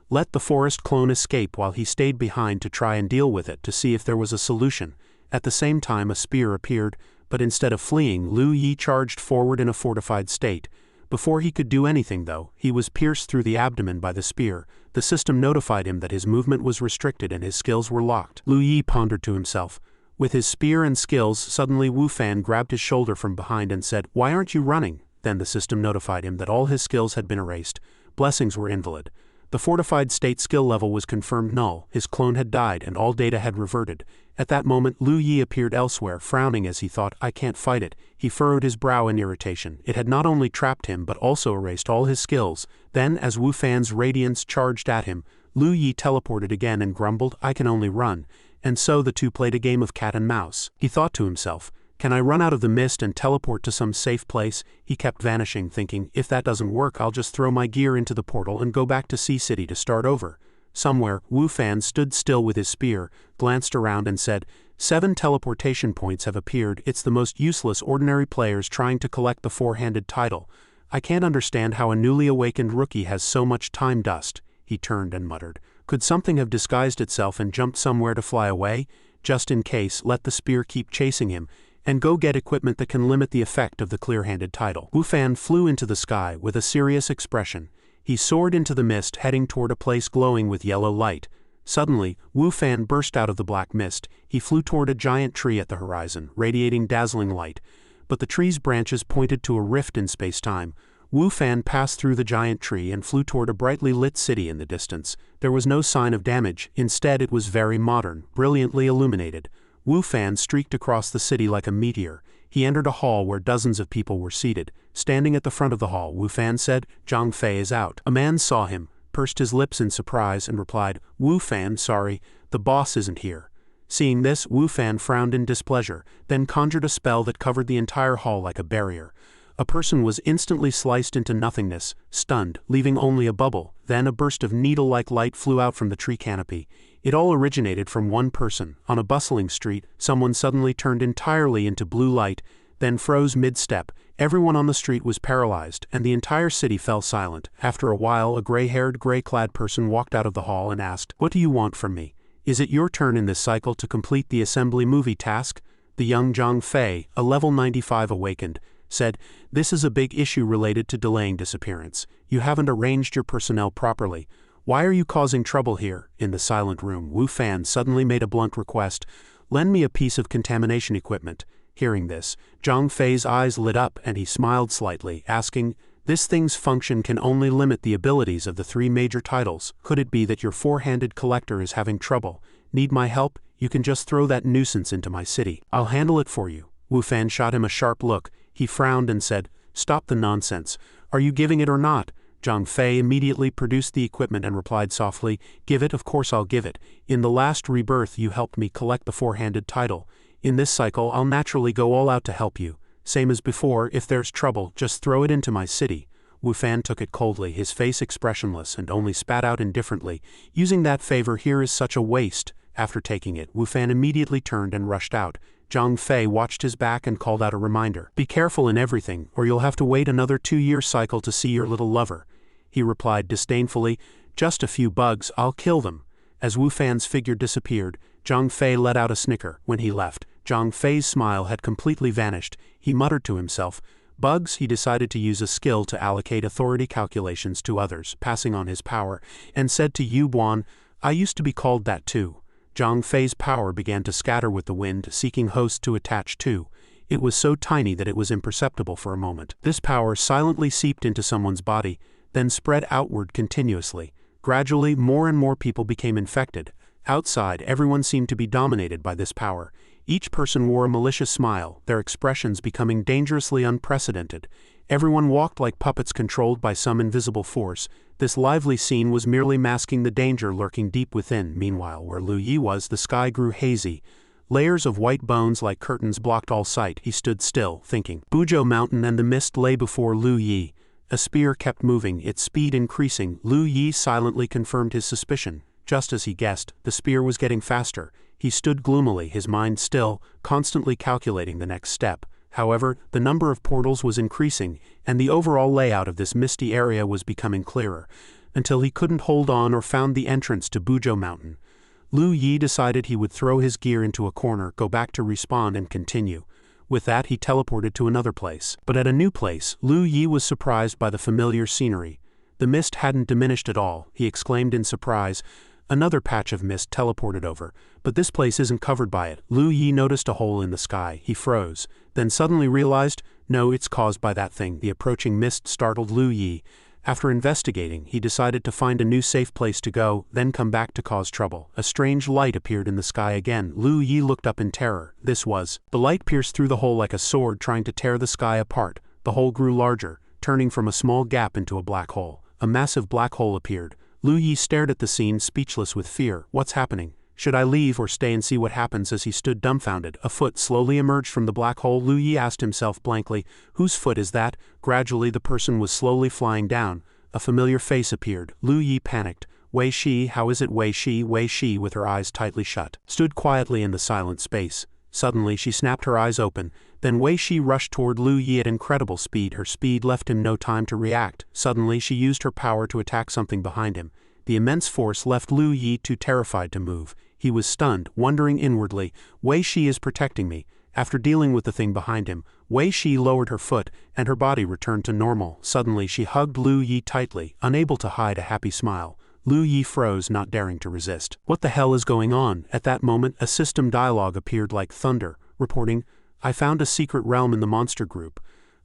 Let the forest clone escape while he stayed behind to try and deal with it to see if there was a solution. At the same time a spear appeared, but instead of fleeing, Lu Yi charged forward in a fortified state. Before he could do anything though, he was pierced through the abdomen by the spear. The system notified him that his movement was restricted and his skills were locked. Lu Yi pondered to himself. With his spear and skills, suddenly Wu Fan grabbed his shoulder from behind and said, "Why aren't you running?" Then the system notified him that all his skills had been erased. Blessings were invalid. The fortified state skill level was confirmed null, his clone had died and all data had reverted. At that moment Lu Yi appeared elsewhere, frowning as he thought, "I can't fight it." He furrowed his brow in irritation. It had not only trapped him but also erased all his skills. Then, as Wu Fan's radiance charged at him, Lu Yi teleported again and grumbled, "I can only run." And so the two played a game of cat and mouse. He thought to himself, "Can I run out of the mist and teleport to some safe place?" He kept vanishing, thinking, if that doesn't work I'll just throw my gear into the portal and go back to Sea City to start over. Somewhere, Wu Fan stood still with his spear, glanced around and said, 7 teleportation points have appeared. It's the most useless ordinary players trying to collect the four-handed title. I can't understand how a newly awakened rookie has so much time dust." He turned and muttered, "Could something have disguised itself and jumped somewhere to fly away? Just in case, let the spear keep chasing him, and go get equipment that can limit the effect of the clear-handed title." Wu Fan flew into the sky with a serious expression. He soared into the mist, heading toward a place glowing with yellow light. Suddenly, Wu Fan burst out of the black mist. He flew toward a giant tree at the horizon, radiating dazzling light. But the tree's branches pointed to a rift in space-time. Wu Fan passed through the giant tree and flew toward a brightly lit city in the distance. There was no sign of damage. Instead, it was very modern, brilliantly illuminated. Wu Fan streaked across the city like a meteor. He entered a hall where dozens of people were seated. Standing at the front of the hall, Wu Fan said, "Zhang Fei is out." A man saw him, pursed his lips in surprise, and replied, "Wu Fan, sorry, the boss isn't here." Seeing this, Wu Fan frowned in displeasure, then conjured a spell that covered the entire hall like a barrier. A person was instantly sliced into nothingness, stunned, leaving only a bubble. Then a burst of needle-like light flew out from the tree canopy. It all originated from one person. On a bustling street, someone suddenly turned entirely into blue light, then froze mid-step. Everyone on the street was paralyzed, and the entire city fell silent. After a while, a gray-haired, gray-clad person walked out of the hall and asked, "What do you want from me? Is it your turn in this cycle to complete the assembly movie task?" The young Zhang Fei, a level 95 awakened, said, "This is a big issue related to delaying disappearance. You haven't arranged your personnel properly. Why are you causing trouble here?" In the silent room, Wu Fan suddenly made a blunt request, "Lend me a piece of contamination equipment." Hearing this, Zhang Fei's eyes lit up and he smiled slightly, asking, "This thing's function can only limit the abilities of the 3 major titles. Could it be that your four-handed collector is having trouble? Need my help? You can just throw that nuisance into my city. I'll handle it for you." Wu Fan shot him a sharp look. He frowned and said, "Stop the nonsense. Are you giving it or not?" Zhang Fei immediately produced the equipment and replied softly, "Give it, of course I'll give it. In the last rebirth you helped me collect the four-handed title. In this cycle I'll naturally go all out to help you. Same as before, if there's trouble, just throw it into my city." Wu Fan took it coldly, his face expressionless, and only spat out indifferently, "Using that favor here is such a waste." After taking it, Wu Fan immediately turned and rushed out. Zhang Fei watched his back and called out a reminder, "Be careful in everything, or you'll have to wait another 2-year cycle to see your little lover." He replied disdainfully, "Just a few bugs, I'll kill them." As Wu Fan's figure disappeared, Zhang Fei let out a snicker. When he left, Zhang Fei's smile had completely vanished. He muttered to himself, "Bugs." He decided to use a skill to allocate authority calculations to others, passing on his power, and said to Yu Buan, "I used to be called that too." Zhang Fei's power began to scatter with the wind, seeking hosts to attach to. It was so tiny that it was imperceptible for a moment. This power silently seeped into someone's body, then spread outward continuously. Gradually, more and more people became infected. Outside, everyone seemed to be dominated by this power. Each person wore a malicious smile, their expressions becoming dangerously unprecedented. Everyone walked like puppets controlled by some invisible force. This lively scene was merely masking the danger lurking deep within. Meanwhile, where Lu Yi was, the sky grew hazy. Layers of white bones like curtains blocked all sight. He stood still, thinking. Buzhou Mountain and the mist lay before Lu Yi. A spear kept moving, its speed increasing. Lu Yi silently confirmed his suspicion. Just as he guessed, the spear was getting faster. He stood gloomily, his mind still, constantly calculating the next step. However, the number of portals was increasing, and the overall layout of this misty area was becoming clearer, until he couldn't hold on or found the entrance to Bujo Mountain. Lu Yi decided he would throw his gear into a corner, go back to respawn and continue. With that, he teleported to another place. But at a new place, Lu Yi was surprised by the familiar scenery. The mist hadn't diminished at all, he exclaimed in surprise. Another patch of mist teleported over, but this place isn't covered by it. Lu Yi noticed a hole in the sky. He froze, then suddenly realized, no, it's caused by that thing. The approaching mist startled Lu Yi. After investigating, he decided to find a new safe place to go, then come back to cause trouble. A strange light appeared in the sky again. Lu Yi looked up in terror. The light pierced through the hole like a sword, trying to tear the sky apart. The hole grew larger, turning from a small gap into a black hole. A massive black hole appeared. Lu Yi stared at the scene, speechless with fear. What's happening? Should I leave or stay and see what happens? As he stood dumbfounded, a foot slowly emerged from the black hole. Lu Yi asked himself blankly, whose foot is that? Gradually the person was slowly flying down. A familiar face appeared. Lu Yi panicked. Wei Shi, how is it? Wei Shi, with her eyes tightly shut, stood quietly in the silent space. Suddenly she snapped her eyes open. Then Wei Shi rushed toward Lu Yi at incredible speed. Her speed left him no time to react. Suddenly she used her power to attack something behind him. The immense force left Lu Yi too terrified to move. He was stunned, wondering inwardly, Wei Shi is protecting me. After dealing with the thing behind him, Wei Shi lowered her foot, and her body returned to normal. Suddenly she hugged Lu Yi tightly, unable to hide a happy smile. Lu Yi froze, not daring to resist. What the hell is going on? At that moment, a system dialogue appeared like thunder, reporting, I found a secret realm in the monster group.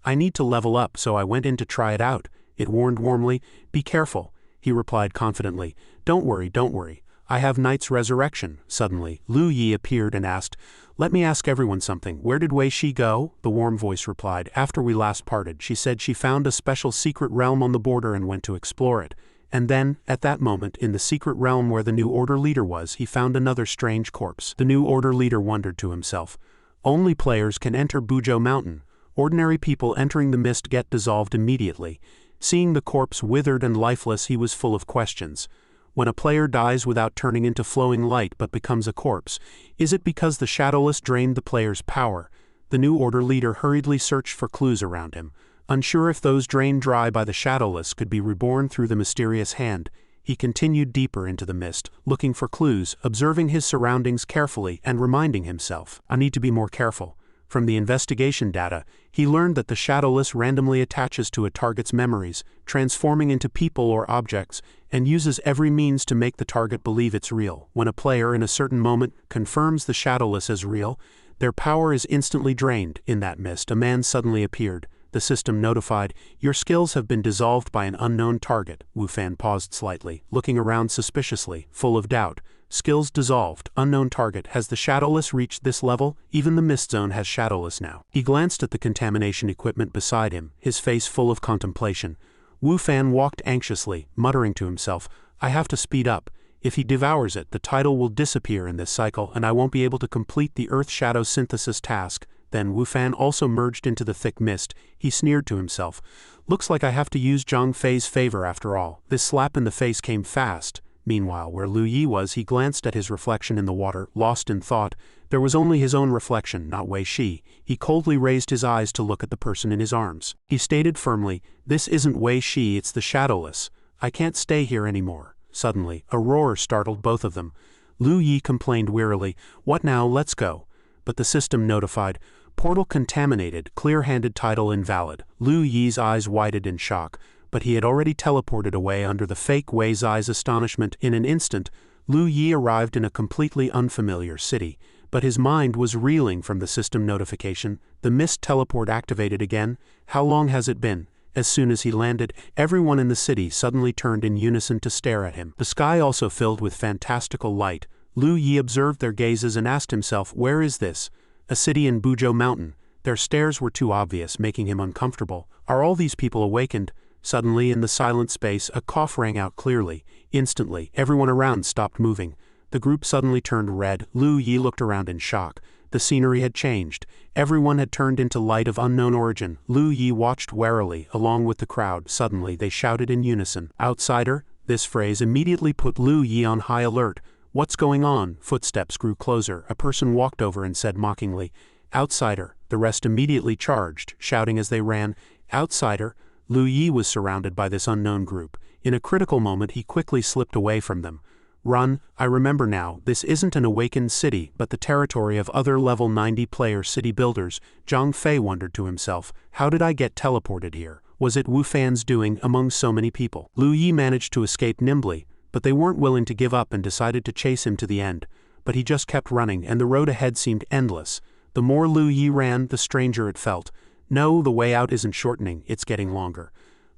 I need to level up, so I went in to try it out. It warned warmly, be careful. He replied confidently, don't worry. I have Knight's Resurrection. Suddenly, Lu Yi appeared and asked, let me ask everyone something. Where did Wei Shi go? The warm voice replied, after we last parted, she said she found a special secret realm on the border and went to explore it. And then, at that moment, in the secret realm where the New Order leader was, he found another strange corpse. The New Order leader wondered to himself, only players can enter Bujo Mountain. Ordinary people entering the mist get dissolved immediately. Seeing the corpse withered and lifeless, he was full of questions. When a player dies without turning into flowing light but becomes a corpse, is it because the Shadowless drained the player's power? The New Order leader hurriedly searched for clues around him. Unsure if those drained dry by the Shadowless could be reborn through the mysterious hand, he continued deeper into the mist, looking for clues, observing his surroundings carefully and reminding himself, I need to be more careful. From the investigation data, he learned that the Shadowless randomly attaches to a target's memories, transforming into people or objects, and uses every means to make the target believe it's real. When a player in a certain moment confirms the Shadowless as real, their power is instantly drained. In that mist, a man suddenly appeared. The system notified, your skills have been dissolved by an unknown target. Wu Fan paused slightly, looking around suspiciously, full of doubt. Skills dissolved, unknown target. Has the Shadowless reached this level? Even the Mist Zone has Shadowless now. He glanced at the contamination equipment beside him, his face full of contemplation. Wu Fan walked anxiously, muttering to himself, I have to speed up. If he devours it, the title will disappear in this cycle and I won't be able to complete the Earth-Shadow synthesis task. Then Wu Fan also merged into the thick mist. He sneered to himself. Looks like I have to use Zhang Fei's favor after all. This slap in the face came fast. Meanwhile, where Lu Yi was, he glanced at his reflection in the water, lost in thought. There was only his own reflection, not Wei Shi. He coldly raised his eyes to look at the person in his arms. He stated firmly, this isn't Wei Shi, it's the Shadowless. I can't stay here anymore. Suddenly, a roar startled both of them. Lu Yi complained wearily, what now, let's go. But the system notified, portal contaminated, clear-handed title invalid. Lu Yi's eyes widened in shock, but he had already teleported away under the fake Wei Zai's astonishment. In an instant, Lu Yi arrived in a completely unfamiliar city, but his mind was reeling from the system notification. The mist teleport activated again. How long has it been? As soon as he landed, everyone in the city suddenly turned in unison to stare at him. The sky also filled with fantastical light. Lu Yi observed their gazes and asked himself, where is this? A city in Bujo Mountain. Their stares were too obvious, making him uncomfortable. Are all these people awakened? Suddenly, in the silent space, a cough rang out clearly. Instantly, everyone around stopped moving. The group suddenly turned red. Lu Yi looked around in shock. The scenery had changed. Everyone had turned into light of unknown origin. Lu Yi watched warily, along with the crowd. Suddenly, they shouted in unison, outsider? This phrase immediately put Lu Yi on high alert. "What's going on?" Footsteps grew closer. A person walked over and said mockingly, "Outsider." The rest immediately charged, shouting as they ran, "Outsider!" Lu Yi was surrounded by this unknown group. In a critical moment he quickly slipped away from them. "Run, I remember now, this isn't an awakened city, but the territory of other level 90 player city builders." Zhang Fei wondered to himself, "How did I get teleported here? Was it Wu Fan's doing among so many people?" Lu Yi managed to escape nimbly, but they weren't willing to give up and decided to chase him to the end. But he just kept running, and the road ahead seemed endless. The more Lu Yi ran, the stranger it felt. No, the way out isn't shortening, it's getting longer.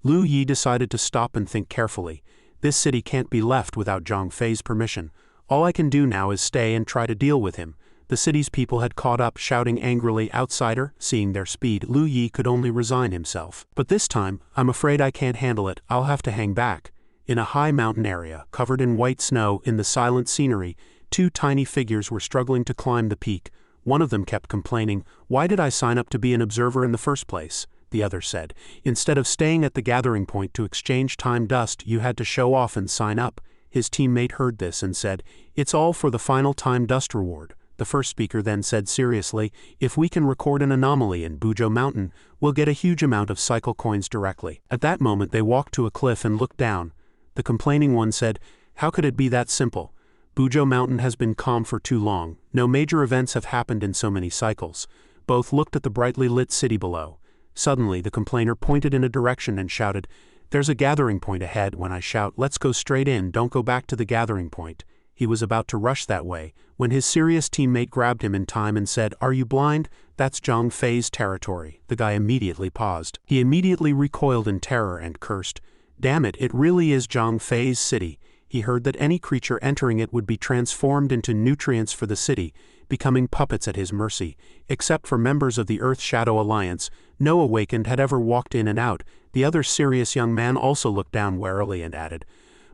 Lu Yi decided to stop and think carefully. This city can't be left without Zhang Fei's permission. All I can do now is stay and try to deal with him. The city's people had caught up, shouting angrily, "Outsider!" Seeing their speed, Lu Yi could only resign himself. "But this time, I'm afraid I can't handle it, I'll have to hang back." In a high mountain area, covered in white snow, in the silent scenery, two tiny figures were struggling to climb the peak. One of them kept complaining, "Why did I sign up to be an observer in the first place?" The other said, "Instead of staying at the gathering point to exchange time dust, you had to show off and sign up." His teammate heard this and said, "It's all for the final time dust reward." The first speaker then said seriously, "If we can record an anomaly in Buzhou Mountain, we'll get a huge amount of cycle coins directly." At that moment they walked to a cliff and looked down. The complaining one said, "How could it be that simple? Buzhou Mountain has been calm for too long. No major events have happened in so many cycles." Both looked at the brightly lit city below. Suddenly the complainer pointed in a direction and shouted, "There's a gathering point ahead." When I shout, "Let's go straight in, don't go back to the gathering point." He was about to rush that way, when his serious teammate grabbed him in time and said, "Are you blind? That's Zhang Fei's territory." The guy immediately paused. He immediately recoiled in terror and cursed, "Damn it, it really is Zhang Fei's city." He heard that any creature entering it would be transformed into nutrients for the city, becoming puppets at his mercy. Except for members of the Earth Shadow Alliance, no awakened had ever walked in and out. The other serious young man also looked down warily and added,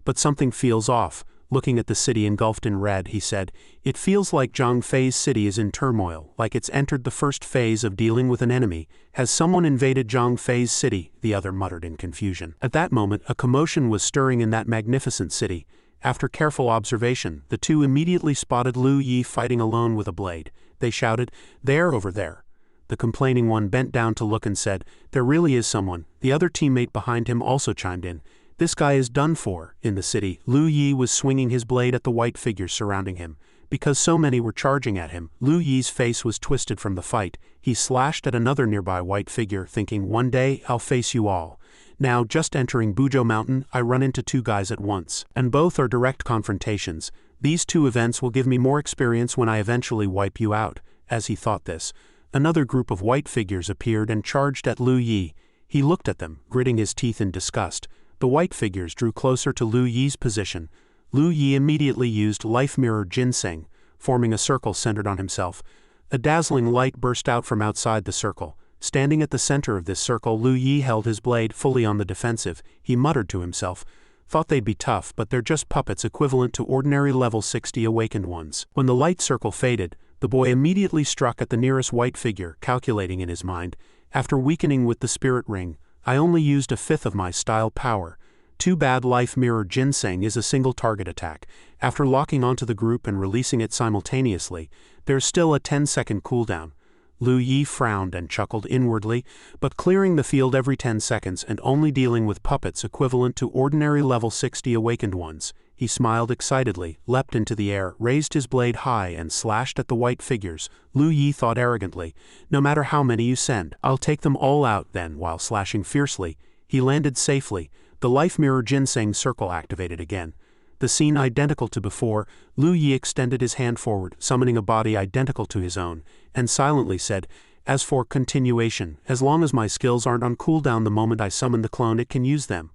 "But something feels off." Looking at the city engulfed in red, he said, "It feels like Zhang Fei's city is in turmoil, like it's entered the first phase of dealing with an enemy. Has someone invaded Zhang Fei's city?" the other muttered in confusion. At that moment, a commotion was stirring in that magnificent city. After careful observation, the two immediately spotted Lu Yi fighting alone with a blade. They shouted, "There, over there." The complaining one bent down to look and said, "There really is someone." The other teammate behind him also chimed in, "This guy is done for." In the city, Lu Yi was swinging his blade at the white figures surrounding him. Because so many were charging at him, Lu Yi's face was twisted from the fight. He slashed at another nearby white figure, thinking, "One day, I'll face you all." Now, just entering Buzhou Mountain, I run into two guys at once. And both are direct confrontations. These two events will give me more experience when I eventually wipe you out. As he thought this, another group of white figures appeared and charged at Lu Yi. He looked at them, gritting his teeth in disgust. The white figures drew closer to Lu Yi's position. Lu Yi immediately used Life Mirror Ginseng, forming a circle centered on himself. A dazzling light burst out from outside the circle. Standing at the center of this circle, Lu Yi held his blade fully on the defensive. He muttered to himself, "Thought they'd be tough, but they're just puppets equivalent to ordinary level 60 awakened ones." When the light circle faded, the boy immediately struck at the nearest white figure, calculating in his mind, "After weakening with the spirit ring, I only used a fifth of my style power. Too bad Life Mirror Ginseng is a single target attack. After locking onto the group and releasing it simultaneously, there's still a 10-second cooldown." Lu Yi frowned and chuckled inwardly, but clearing the field every 10 seconds and only dealing with puppets equivalent to ordinary level 60 awakened ones. He smiled excitedly, leapt into the air, raised his blade high and slashed at the white figures. Lu Yi thought arrogantly, "No matter how many you send, I'll take them all out." Then, while slashing fiercely, he landed safely. The Life Mirror Ginseng circle activated again. The scene identical to before, Lu Yi extended his hand forward, summoning a body identical to his own, and silently said, "As for continuation, as long as my skills aren't on cooldown the moment I summon the clone, it can use them."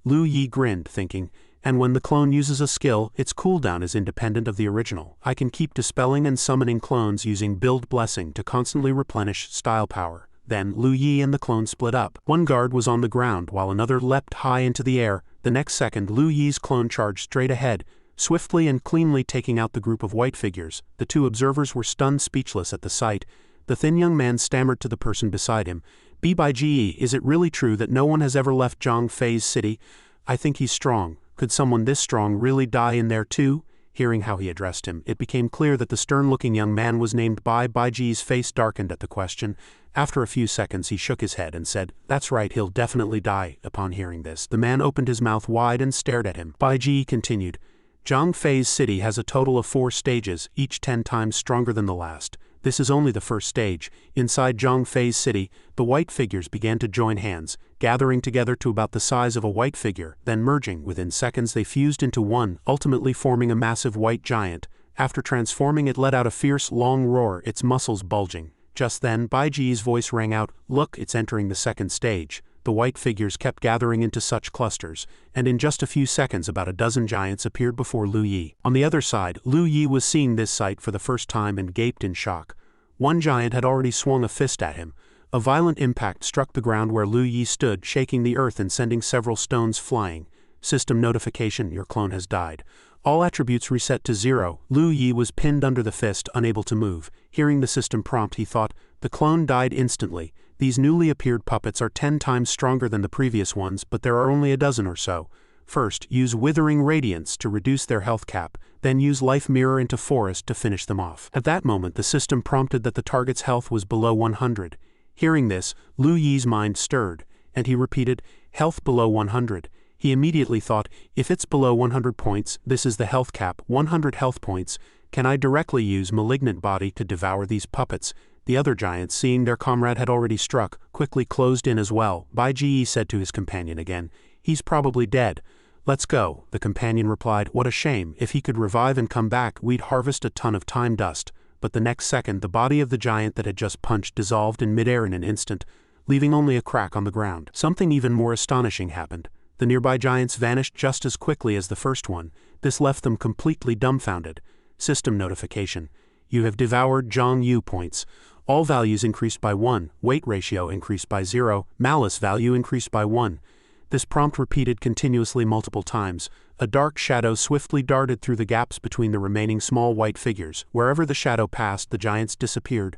Lu Yi grinned, thinking, "And when the clone uses a skill, its cooldown is independent of the original. I can keep dispelling and summoning clones using Build Blessing to constantly replenish style power." Then Lu Yi and the clone split up. One guard was on the ground while another leapt high into the air. The next second, Lu Yi's clone charged straight ahead, swiftly and cleanly taking out the group of white figures. The two observers were stunned speechless at the sight. The thin young man stammered to the person beside him, "BYGE, is it really true that no one has ever left Zhang Fei's city? I think he's strong. Could someone this strong really die in there too?" Hearing how he addressed him, it became clear that the stern-looking young man was named Bai. Baiji's face darkened at the question. After a few seconds he shook his head and said, "That's right, he'll definitely die." Upon hearing this, the man opened his mouth wide and stared at him. Baiji continued, "Zhang Fei's city has a total of 4 stages, each 10 times stronger than the last. This is only the first stage. Inside Zhang Fei's city, the white figures began to join hands, gathering together to about the size of a white figure, then merging. Within seconds they fused into one, ultimately forming a massive white giant. After transforming, it let out a fierce, long roar, its muscles bulging. Just then, Baiji's voice rang out, "Look, it's entering the second stage." The white figures kept gathering into such clusters, and in just a few seconds about a dozen giants appeared before Lu Yi. On the other side, Lu Yi was seeing this sight for the first time and gaped in shock. One giant had already swung a fist at him. A violent impact struck the ground where Lu Yi stood, shaking the earth and sending several stones flying. System notification, your clone has died. All attributes reset to 0. Lu Yi was pinned under the fist, unable to move. Hearing the system prompt, he thought, the clone died instantly. These newly appeared puppets are 10 times stronger than the previous ones, but there are only a dozen or so. First, use Withering Radiance to reduce their health cap, then use Life Mirror into Forest to finish them off. At that moment, the system prompted that the target's health was below 100. Hearing this, Lu Yi's mind stirred, and he repeated, "Health below 100. He immediately thought, if it's below 100 points, this is the health cap, 100 health points. Can I directly use Malignant Body to devour these puppets? The other giants, seeing their comrade had already struck, quickly closed in as well. Baiji said to his companion again, "He's probably dead. Let's go." The companion replied, "What a shame. If he could revive and come back, we'd harvest a ton of time dust." But the next second, the body of the giant that had just punched dissolved in midair in an instant, leaving only a crack on the ground. Something even more astonishing happened. The nearby giants vanished just as quickly as the first one. This left them completely dumbfounded. System notification. You have devoured Zhang Yu points. All values increased by 1, weight ratio increased by 0, malice value increased by 1. This prompt repeated continuously multiple times. A dark shadow swiftly darted through the gaps between the remaining small white figures. Wherever the shadow passed, the giants disappeared.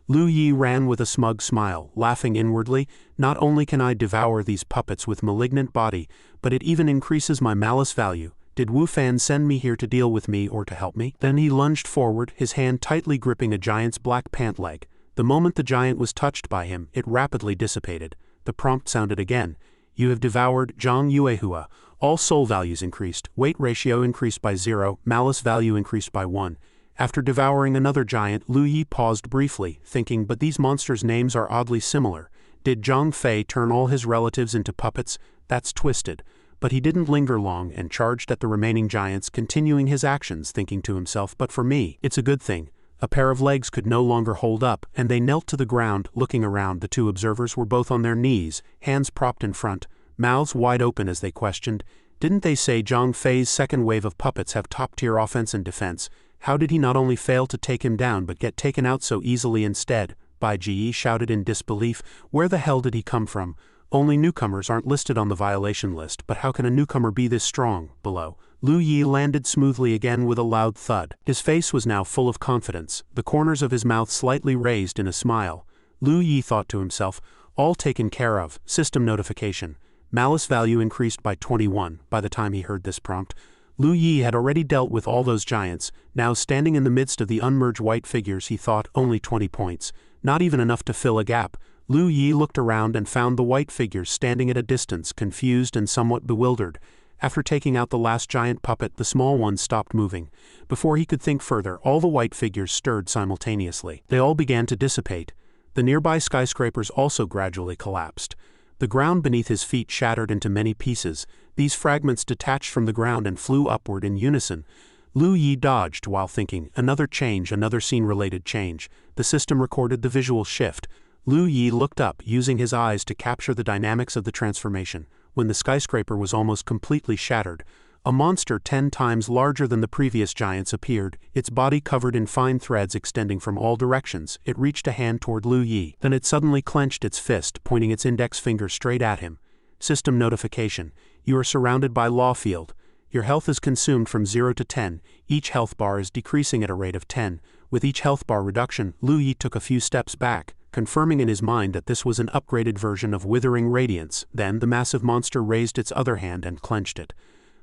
Lu Yi ran with a smug smile, laughing inwardly, "Not only can I devour these puppets with Malignant Body, but it even increases my malice value. Did Wu Fan send me here to deal with me or to help me?" Then he lunged forward, his hand tightly gripping a giant's black pant leg. The moment the giant was touched by him, it rapidly dissipated. The prompt sounded again. You have devoured Zhang Yuehua. All soul values increased, weight ratio increased by 0, malice value increased by 1. After devouring another giant, Lu Yi paused briefly, thinking, but these monsters' names are oddly similar. Did Zhang Fei turn all his relatives into puppets? That's twisted. But he didn't linger long and charged at the remaining giants, continuing his actions, thinking to himself, but for me, it's a good thing. A pair of legs could no longer hold up, and they knelt to the ground, looking around. The two observers were both on their knees, hands propped in front, mouths wide open as they questioned, "Didn't they say Zhang Fei's second wave of puppets have top-tier offense and defense? How did he not only fail to take him down but get taken out so easily instead?" Baiji shouted in disbelief. Where the hell did he come from? Only newcomers aren't listed on the violation list, but how can a newcomer be this strong? Below, Lu Yi landed smoothly again with a loud thud. His face was now full of confidence, the corners of his mouth slightly raised in a smile. Lu Yi thought to himself, all taken care of. System notification. Malice value increased by 21. By the time he heard this prompt, Lu Yi had already dealt with all those giants. Now standing in the midst of the unmerged white figures, he thought, only 20 points. Not even enough to fill a gap. Lu Yi looked around and found the white figures standing at a distance, confused and somewhat bewildered. After taking out the last giant puppet, the small one stopped moving. Before he could think further, all the white figures stirred simultaneously. They all began to dissipate. The nearby skyscrapers also gradually collapsed. The ground beneath his feet shattered into many pieces. These fragments detached from the ground and flew upward in unison. Lu Yi dodged while thinking, another change, another scene-related change. The system recorded the visual shift. Lu Yi looked up, using his eyes to capture the dynamics of the transformation. When the skyscraper was almost completely shattered, a monster 10 times larger than the previous giants appeared, its body covered in fine threads extending from all directions. It reached a hand toward Lu Yi. Then it suddenly clenched its fist, pointing its index finger straight at him. System notification. You are surrounded by law field. Your health is consumed from 0 to 10. Each health bar is decreasing at a rate of 10. With each health bar reduction, Lu Yi took a few steps back, confirming in his mind that this was an upgraded version of Withering Radiance. Then the massive monster raised its other hand and clenched it.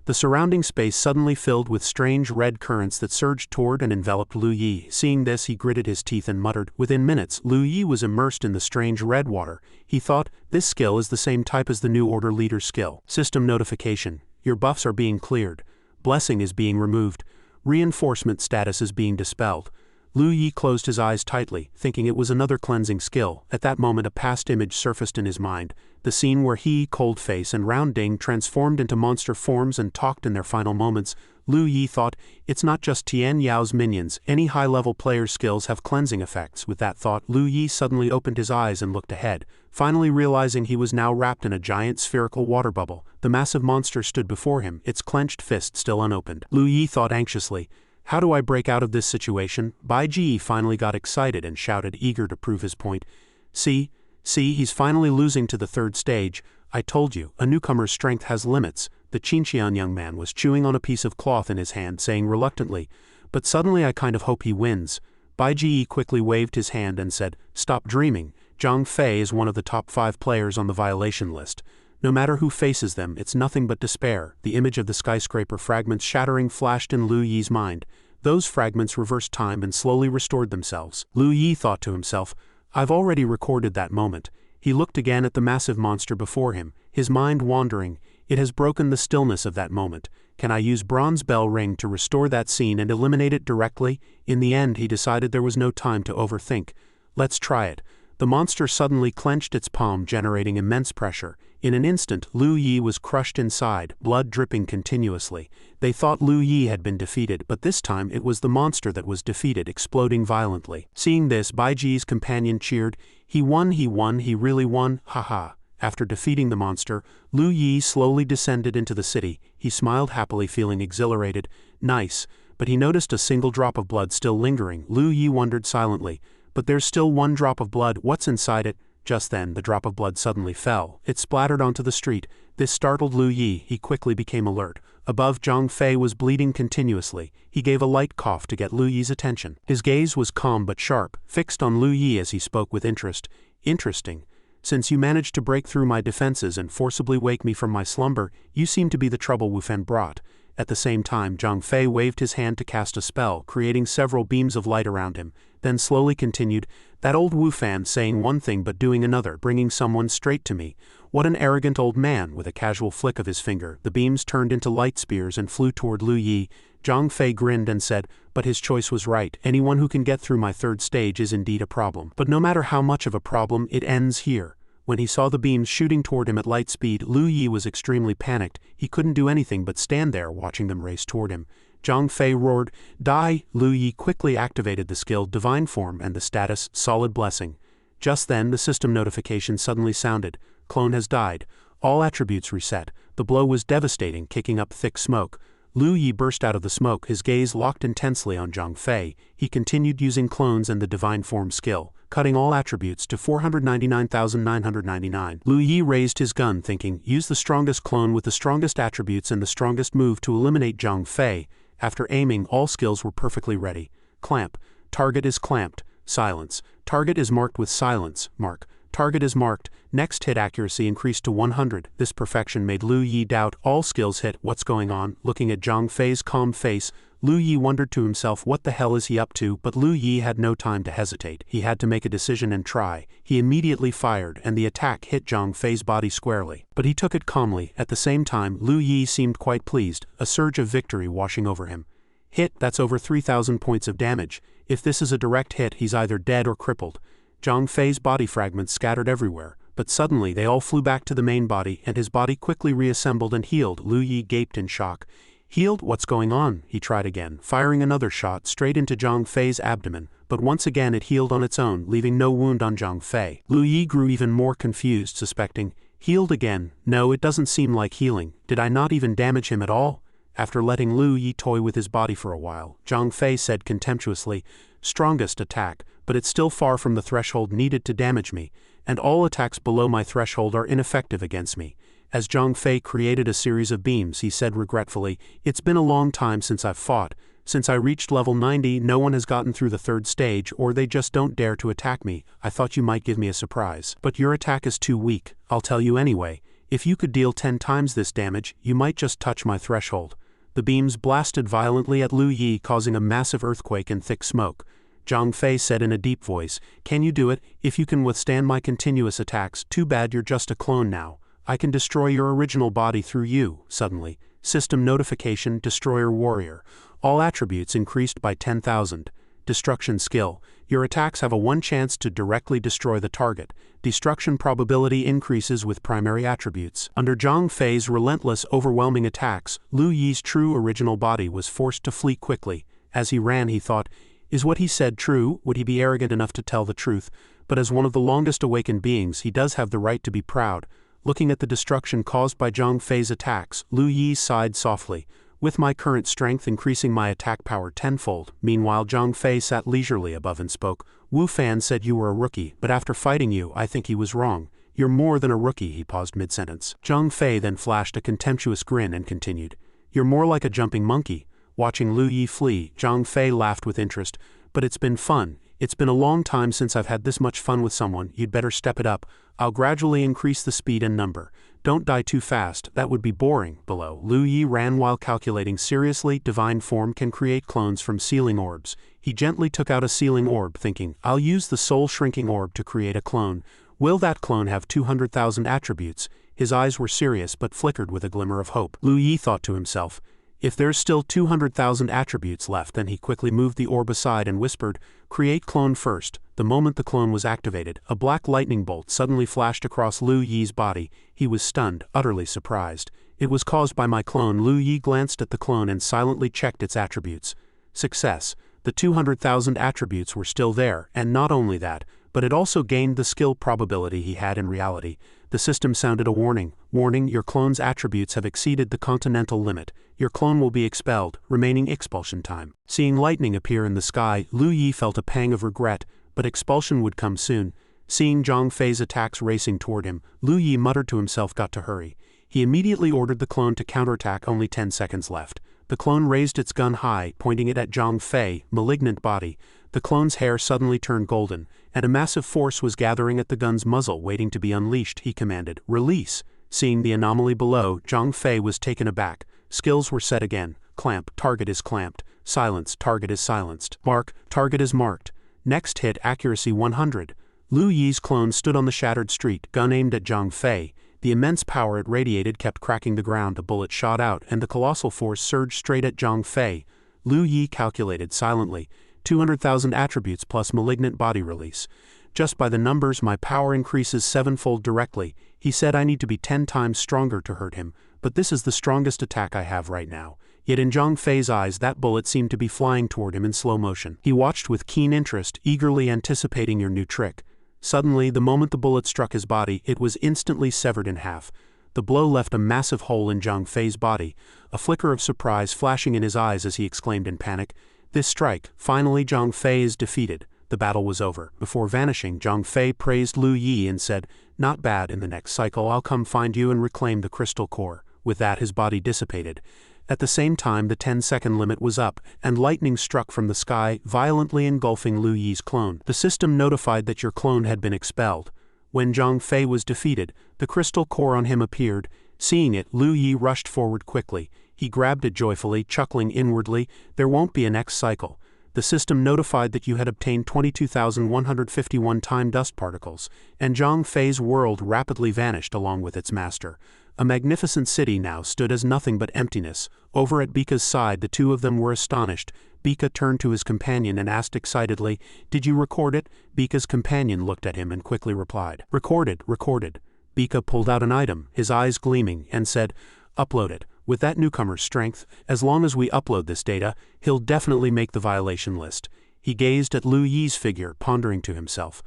The surrounding space suddenly filled with strange red currents that surged toward and enveloped Lu Yi. Seeing this, he gritted his teeth and muttered. Within minutes, Lu Yi was immersed in the strange red water. He thought, this skill is the same type as the New Order leader's skill. System notification. Your buffs are being cleared. Blessing is being removed. Reinforcement status is being dispelled. Lu Yi closed his eyes tightly, thinking it was another cleansing skill. At that moment a past image surfaced in his mind, the scene where he, Coldface, and Round Ding transformed into monster forms and talked in their final moments. Lu Yi thought, it's not just Tian Yao's minions, any high-level player's skills have cleansing effects. With that thought, Lu Yi suddenly opened his eyes and looked ahead, finally realizing he was now wrapped in a giant spherical water bubble. The massive monster stood before him, its clenched fist still unopened. Lu Yi thought anxiously, how do I break out of this situation? Bai Ji finally got excited and shouted, eager to prove his point. See, he's finally losing to the third stage. I told you, a newcomer's strength has limits. The Qinxian young man was chewing on a piece of cloth in his hand, saying reluctantly, but suddenly I kind of hope he wins. Bai Ji quickly waved his hand and said, stop dreaming. Zhang Fei is one of the top 5 players on the violation list. No matter who faces them, it's nothing but despair. The image of the skyscraper fragments shattering flashed in Lu Yi's mind. Those fragments reversed time and slowly restored themselves. Lu Yi thought to himself, I've already recorded that moment. He looked again at the massive monster before him, his mind wandering. It has broken the stillness of that moment. Can I use Bronze Bell Ring to restore that scene and eliminate it directly? In the end, he decided there was no time to overthink. Let's try it. The monster suddenly clenched its palm, generating immense pressure. In an instant, Lu Yi was crushed inside, blood dripping continuously. They thought Lu Yi had been defeated, but this time it was the monster that was defeated, exploding violently. Seeing this, Bai Ji's companion cheered, he won, he really won, haha. After defeating the monster, Lu Yi slowly descended into the city. He smiled happily, feeling exhilarated. Nice, but he noticed a single drop of blood still lingering. Lu Yi wondered silently, but there's still one drop of blood, what's inside it? Just then, the drop of blood suddenly fell. It splattered onto the street. This startled Lu Yi. He quickly became alert. Above, Zhang Fei was bleeding continuously. He gave a light cough to get Lu Yi's attention. His gaze was calm but sharp, fixed on Lu Yi as he spoke with interest. Interesting. Since you managed to break through my defenses and forcibly wake me from my slumber, you seem to be the trouble Wu Fan brought. At the same time, Zhang Fei waved his hand to cast a spell, creating several beams of light around him, then slowly continued, that old Wu Fan saying one thing but doing another, bringing someone straight to me. What an arrogant old man. With a casual flick of his finger, the beams turned into light spears and flew toward Lu Yi. Zhang Fei grinned and said, but his choice was right. Anyone who can get through my third stage is indeed a problem. But no matter how much of a problem, it ends here. When he saw the beams shooting toward him at light speed, Lu Yi was extremely panicked. He couldn't do anything but stand there watching them race toward him. Zhang Fei roared, die! Lu Yi quickly activated the skill Divine Form and the status Solid Blessing. Just then, the system notification suddenly sounded. Clone has died. All attributes reset. The blow was devastating, kicking up thick smoke. Lu Yi burst out of the smoke, his gaze locked intensely on Zhang Fei. He continued using clones and the Divine Form skill, cutting all attributes to 499,999. Lu Yi raised his gun, thinking, use the strongest clone with the strongest attributes and the strongest move to eliminate Zhang Fei. After aiming, all skills were perfectly ready. Clamp. Target is clamped. Silence. Target is marked with silence. Mark. Target is marked. Next hit accuracy increased to 100. This perfection made Lu Yi doubt. All skills hit. What's going on? Looking at Zhang Fei's calm face, Lu Yi wondered to himself, what the hell is he up to? But Lu Yi had no time to hesitate. He had to make a decision and try. He immediately fired, and the attack hit Zhang Fei's body squarely. But he took it calmly. At the same time, Lu Yi seemed quite pleased, a surge of victory washing over him. Hit, that's over 3,000 points of damage. If this is a direct hit, he's either dead or crippled. Zhang Fei's body fragments scattered everywhere, but suddenly they all flew back to the main body, and his body quickly reassembled and healed. Lu Yi gaped in shock. Healed? What's going on? He tried again, firing another shot straight into Zhang Fei's abdomen, but once again it healed on its own, leaving no wound on Zhang Fei. Lu Yi grew even more confused, suspecting, healed again? No, it doesn't seem like healing. Did I not even damage him at all? After letting Lu Yi toy with his body for a while, Zhang Fei said contemptuously, strongest attack, but it's still far from the threshold needed to damage me, and all attacks below my threshold are ineffective against me. As Zhang Fei created a series of beams, he said regretfully, it's been a long time since I've fought. Since I reached level 90, no one has gotten through the third stage, or they just don't dare to attack me. I thought you might give me a surprise. But your attack is too weak. I'll tell you anyway. If you could deal 10 times this damage, you might just touch my threshold. The beams blasted violently at Lu Yi, causing a massive earthquake and thick smoke. Zhang Fei said in a deep voice, "Can you do it? If you can withstand my continuous attacks, too bad you're just a clone now. I can destroy your original body through you." Suddenly, system notification, Destroyer Warrior. All attributes increased by 10,000. Destruction skill. Your attacks have a 1 chance to directly destroy the target. Destruction probability increases with primary attributes. Under Zhang Fei's relentless, overwhelming attacks, Lu Yi's true original body was forced to flee quickly. As he ran, he thought, "Is what he said true? Would he be arrogant enough to tell the truth? But as one of the longest awakened beings, he does have the right to be proud." Looking at the destruction caused by Zhang Fei's attacks, Lu Yi sighed softly. "With my current strength increasing my attack power tenfold." Meanwhile, Zhang Fei sat leisurely above and spoke. "Wu Fan said you were a rookie, but after fighting you, I think he was wrong. You're more than a rookie." He paused mid-sentence. Zhang Fei then flashed a contemptuous grin and continued, "You're more like a jumping monkey." Watching Lu Yi flee, Zhang Fei laughed with interest. "But it's been fun. It's been a long time since I've had this much fun with someone. You'd better step it up. I'll gradually increase the speed and number. Don't die too fast, that would be boring." Below, Lu Yi ran while calculating seriously. Divine form can create clones from sealing orbs. He gently took out a sealing orb, thinking, "I'll use the soul shrinking orb to create a clone. Will that clone have 200,000 attributes?" His eyes were serious but flickered with a glimmer of hope. Lu Yi thought to himself, "If there's still 200,000 attributes left," then he quickly moved the orb aside and whispered, "Create clone first." The moment the clone was activated, a black lightning bolt suddenly flashed across Lu Yi's body. He was stunned, utterly surprised. "It was caused by my clone." Lu Yi glanced at the clone and silently checked its attributes. Success. The 200,000 attributes were still there, and not only that, but it also gained the skill probability he had in reality. The system sounded a warning. "Warning, your clone's attributes have exceeded the continental limit. Your clone will be expelled, remaining expulsion time." Seeing lightning appear in the sky, Lu Yi felt a pang of regret, but expulsion would come soon. Seeing Zhang Fei's attacks racing toward him, Lu Yi muttered to himself, "Got to hurry." He immediately ordered the clone to counterattack. Only 10 seconds left. The clone raised its gun high, pointing it at Zhang Fei, malignant body. The clone's hair suddenly turned golden, and a massive force was gathering at the gun's muzzle, waiting to be unleashed. He commanded, "Release." Seeing the anomaly below, Zhang Fei was taken aback. Skills were set again. Clamp, target is clamped. Silence, target is silenced. Mark, target is marked. Next hit, accuracy 100. Lu Yi's clone stood on the shattered street, gun aimed at Zhang Fei. The immense power it radiated kept cracking the ground. A bullet shot out, and the colossal force surged straight at Zhang Fei. Lu Yi calculated silently, 200,000 attributes plus malignant body release. "Just by the numbers, my power increases 7-fold directly." He said, "I need to be 10 times stronger to hurt him, but this is the strongest attack I have right now." Yet in Zhang Fei's eyes, that bullet seemed to be flying toward him in slow motion. He watched with keen interest, eagerly anticipating your new trick. Suddenly, the moment the bullet struck his body, it was instantly severed in half. The blow left a massive hole in Zhang Fei's body, a flicker of surprise flashing in his eyes as he exclaimed in panic, "This strike, finally Zhang Fei is defeated." The battle was over. Before vanishing, Zhang Fei praised Lu Yi and said, "Not bad. In the next cycle I'll come find you and reclaim the crystal core." With that, his body dissipated. At the same time, the 10-second limit was up, and lightning struck from the sky, violently engulfing Lu Yi's clone. The system notified that your clone had been expelled. When Zhang Fei was defeated, the crystal core on him appeared. Seeing it, Lu Yi rushed forward quickly. He grabbed it joyfully, chuckling inwardly, "There won't be a next cycle." The system notified that you had obtained 22,151 time dust particles, and Zhang Fei's world rapidly vanished along with its master. A magnificent city now stood as nothing but emptiness. Over at Bika's side, the two of them were astonished. Bika turned to his companion and asked excitedly, "Did you record it?" Bika's companion looked at him and quickly replied, "Recorded, recorded." Bika pulled out an item, his eyes gleaming, and said, "Upload it. With that newcomer's strength, as long as we upload this data, he'll definitely make the violation list." He gazed at Lu Yi's figure, pondering to himself.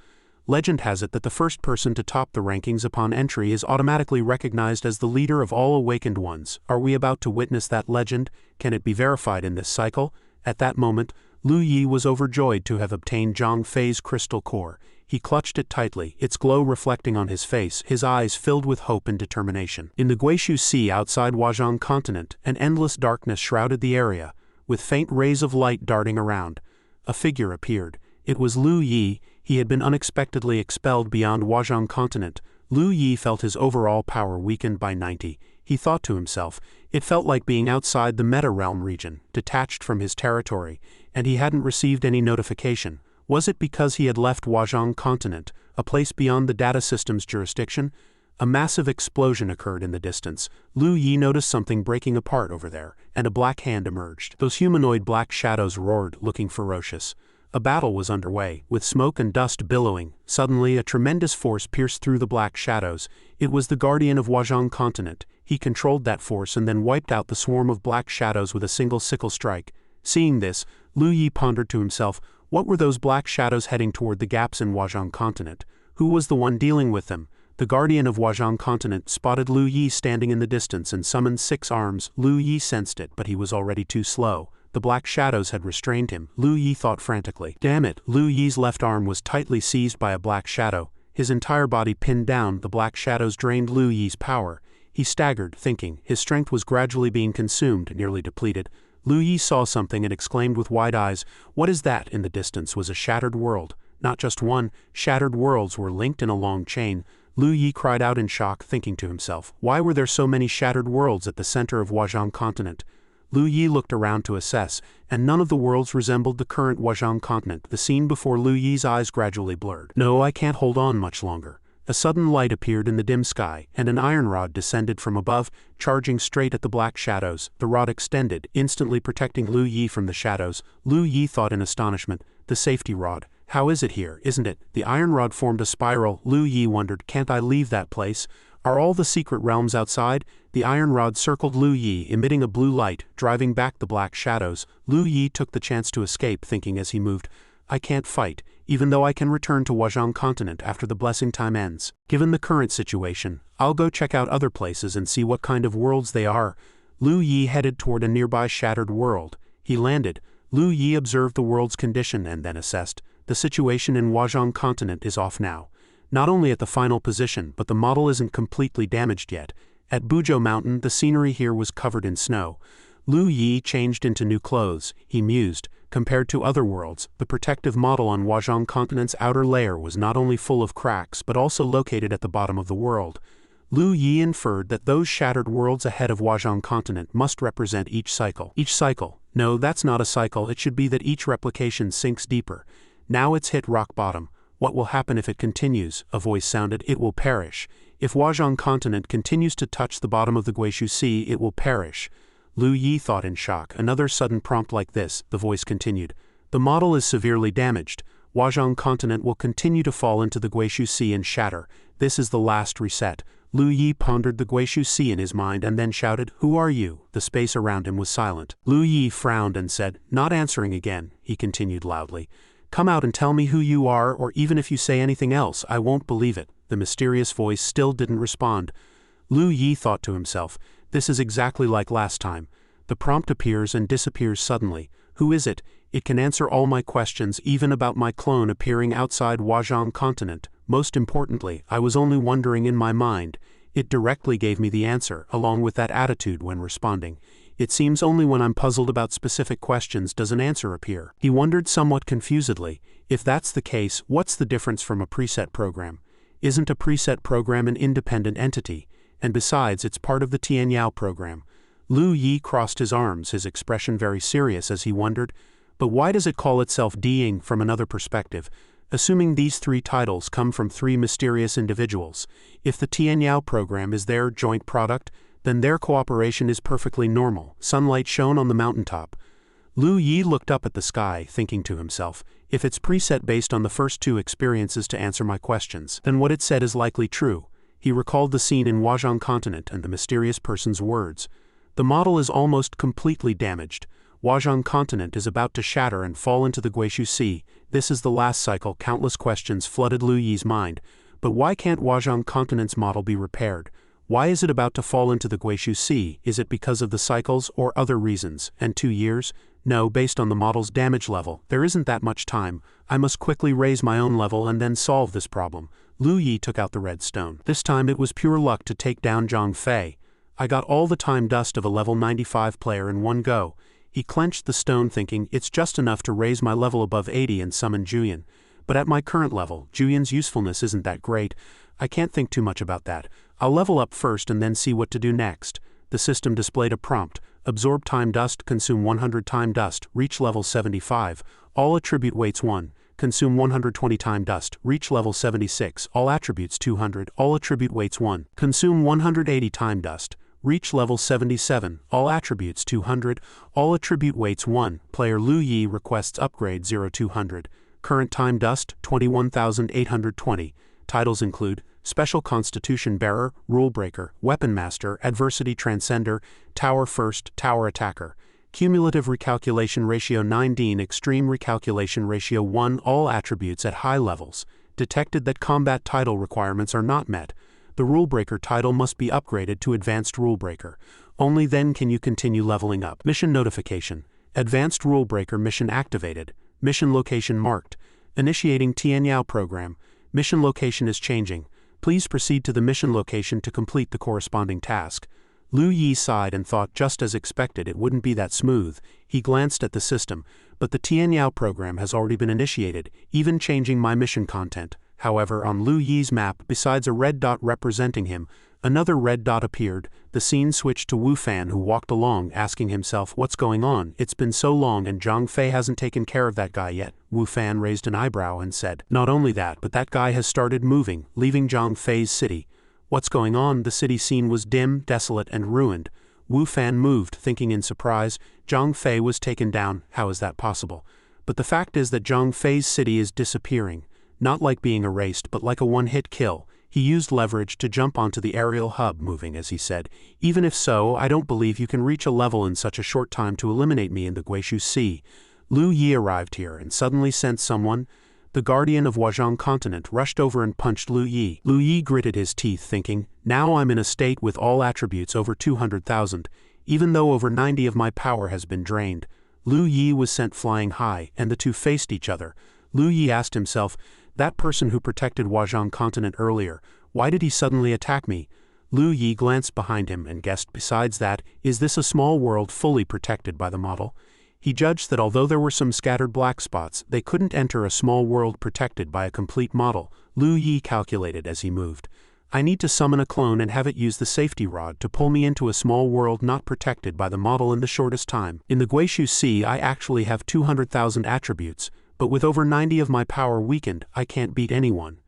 Legend has it that the first person to top the rankings upon entry is automatically recognized as the leader of all awakened ones. Are we about to witness that legend? Can it be verified in this cycle? At that moment, Lu Yi was overjoyed to have obtained Zhang Fei's crystal core. He clutched it tightly, its glow reflecting on his face, his eyes filled with hope and determination. In the Guishu Sea outside Huazhang continent, an endless darkness shrouded the area, with faint rays of light darting around. A figure appeared. It was Lu Yi. He had been unexpectedly expelled beyond Huazhang continent. Lu Yi felt his overall power weakened by 90. He thought to himself, it felt like being outside the meta-realm region, detached from his territory, and he hadn't received any notification. Was it because he had left Huazhong continent, a place beyond the data system's jurisdiction? A massive explosion occurred in the distance. Lu Yi noticed something breaking apart over there, and a black hand emerged. Those humanoid black shadows roared, looking ferocious. A battle was underway, with smoke and dust billowing. Suddenly, a tremendous force pierced through the black shadows. It was the guardian of Huazhong continent. He controlled that force and then wiped out the swarm of black shadows with a single sickle strike. Seeing this, Lu Yi pondered to himself, what were those black shadows heading toward the gaps in Huazhong continent? Who was the one dealing with them? The guardian of Huazhong continent spotted Lu Yi standing in the distance and summoned 6 arms. Lu Yi sensed it, but he was already too slow. The black shadows had restrained him. Lu Yi thought frantically. Damn it! Lu Yi's left arm was tightly seized by a black shadow. His entire body pinned down. The black shadows drained Lu Yi's power. He staggered, thinking. His strength was gradually being consumed, nearly depleted. Lu Yi saw something and exclaimed with wide eyes, "What is that?" In the distance was a shattered world. Not just one, shattered worlds were linked in a long chain. Lu Yi cried out in shock, thinking to himself, why were there so many shattered worlds at the center of Huazhong continent? Lu Yi looked around to assess, and none of the worlds resembled the current Huazhong continent. The scene before Lu Yi's eyes gradually blurred. No, I can't hold on much longer. A sudden light appeared in the dim sky, and an iron rod descended from above, charging straight at the black shadows. The rod extended, instantly protecting Lu Yi from the shadows. Lu Yi thought in astonishment, the safety rod. How is it here, isn't it? The iron rod formed a spiral. Lu Yi wondered, can't I leave that place? Are all the secret realms outside? The iron rod circled Lu Yi, emitting a blue light, driving back the black shadows. Lu Yi took the chance to escape, thinking as he moved, I can't fight, even though I can return to Huazhong continent after the blessing time ends. Given the current situation, I'll go check out other places and see what kind of worlds they are. Lu Yi headed toward a nearby shattered world. He landed. Lu Yi observed the world's condition and then assessed, the situation in Huazhong continent is off now. Not only at the final position, but the model isn't completely damaged yet. At Buzhou Mountain, the scenery here was covered in snow. Lu Yi changed into new clothes. He mused. Compared to other worlds, the protective model on Huazhong continent's outer layer was not only full of cracks but also located at the bottom of the world. Lu Yi inferred that those shattered worlds ahead of Huazhong continent must represent each cycle. Each cycle. No, that's not a cycle. It should be that each replication sinks deeper. Now it's hit rock bottom. What will happen if it continues? A voice sounded. It will perish. If Huazhong continent continues to touch the bottom of the Guishu Sea, it will perish. Lu Yi thought in shock. Another sudden prompt like this, the voice continued. The model is severely damaged. Huazhong continent will continue to fall into the Guishu Sea and shatter. This is the last reset. Lu Yi pondered the Guishu Sea in his mind and then shouted, Who are you? The space around him was silent. Lu Yi frowned and said, Not answering again, he continued loudly. Come out and tell me who you are, or even if you say anything else, I won't believe it. The mysterious voice still didn't respond. Lu Yi thought to himself, this is exactly like last time. The prompt appears and disappears suddenly. Who is it? It can answer all my questions, even about my clone appearing outside Huazhong continent. Most importantly, I was only wondering in my mind. It directly gave me the answer, along with that attitude when responding. It seems only when I'm puzzled about specific questions does an answer appear. He wondered somewhat confusedly, if that's the case, what's the difference from a preset program? Isn't a preset program an independent entity? And besides, it's part of the Tianyao program. Lu Yi crossed his arms, his expression very serious as he wondered, but why does it call itself Deing from another perspective? Assuming these 3 titles come from 3 mysterious individuals, if the Tianyao program is their joint product, then their cooperation is perfectly normal. Sunlight shone on the mountaintop. Lu Yi looked up at the sky, thinking to himself, if it's preset based on the first 2 experiences to answer my questions, then what it said is likely true. He recalled the scene in Huazhong continent and the mysterious person's words. The model is almost completely damaged. Huazhong continent is about to shatter and fall into the Guishu Sea. This is the last cycle. Countless questions flooded Lu Yi's mind. But why can't Huazhong continent's model be repaired? Why is it about to fall into the Guishu Sea? Is it because of the cycles or other reasons? And 2 years? No, based on the model's damage level, there isn't that much time. I must quickly raise my own level and then solve this problem. Lu Yi took out the red stone. This time it was pure luck to take down Zhang Fei. I got all the time dust of a level 95 player in one go. He clenched the stone thinking, it's just enough to raise my level above 80 and summon Juyin. But at my current level, Juyin's usefulness isn't that great. I can't think too much about that. I'll level up first and then see what to do next. The system displayed a prompt. Absorb time dust, consume 100 time dust, reach level 75. All attribute weights 1. Consume 120 time dust, reach level 76. All attributes 200. All attribute weights 1. Consume 180 time dust, reach level 77. All attributes 200. All attribute weights 1. Player Lu Yi requests upgrade 0200. Current time dust 21,820. Titles include Special Constitution Bearer, Rule Breaker, Weapon Master, Adversity Transcender, Tower First, Tower Attacker. Cumulative Recalculation Ratio 9. Extreme Recalculation Ratio 1. All attributes at high levels. Detected that combat title requirements are not met. The Rule Breaker title must be upgraded to Advanced Rule Breaker. Only then can you continue leveling up. Mission Notification. Advanced Rule Breaker mission activated. Mission location marked. Initiating Tianyao program. Mission location is changing. Please proceed to the mission location to complete the corresponding task. Lu Yi sighed and thought, just as expected, it wouldn't be that smooth. He glanced at the system, but the Tianyao program has already been initiated, even changing my mission content. However, on Lu Yi's map, besides a red dot representing him, another red dot appeared. The scene switched to Wu Fan, who walked along, asking himself, what's going on? It's been so long and Zhang Fei hasn't taken care of that guy yet. Wu Fan raised an eyebrow and said, not only that, but that guy has started moving, leaving Zhang Fei's city. What's going on? The city scene was dim, desolate, and ruined. Wu Fan moved, thinking in surprise, Zhang Fei was taken down. How is that possible? But the fact is that Zhang Fei's city is disappearing. Not like being erased, but like a one-hit kill. He used leverage to jump onto the aerial hub, moving as he said, even if so, I don't believe you can reach a level in such a short time to eliminate me in the Guishu Sea. Lu Yi arrived here and suddenly sensed someone. The guardian of Huazhong continent rushed over and punched Lu Yi. Lu Yi gritted his teeth, thinking, now I'm in a state with all attributes over 200,000, even though over 90 of my power has been drained. Lu Yi was sent flying high, and the two faced each other. Lu Yi asked himself, that person who protected Huazhong continent earlier, why did he suddenly attack me? Lu Yi glanced behind him and guessed, besides that, is this a small world fully protected by the model? He judged that although there were some scattered black spots, they couldn't enter a small world protected by a complete model. Lu Yi calculated as he moved. I need to summon a clone and have it use the safety rod to pull me into a small world not protected by the model in the shortest time. In the Guishu Sea, I actually have 200,000 attributes, but with over 90 of my power weakened, I can't beat anyone.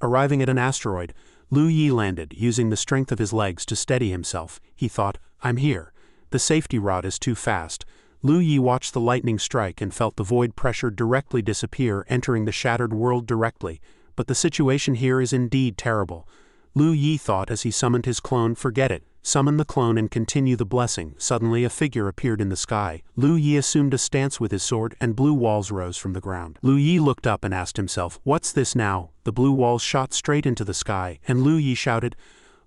Arriving at an asteroid, Lu Yi landed, using the strength of his legs to steady himself. He thought, I'm here. The safety rod is too fast. Lu Yi watched the lightning strike and felt the void pressure directly disappear, entering the shattered world directly. But the situation here is indeed terrible. Lu Yi thought as he summoned his clone, forget it. Summon the clone and continue the blessing. Suddenly a figure appeared in the sky. Lu Yi assumed a stance with his sword, and blue walls rose from the ground. Lu Yi looked up and asked himself, what's this now? The blue walls shot straight into the sky, and Lu Yi shouted,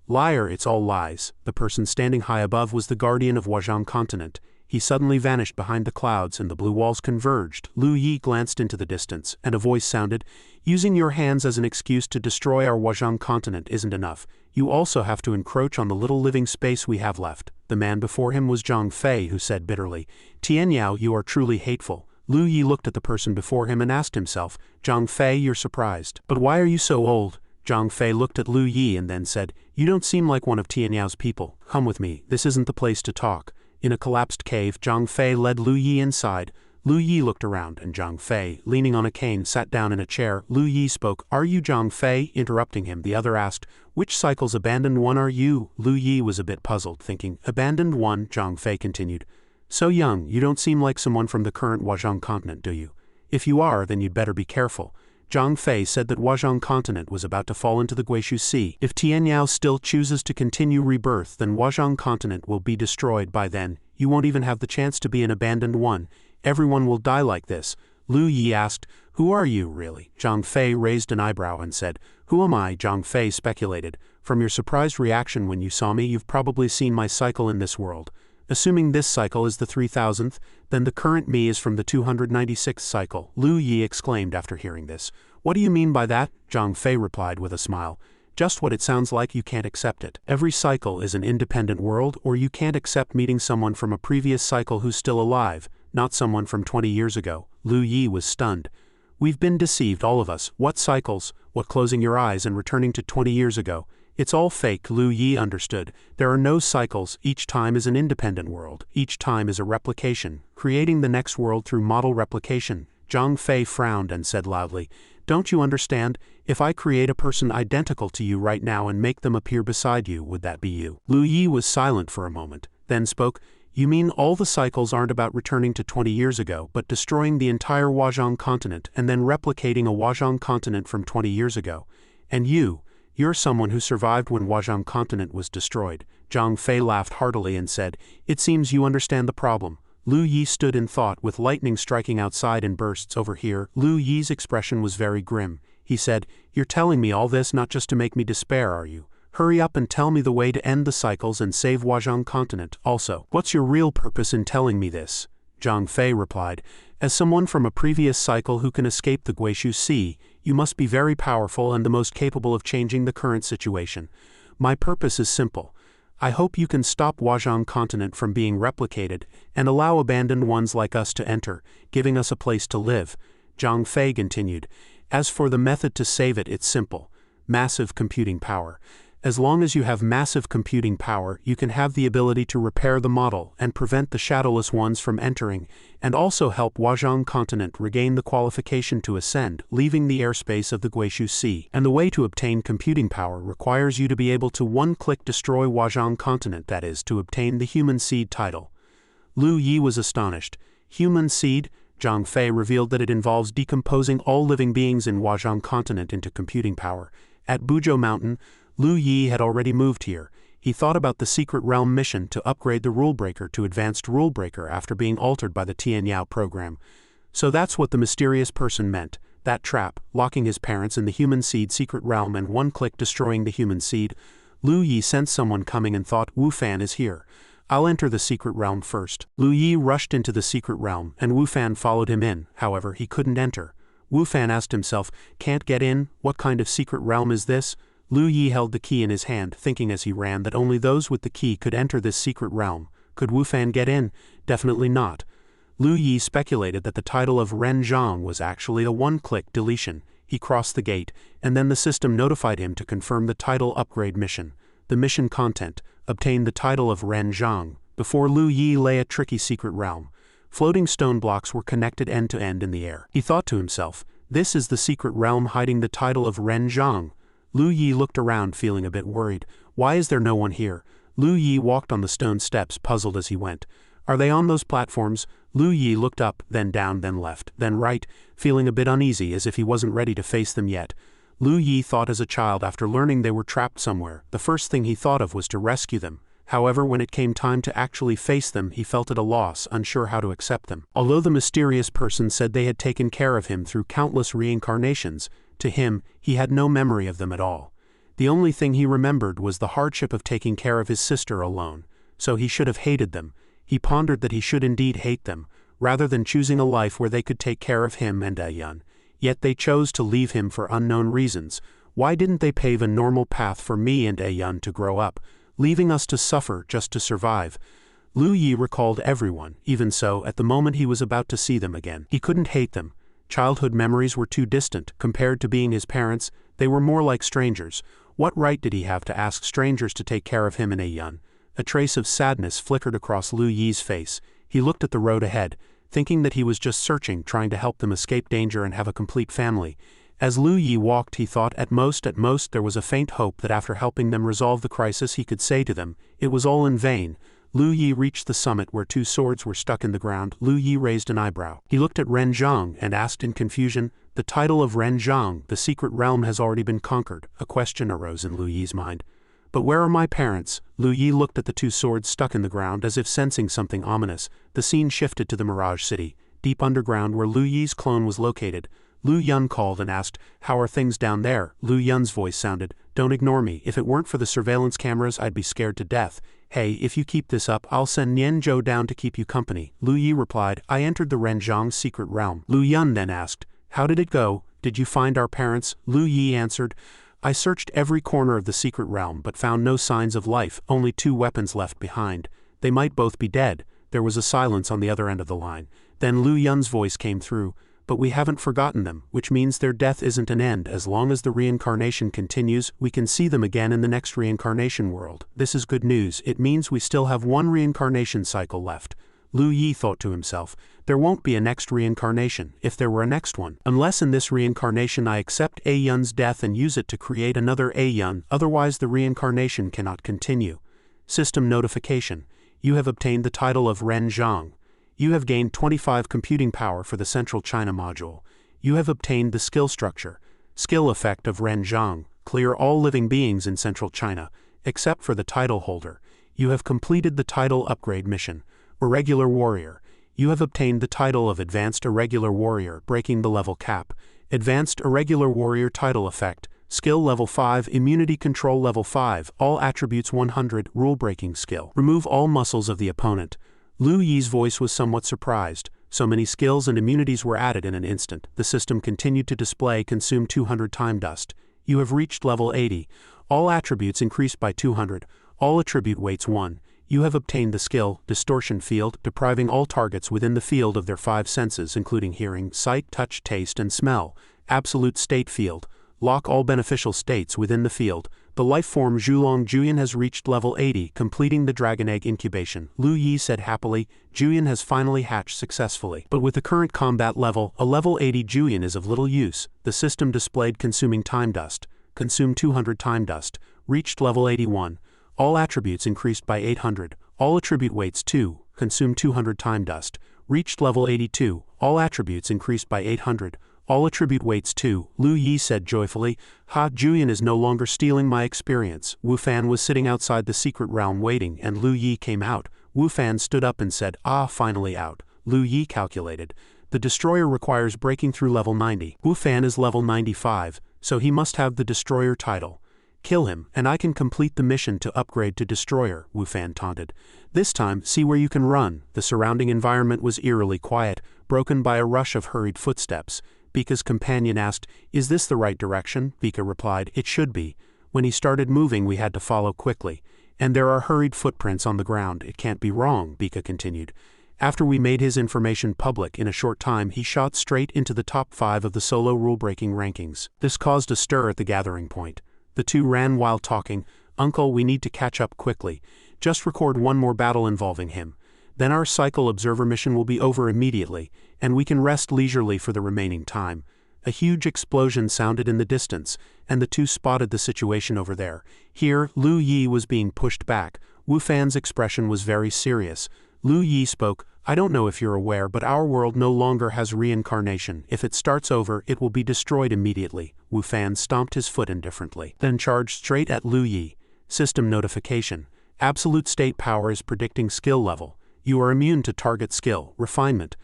liar, it's all lies. The person standing high above was the guardian of Huazhong continent. He suddenly vanished behind the clouds and the blue walls converged. Lu Yi glanced into the distance, and a voice sounded, using your hands as an excuse to destroy our Huazhong continent isn't enough. You also have to encroach on the little living space we have left. The man before him was Zhang Fei, who said bitterly, Tianyao, you are truly hateful. Lu Yi looked at the person before him and asked himself, Zhang Fei, you're surprised. But why are you so old? Zhang Fei looked at Lu Yi and then said, you don't seem like one of Tianyao's people. Come with me, this isn't the place to talk. In a collapsed cave, Zhang Fei led Lu Yi inside. Lu Yi looked around, and Zhang Fei, leaning on a cane, sat down in a chair. Lu Yi spoke, are you Zhang Fei? Interrupting him, the other asked, which cycle's abandoned one are you? Lu Yi was a bit puzzled, thinking, abandoned one? Zhang Fei continued, so young, you don't seem like someone from the current Huazhong continent, do you? If you are, then you'd better be careful. Zhang Fei said that Huazhong continent was about to fall into the Guishu Sea. If Tianyao still chooses to continue rebirth, then Huazhong continent will be destroyed by then. You won't even have the chance to be an abandoned one. Everyone will die like this. Lu Yi asked, who are you, really? Zhang Fei raised an eyebrow and said, who am I? Zhang Fei speculated. From your surprised reaction when you saw me, you've probably seen my cycle in this world. Assuming this cycle is the 3000th, then the current me is from the 296th cycle. Lu Yi exclaimed after hearing this. What do you mean by that? Zhang Fei replied with a smile. Just what it sounds like, you can't accept it. Every cycle is an independent world, or you can't accept meeting someone from a previous cycle who's still alive, not someone from 20 years ago. Lu Yi was stunned. We've been deceived, all of us. What cycles? What, closing your eyes and returning to 20 years ago? It's all fake, Lu Yi understood. There are no cycles, each time is an independent world, each time is a replication, creating the next world through model replication. Zhang Fei frowned and said loudly, "Don't you understand? If I create a person identical to you right now and make them appear beside you, would that be you?" Lu Yi was silent for a moment, then spoke, "You mean all the cycles aren't about returning to 20 years ago, but destroying the entire Huazhong continent and then replicating a Huazhong continent from 20 years ago? And you're someone who survived when Huazhong continent was destroyed." Zhang Fei laughed heartily and said, "It seems you understand the problem." Lu Yi stood in thought, with lightning striking outside in bursts over here. Lu Yi's expression was very grim. He said, "You're telling me all this not just to make me despair, are you? Hurry up and tell me the way to end the cycles and save Huazhong continent. Also, what's your real purpose in telling me this?" Zhang Fei replied, "As someone from a previous cycle who can escape the Guishu Sea, you must be very powerful and the most capable of changing the current situation. My purpose is simple. I hope you can stop Huazhong continent from being replicated and allow abandoned ones like us to enter, giving us a place to live." Zhang Fei continued, "As for the method to save it, it's simple. Massive computing power. As long as you have massive computing power, you can have the ability to repair the model and prevent the shadowless ones from entering, and also help Huazhong continent regain the qualification to ascend, leaving the airspace of the Guishu Sea. And the way to obtain computing power requires you to be able to one-click destroy Huazhong continent, that is, to obtain the human seed title." Lu Yi was astonished. Human seed? Zhang Fei revealed that it involves decomposing all living beings in Huazhong continent into computing power. At Buzhou Mountain, Lu Yi had already moved here. He thought about the Secret Realm mission to upgrade the Rulebreaker to Advanced Rulebreaker after being altered by the Tianyao program. So that's what the mysterious person meant. That trap, locking his parents in the human seed secret realm and one-click destroying the human seed. Lu Yi sensed someone coming and thought, "Wu Fan is here. I'll enter the secret realm first." Lu Yi rushed into the secret realm, and Wu Fan followed him in. However, he couldn't enter. Wu Fan asked himself, "Can't get in? What kind of secret realm is this?" Lu Yi held the key in his hand, thinking as he ran that only those with the key could enter this secret realm. Could Wu Fan get in? Definitely not. Lu Yi speculated that the title of Ren Zhang was actually a one-click deletion. He crossed the gate, and then the system notified him to confirm the title upgrade mission. The mission content: obtain the title of Ren Zhang. Before Lu Yi lay a tricky secret realm. Floating stone blocks were connected end to end in the air. He thought to himself, "This is the secret realm hiding the title of Ren Zhang." Lu Yi looked around, feeling a bit worried. Why is there no one here? Lu Yi walked on the stone steps, puzzled as he went. Are they on those platforms? Lu Yi looked up, then down, then left, then right, feeling a bit uneasy as if he wasn't ready to face them yet. Lu Yi thought as a child after learning they were trapped somewhere, the first thing he thought of was to rescue them. However, when it came time to actually face them, he felt at a loss, unsure how to accept them. Although the mysterious person said they had taken care of him through countless reincarnations, to him, he had no memory of them at all. The only thing he remembered was the hardship of taking care of his sister alone. So he should have hated them. He pondered that he should indeed hate them, rather than choosing a life where they could take care of him and Ayun. Yet they chose to leave him for unknown reasons. Why didn't they pave a normal path for me and Ayun to grow up, leaving us to suffer just to survive? Lu Yi recalled everyone. Even so, at the moment he was about to see them again, he couldn't hate them. Childhood memories were too distant. Compared to being his parents, they were more like strangers. What right did he have to ask strangers to take care of him and Ayun? A trace of sadness flickered across Lu Yi's face. He looked at the road ahead, thinking that he was just searching, trying to help them escape danger and have a complete family. As Lu Yi walked, he thought at most there was a faint hope that after helping them resolve the crisis he could say to them, it was all in vain. Lu Yi reached the summit where two swords were stuck in the ground. Lu Yi raised an eyebrow. He looked at Ren Zhang and asked in confusion, "The title of Ren Zhang, the secret realm has already been conquered." A question arose in Lu Yi's mind. "But where are my parents?" Lu Yi looked at the two swords stuck in the ground as if sensing something ominous. The scene shifted to the Mirage City, deep underground where Lu Yi's clone was located. Lu Yun called and asked, "How are things down there?" Lu Yun's voice sounded, "Don't ignore me. If it weren't for the surveillance cameras, I'd be scared to death. Hey, if you keep this up, I'll send Nian Zhou down to keep you company." Lu Yi replied, "I entered the Ren Zhang's secret realm." Lu Yun then asked, "How did it go? Did you find our parents?" Lu Yi answered, "I searched every corner of the secret realm but found no signs of life, only 2 weapons left behind. They might both be dead." There was a silence on the other end of the line. Then Lu Yun's voice came through. but we haven't forgotten them, which means their death isn't an end. As long as the reincarnation continues, we can see them again in the next reincarnation world. This is good news. It means we still have one reincarnation cycle left. Lu Yi thought to himself, there won't be a next reincarnation, if there were a next one. Unless in this reincarnation I accept A Yun's death and use it to create another A Yun, otherwise the reincarnation cannot continue. System notification. You have obtained the title of Ren Zhang. You have gained 25 computing power for the Central China module. You have obtained the skill structure. Skill effect of Ren Zhang. Clear all living beings in Central China, except for the title holder. You have completed the title upgrade mission. Irregular Warrior. You have obtained the title of Advanced Irregular Warrior, breaking the level cap. Advanced Irregular Warrior title effect. Skill level 5, immunity control level 5, all attributes 100, rule breaking skill. Remove all muscles of the opponent. Lu Yi's voice was somewhat surprised. So many skills and immunities were added in an instant. The system continued to display consume 200 time dust. You have reached level 80. All attributes increased by 200. All attribute weights 1. You have obtained the skill, Distortion Field, depriving all targets within the field of their 5 senses including hearing, sight, touch, taste, and smell. Absolute State Field. Lock all beneficial states within the field. The life form Zhulong Juyan has reached level 80, completing the Dragon Egg incubation. Lu Yi said happily, Juyan has finally hatched successfully. But with the current combat level, a level 80 Juyan is of little use. The system displayed consuming time dust. Consume 200 time dust. Reached level 81. All attributes increased by 800. All attribute weights 2. Consume 200 time dust. Reached level 82. All attributes increased by 800. All attribute weights 2. Lu Yi said joyfully, Ha, Juyan is no longer stealing my experience. Wu Fan was sitting outside the secret realm waiting, and Lu Yi came out. Wu Fan stood up and said, Ah, finally out. Lu Yi calculated. The destroyer requires breaking through level 90. Wu Fan is level 95, so he must have the destroyer title. Kill him, and I can complete the mission to upgrade to destroyer, Wu Fan taunted. This time, see where you can run. The surrounding environment was eerily quiet, broken by a rush of hurried footsteps. Bika's companion asked, Is this the right direction? Bika replied, It should be. When he started moving we had to follow quickly. And there are hurried footprints on the ground. It can't be wrong, Bika continued. After we made his information public in a short time he shot straight into the top 5 of the solo rule-breaking rankings. This caused a stir at the gathering point. The two ran while talking, Uncle, we need to catch up quickly. Just record one more battle involving him. Then our cycle observer mission will be over immediately, and we can rest leisurely for the remaining time. A huge explosion sounded in the distance, and the two spotted the situation over there. Here, Lu Yi was being pushed back. Wu Fan's expression was very serious. Lu Yi spoke, I don't know if you're aware, but our world no longer has reincarnation. If it starts over, it will be destroyed immediately. Wu Fan stomped his foot indifferently, then charged straight at Lu Yi. System notification. Absolute state power is predicting skill level. You are immune to target skill, refinement.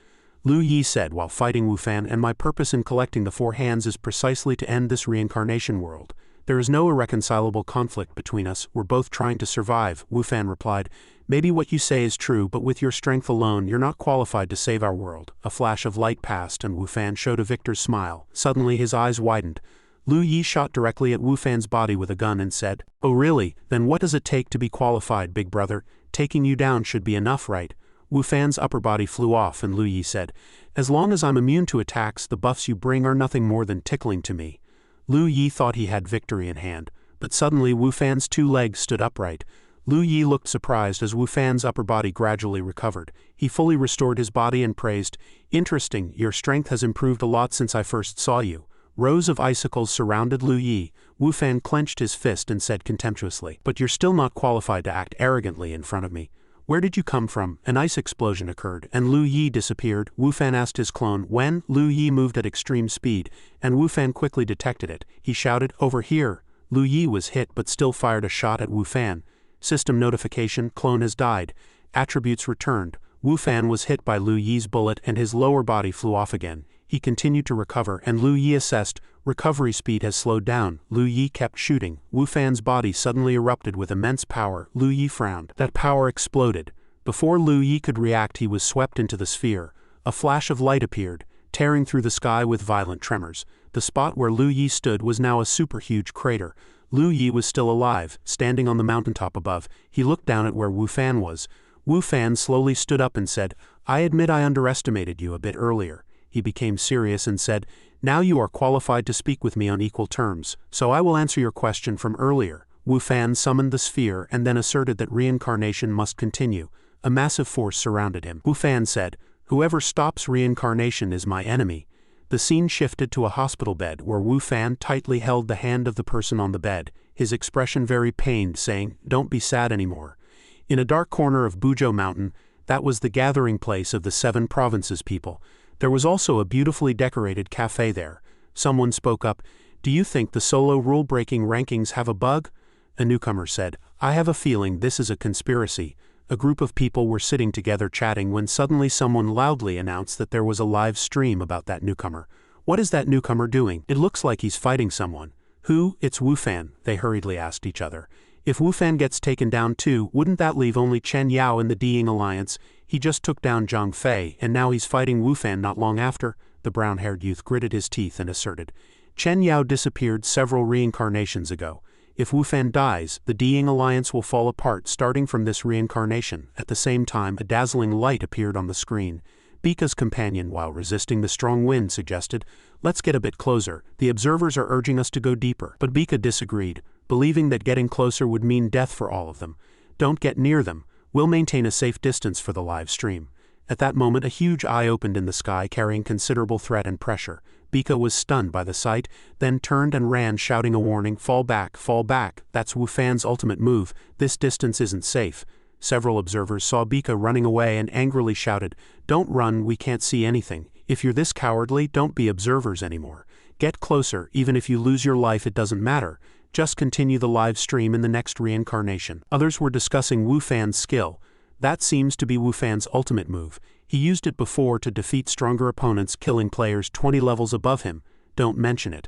Lu Yi said while fighting Wu Fan, and my purpose in collecting the 4 hands is precisely to end this reincarnation world. There is no irreconcilable conflict between us, we're both trying to survive, Wu Fan replied. Maybe what you say is true, but with your strength alone you're not qualified to save our world. A flash of light passed and Wu Fan showed a victor's smile. Suddenly his eyes widened. Lu Yi shot directly at Wu Fan's body with a gun and said, Oh really, then what does it take to be qualified, big brother? Taking you down should be enough, right? Wu Fan's upper body flew off and Lu Yi said, As long as I'm immune to attacks, the buffs you bring are nothing more than tickling to me. Lu Yi thought he had victory in hand, but suddenly Wu Fan's 2 legs stood upright. Lu Yi looked surprised as Wu Fan's upper body gradually recovered. He fully restored his body and praised, Interesting, your strength has improved a lot since I first saw you. Rows of icicles surrounded Lu Yi. Wu Fan clenched his fist and said contemptuously, But you're still not qualified to act arrogantly in front of me. Where did you come from? An ice explosion occurred, and Lu Yi disappeared. Wu Fan asked his clone when. Lu Yi moved at extreme speed, and Wu Fan quickly detected it. He shouted, Over here. Lu Yi was hit but still fired a shot at Wu Fan. System notification, clone has died. Attributes returned. Wu Fan was hit by Lu Yi's bullet and his lower body flew off again. He continued to recover and Lu Yi assessed, recovery speed has slowed down. Lu Yi kept shooting. Wu Fan's body suddenly erupted with immense power. Lu Yi frowned. That power exploded. Before Lu Yi could react he was swept into the sphere. A flash of light appeared, tearing through the sky with violent tremors. The spot where Lu Yi stood was now a super huge crater. Lu Yi was still alive, standing on the mountaintop above. He looked down at where Wu Fan was. Wu Fan slowly stood up and said, I admit I underestimated you a bit earlier. He he became serious and said, "Now you are qualified to speak with me on equal terms, so I will answer your question from earlier." Wu Fan summoned the sphere and then asserted that reincarnation must continue. A massive force surrounded him. Wu Fan said, "Whoever stops reincarnation is my enemy." The scene shifted to a hospital bed where Wu Fan tightly held the hand of the person on the bed, his expression very pained, saying, "Don't be sad anymore." In a dark corner of Buzhou Mountain, that was the gathering place of the 7 provinces people. There was also a beautifully decorated cafe there. Someone spoke up, "Do you think the solo rule-breaking rankings have a bug?" A newcomer said, "I have a feeling this is a conspiracy." A group of people were sitting together chatting when suddenly someone loudly announced that there was a live stream about that newcomer. "What is that newcomer doing? It looks like he's fighting someone." "Who? It's Wu Fan," they hurriedly asked each other. "If Wu Fan gets taken down too, wouldn't that leave only Chen Yao in the Diying Alliance? He just took down Zhang Fei, and now he's fighting Wu Fan not long after." The brown-haired youth gritted his teeth and asserted, "Chen Yao disappeared several reincarnations ago. If Wu Fan dies, the Diying Alliance will fall apart starting from this reincarnation." At the same time, a dazzling light appeared on the screen. Bika's companion, while resisting the strong wind, suggested, "Let's get a bit closer. The observers are urging us to go deeper." But Bika disagreed, believing that getting closer would mean death for all of them. "Don't get near them. We'll maintain a safe distance for the live stream." At that moment, a huge eye opened in the sky carrying considerable threat and pressure. Bika was stunned by the sight, then turned and ran shouting a warning, "Fall back, fall back. That's Wu Fan's ultimate move. This distance isn't safe." Several observers saw Bika running away and angrily shouted, "Don't run, we can't see anything. If you're this cowardly, don't be observers anymore. Get closer, even if you lose your life it doesn't matter. Just continue the live stream in the next reincarnation." Others were discussing Wu Fan's skill. That seems to be Wu Fan's ultimate move. He used it before to defeat stronger opponents, killing players 20 levels above him. Don't mention it.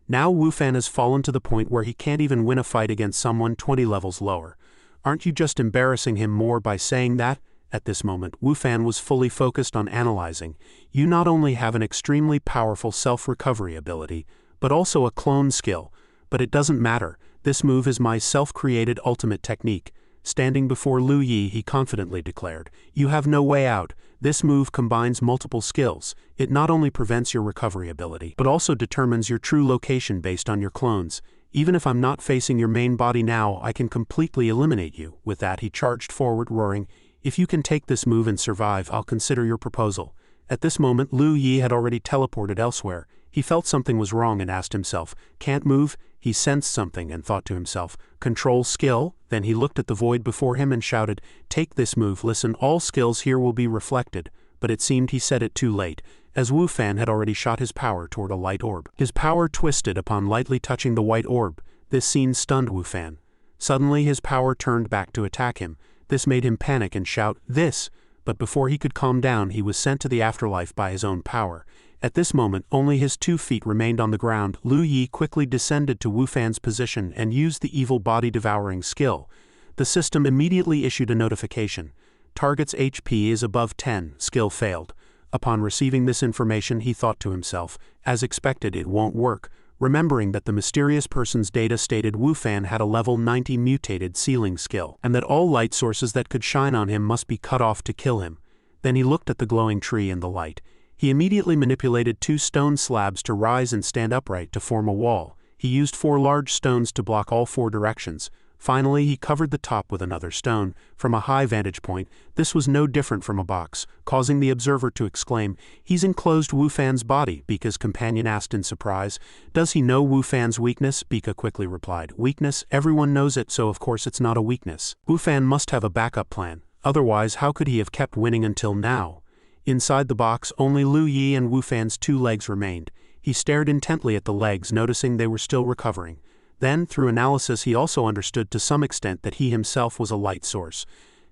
Now Wu Fan has fallen to the point where he can't even win a fight against someone 20 levels lower. Aren't you just embarrassing him more by saying that? At this moment, Wu Fan was fully focused on analyzing. You not only have an extremely powerful self-recovery ability, but also a clone skill. But it doesn't matter. This move is my self-created ultimate technique. Standing before Lu Yi, he confidently declared, "You have no way out. This move combines multiple skills. It not only prevents your recovery ability, but also determines your true location based on your clones. Even if I'm not facing your main body now, I can completely eliminate you." With that, he charged forward, roaring, "If you can take this move and survive, I'll consider your proposal." At this moment, Lu Yi had already teleported elsewhere. He felt something was wrong and asked himself, "Can't move?" He sensed something and thought to himself, "Control skill?" Then he looked at the void before him and shouted, "Take this move, listen, all skills here will be reflected." But it seemed he said it too late, as Wu Fan had already shot his power toward a light orb. His power twisted upon lightly touching the white orb. This scene stunned Wu Fan. Suddenly his power turned back to attack him. This made him panic and shout, "This!" But before he could calm down, he was sent to the afterlife by his own power. At this moment, only his 2 feet remained on the ground. Lu Yi quickly descended to Wu Fan's position and used the evil body-devouring skill. The system immediately issued a notification. Target's HP is above 10, skill failed. Upon receiving this information, he thought to himself, as expected, it won't work, remembering that the mysterious person's data stated Wu Fan had a level 90 mutated sealing skill, and that all light sources that could shine on him must be cut off to kill him. Then he looked at the glowing tree and the light. He immediately manipulated 2 stone slabs to rise and stand upright to form a wall. He used 4 large stones to block all 4 directions. Finally, he covered the top with another stone. From a high vantage point, this was no different from a box, causing the observer to exclaim, "He's enclosed Wu Fan's body." Bika's companion asked in surprise, "Does he know Wu Fan's weakness?" Bika quickly replied, "Weakness? Everyone knows it, so of course it's not a weakness. Wu Fan must have a backup plan. Otherwise, how could he have kept winning until now?" Inside the box, only Lu Yi and Wu Fan's 2 legs remained. He stared intently at the legs, noticing they were still recovering. Then, through analysis, he also understood to some extent that he himself was a light source.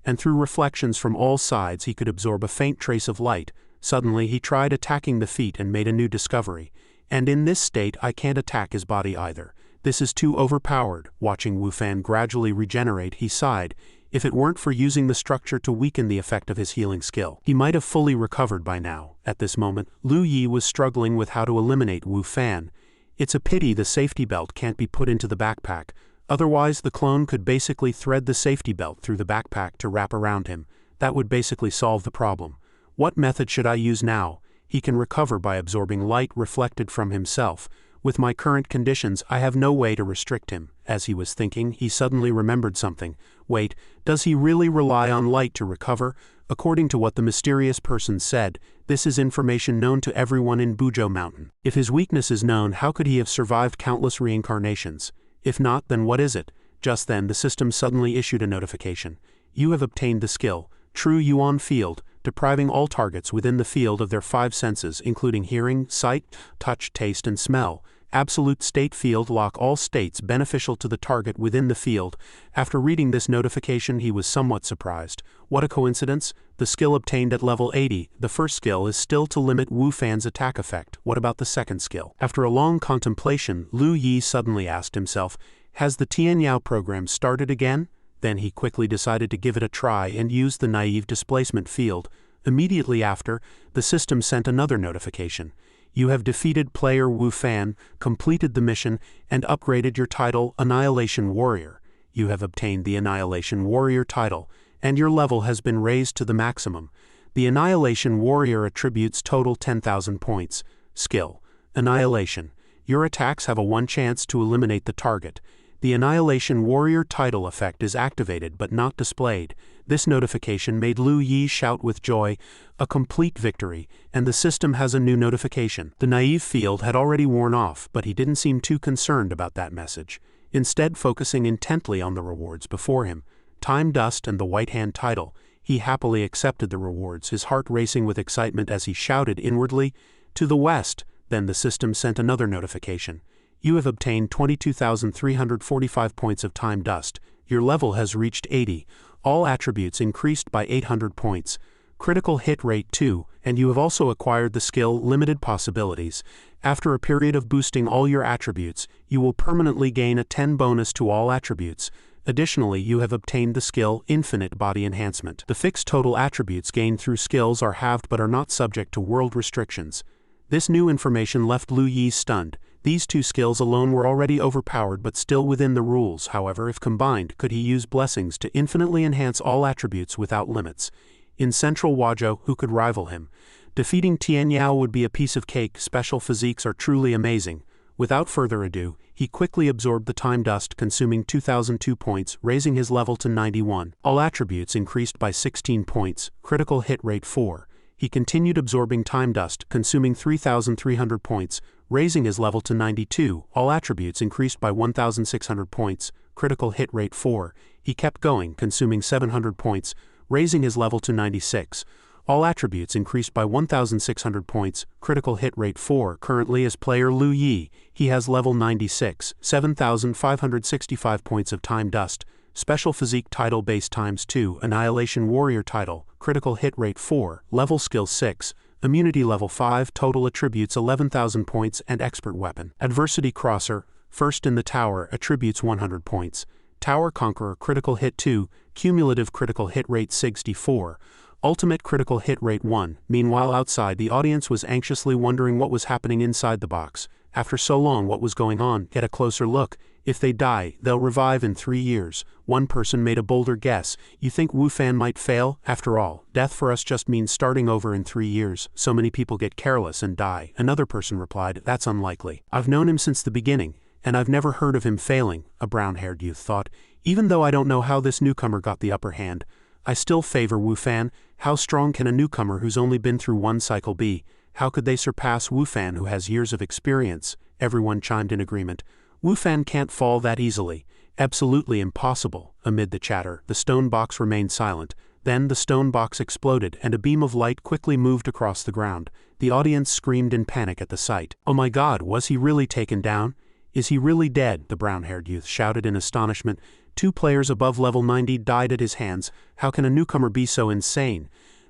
And through reflections from all sides, he could absorb a faint trace of light. Suddenly, he tried attacking the feet and made a new discovery. And in this state, I can't attack his body either. This is too overpowered. Watching Wu Fan gradually regenerate, he sighed. If it weren't for using the structure to weaken the effect of his healing skill, he might have fully recovered by now. At this moment, Lu Yi was struggling with how to eliminate Wu Fan. It's a pity the safety belt can't be put into the backpack. Otherwise, the clone could basically thread the safety belt through the backpack to wrap around him. That would basically solve the problem. What method should I use now? He can recover by absorbing light reflected from himself. With my current conditions, I have no way to restrict him. As he was thinking, he suddenly remembered something. Wait, does he really rely on light to recover? According to what the mysterious person said, this is information known to everyone in Bujo Mountain. If his weakness is known, how could he have survived countless reincarnations? If not, then what is it? Just then, the system suddenly issued a notification. You have obtained the skill, True Yuan Field, depriving all targets within the field of their 5 senses, including hearing, sight, touch, taste, and smell. Absolute state field lock all states beneficial to the target within the field. After reading this notification, he was somewhat surprised. What a coincidence! The skill obtained at level 80, the first skill, is still to limit Wu Fan's attack effect. What about the second skill? After a long contemplation, Lu Yi suddenly asked himself, has the Tianyao program started again? Then he quickly decided to give it a try and use the naive displacement field. Immediately after, the system sent another notification. You have defeated player Wu Fan, completed the mission, and upgraded your title Annihilation Warrior. You have obtained the Annihilation Warrior title, and your level has been raised to the maximum. The Annihilation Warrior attributes total 10,000 points. Skill: Annihilation. Your attacks have a 1 chance to eliminate the target. The Annihilation Warrior title effect is activated but not displayed. This notification made Lu Yi shout with joy, a complete victory, and the system has a new notification. The naive field had already worn off, but he didn't seem too concerned about that message. Instead, focusing intently on the rewards before him, Time Dust and the White Hand title, he happily accepted the rewards, his heart racing with excitement as he shouted inwardly, to the west. Then the system sent another notification. You have obtained 22,345 points of Time Dust. Your level has reached 80. All attributes increased by 800 points. Critical hit rate 2, and you have also acquired the skill Limited Possibilities. After a period of boosting all your attributes, you will permanently gain a 10 bonus to all attributes. Additionally, you have obtained the skill Infinite Body Enhancement. The fixed total attributes gained through skills are halved but are not subject to world restrictions. This new information left Lu Yi stunned. These 2 skills alone were already overpowered but still within the rules. However, if combined, could he use blessings to infinitely enhance all attributes without limits? In Central Wajo, who could rival him? Defeating Tianyao would be a piece of cake. Special physiques are truly amazing. Without further ado, he quickly absorbed the Time Dust, consuming 2,002 points, raising his level to 91. All attributes increased by 16 points, critical hit rate 4. He continued absorbing Time Dust, consuming 3,300 points, raising his level to 92. All attributes increased by 1,600 points, critical hit rate 4. He kept going, consuming 700 points, raising his level to 96. All attributes increased by 1,600 points, critical hit rate 4. Currently as player Lu Yi, he has level 96, 7,565 points of Time Dust, Special Physique title base ×2, Annihilation Warrior title, critical hit rate 4, level skill 6, immunity level 5, total attributes 11,000 points, and expert weapon. Adversity Crosser, first in the tower, attributes 100 points. Tower Conqueror critical hit 2, cumulative critical hit rate 64. Ultimate critical hit rate 1. Meanwhile outside, the audience was anxiously wondering what was happening inside the box. After so long, what was going on? Get a closer look. If they die, they'll revive in 3 years. One person made a bolder guess. You think Wu Fan might fail? After all, death for us just means starting over in 3 years. So many people get careless and die. Another person replied, that's unlikely. I've known him since the beginning, and I've never heard of him failing, a brown-haired youth thought. Even though I don't know how this newcomer got the upper hand, I still favor Wu Fan. How strong can a newcomer who's only been through 1 cycle be? How could they surpass Wu Fan, who has years of experience? Everyone chimed in agreement. Wu Fan can't fall that easily. Absolutely impossible. Amid the chatter, the stone box remained silent. Then the stone box exploded, and a beam of light quickly moved across the ground. The audience screamed in panic at the sight. Oh my God, was he really taken down? Is he really dead? The brown-haired youth shouted in astonishment. 2 players above level 90 died at his hands. How can a newcomer be so insane?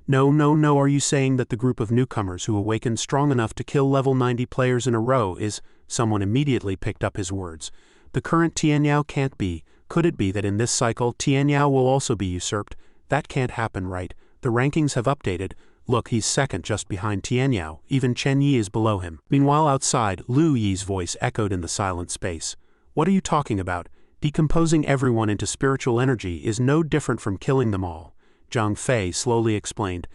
No, are you saying that the group of newcomers who awakened strong enough to kill level 90 players in a row is... Someone immediately picked up his words. The current Tianyao can't be. Could it be that in this cycle, Tianyao will also be usurped? That can't happen, right? The rankings have updated. Look, he's second just behind Tianyao. Even Chen Yi is below him. Meanwhile outside, Lu Yi's voice echoed in the silent space. What are you talking about? Decomposing everyone into spiritual energy is no different from killing them all. Zhang Fei slowly explained.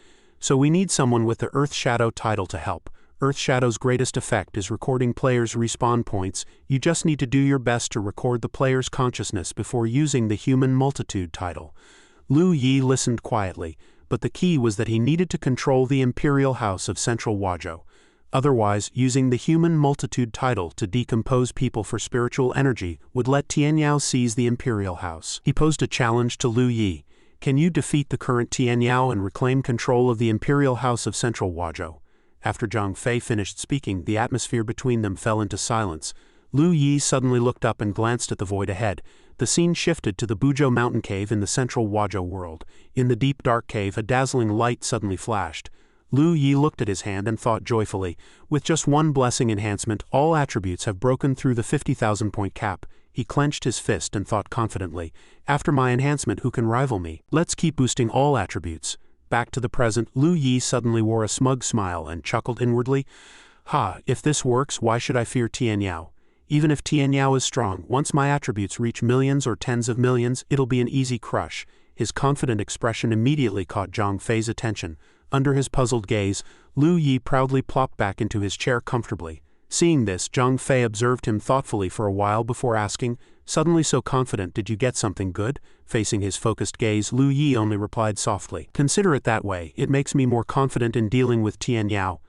So we need someone with the Earth Shadow title to help. Earth Shadow's greatest effect is recording players' respawn points. You just need to do your best to record the player's consciousness before using the Human Multitude title. Lu Yi listened quietly, but the key was that he needed to control the Imperial House of Central Huazhou. Otherwise, using the Human Multitude title to decompose people for spiritual energy would let Tianyao seize the Imperial House. He posed a challenge to Lu Yi. Can you defeat the current Tianyao and reclaim control of the Imperial House of Central Huazhou? After Zhang Fei finished speaking, the atmosphere between them fell into silence. Lu Yi suddenly looked up and glanced at the void ahead. The scene shifted to the Buzhou mountain cave in the Central Huazhou world. In the deep dark cave, a dazzling light suddenly flashed. Lu Yi looked at his hand and thought joyfully, with just one blessing enhancement, all attributes have broken through the 50,000 point cap. He clenched his fist and thought confidently, after my enhancement, who can rival me? Let's keep boosting all attributes. Back to the present, Lu Yi suddenly wore a smug smile and chuckled inwardly. Ha, if this works, why should I fear Tianyao? Even if Tianyao is strong, once my attributes reach millions or tens of millions, it'll be an easy crush. His confident expression immediately caught Zhang Fei's attention. Under his puzzled gaze, Lu Yi proudly plopped back into his chair comfortably. Seeing this, Zhang Fei observed him thoughtfully for a while before asking, suddenly so confident, did you get something good? Facing his focused gaze, Lu Yi only replied softly, consider it that way, it makes me more confident in dealing with Tianyao.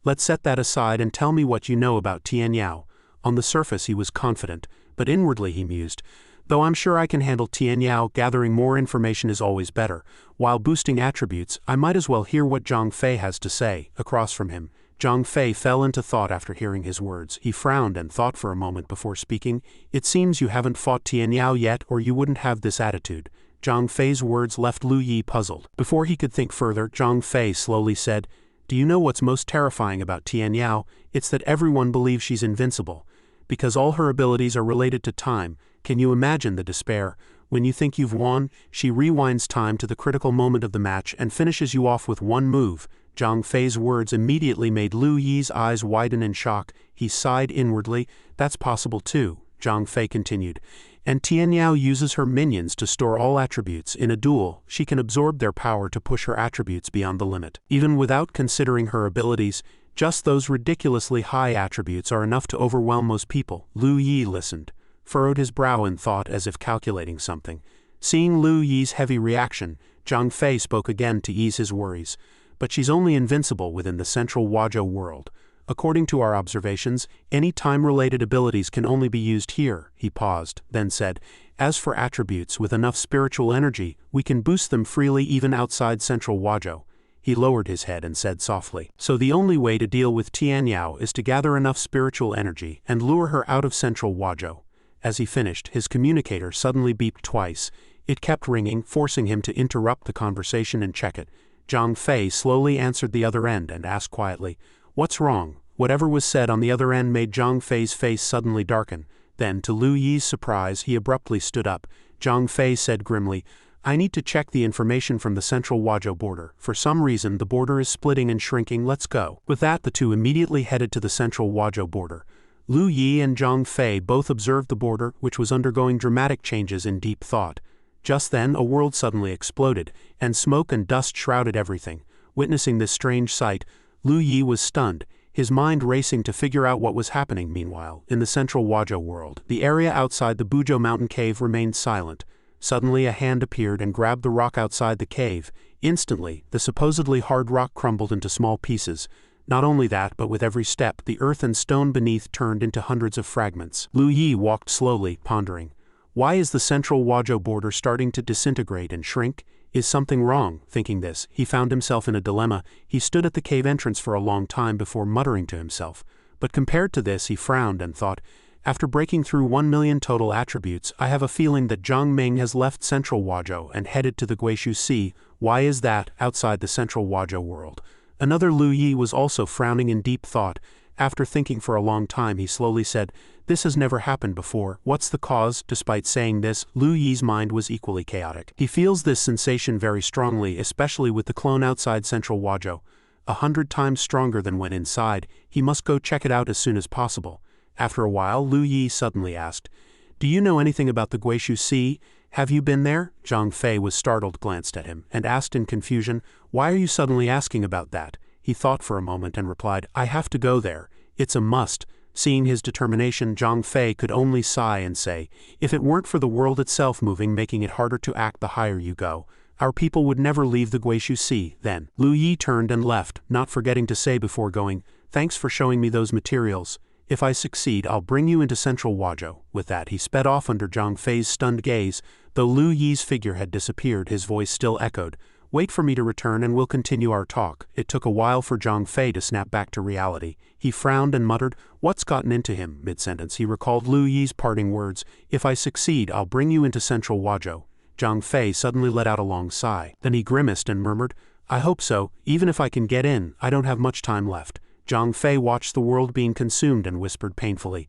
Let's set that aside and tell me what you know about Tianyao. On the surface he was confident, but inwardly he mused, though I'm sure I can handle Tianyao, gathering more information is always better. While boosting attributes, I might as well hear what Zhang Fei has to say. Across from him, Zhang Fei fell into thought after hearing his words. He frowned and thought for a moment before speaking. It seems you haven't fought Tianyao yet, or you wouldn't have this attitude. Zhang Fei's words left Lu Yi puzzled. Before he could think further, Zhang Fei slowly said, do you know what's most terrifying about Tianyao? It's that everyone believes she's invincible. Because all her abilities are related to time, can you imagine the despair? When you think you've won, she rewinds time to the critical moment of the match and finishes you off with one move. Zhang Fei's words immediately made Lu Yi's eyes widen in shock. He sighed inwardly. That's possible too, Zhang Fei continued. And Tianyao uses her minions to store all attributes. In a duel, she can absorb their power to push her attributes beyond the limit. Even without considering her abilities, just those ridiculously high attributes are enough to overwhelm most people. Lu Yi listened, furrowed his brow in thought as if calculating something. Seeing Lu Yi's heavy reaction, Zhang Fei spoke again to ease his worries. But she's only invincible within the Central Huazhou world. According to our observations, any time-related abilities can only be used here. He paused, then said, as for attributes with enough spiritual energy, we can boost them freely even outside Central Huazhou. He lowered his head and said softly, so the only way to deal with Tianyao is to gather enough spiritual energy and lure her out of Central Huazhou. As he finished, his communicator suddenly beeped twice. It kept ringing, forcing him to interrupt the conversation and check it. Zhang Fei slowly answered the other end and asked quietly, what's wrong? Whatever was said on the other end made Zhang Fei's face suddenly darken. Then, to Lu Yi's surprise, he abruptly stood up. Zhang Fei said grimly, I need to check the information from the Central Huazhou border. For some reason, the border is splitting and shrinking. Let's go. With that, the two immediately headed to the Central Huazhou border. Lu Yi and Zhang Fei both observed the border, which was undergoing dramatic changes in deep thought. Just then, a world suddenly exploded, and smoke and dust shrouded everything. Witnessing this strange sight, Lu Yi was stunned, his mind racing to figure out what was happening. Meanwhile, in the Central Huazhou world, the area outside the Buzhou mountain cave remained silent. Suddenly a hand appeared and grabbed the rock outside the cave. Instantly, the supposedly hard rock crumbled into small pieces. Not only that, but with every step, the earth and stone beneath turned into hundreds of fragments. Lu Yi walked slowly, pondering. Why is the Central Huazhou border starting to disintegrate and shrink? Is something wrong? Thinking this, he found himself in a dilemma. He stood at the cave entrance for a long time before muttering to himself. But compared to this, he frowned and thought, after breaking through 1 million total attributes, I have a feeling that Zhang Ming has left Central Huazhou and headed to the Guishu Sea. Why is that, outside the Central Huazhou world? Another Lu Yi was also frowning in deep thought. After thinking for a long time, he slowly said, this has never happened before. What's the cause? Despite saying this, Lu Yi's mind was equally chaotic. He feels this sensation very strongly, especially with the clone outside Central Huazhou. 100 times stronger than when inside. He must go check it out as soon as possible. After a while, Lu Yi suddenly asked, do you know anything about the Guishu Sea? Have you been there? Zhang Fei was startled, glanced at him, and asked in confusion, Why are you suddenly asking about that? He thought for a moment and replied, I have to go there. It's a must. Seeing his determination, Zhang Fei could only sigh and say, If it weren't for the world itself moving, making it harder to act the higher you go, our people would never leave the Guishu Sea. Then, Lu Yi turned and left, not forgetting to say before going, Thanks for showing me those materials. If I succeed, I'll bring you into Central Huazhou. With that, he sped off under Zhang Fei's stunned gaze. Though Lu Yi's figure had disappeared, his voice still echoed, Wait for me to return and we'll continue our talk. It took a while for Zhang Fei to snap back to reality. He frowned and muttered, What's gotten into him? Mid-sentence, he recalled Lu Yi's parting words, If I succeed, I'll bring you into Central Huazhou. Zhang Fei suddenly let out a long sigh. Then he grimaced and murmured, I hope so. Even if I can get in, I don't have much time left. Zhang Fei watched the world being consumed and whispered painfully,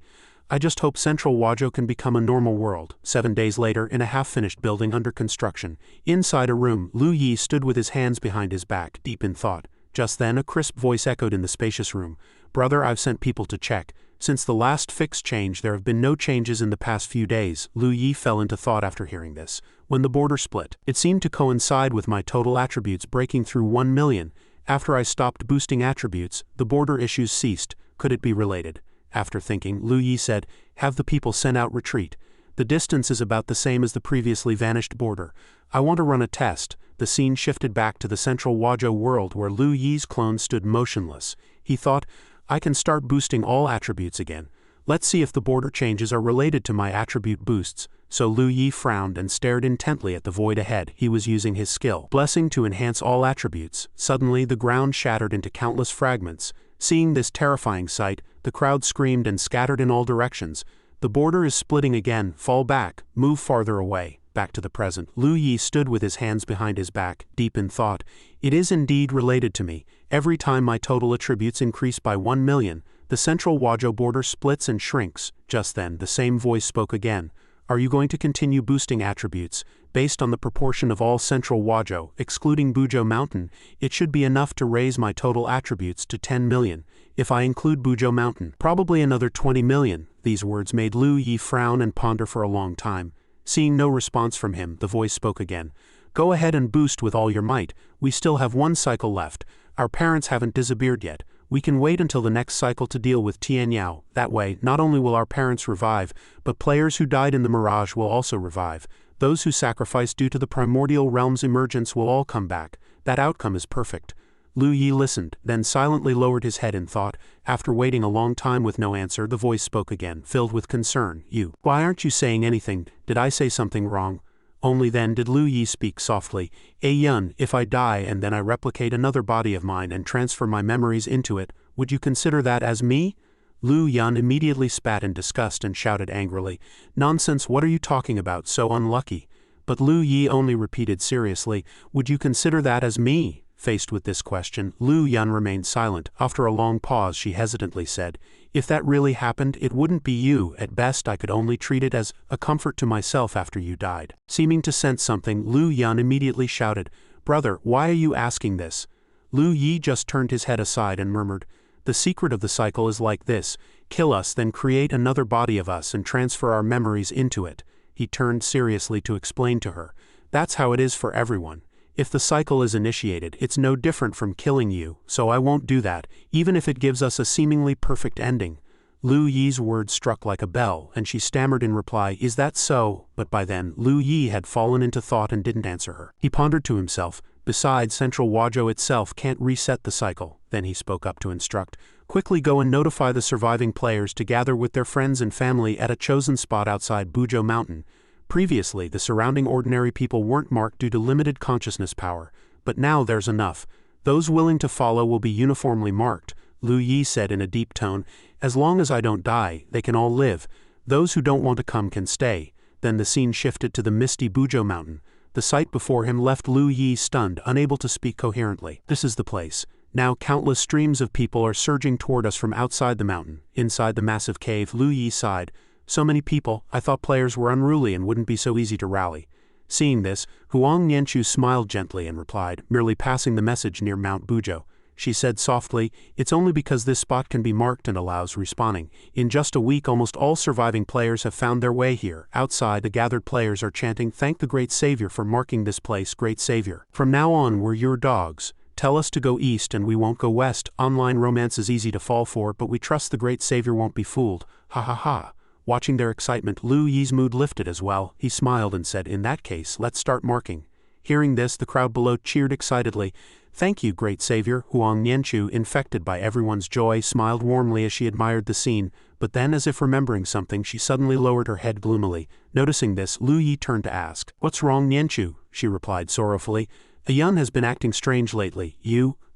I just hope Central Huazhou can become a normal world. 7 days later, in a half-finished building under construction, inside a room, Lu Yi stood with his hands behind his back, deep in thought. Just then, a crisp voice echoed in the spacious room. Brother, I've sent people to check. Since the last fix change, there have been no changes in the past few days. Lu Yi fell into thought after hearing this. When the border split, it seemed to coincide with my total attributes breaking through 1 million. After I stopped boosting attributes, the border issues ceased. Could it be related? After thinking, Lu Yi said, Have the people sent out retreat. The distance is about the same as the previously vanished border. I want to run a test. The scene shifted back to the Central Huazhou world where Lu Yi's clone stood motionless. He thought, I can start boosting all attributes again. Let's see if the border changes are related to my attribute boosts. So Lu Yi frowned and stared intently at the void ahead. He was using his skill, blessing to enhance all attributes. Suddenly, the ground shattered into countless fragments. Seeing this terrifying sight, the crowd screamed and scattered in all directions. The border is splitting again. Fall back. Move farther away. Back to the present. Lu Yi stood with his hands behind his back, deep in thought. It is indeed related to me. Every time my total attributes increase by 1 million, the Central Huazhou border splits and shrinks. Just then, the same voice spoke again. Are you going to continue boosting attributes? Based on the proportion of all Central Huazhou, excluding Buzhou Mountain, it should be enough to raise my total attributes to 10 million. If I include Buzhou Mountain, probably another 20 million. These words made Lu Yi frown and ponder for a long time. Seeing no response from him, the voice spoke again. Go ahead and boost with all your might. We still have 1 cycle left. Our parents haven't disappeared yet. We can wait until the next cycle to deal with Tianyao. That way, not only will our parents revive, but players who died in the Mirage will also revive. Those who sacrificed due to the primordial realm's emergence will all come back. That outcome is perfect. Lu Yi listened, then silently lowered his head in thought. After waiting a long time with no answer, the voice spoke again, filled with concern. Why aren't you saying anything? Did I say something wrong? Only then did Lu Yi speak softly. Yun, if I die and then I replicate another body of mine and transfer my memories into it, would you consider that as me? Lu Yun immediately spat in disgust and shouted angrily, Nonsense, what are you talking about, so unlucky? But Lu Yi only repeated seriously, Would you consider that as me? Faced with this question, Lu Yun remained silent. After a long pause, she hesitantly said, If that really happened, it wouldn't be you. At best, I could only treat it as a comfort to myself after you died. Seeming to sense something, Lu Yun immediately shouted, Brother, why are you asking this? Lu Yi just turned his head aside and murmured, The secret of the cycle is like this. Kill us, then create another body of us and transfer our memories into it. He turned seriously to explain to her, That's how it is for everyone. If the cycle is initiated, it's no different from killing you, so I won't do that, even if it gives us a seemingly perfect ending. Lu Yi's words struck like a bell, and she stammered in reply, Is that so? But by then, Lu Yi had fallen into thought and didn't answer her. He pondered to himself, Besides, Central Huazhou itself can't reset the cycle. Then he spoke up to instruct, Quickly go and notify the surviving players to gather with their friends and family at a chosen spot outside Buzhou Mountain. Previously, the surrounding ordinary people weren't marked due to limited consciousness power, but now there's enough. Those willing to follow will be uniformly marked, Lu Yi said in a deep tone. As long as I don't die, they can all live. Those who don't want to come can stay. Then the scene shifted to the misty Buzhou Mountain. The sight before him left Lu Yi stunned, unable to speak coherently. This is the place. Now countless streams of people are surging toward us from outside the mountain. Inside the massive cave, Lu Yi sighed. So many people, I thought players were unruly and wouldn't be so easy to rally. Seeing this, Huang Nianchu smiled gently and replied, merely passing the message near Mount Buzhou. she said softly. It's only because this spot can be marked and allows respawning. In just a week almost all surviving players have found their way here. Outside, the gathered players are chanting, "Thank the Great Savior for marking this place, Great Savior. From now on we're your dogs. Tell us to go east and we won't go west. Online romance is easy to fall for, but we trust the Great Savior won't be fooled. Ha ha ha." Watching their excitement, Lu Yi's mood lifted as well. He smiled and said, "In that case, let's start marking." Hearing this, the crowd below cheered excitedly. "Thank you, Great Savior." Huang Nianchu, infected by everyone's joy, smiled warmly as she admired the scene, but then as if remembering something she suddenly lowered her head gloomily. Noticing this, Lu Yi turned to ask, "What's wrong, Nianchu?" She replied sorrowfully, "Ayun has been acting strange lately.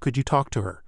Could you talk to her?"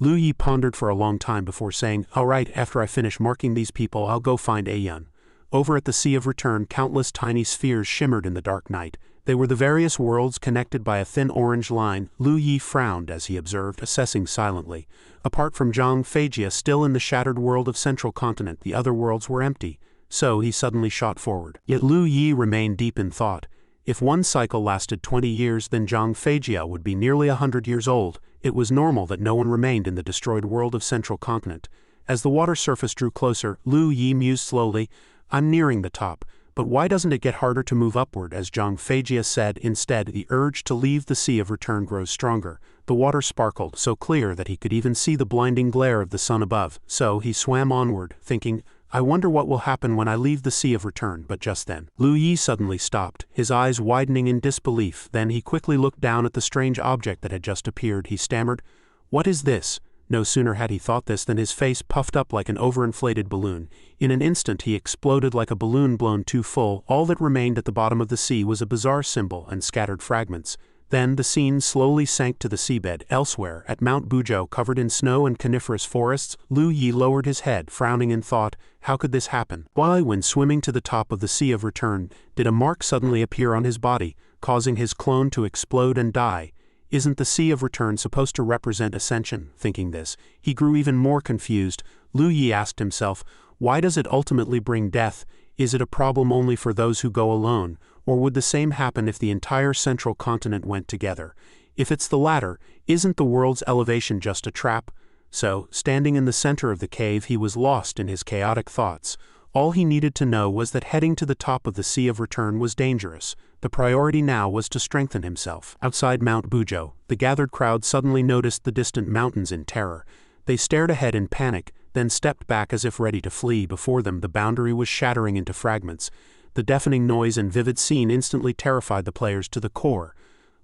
Lu Yi pondered for a long time before saying, "All right, after I finish marking these people I'll go find Ayun." Over at the Sea of Return, countless tiny spheres shimmered in the dark night. They were the various worlds connected by a thin orange line. Lu Yi frowned as he observed, assessing silently. Apart from Zhang Feijia still in the shattered world of Central Continent, the other worlds were empty. So he suddenly shot forward. Yet Lu Yi remained deep in thought. If one cycle lasted 20 years, then Zhang Feijia would be nearly 100 years old. It was normal that no one remained in the destroyed world of Central Continent. As the water surface drew closer, Lu Yi mused slowly, "I'm nearing the top. But why doesn't it get harder to move upward?" As Zhang Feijia said. Instead, the urge to leave the Sea of Return grows stronger. The water sparkled, so clear that he could even see the blinding glare of the sun above. So he swam onward, thinking, "I wonder what will happen when I leave the Sea of Return." But just then, Lu Yi suddenly stopped, his eyes widening in disbelief. Then he quickly looked down at the strange object that had just appeared. He stammered, "What is this?" No sooner had he thought this than his face puffed up like an overinflated balloon. In an instant he exploded like a balloon blown too full. All that remained at the bottom of the sea was a bizarre symbol and scattered fragments. Then the scene slowly sank to the seabed. Elsewhere, at Mount Buzhou covered in snow and coniferous forests, Lu Yi lowered his head, frowning in thought. How could this happen? Why, when swimming to the top of the Sea of Return, did a mark suddenly appear on his body, causing his clone to explode and die? Isn't the Sea of Return supposed to represent ascension? Thinking this, he grew even more confused. Lu Yi asked himself, why does it ultimately bring death? Is it a problem only for those who go alone? Or would the same happen if the entire Central Continent went together? If it's the latter, isn't the world's elevation just a trap? So, standing in the center of the cave, he was lost in his chaotic thoughts. All he needed to know was that heading to the top of the Sea of Return was dangerous. The priority now was to strengthen himself. Outside Mount Buzhou, the gathered crowd suddenly noticed the distant mountains in terror. They stared ahead in panic, then stepped back as if ready to flee. Before them, the boundary was shattering into fragments. The deafening noise and vivid scene instantly terrified the players to the core.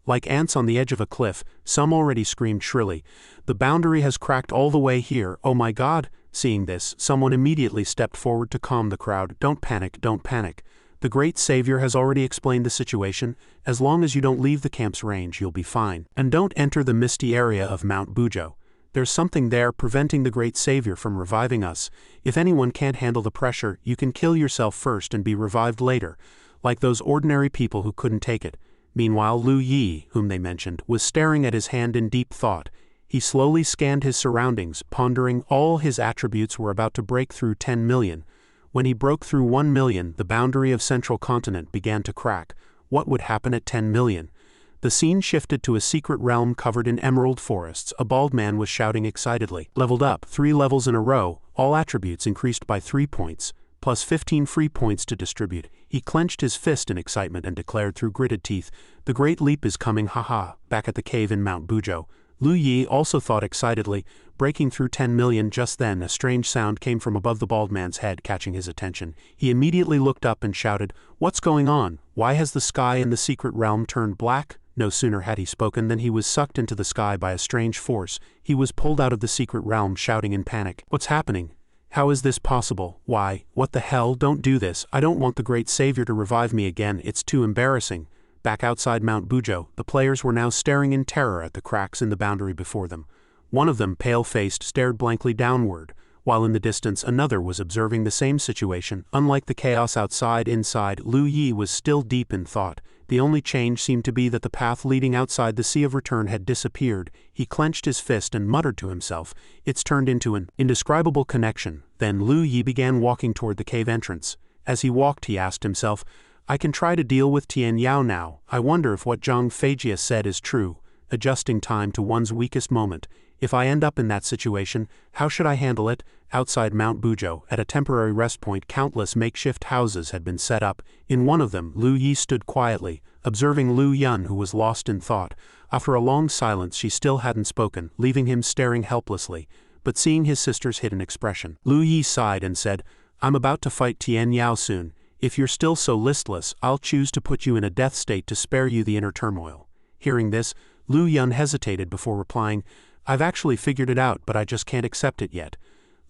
Like ants on the edge of a cliff, some already screamed shrilly, "The boundary has cracked all the way here, oh my God!" Seeing this, someone immediately stepped forward to calm the crowd. "Don't panic, don't panic. The Great Savior has already explained the situation. As long as you don't leave the camp's range, you'll be fine. And don't enter the misty area of Mount Buzhou. There's something there preventing the Great Savior from reviving us. If anyone can't handle the pressure, you can kill yourself first and be revived later, like those ordinary people who couldn't take it." Meanwhile, Lu Yi, whom they mentioned, was staring at his hand in deep thought. He slowly scanned his surroundings, pondering. All his attributes were about to break through 10 million. When he broke through 1 million, the boundary of Central Continent began to crack. What would happen at 10 million? The scene shifted to a secret realm covered in emerald forests. A bald man was shouting excitedly. "Leveled up 3 levels in a row, all attributes increased by 3 points, plus 15 free points to distribute." He clenched his fist in excitement and declared through gritted teeth, "The great leap is coming, haha." Back at the cave in Mount Buzhou, Lu Yi also thought excitedly, breaking through 10 million. Just then, a strange sound came from above the bald man's head, catching his attention. He immediately looked up and shouted, "What's going on? Why has the sky in the secret realm turned black?" No sooner had he spoken than he was sucked into the sky by a strange force. He was pulled out of the secret realm, shouting in panic, "What's happening? How is this possible? Why, what the hell? Don't do this. I don't want the Great Savior to revive me again. It's too embarrassing." Back outside Mount Buzhou, the players were now staring in terror at the cracks in the boundary before them. One of them, pale-faced, stared blankly downward, while in the distance another was observing the same situation. Unlike the chaos inside, Lu Yi was still deep in thought. The only change seemed to be that the path leading outside the Sea of Return had disappeared. He clenched his fist and muttered to himself, "It's turned into an indescribable connection." Then Lu Yi began walking toward the cave entrance. As he walked, he asked himself, "I can try to deal with Tian Yao now. I wonder if what Zhang Feijia said is true." Adjusting time to one's weakest moment, If I end up in that situation, how should I handle it? Outside Mount Bujo, at a temporary rest point, countless makeshift houses had been set up. In one of them, Lu Yi stood quietly, observing Lu Yun, who was lost in thought. After a long silence, she still hadn't spoken, leaving him staring helplessly. But seeing his sister's hidden expression, Lu Yi sighed and said, "I'm about to fight Tian Yao soon. If you're still so listless, I'll choose to put you in a death state to spare you the inner turmoil." Hearing this, Lu Yun hesitated before replying, "I've actually figured it out, but I just can't accept it yet."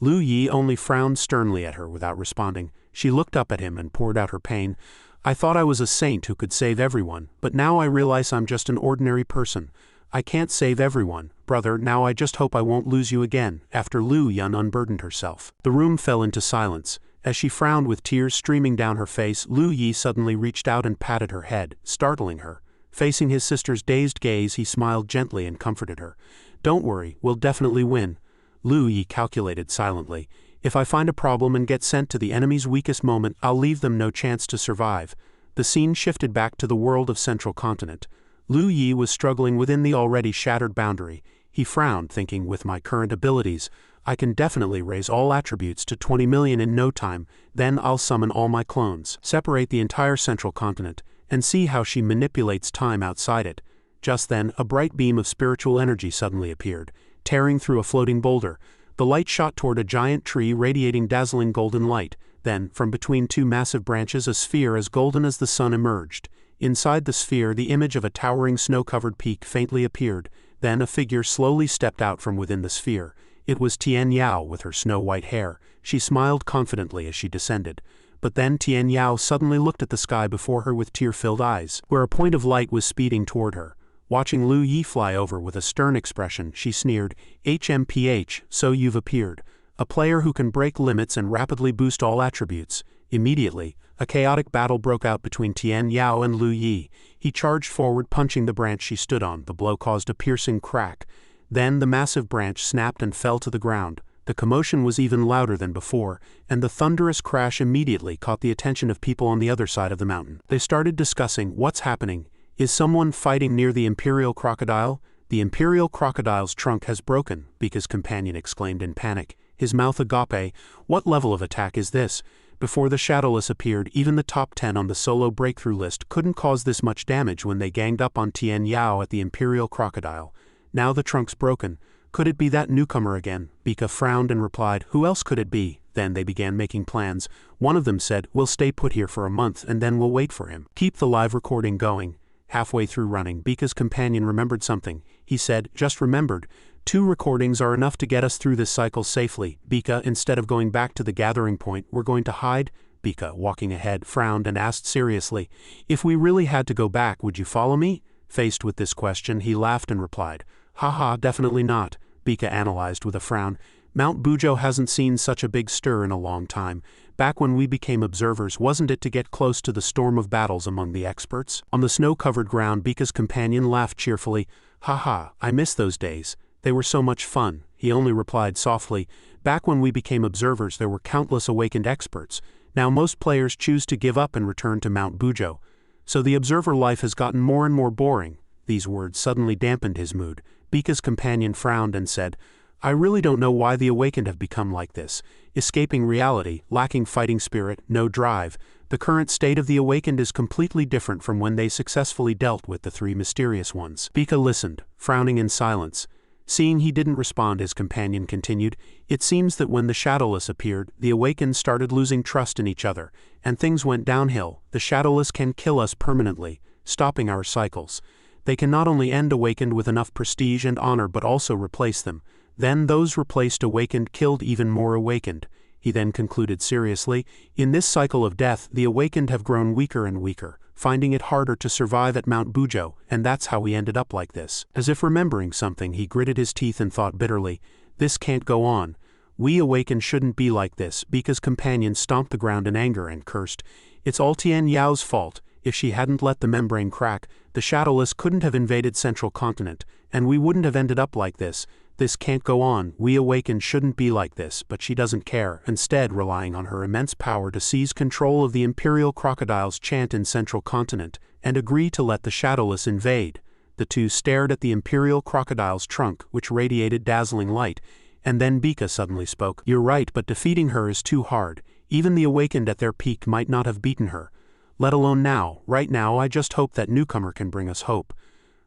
Lu Yi only frowned sternly at her without responding. She looked up at him and poured out her pain. "I thought I was a saint who could save everyone, but now I realize I'm just an ordinary person. I can't save everyone, brother. Now I just hope I won't lose you again." After Lu Yun unburdened herself, the room fell into silence. As she frowned with tears streaming down her face, Lu Yi suddenly reached out and patted her head, startling her. Facing his sister's dazed gaze, he smiled gently and comforted her. "Don't worry, we'll definitely win." Lu Yi calculated silently. "If I find a problem and get sent to the enemy's weakest moment, I'll leave them no chance to survive." The scene shifted back to the world of Central Continent. Lu Yi was struggling within the already shattered boundary. He frowned, thinking, with my current abilities, I can definitely raise all attributes to 20 million in no time, then I'll summon all my clones, separate the entire Central Continent, and see how she manipulates time outside it. Just then, a bright beam of spiritual energy suddenly appeared, tearing through a floating boulder. The light shot toward a giant tree radiating dazzling golden light. Then, from between two massive branches, a sphere as golden as the sun emerged. Inside the sphere, the image of a towering snow-covered peak faintly appeared. Then a figure slowly stepped out from within the sphere. It was Tian Yao with her snow-white hair. She smiled confidently as she descended. But then Tian Yao suddenly looked at the sky before her with tear-filled eyes, where a point of light was speeding toward her. Watching Lu Yi fly over with a stern expression, she sneered, "HMPH, so you've appeared. A player who can break limits and rapidly boost all attributes." Immediately, a chaotic battle broke out between Tian Yao and Lu Yi. He charged forward, punching the branch she stood on. The blow caused a piercing crack. Then the massive branch snapped and fell to the ground. The commotion was even louder than before, and the thunderous crash immediately caught the attention of people on the other side of the mountain. They started discussing, "What's happening? Is someone fighting near the Imperial Crocodile?" "The Imperial Crocodile's trunk has broken," Bika's companion exclaimed in panic, his mouth agape. "What level of attack is this?" Before the Shadowless appeared, even the top 10 on the solo breakthrough list couldn't cause this much damage when they ganged up on Tian Yao at the Imperial Crocodile. Now the trunk's broken. Could it be that newcomer again? Bika frowned and replied, "Who else could it be?" Then they began making plans. One of them said, "We'll stay put here for a month and then we'll wait for him. Keep the live recording going." Halfway through running, Bika's companion remembered something. He said, "Just remembered. 2 recordings are enough to get us through this cycle safely. Bika, instead of going back to the gathering point, we're going to hide?" Bika, walking ahead, frowned and asked seriously, "If we really had to go back, would you follow me?" Faced with this question, he laughed and replied, "Haha, definitely not." Bika analyzed with a frown. "Mount Bujo hasn't seen such a big stir in a long time. Back when we became observers, wasn't it to get close to the storm of battles among the experts?" On the snow-covered ground, Bika's companion laughed cheerfully. "Haha, I miss those days. They were so much fun." He only replied softly, "Back when we became observers, there were countless awakened experts. Now most players choose to give up and return to Mount Bujo. So the observer life has gotten more and more boring." These words suddenly dampened his mood. Bika's companion frowned and said, "I really don't know why the awakened have become like this. Escaping reality, lacking fighting spirit, no drive. The current state of the awakened is completely different from when they successfully dealt with the 3 mysterious ones." Bika listened, frowning in silence. Seeing he didn't respond, his companion continued, "It seems that when the Shadowless appeared, the awakened started losing trust in each other, and things went downhill. The Shadowless can kill us permanently, stopping our cycles. They can not only end awakened with enough prestige and honor but also replace them. Then those replaced awakened killed even more awakened." He then concluded seriously, "In this cycle of death, the awakened have grown weaker and weaker, finding it harder to survive at Mount Bujo, and that's how we ended up like this." As if remembering something, he gritted his teeth and thought bitterly, "This can't go on. We awakened shouldn't be like this." Bika's companion stomped the ground in anger and cursed, "It's all Tian Yao's fault. If she hadn't let the membrane crack, the Shadowless couldn't have invaded Central Continent, and we wouldn't have ended up like this. This can't go on. We awakened shouldn't be like this," but she doesn't care, instead relying on her immense power to seize control of the Imperial Crocodile's chant in Central Continent, and agree to let the Shadowless invade. The two stared at the imperial crocodile's trunk, which radiated dazzling light, and then Bika suddenly spoke. "You're right, but defeating her is too hard. Even the awakened at their peak might not have beaten her. Let alone now. Right now I just hope that newcomer can bring us hope."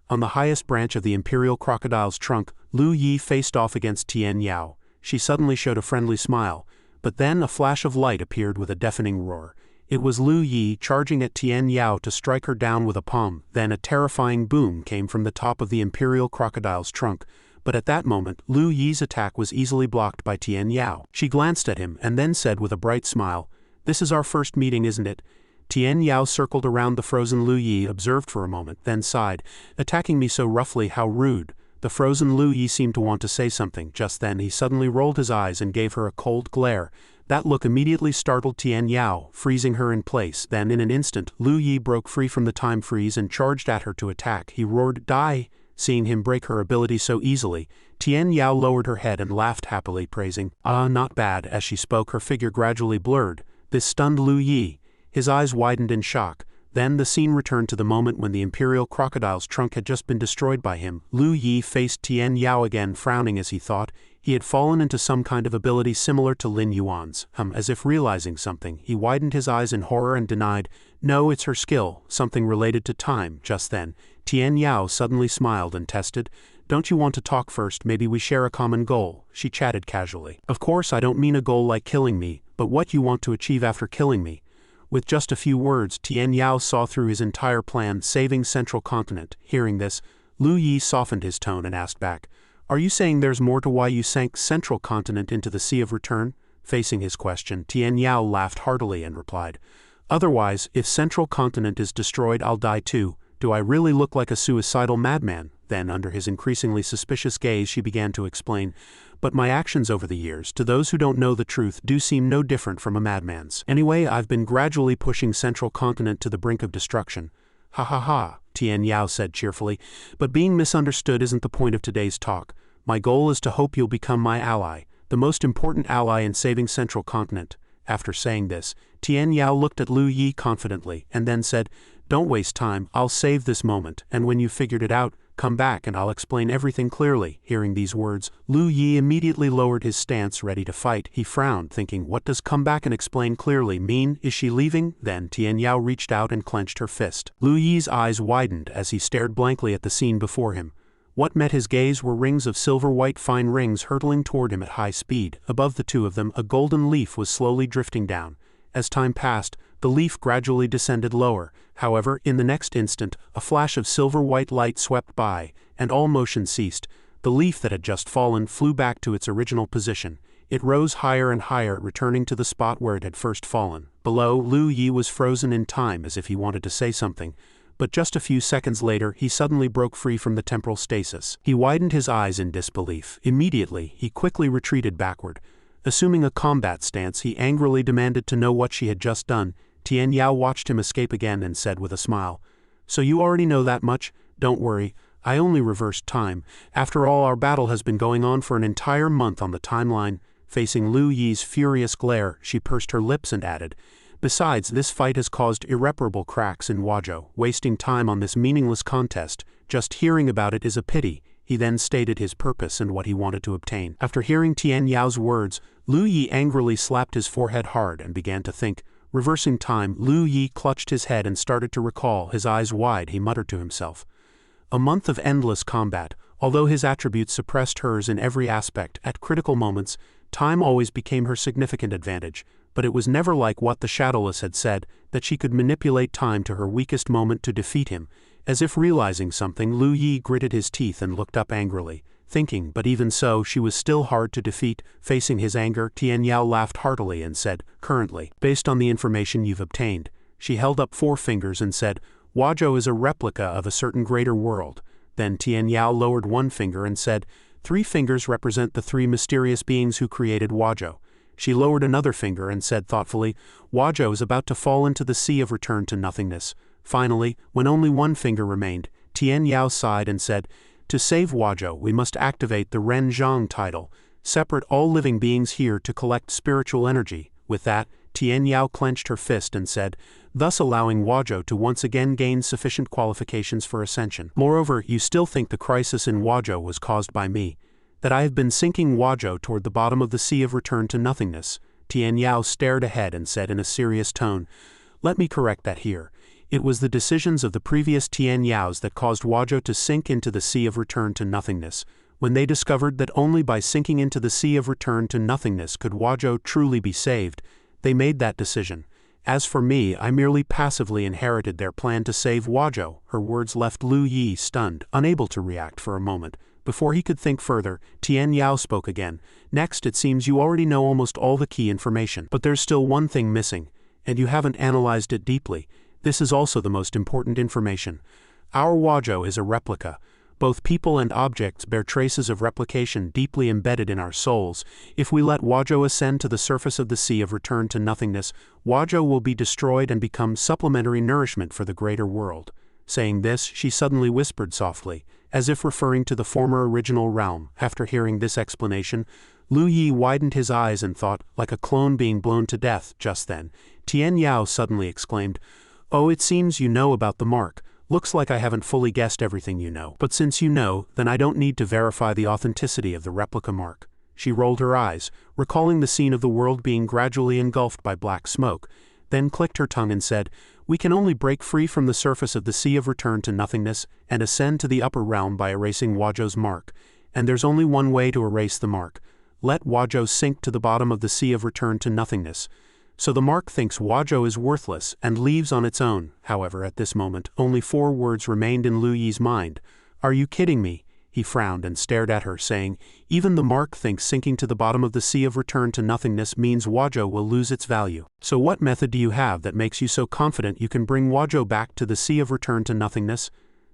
On the highest branch of the imperial crocodile's trunk, Lu Yi faced off against Tian Yao. She suddenly showed a friendly smile, but then a flash of light appeared with a deafening roar. It was Lu Yi charging at Tian Yao to strike her down with a palm. Then a terrifying boom came from the top of the imperial crocodile's trunk, but at that moment Lu Yi's attack was easily blocked by Tian Yao. She glanced at him and then said with a bright smile, "This is our first meeting, isn't it?" Tian Yao circled around the frozen Lu Yi, observed for a moment, then sighed. "Attacking me so roughly, how rude." The frozen Lu Yi seemed to want to say something. Just then he suddenly rolled his eyes and gave her a cold glare. That look immediately startled Tian Yao, freezing her in place. Then in an instant, Lu Yi broke free from the time freeze and charged at her to attack. He roared, "Die!" Seeing him break her ability so easily, Tian Yao lowered her head and laughed happily, praising, "Ah, not bad." As she spoke, her figure gradually blurred. This stunned Lu Yi. His eyes widened in shock. Then the scene returned to the moment when the imperial crocodile's trunk had just been destroyed by him. Lu Yi faced Tian Yao again, frowning as he thought. He had fallen into some kind of ability similar to Lin Yuan's. As if realizing something, he widened his eyes in horror and denied, "No, it's her skill, something related to time." Just then, Tian Yao suddenly smiled and tested, "Don't you want to talk first? Maybe we share a common goal." She chatted casually. "Of course I don't mean a goal like killing me, but what you want to achieve after killing me." With just a few words, Tian Yao saw through his entire plan, saving Central Continent. Hearing this, Lu Yi softened his tone and asked back, "Are you saying there's more to why you sank Central Continent into the Sea of Return?" Facing his question, Tian Yao laughed heartily and replied, "Otherwise, if Central Continent is destroyed, I'll die too. Do I really look like a suicidal madman?" Then, under his increasingly suspicious gaze, she began to explain, "But my actions over the years, to those who don't know the truth, do seem no different from a madman's. Anyway, I've been gradually pushing Central Continent to the brink of destruction." "Ha ha ha," Tian Yao said cheerfully, "but being misunderstood isn't the point of today's talk. My goal is to hope you'll become my ally, the most important ally in saving Central Continent." After saying this, Tian Yao looked at Lu Yi confidently, and then said, "Don't waste time, I'll save this moment, and when you've figured it out, come back and I'll explain everything clearly." Hearing these words, Lu Yi immediately lowered his stance, ready to fight. He frowned, thinking, what does "come back and explain clearly" mean? Is she leaving? Then Tian Yao reached out and clenched her fist. Lu Yi's eyes widened as he stared blankly at the scene before him. What met his gaze were rings of silver-white fine rings hurtling toward him at high speed. Above the two of them, a golden leaf was slowly drifting down. As time passed, the leaf gradually descended lower. However, in the next instant, a flash of silver-white light swept by, and all motion ceased. The leaf that had just fallen flew back to its original position. It rose higher and higher, returning to the spot where it had first fallen. Below, Lu Yi was frozen in time as if he wanted to say something. But just a few seconds later, he suddenly broke free from the temporal stasis. He widened his eyes in disbelief. Immediately, he quickly retreated backward. Assuming a combat stance, he angrily demanded to know what she had just done. Tian Yao watched him escape again and said with a smile, "So you already know that much? Don't worry, I only reversed time. After all, our battle has been going on for an entire month on the timeline." Facing Lu Yi's furious glare, she pursed her lips and added, "Besides, this fight has caused irreparable cracks in Huazhou. Wasting time on this meaningless contest, just hearing about it is a pity." He then stated his purpose and what he wanted to obtain. After hearing Tian Yao's words, Lu Yi angrily slapped his forehead hard and began to think. Reversing time, Lu Yi clutched his head and started to recall. His eyes wide, he muttered to himself. A month of endless combat. Although his attributes suppressed hers in every aspect, at critical moments, time always became her significant advantage. But it was never like what the Shadowless had said, that she could manipulate time to her weakest moment to defeat him. As if realizing something, Lu Yi gritted his teeth and looked up angrily, thinking, but even so, she was still hard to defeat. Facing his anger, Tian Yao laughed heartily and said, "Currently, based on the information you've obtained." She held up 4 fingers and said, "Huazhou is a replica of a certain greater world." Then Tian Yao lowered 1 finger and said, "3 fingers represent the 3 mysterious beings who created Huazhou." She lowered another finger and said thoughtfully, "Huazhou is about to fall into the Sea of Return to nothingness." Finally, when only 1 finger remained, Tian Yao sighed and said, "To save Huazhou, we must activate the Ren Zhang title. Separate all living beings here to collect spiritual energy." With that, Tian Yao clenched her fist and said, thus allowing Huazhou to once again gain sufficient qualifications for ascension. Moreover, you still think the crisis in Huazhou was caused by me, that I have been sinking Huazhou toward the bottom of the sea of return to nothingness. Tian Yao stared ahead and said in a serious tone, let me correct that here. It was the decisions of the previous Tian Yaos that caused Huazhou to sink into the sea of return to nothingness, when they discovered that only by sinking into the sea of return to nothingness could Huazhou truly be saved. They made that decision. As for me, I merely passively inherited their plan to save Huazhou. Her words left Lu Yi stunned, unable to react for a moment. Before he could think further, Tian Yao spoke again. Next, it seems you already know almost all the key information. But there's still one thing missing, and you haven't analyzed it deeply. This is also the most important information. Our Huazhou is a replica. Both people and objects bear traces of replication deeply embedded in our souls. If we let Huazhou ascend to the surface of the sea of return to nothingness, Huazhou will be destroyed and become supplementary nourishment for the greater world. Saying this, she suddenly whispered softly, as if referring to the former original realm. After hearing this explanation, Lu Yi widened his eyes and thought, like a clone being blown to death. Just then, Tian Yao suddenly exclaimed, oh, it seems you know about the mark. Looks like I haven't fully guessed everything you know. But since you know, then I don't need to verify the authenticity of the replica mark. She rolled her eyes, recalling the scene of the world being gradually engulfed by black smoke, then clicked her tongue and said, we can only break free from the surface of the sea of return to nothingness and ascend to the upper realm by erasing Huazhou's mark. And there's only one way to erase the mark. Let Huazhou sink to the bottom of the sea of return to nothingness. So the mark thinks Huazhou is worthless and leaves on its own. However, at this moment, only 4 words remained in Lu Yi's mind. Are you kidding me? He frowned and stared at her, saying, even the mark thinks sinking to the bottom of the sea of return to nothingness means Huazhou will lose its value. So what method do you have that makes you so confident you can bring Huazhou back to the sea of return to nothingness?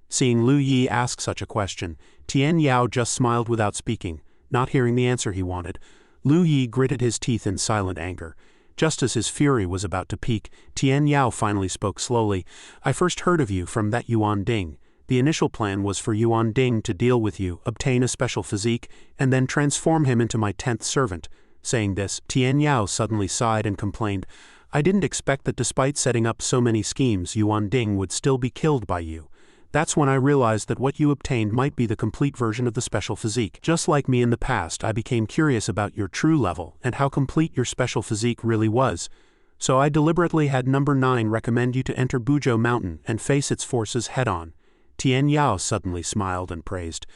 Seeing Lu Yi ask such a question, Tian Yao just smiled without speaking. Not hearing the answer he wanted, Lu Yi gritted his teeth in silent anger. Just as his fury was about to peak, Tian Yao finally spoke slowly. I first heard of you from that Yuan Ding. The initial plan was for Yuan Ding to deal with you, obtain a special physique, and then transform him into my 10th servant. Saying this, Tian Yao suddenly sighed and complained, I didn't expect that despite setting up so many schemes, Yuan Ding would still be killed by you. That's when I realized that what you obtained might be the complete version of the special physique. Just like me in the past, I became curious about your true level and how complete your special physique really was. So I deliberately had number 9 recommend you to enter Buzhou Mountain and face its forces head-on. Tian Yao suddenly smiled and praised.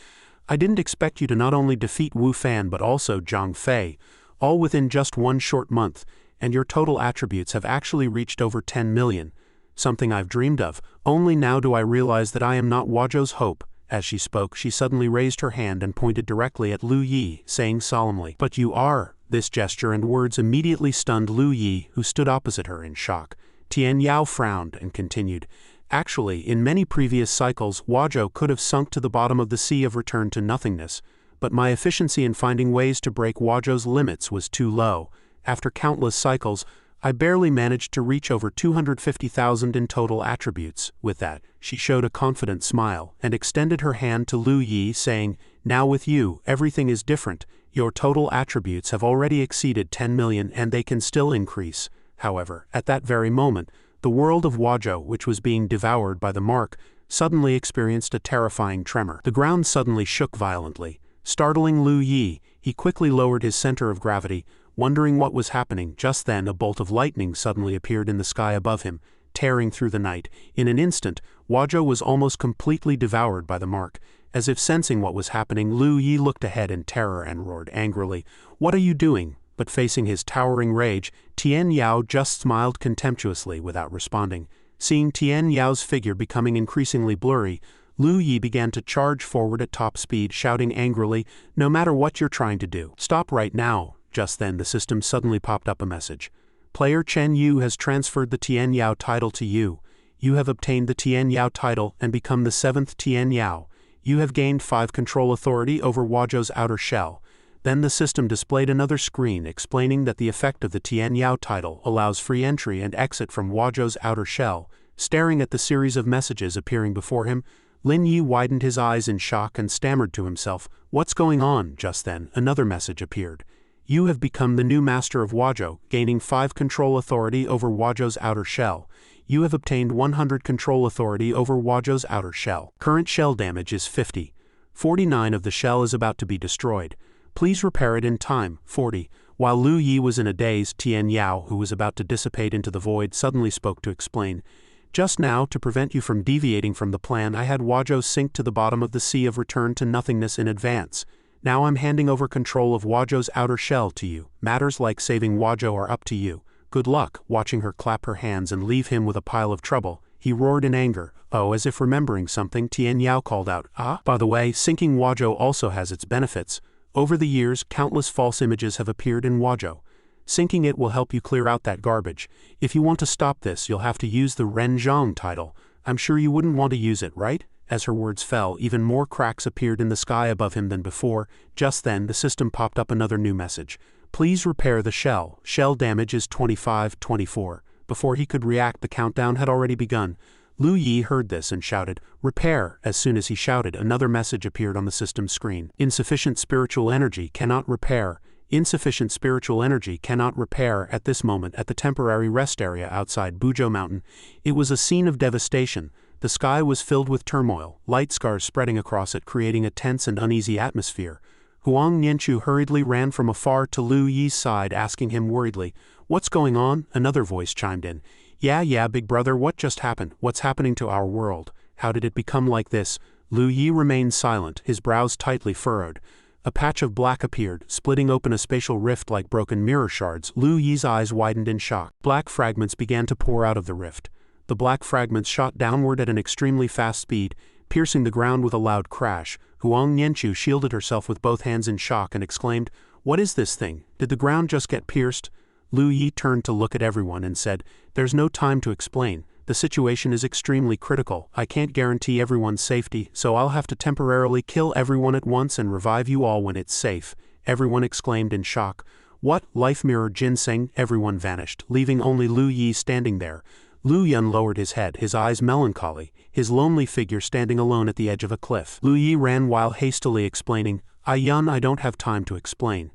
I didn't expect you to not only defeat Wu Fan but also Zhang Fei, all within just 1 short month, and your total attributes have actually reached over 10 million. Something I've dreamed of. Only now do I realize that I am not Huazhou's hope. As she spoke, she suddenly raised her hand and pointed directly at Lu Yi, saying solemnly, but you are. This gesture and words immediately stunned Lu Yi, who stood opposite her in shock. Tian Yao frowned and continued, actually, in many previous cycles, Huazhou could have sunk to the bottom of the sea of return to nothingness, but my efficiency in finding ways to break Huazhou's limits was too low. After countless cycles, I barely managed to reach over 250,000 in total attributes. With that, she showed a confident smile and extended her hand to Lu Yi, saying, now with you, everything is different. Your total attributes have already exceeded 10 million and they can still increase. However, at that very moment, the world of Huazhou, which was being devoured by the mark, suddenly experienced a terrifying tremor. The ground suddenly shook violently. Startling Lu Yi, he quickly lowered his center of gravity, wondering what was happening. Just then a bolt of lightning suddenly appeared in the sky above him, tearing through the night. In an instant, Huazhou was almost completely devoured by the mark. As if sensing what was happening, Lu Yi looked ahead in terror and roared angrily, what are you doing? But facing his towering rage, Tian Yao just smiled contemptuously without responding. Seeing Tian Yao's figure becoming increasingly blurry, Lu Yi began to charge forward at top speed, shouting angrily, no matter what you're trying to do, stop right now. Just then the system suddenly popped up a message. Player Chen Yu has transferred the Tian Yao title to you. You have obtained the Tian Yao title and become the 7th Tian Yao. You have gained 5 control authority over Huazhou's outer shell. Then the system displayed another screen explaining that the effect of the Tian Yao title allows free entry and exit from Huazhou's outer shell. Staring at the series of messages appearing before him, Lin Yi widened his eyes in shock and stammered to himself, what's going on? Just then, another message appeared. You have become the new master of Wajo, gaining 5 control authority over Wajo's outer shell. You have obtained 100 control authority over Wajo's outer shell. Current shell damage is 50. 49 of the shell is about to be destroyed. Please repair it in time. 40. While Lu Yi was in a daze, Tian Yao, who was about to dissipate into the void, suddenly spoke to explain. Just now, to prevent you from deviating from the plan, I had Wajo sink to the bottom of the sea of return to nothingness in advance. Now I'm handing over control of Wajo's outer shell to you. Matters like saving Wajo are up to you. Good luck. Watching her clap her hands and leave him with a pile of trouble, he roared in anger. Oh, as if remembering something, Tian Yao called out, "Ah, by the way, sinking Wajo also has its benefits. Over the years, countless false images have appeared in Wajo. Sinking it will help you clear out that garbage. If you want to stop this, you'll have to use the Ren Zhang title. I'm sure you wouldn't want to use it, right?" As her words fell, even more cracks appeared in the sky above him than before. Just then, the system popped up another new message. Please repair the shell. Shell damage is 25-24. Before he could react, the countdown had already begun. Lu Yi heard this and shouted, "Repair!" As soon as he shouted, another message appeared on the system screen. Insufficient spiritual energy cannot repair. Insufficient spiritual energy cannot repair at this moment at the temporary rest area outside Buzhou Mountain. It was a scene of devastation. The sky was filled with turmoil, light scars spreading across it, creating a tense and uneasy atmosphere. Huang Nianchu hurriedly ran from afar to Lu Yi's side, asking him worriedly, "What's going on?" Another voice chimed in. Yeah, big brother, what just happened? What's happening to our world? How did it become like this?" Lu Yi remained silent, his brows tightly furrowed. A patch of black appeared, splitting open a spatial rift like broken mirror shards. Lu Yi's eyes widened in shock. Black fragments began to pour out of the rift. The black fragments shot downward at an extremely fast speed, piercing the ground with a loud crash. Huang Nianchu shielded herself with both hands in shock and exclaimed, "What is this thing? Did the ground just get pierced?" Lu Yi turned to look at everyone and said, "There's no time to explain. The situation is extremely critical. I can't guarantee everyone's safety, so I'll have to temporarily kill everyone at once and revive you all when it's safe." Everyone exclaimed in shock. "What? Life mirror ginseng?" Everyone vanished, leaving only Lu Yi standing there. Lu Yun lowered his head, his eyes melancholy, his lonely figure standing alone at the edge of a cliff. Lu Yi ran while hastily explaining, Yun, I don't have time to explain.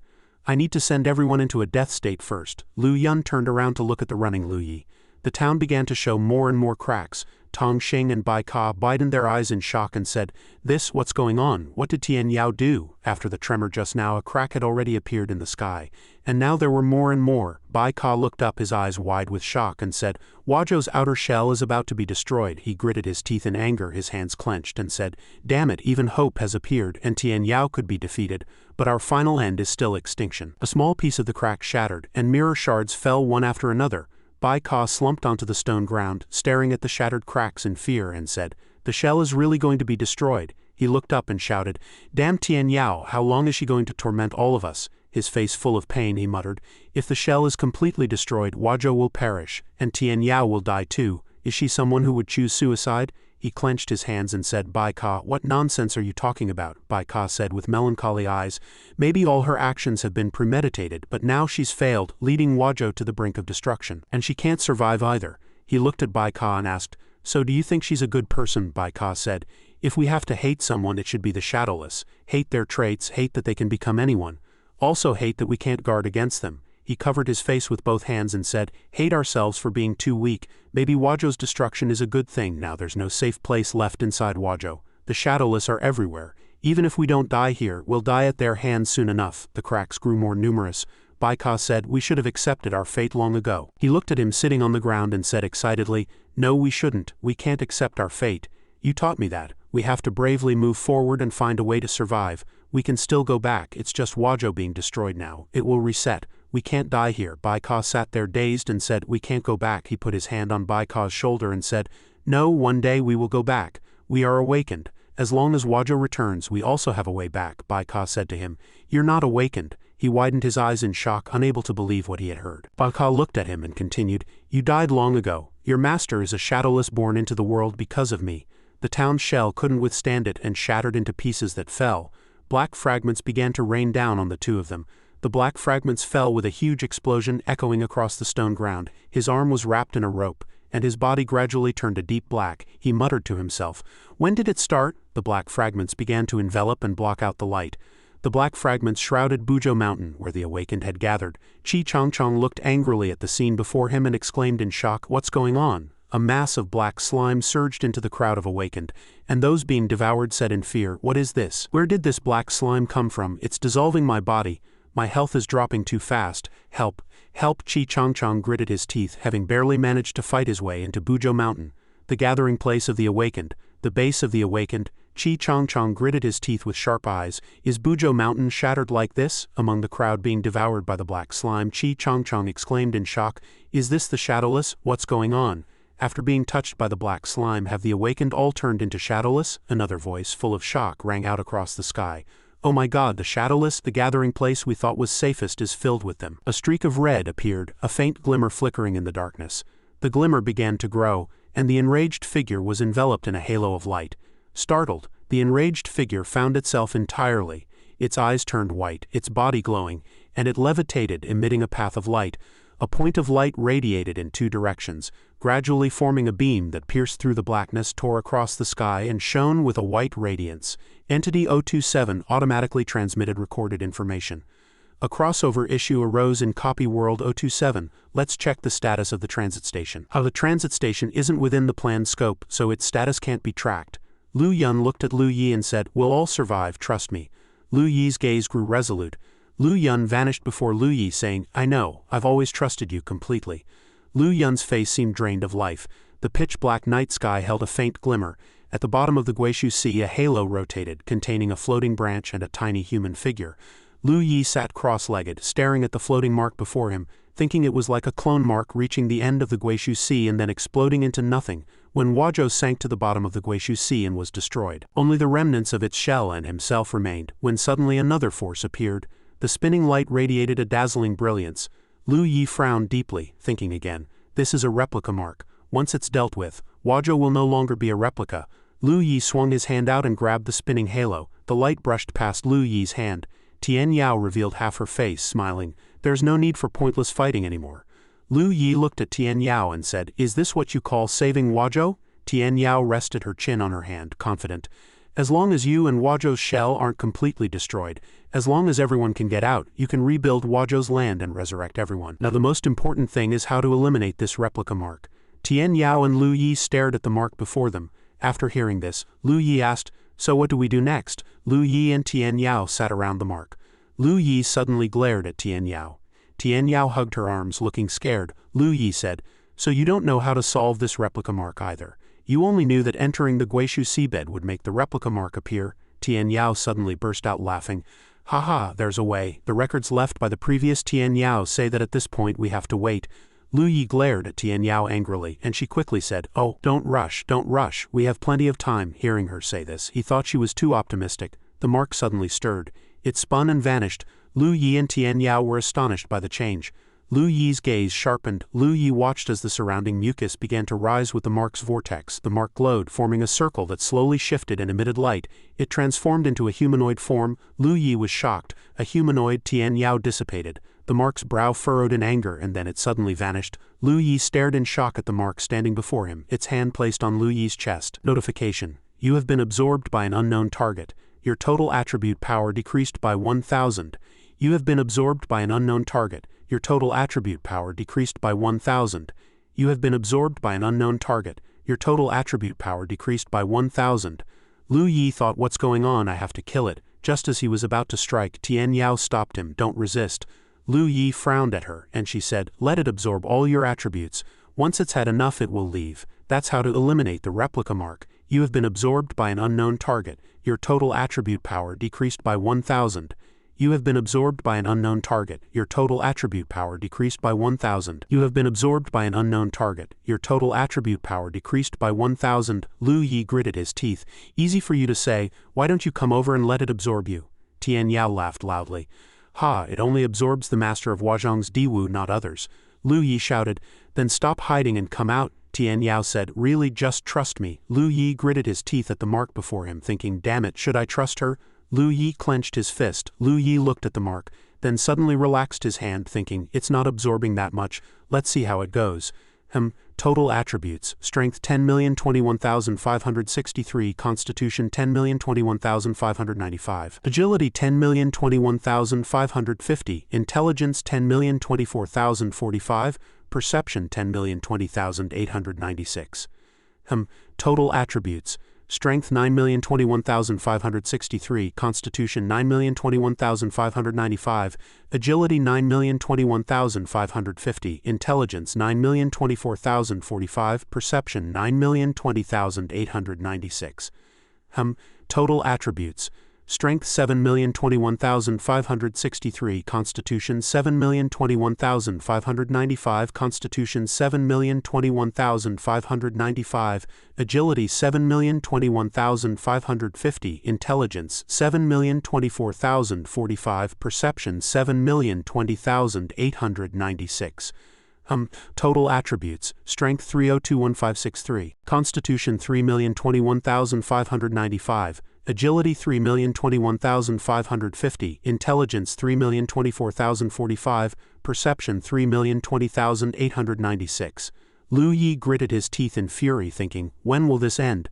I need to send everyone into a death state first." Lu Yun turned around to look at the running Lu Yi. The town began to show more and more cracks. Tong Xing and Bai Ka widened their eyes in shock and said, What's going on? What did Tian Yao do?" After the tremor just now, a crack had already appeared in the sky. And now there were more and more. Bai Ka looked up, his eyes wide with shock, and said, "Wajo's outer shell is about to be destroyed." He gritted his teeth in anger, his hands clenched, and said, "Damn it, even hope has appeared, and Tian Yao could be defeated, but our final end is still extinction." A small piece of the crack shattered, and mirror shards fell one after another. Bai Ka slumped onto the stone ground, staring at the shattered cracks in fear, and said, "The shell is really going to be destroyed." He looked up and shouted, "Damn Tian Yao, how long is she going to torment all of us?" His face full of pain, he muttered, "If the shell is completely destroyed, Wajo will perish, and Tian Yao will die too. Is she someone who would choose suicide?" He clenched his hands and said, "Bai Ka, what nonsense are you talking about?" Bai Ka said with melancholy eyes, "Maybe all her actions have been premeditated, but now she's failed, leading Wajo to the brink of destruction. And she can't survive either." He looked at Bai Ka and asked, "So do you think she's a good person?" Bai Ka said, "If we have to hate someone, it should be the Shadowless. Hate their traits, hate that they can become anyone. Also hate that we can't guard against them." He covered his face with both hands and said, "Hate ourselves for being too weak. Maybe Wajo's destruction is a good thing. Now there's no safe place left inside Wajo. The Shadowless are everywhere. Even if we don't die here, we'll die at their hands soon enough." The cracks grew more numerous. Bai Ka said, "We should have accepted our fate long ago." He looked at him sitting on the ground and said excitedly, "No, we shouldn't. We can't accept our fate. You taught me that. We have to bravely move forward and find a way to survive. We can still go back. It's just Wajo being destroyed now. It will reset. We can't die here." Bai Ka sat there dazed and said, "We can't go back." He put his hand on Bai Ka's shoulder and said, "No, one day we will go back. We are awakened. As long as Wajo returns, we also have a way back." Bai Ka said to him, "You're not awakened." He widened his eyes in shock, unable to believe what he had heard. Bai Ka looked at him and continued, "You died long ago. Your master is a Shadowless born into the world because of me. The town's shell couldn't withstand it and shattered into pieces that fell. Black fragments began to rain down on the two of them. The black fragments fell with a huge explosion echoing across the stone ground. His arm was wrapped in a rope, and his body gradually turned a deep black. He muttered to himself, "When did it start?" The black fragments began to envelop and block out the light. The black fragments shrouded Buzhou Mountain, where the awakened had gathered. Qi Changchong looked angrily at the scene before him and exclaimed in shock, "What's going on?" A mass of black slime surged into the crowd of awakened, and those being devoured said in fear, "What is this? Where did this black slime come from? It's dissolving my body. My health is dropping too fast. Help! Help!" Qi Changchong gritted his teeth, having barely managed to fight his way into Buzhou Mountain, the gathering place of the awakened, the base of the awakened. Qi Changchong gritted his teeth with sharp eyes. "Is Buzhou Mountain shattered like this?" Among the crowd being devoured by the black slime, Qi Changchong exclaimed in shock, "Is this the Shadowless? What's going on? After being touched by the black slime, have the awakened all turned into Shadowless?" Another voice, full of shock, rang out across the sky. "Oh my God, the Shadowless, the gathering place we thought was safest, is filled with them." A streak of red appeared, a faint glimmer flickering in the darkness. The glimmer began to grow, and the enraged figure was enveloped in a halo of light. Startled, the enraged figure found itself entirely. Its eyes turned white, its body glowing, and it levitated, emitting a path of light. A point of light radiated in two directions, gradually forming a beam that pierced through the blackness, tore across the sky, and shone with a white radiance. Entity 027 automatically transmitted recorded information. A crossover issue arose in Copy World 027. Let's check the status of the transit station. The transit station isn't within the planned scope, so its status can't be tracked. Lu Yun looked at Lu Yi and said, "We'll all survive, trust me." Lu Yi's gaze grew resolute. Lu Yun vanished before Lu Yi, saying, "I know, I've always trusted you completely." Lu Yun's face seemed drained of life. The pitch-black night sky held a faint glimmer. At the bottom of the Guishu Sea a halo rotated, containing a floating branch and a tiny human figure. Lu Yi sat cross-legged, staring at the floating mark before him, thinking it was like a clone mark reaching the end of the Guishu Sea and then exploding into nothing, when Huazhou sank to the bottom of the Guishu Sea and was destroyed. Only the remnants of its shell and himself remained, when suddenly another force appeared. The spinning light radiated a dazzling brilliance. Lu Yi frowned deeply, thinking again, "This is a replica mark. Once it's dealt with, Huazhou will no longer be a replica." Lu Yi swung his hand out and grabbed the spinning halo. The light brushed past Lu Yi's hand. Tian Yao revealed half her face, smiling. "There's no need for pointless fighting anymore." Lu Yi looked at Tian Yao and said, "Is this what you call saving Huazhou?" Tian Yao rested her chin on her hand, confident. "As long as you and Huazhou's shell aren't completely destroyed, as long as everyone can get out, you can rebuild Huazhou's land and resurrect everyone. Now the most important thing is how to eliminate this replica mark." Tian Yao and Lu Yi stared at the mark before them. After hearing this, Lu Yi asked, "So what do we do next?" Lu Yi and Tian Yao sat around the mark. Lu Yi suddenly glared at Tian Yao. Tian Yao hugged her arms, looking scared. Lu Yi said, "So you don't know how to solve this replica mark either. You only knew that entering the Guishu seabed would make the replica mark appear." Tian Yao suddenly burst out laughing. "Haha, there's a way. The records left by the previous Tian Yao say that at this point we have to wait." Lu Yi glared at Tian Yao angrily, and she quickly said, "Oh, don't rush, we have plenty of time." Hearing her say this, he thought she was too optimistic. The mark suddenly stirred. It spun and vanished. Lu Yi and Tian Yao were astonished by the change. Lu Yi's gaze sharpened. Lu Yi watched as the surrounding mucus began to rise with the mark's vortex. The mark glowed, forming a circle that slowly shifted and emitted light. It transformed into a humanoid form. Lu Yi was shocked. A humanoid. Tian Yao dissipated. The mark's brow furrowed in anger, and then it suddenly vanished. Lu Yi stared in shock at the mark standing before him, its hand placed on Lu Yi's chest. Notification. You have been absorbed by an unknown target. Your total attribute power decreased by 1,000. You have been absorbed by an unknown target. Your total attribute power decreased by 1,000. You have been absorbed by an unknown target. Your total attribute power decreased by 1,000. Lu Yi thought, "What's going on? I have to kill it." Just as he was about to strike, Tian Yao stopped him. "Don't resist." Lu Yi frowned at her, and she said, "Let it absorb all your attributes. Once it's had enough, it will leave. That's how to eliminate the replica mark. You have been absorbed by an unknown target. Your total attribute power decreased by 1,000. You have been absorbed by an unknown target. Your total attribute power decreased by 1,000. You have been absorbed by an unknown target. Your total attribute power decreased by 1,000. Lu Yi gritted his teeth. "Easy for you to say. Why don't you come over and let it absorb you?" Tian Yao laughed loudly. "Ha, it only absorbs the master of Huazhong's Diwu, not others." Lu Yi shouted, "Then stop hiding and come out." Tian Yao said, "Really, just trust me." Lu Yi gritted his teeth at the mark before him, thinking, "Damn it, should I trust her?" Lu Yi clenched his fist. Lu Yi looked at the mark, then suddenly relaxed his hand, thinking, "It's not absorbing that much. Let's see how it goes." Total attributes: Strength 10,021,563, Constitution 10,021,595, Agility 10,021,550, Intelligence 10,024,045, Perception 10,020,896. Total attributes: Strength 9,021,563, Constitution 9,021,595, Agility 9,021,550, Intelligence 9,024,045, Perception 9,020,896. Total attributes: Strength 7,021,563, Constitution 7,021,595, Constitution 7,021,595, Agility 7,021,550, Intelligence 7,024,045, Perception 7,020,896. Total attributes: Strength 302,1563, Constitution 3,021,595, Agility 3,021,550, Intelligence 3,024,045, Perception 3,020,896. Lu Yi gritted his teeth in fury, thinking, when will this end?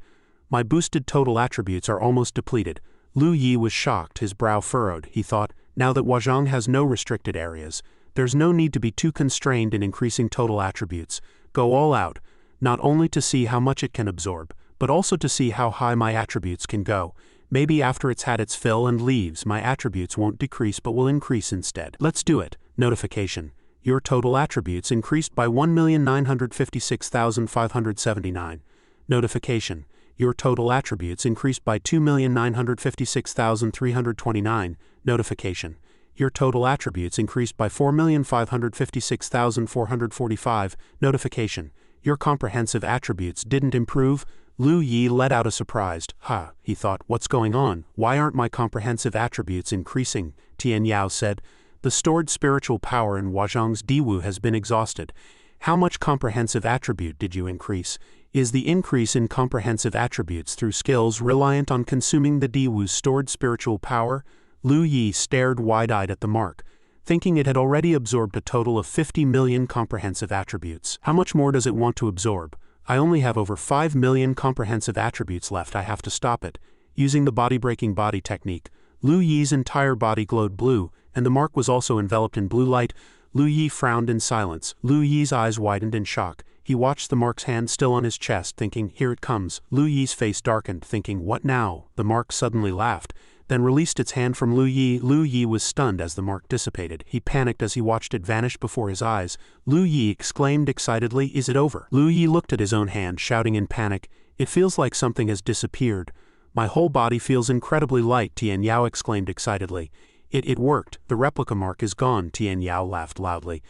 My boosted total attributes are almost depleted. Lu Yi was shocked, his brow furrowed. He thought, now that Huazhang has no restricted areas, there's no need to be too constrained in increasing total attributes. Go all out, not only to see how much it can absorb, but also to see how high my attributes can go. Maybe after it's had its fill and leaves, my attributes won't decrease but will increase instead. Let's do it. Notification: your total attributes increased by 1,956,579. Notification: your total attributes increased by 2,956,329. Notification: your total attributes increased by 4,556,445. Notification: your comprehensive attributes didn't improve. Lu Yi let out a surprised, "Ha," he thought, what's going on? Why aren't my comprehensive attributes increasing? Tian Yao said, the stored spiritual power in Huazhang's Diwu has been exhausted. How much comprehensive attribute did you increase? Is the increase in comprehensive attributes through skills reliant on consuming the Diwu's stored spiritual power? Lu Yi stared wide-eyed at the mark, thinking it had already absorbed a total of 50 million comprehensive attributes. How much more does it want to absorb? I only have over 5 million comprehensive attributes left. I have to stop it. Using the body-breaking body technique, Lu Yi's entire body glowed blue, and the mark was also enveloped in blue light. Lu Yi frowned in silence. Lu Yi's eyes widened in shock. He watched the mark's hand still on his chest, thinking, here it comes. Lu Yi's face darkened, thinking, what now? The mark suddenly laughed, then released its hand from Lu Yi. Lu Yi was stunned as the mark dissipated. He panicked as he watched it vanish before his eyes. Lu Yi exclaimed excitedly, is it over? Lu Yi looked at his own hand, shouting in panic, it feels like something has disappeared. My whole body feels incredibly light, Tian Yao exclaimed excitedly. It worked. The replica mark is gone, Tian Yao laughed loudly.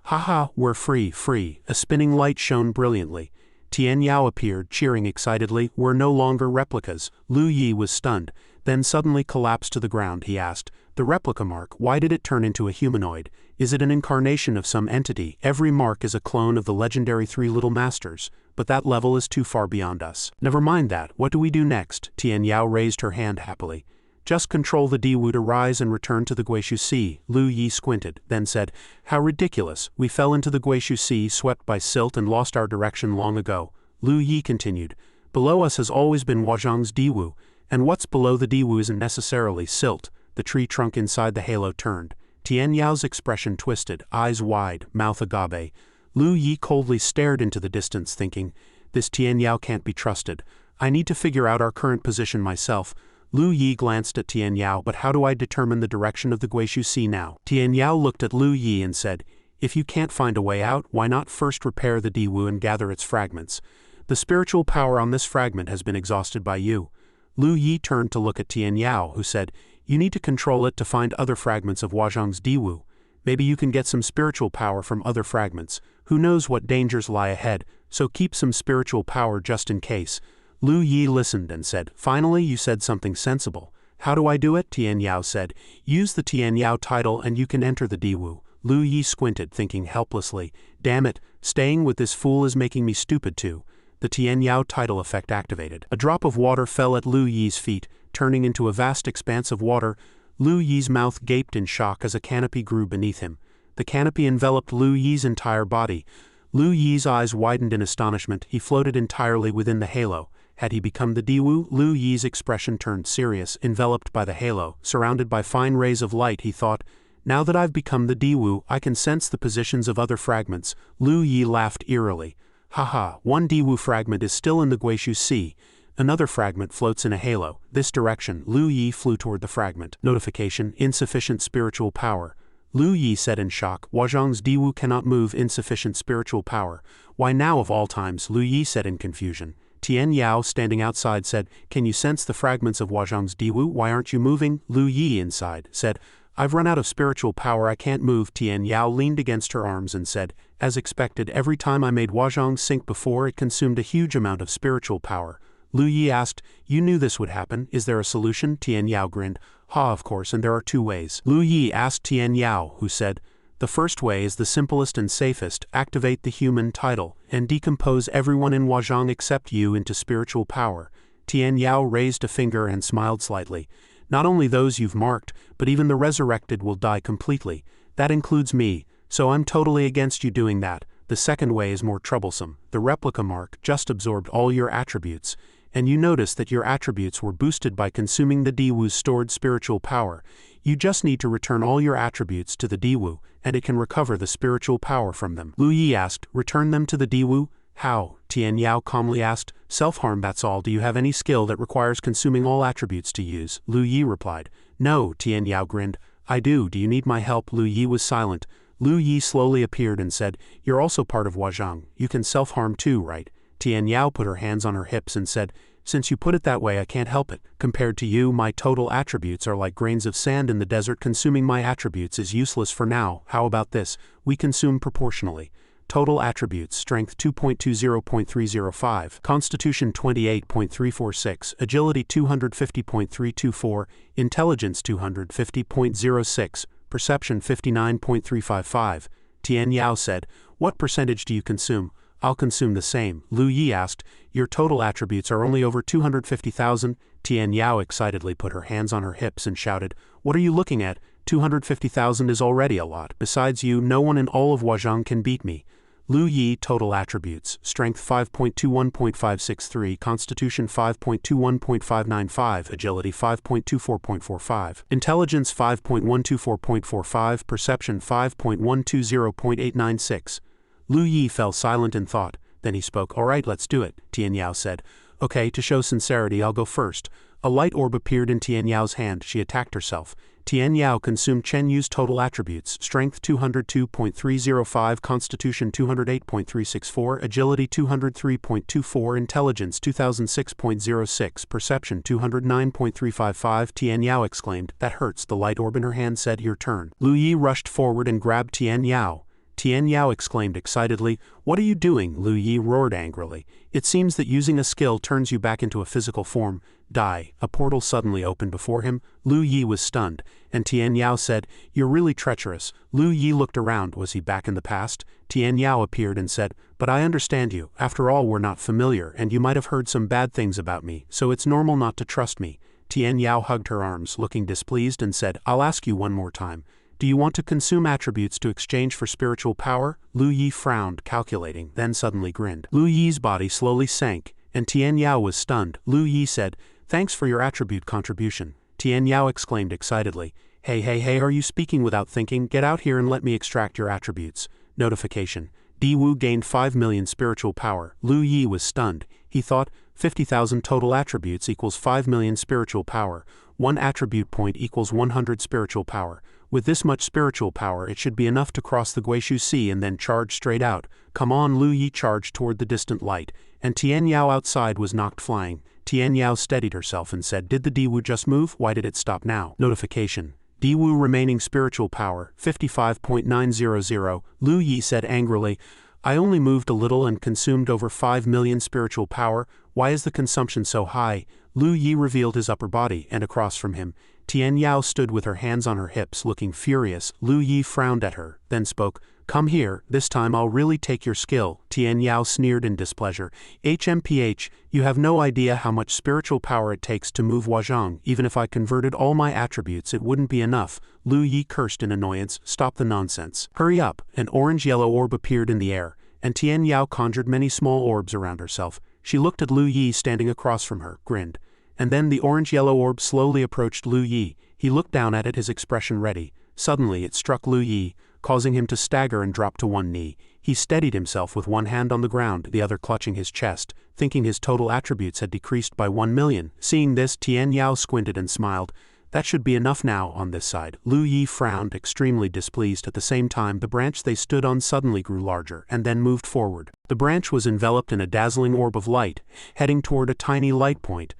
Haha, we're free, free. A spinning light shone brilliantly. Tian Yao appeared, cheering excitedly, we're no longer replicas. Lu Yi was stunned, then suddenly collapsed to the ground. He asked, the replica mark, why did it turn into a humanoid? Is it an incarnation of some entity? Every mark is a clone of the legendary Three Little Masters, but that level is too far beyond us. Never mind that, what do we do next? Tian Yao raised her hand happily. Just control the Diwu to rise and return to the Guishu Sea. Lu Yi squinted, then said, how ridiculous, we fell into the Guishu Sea swept by silt and lost our direction long ago. Lu Yi continued, below us has always been Huazhang's Diwu, and what's below the Diwu isn't necessarily silt. The tree trunk inside the halo turned. Tian Yao's expression twisted, eyes wide, mouth agape. Lu Yi coldly stared into the distance, thinking, this Tian Yao can't be trusted. I need to figure out our current position myself. Lu Yi glanced at Tian Yao, but how do I determine the direction of the Guishu Sea now? Tian Yao looked at Lu Yi and said, if you can't find a way out, why not first repair the Diwu and gather its fragments? The spiritual power on this fragment has been exhausted by you. Lu Yi turned to look at Tian Yao, who said, you need to control it to find other fragments of Huazhang's Diwu. Maybe you can get some spiritual power from other fragments. Who knows what dangers lie ahead, so keep some spiritual power just in case. Lu Yi listened and said, finally you said something sensible. How do I do it? Tian Yao said, use the Tian Yao title and you can enter the Diwu. Lu Yi squinted, thinking helplessly, damn it, staying with this fool is making me stupid too. The Tian Yao title effect activated. A drop of water fell at Lu Yi's feet, turning into a vast expanse of water. Lu Yi's mouth gaped in shock as a canopy grew beneath him. The canopy enveloped Lu Yi's entire body. Lu Yi's eyes widened in astonishment. He floated entirely within the halo. Had he become the Diwu? Lu Yi's expression turned serious, enveloped by the halo, surrounded by fine rays of light. He thought, now that I've become the Diwu, I can sense the positions of other fragments. Lu Yi laughed eerily. Haha, one Diwu fragment is still in the Guishu Sea. Another fragment floats in a halo. This direction. Lu Yi flew toward the fragment. Notification, insufficient spiritual power. Lu Yi said in shock, Wazhang's Diwu cannot move, insufficient spiritual power. Why now of all times? Lu Yi said in confusion. Tian Yao, standing outside, said, can you sense the fragments of Wazhang's Diwu? Why aren't you moving? Lu Yi inside said, I've run out of spiritual power, I can't move. Tian Yao leaned against her arms and said, as expected, every time I made Wazhang sink before, it consumed a huge amount of spiritual power. Lu Yi asked, you knew this would happen, is there a solution? Tian Yao grinned. Ha, of course, and there are two ways. Lu Yi asked Tian Yao, who said, the first way is the simplest and safest, activate the human title, and decompose everyone in Wazhang except you into spiritual power. Tian Yao raised a finger and smiled slightly. Not only those you've marked, but even the resurrected will die completely. That includes me, so I'm totally against you doing that. The second way is more troublesome. The replica mark just absorbed all your attributes, and you notice that your attributes were boosted by consuming the Diwu's stored spiritual power. You just need to return all your attributes to the Diwu, and it can recover the spiritual power from them. Lu Yi asked, return them to the Diwu? How? Tian Yao calmly asked. Self-harm, that's all. Do you have any skill that requires consuming all attributes to use? Lu Yi replied. No, Tian Yao grinned. I do. Do you need my help? Lu Yi was silent. Lu Yi slowly appeared and said, you're also part of Wazhang. You can self-harm too, right? Tian Yao put her hands on her hips and said, since you put it that way, I can't help it. Compared to you, my total attributes are like grains of sand in the desert. Consuming my attributes is useless for now. How about this? We consume proportionally. Total attributes, strength 2.20.305, constitution 28.346, agility 250.324, intelligence 250.06, perception 59.355. Tian Yao said, what percentage do you consume? I'll consume the same. Lu Yi asked, your total attributes are only over 250,000. Tian Yao excitedly put her hands on her hips and shouted, what are you looking at? 250,000 is already a lot. Besides you, no one in all of Wazhang can beat me. Lu Yi total attributes, strength 5.21.563, constitution 5.21.595, agility 5.24.45, intelligence 5.124.45, perception 5.120.896. Lu Yi fell silent in thought, then he spoke, all right, let's do it. Tian Yao said, okay, to show sincerity, I'll go first. A light orb appeared in Tian Yao's hand. She attacked herself. Tian Yao consumed Chen Yu's total attributes, strength 202.305, constitution 208.364, agility 203.24, intelligence 2006.06, perception 209.355. Tian Yao exclaimed, that hurts. The light orb in her hand said, your turn. Lu Yi rushed forward and grabbed Tian Yao. Tian Yao exclaimed excitedly, what are you doing? Lu Yi roared angrily. It seems that using a skill turns you back into a physical form. Die. A portal suddenly opened before him. Lu Yi was stunned, and Tian Yao said, you're really treacherous. Lu Yi looked around. Was he back in the past? Tian Yao appeared and said, but I understand you. After all, we're not familiar, and you might have heard some bad things about me, so it's normal not to trust me. Tian Yao hugged her arms, looking displeased, and said, I'll ask you one more time. Do you want to consume attributes to exchange for spiritual power? Lu Yi frowned, calculating, then suddenly grinned. Lu Yi's body slowly sank, and Tian Yao was stunned. Lu Yi said, thanks for your attribute contribution. Tian Yao exclaimed excitedly, hey, are you speaking without thinking? Get out here and let me extract your attributes. Notification. Diwu gained 5 million spiritual power. Lu Yi was stunned. He thought, 50,000 total attributes equals 5 million spiritual power. 1 attribute point equals 100 spiritual power. With this much spiritual power, it should be enough to cross the Guishu Sea and then charge straight out. Come on. Lu Yi charged toward the distant light, and Tian Yao outside was knocked flying. Tian Yao steadied herself and said, did the Diwu just move? Why did it stop now? Notification. Diwu remaining spiritual power, 55.900. Lu Yi said angrily, I only moved a little and consumed over 5 million spiritual power. Why is the consumption so high? Lu Yi revealed his upper body, and across from him, Tian Yao stood with her hands on her hips, looking furious. Lu Yi frowned at her, then spoke, come here, this time I'll really take your skill. Tian Yao sneered in displeasure. HMPH, you have no idea how much spiritual power it takes to move Wazhang. Even if I converted all my attributes, it wouldn't be enough. Lu Yi cursed in annoyance, stop the nonsense. Hurry up. An orange-yellow orb appeared in the air, and Tian Yao conjured many small orbs around herself. She looked at Lu Yi standing across from her, grinned. And then the orange-yellow orb slowly approached Lu Yi. He looked down at it, his expression ready. Suddenly it struck Lu Yi, causing him to stagger and drop to one knee. He steadied himself with one hand on the ground, the other clutching his chest, thinking his total attributes had decreased by 1 million. Seeing this, Tian Yao squinted and smiled. That should be enough now on this side. Lu Yi frowned, extremely displeased. At the same time, the branch they stood on suddenly grew larger, and then moved forward. The branch was enveloped in a dazzling orb of light, heading toward a tiny light point.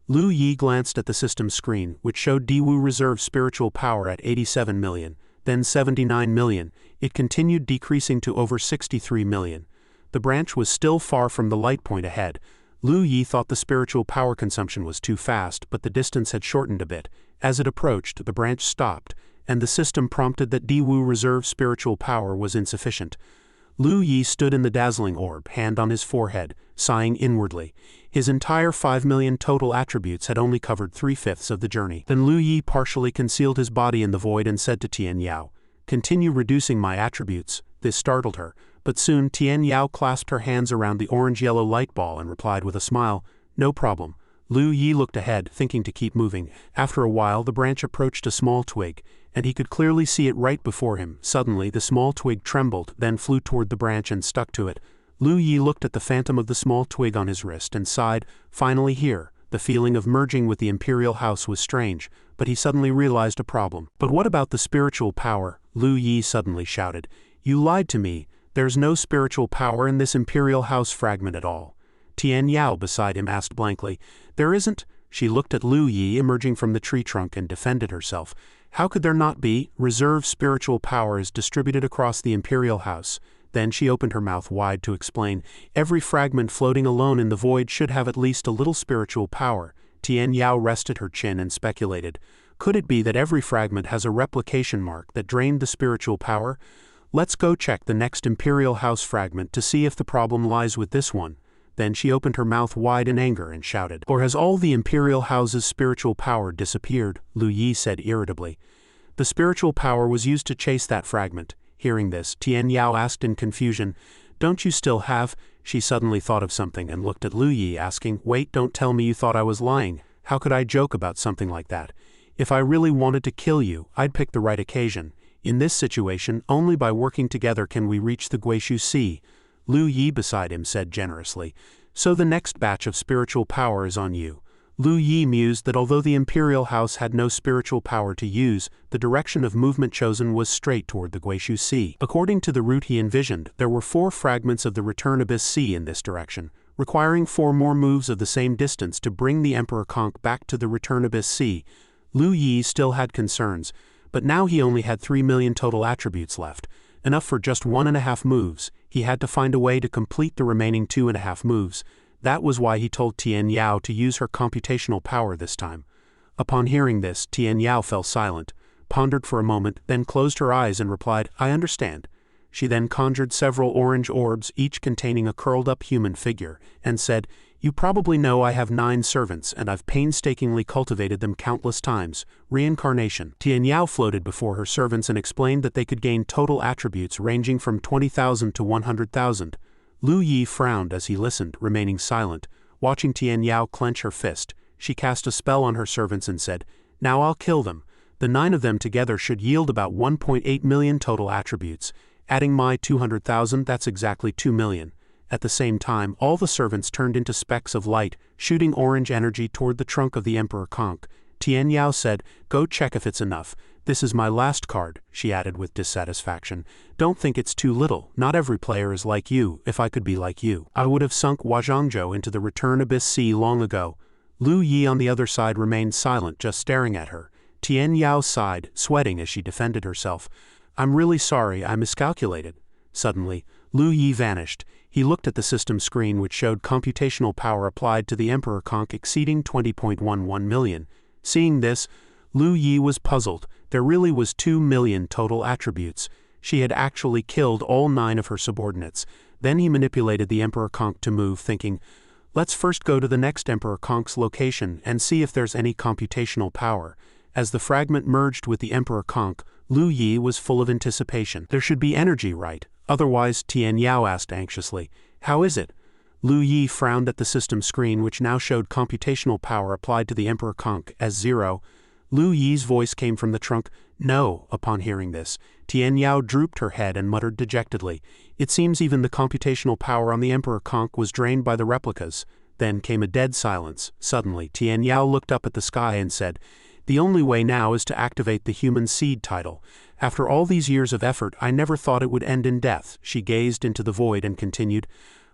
Lu Yi glanced at the system screen, which showed Diwu Reserve spiritual power at 87 million, then 79 million. It continued decreasing to over 63 million. The branch was still far from the light point ahead. Lu Yi thought the spiritual power consumption was too fast, but the distance had shortened a bit. As it approached, the branch stopped, and the system prompted that Diwu Reserve spiritual power was insufficient. Lu Yi stood in the dazzling orb, hand on his forehead, sighing inwardly. His entire 5 million total attributes had only covered 3/5 of the journey. Then Lu Yi partially concealed his body in the void and said to Tian Yao, "Continue reducing my attributes." This startled her, but soon Tian Yao clasped her hands around the orange-yellow light ball and replied with a smile, "No problem." Lu Yi looked ahead, thinking to keep moving. After a while, the branch approached a small twig, and he could clearly see it right before him. Suddenly, the small twig trembled, then flew toward the branch and stuck to it. Lu Yi looked at the phantom of the small twig on his wrist and sighed, finally here. The feeling of merging with the Imperial House was strange, but he suddenly realized a problem. "But what about the spiritual power?" Lu Yi suddenly shouted. "You lied to me. There's no spiritual power in this Imperial House fragment at all." Tian Yao beside him asked blankly, "There isn't?" She looked at Lu Yi emerging from the tree trunk and defended herself. "How could there not be? Reserve spiritual power is distributed across the Imperial House." Then she opened her mouth wide to explain, "Every fragment floating alone in the void should have at least a little spiritual power." Tian Yao rested her chin and speculated, "Could it be that every fragment has a replication mark that drained the spiritual power? Let's go check the next Imperial House fragment to see if the problem lies with this one." Then she opened her mouth wide in anger and shouted, "Or has all the Imperial House's spiritual power disappeared?" Lu Yi said irritably. "The spiritual power was used to chase that fragment." Hearing this, Tian Yao asked in confusion, "Don't you still have?" She suddenly thought of something and looked at Lu Yi asking, "Wait, don't tell me you thought I was lying. How could I joke about something like that? If I really wanted to kill you, I'd pick the right occasion. In this situation, only by working together can we reach the Guishu Sea." Lu Yi beside him said generously, "So the next batch of spiritual power is on you." Lu Yi mused that although the Imperial House had no spiritual power to use, the direction of movement chosen was straight toward the Guishu Sea. According to the route he envisioned, there were 4 fragments of the Return Abyss Sea in this direction, requiring 4 more moves of the same distance to bring the Emperor Conk back to the Return Abyss Sea. Lu Yi still had concerns, but now he only had 3 million total attributes left, enough for just 1.5 moves. He had to find a way to complete the remaining 2.5 moves. That was why he told Tian Yao to use her computational power this time. Upon hearing this, Tian Yao fell silent, pondered for a moment, then closed her eyes and replied, "I understand." She then conjured several orange orbs, each containing a curled-up human figure, and said, "You probably know I have 9 servants, and I've painstakingly cultivated them countless times. Reincarnation." Tian Yao floated before her servants and explained that they could gain total attributes ranging from 20,000 to 100,000. Lu Yi frowned as he listened, remaining silent. Watching Tian Yao clench her fist, she cast a spell on her servants and said, "Now I'll kill them. The 9 of them together should yield about 1.8 million total attributes. Adding my 200,000, that's exactly 2 million. At the same time, all the servants turned into specks of light, shooting orange energy toward the trunk of the Emperor Conk. Tian Yao said, "Go check if it's enough. This is my last card," she added with dissatisfaction. "Don't think it's too little. Not every player is like you. If I could be like you, I would have sunk Huazhangzhou into the Return Abyss Sea long ago." Lu Yi on the other side remained silent, just staring at her. Tian Yao sighed, sweating as she defended herself. "I'm really sorry, I miscalculated." Suddenly, Lu Yi vanished. He looked at the system screen which showed computational power applied to the Emperor Conk exceeding 20.11 million. Seeing this, Lu Yi was puzzled. There really was 2 million total attributes. She had actually killed all 9 of her subordinates. Then he manipulated the Emperor Conk to move, thinking, "Let's first go to the next Emperor Conk's location and see if there's any computational power." As the fragment merged with the Emperor Conk, Lu Yi was full of anticipation. There should be energy, right? Otherwise, Tian Yao asked anxiously. How is it? Lu Yi frowned at the system screen, which now showed computational power applied to the Emperor Conk as 0. Lu Yi's voice came from the trunk. No. Upon hearing this, Tian Yao drooped her head and muttered dejectedly. It seems even the computational power on the Emperor Conk was drained by the replicas. Then came a dead silence. Suddenly, Tian Yao looked up at the sky and said, The only way now is to activate the human seed title. After all these years of effort, I never thought it would end in death. She gazed into the void and continued,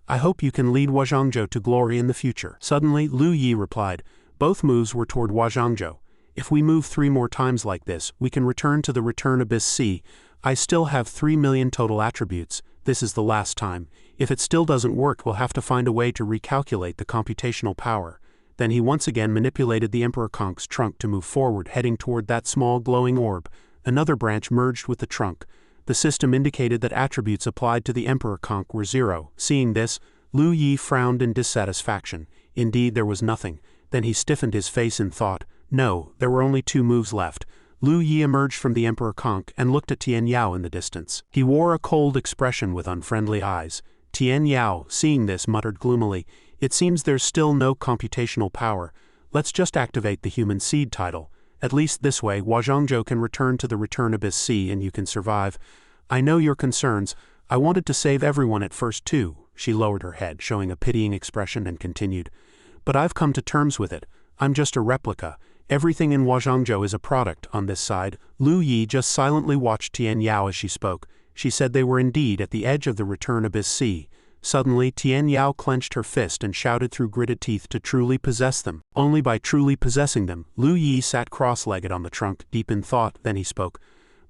I hope you can lead Huazhangzhou to glory in the future. Suddenly, Lu Yi replied. Both moves were toward Huazhangzhou. If we move 3 more times like this, we can return to the Return Abyss C. I still have 3 million total attributes. This is the last time. If it still doesn't work, we'll have to find a way to recalculate the computational power. Then he once again manipulated the Emperor Conk's trunk to move forward, heading toward that small glowing orb. Another branch merged with the trunk. The system indicated that attributes applied to the Emperor Conk were 0. Seeing this, Lu Yi frowned in dissatisfaction. Indeed, there was nothing. Then he stiffened his face in thought. No, there were only 2 moves left. Lu Yi emerged from the Emperor Conk and looked at Tian Yao in the distance. He wore a cold expression with unfriendly eyes. Tian Yao, seeing this, muttered gloomily, It seems there's still no computational power. Let's just activate the human seed title. At least this way, Huazhangzhou can return to the Return Abyss C and you can survive. I know your concerns. I wanted to save everyone at first too. She lowered her head, showing a pitying expression, and continued. But I've come to terms with it. I'm just a replica. Everything in Huazhangzhou is a product. On this side, Lu Yi just silently watched Tian Yao as she spoke. She said they were indeed at the edge of the Return Abyss C. Suddenly, Tian Yao clenched her fist and shouted through gritted teeth to truly possess them. Only by truly possessing them. Lu Yi sat cross-legged on the trunk, deep in thought. Then he spoke.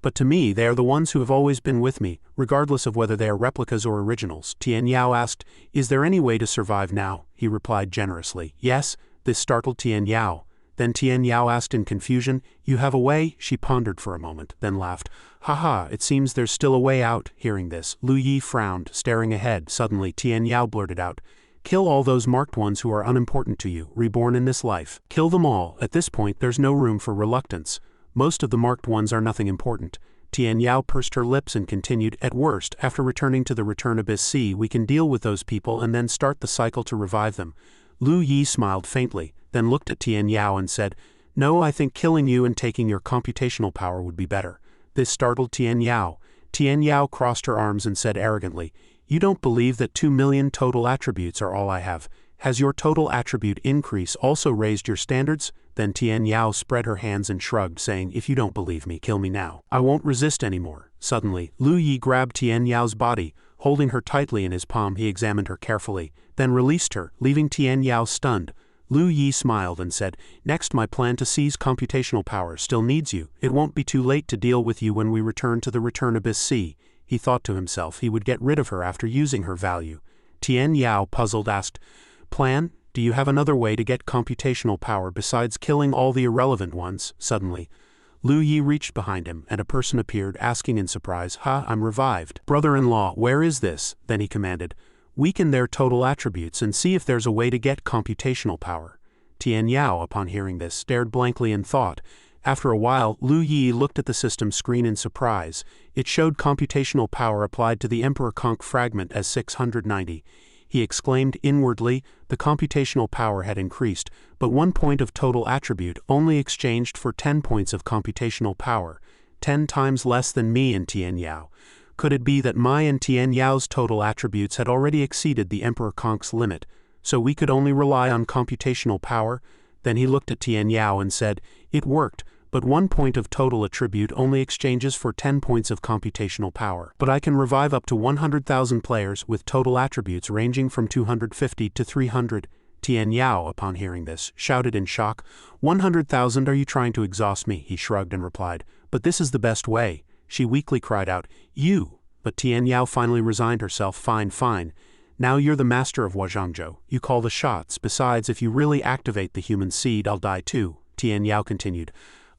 But to me, they are the ones who have always been with me, regardless of whether they are replicas or originals. Tian Yao asked, Is there any way to survive now? He replied generously, Yes. This startled Tian Yao. Then Tian Yao asked in confusion, You have a way? She pondered for a moment, then laughed. Haha, it seems there's still a way out. Hearing this, Lu Yi frowned, staring ahead. Suddenly Tian Yao blurted out, Kill all those marked ones who are unimportant to you, reborn in this life. Kill them all. At this point there's no room for reluctance. Most of the marked ones are nothing important. Tian Yao pursed her lips and continued, At worst, after returning to the Return Abyss C, we can deal with those people and then start the cycle to revive them. Lu Yi smiled faintly, then looked at Tian Yao and said, No, I think killing you and taking your computational power would be better. This startled Tian Yao. Tian Yao crossed her arms and said arrogantly, You don't believe that 2 million total attributes are all I have. Has your total attribute increase also raised your standards? Then Tian Yao spread her hands and shrugged, saying, If you don't believe me, kill me now. I won't resist anymore. Suddenly, Lu Yi grabbed Tian Yao's body. Holding her tightly in his palm, he examined her carefully, then released her, leaving Tian Yao stunned. Lu Yi smiled and said, Next, my plan to seize computational power still needs you. It won't be too late to deal with you when we return to the Return Abyss C. He thought to himself he would get rid of her after using her value. Tian Yao, puzzled, asked, Plan? Do you have another way to get computational power besides killing all the irrelevant ones? Suddenly, Lu Yi reached behind him, and a person appeared, asking in surprise, Ha, I'm revived. Brother-in-law, where is this? Then he commanded, Weaken their total attributes and see if there's a way to get computational power. Tian Yao, upon hearing this, stared blankly in thought. After a while, Lu Yi looked at the system screen in surprise. It showed computational power applied to the Emperor Conk fragment as 690. He exclaimed inwardly, the computational power had increased, but 1 point of total attribute only exchanged for 10 points of computational power, 10 times less than me and Tian Yao. Could it be that my and Tian Yao's total attributes had already exceeded the Emperor Conk's limit, so we could only rely on computational power? Then he looked at Tian Yao and said, It worked, but 1 point of total attribute only exchanges for 10 points of computational power. But I can revive up to 100,000 players with total attributes ranging from 250 to 300. Tian Yao, upon hearing this, shouted in shock, 100,000, are you trying to exhaust me? He shrugged and replied, But this is the best way. She weakly cried out, You! But Tian Yao finally resigned herself, Fine. Now you're the master of Huazhangzhou. You call the shots. Besides, if you really activate the human seed, I'll die too. Tian Yao continued,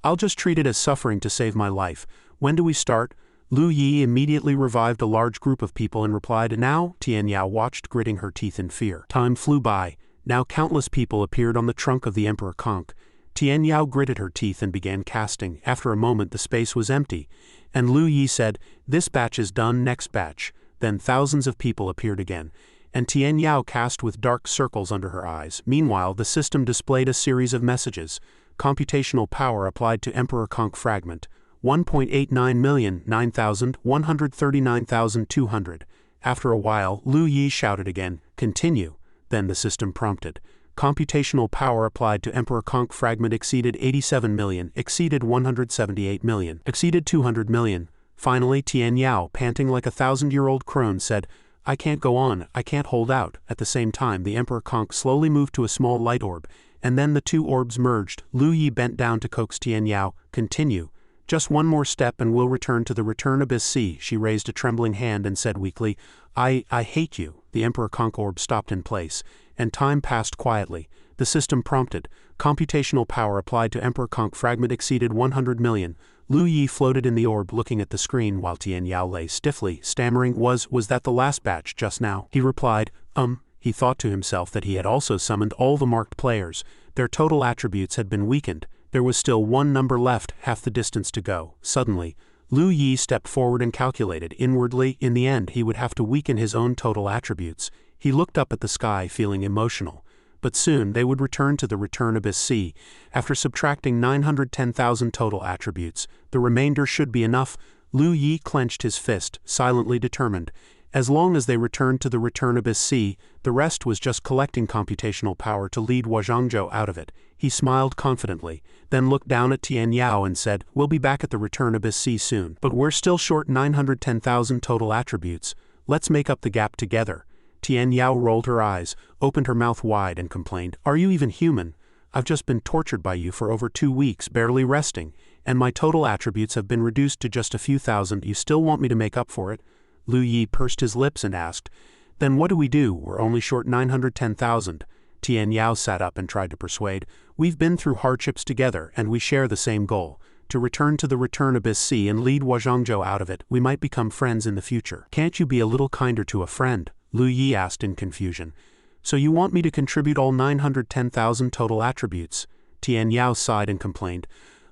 I'll just treat it as suffering to save my life. When do we start? Lu Yi immediately revived a large group of people and replied, Now? Tian Yao watched, gritting her teeth in fear. Time flew by. Now countless people appeared on the trunk of the Emperor Conk. Tian Yao gritted her teeth and began casting. After a moment the space was empty, and Lu Yi said, This batch is done, next batch. then thousands of people appeared again, and Tian Yao cast with dark circles under her eyes. Meanwhile, the system displayed a series of messages. Computational power applied to Emperor Conch fragment, 1.89 million, 9,139,200. After a while, Lu Yi shouted again, "Continue." Then the system prompted. Computational power applied to Emperor Conch fragment exceeded 87 million, exceeded 178 million, exceeded 200 million. Finally, Tian Yao, panting like a 1,000-year-old crone, said, "I can't go on, I can't hold out." At the same time, the Emperor Conch slowly moved to a small light orb, and then the two orbs merged. Lu Yi bent down to coax Tian Yao, "Continue. Just one more step and we'll return to the Return Abyss Sea." She raised a trembling hand and said weakly, I hate you." The Emperor Conch orb stopped in place, and time passed quietly. The system prompted. Computational power applied to Emperor Conch fragment exceeded 100 million. Lu Yi floated in the orb looking at the screen while Tian Yao lay stiffly, stammering, Was that the last batch just now?" He replied, He thought to himself that he had also summoned all the marked players. Their total attributes had been weakened. There was still one number left, half the distance to go. Suddenly, Lu Yi stepped forward and calculated. Inwardly, in the end he would have to weaken his own total attributes. He looked up at the sky feeling emotional. But soon they would return to the Return Abyss Sea. After subtracting 910,000 total attributes, the remainder should be enough. Lu Yi clenched his fist, silently determined. As long as they returned to the Return Abyss Sea, the rest was just collecting computational power to lead Huazhangzhou out of it. He smiled confidently, then looked down at Tian Yao and said, "We'll be back at the Return Abyss Sea soon. But we're still short 910,000 total attributes. Let's make up the gap together." Tian Yao rolled her eyes, opened her mouth wide and complained, "Are you even human? I've just been tortured by you for over 2 weeks, barely resting, and my total attributes have been reduced to just a few thousand. You still want me to make up for it?" Lu Yi pursed his lips and asked, "Then what do we do? We're only short 910,000. Tian Yao sat up and tried to persuade, "We've been through hardships together, and we share the same goal. To return to the Return Abyss Sea and lead Huazhangzhou out of it. We might become friends in the future." "Can't you be a little kinder to a friend?" Lu Yi asked in confusion. "So you want me to contribute all 910,000 total attributes?" Tian Yao sighed and complained,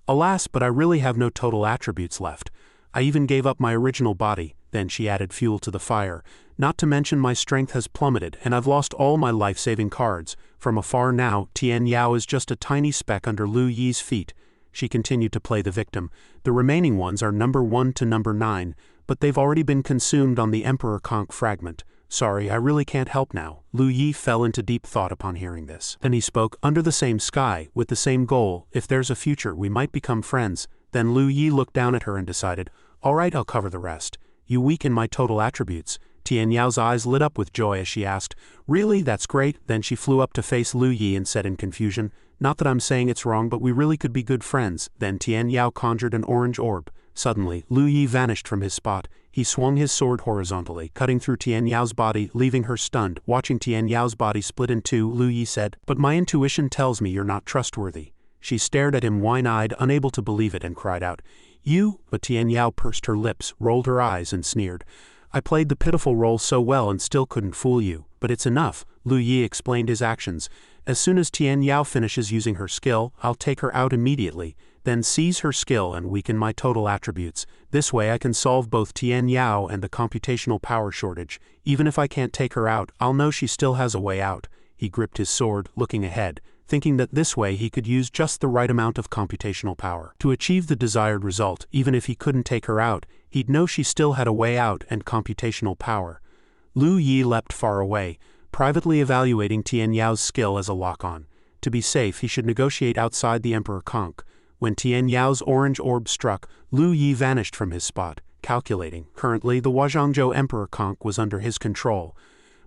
"Alas, but I really have no total attributes left. I even gave up my original body." Then she added fuel to the fire. "Not to mention my strength has plummeted, and I've lost all my life-saving cards. From afar now, Tian Yao is just a tiny speck under Lu Yi's feet." She continued to play the victim. "The remaining ones are number 1 to number 9, but they've already been consumed on the Emperor Conch fragment. Sorry, I really can't help now." Lu Yi fell into deep thought upon hearing this. Then he spoke, "Under the same sky, with the same goal, if there's a future, we might become friends." Then Lu Yi looked down at her and decided, "All right, I'll cover the rest. You weaken my total attributes." Tian Yao's eyes lit up with joy as she asked, "Really? That's great." Then she flew up to face Lu Yi and said in confusion, "Not that I'm saying it's wrong, but we really could be good friends." Then Tian Yao conjured an orange orb. Suddenly, Lu Yi vanished from his spot. He swung his sword horizontally, cutting through Tian Yao's body, leaving her stunned. Watching Tian Yao's body split in two, Lu Yi said, "But my intuition tells me you're not trustworthy." She stared at him wide-eyed, unable to believe it, and cried out, "You?" But Tian Yao pursed her lips, rolled her eyes, and sneered, "I played the pitiful role so well and still couldn't fool you. But it's enough." Lu Yi explained his actions. "As soon as Tian Yao finishes using her skill, I'll take her out immediately, then seize her skill and weaken my total attributes. This way I can solve both Tian Yao and the computational power shortage. Even if I can't take her out, I'll know she still has a way out." He gripped his sword, looking ahead, thinking that this way he could use just the right amount of computational power. To achieve the desired result, even if he couldn't take her out, he'd know she still had a way out and computational power. Lu Yi leapt far away, privately evaluating Tian Yao's skill as a lock-on. To be safe, he should negotiate outside the Emperor Conch. When Tian Yao's orange orb struck, Lu Yi vanished from his spot, calculating. Currently, the Huazhangzhou Emperor Conch was under his control.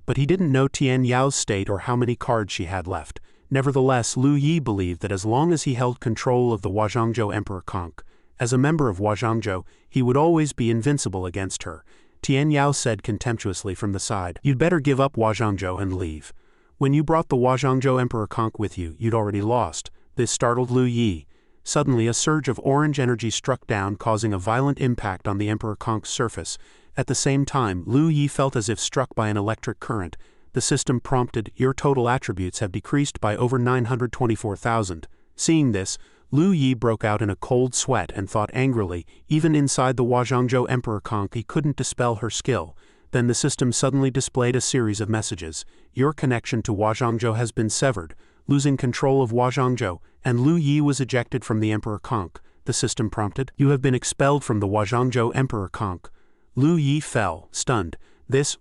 But he didn't know Tian Yao's state or how many cards she had left. Nevertheless, Lu Yi believed that as long as he held control of the Huazhangzhou Emperor Conch, as a member of Huazhangzhou, he would always be invincible against her. Tian Yao said contemptuously from the side, "You'd better give up Huazhangzhou and leave. When you brought the Huazhangzhou Emperor Conch with you, you'd already lost." This startled Lu Yi. Suddenly, a surge of orange energy struck down, causing a violent impact on the Emperor Conch's surface. At the same time, Lu Yi felt as if struck by an electric current. The system prompted, "Your total attributes have decreased by over 924,000. Seeing this, Lu Yi broke out in a cold sweat and thought angrily, even inside the Huazhangzhou Emperor Conch he couldn't dispel her skill. Then the system suddenly displayed a series of messages. Your connection to Huazhangzhou has been severed, losing control of Huazhangzhou, and Lu Yi was ejected from the Emperor Conk, the system prompted. You have been expelled from the Huazhangzhou Emperor Conk. Lu Yi fell, stunned.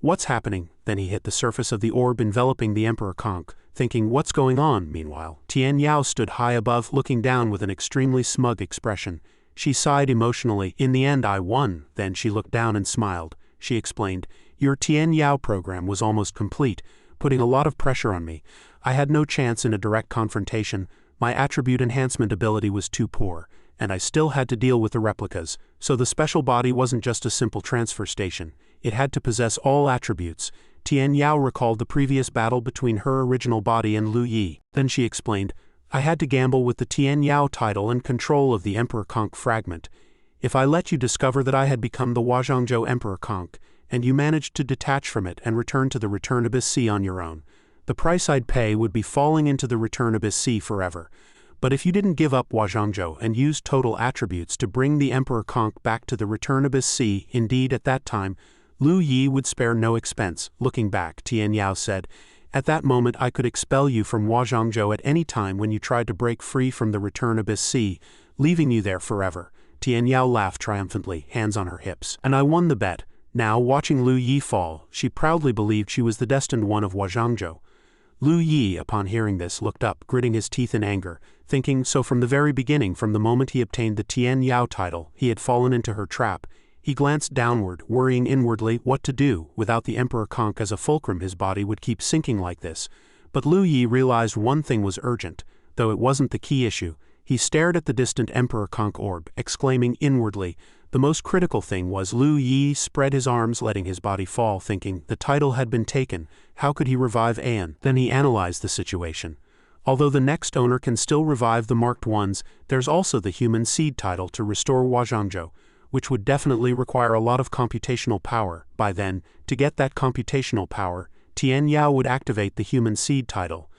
What's happening? Then he hit the surface of the orb enveloping the Emperor Conk, thinking, what's going on? Meanwhile, Tian Yao stood high above, looking down with an extremely smug expression. She sighed emotionally. In the end I won. Then she looked down and smiled. She explained, your Tian Yao program was almost complete, putting a lot of pressure on me. I had no chance in a direct confrontation. My attribute enhancement ability was too poor, and I still had to deal with the replicas, so the special body wasn't just a simple transfer station. It had to possess all attributes. Tian Yao recalled the previous battle between her original body and Lu Yi. Then she explained, I had to gamble with the Tian Yao title and control of the Emperor Conk fragment. If I let you discover that I had become the Huazhangzhou Emperor Conk, and you managed to detach from it and return to the Return Abyss Sea on your own, the price I'd pay would be falling into the Return Abyss Sea forever. But if you didn't give up Huazhangzhou and used total attributes to bring the Emperor Conk back to the Return Abyss Sea, indeed at that time, Lu Yi would spare no expense. Looking back, Tian Yao said, at that moment I could expel you from Huazhangzhou at any time when you tried to break free from the Return Abyss Sea, leaving you there forever. Tian Yao laughed triumphantly, hands on her hips. And I won the bet. Now, watching Lu Yi fall, she proudly believed she was the destined one of Huazhangzhou. Lu Yi, upon hearing this, looked up, gritting his teeth in anger, thinking, so from the very beginning, from the moment he obtained the Tian Yao title, he had fallen into her trap. He glanced downward, worrying inwardly what to do. Without the Emperor Conk as a fulcrum, his body would keep sinking like this. But Lu Yi realized one thing was urgent, though it wasn't the key issue. He stared at the distant Emperor Conk orb, exclaiming inwardly, the most critical thing was Lu Yi spread his arms, letting his body fall, thinking, the title had been taken, how could he revive Aeon? Then he analyzed the situation. Although the next owner can still revive the marked ones, there's also the human seed title to restore Huazhangzhou, which would definitely require a lot of computational power. By then, to get that computational power, Tian Yao would activate the human seed title.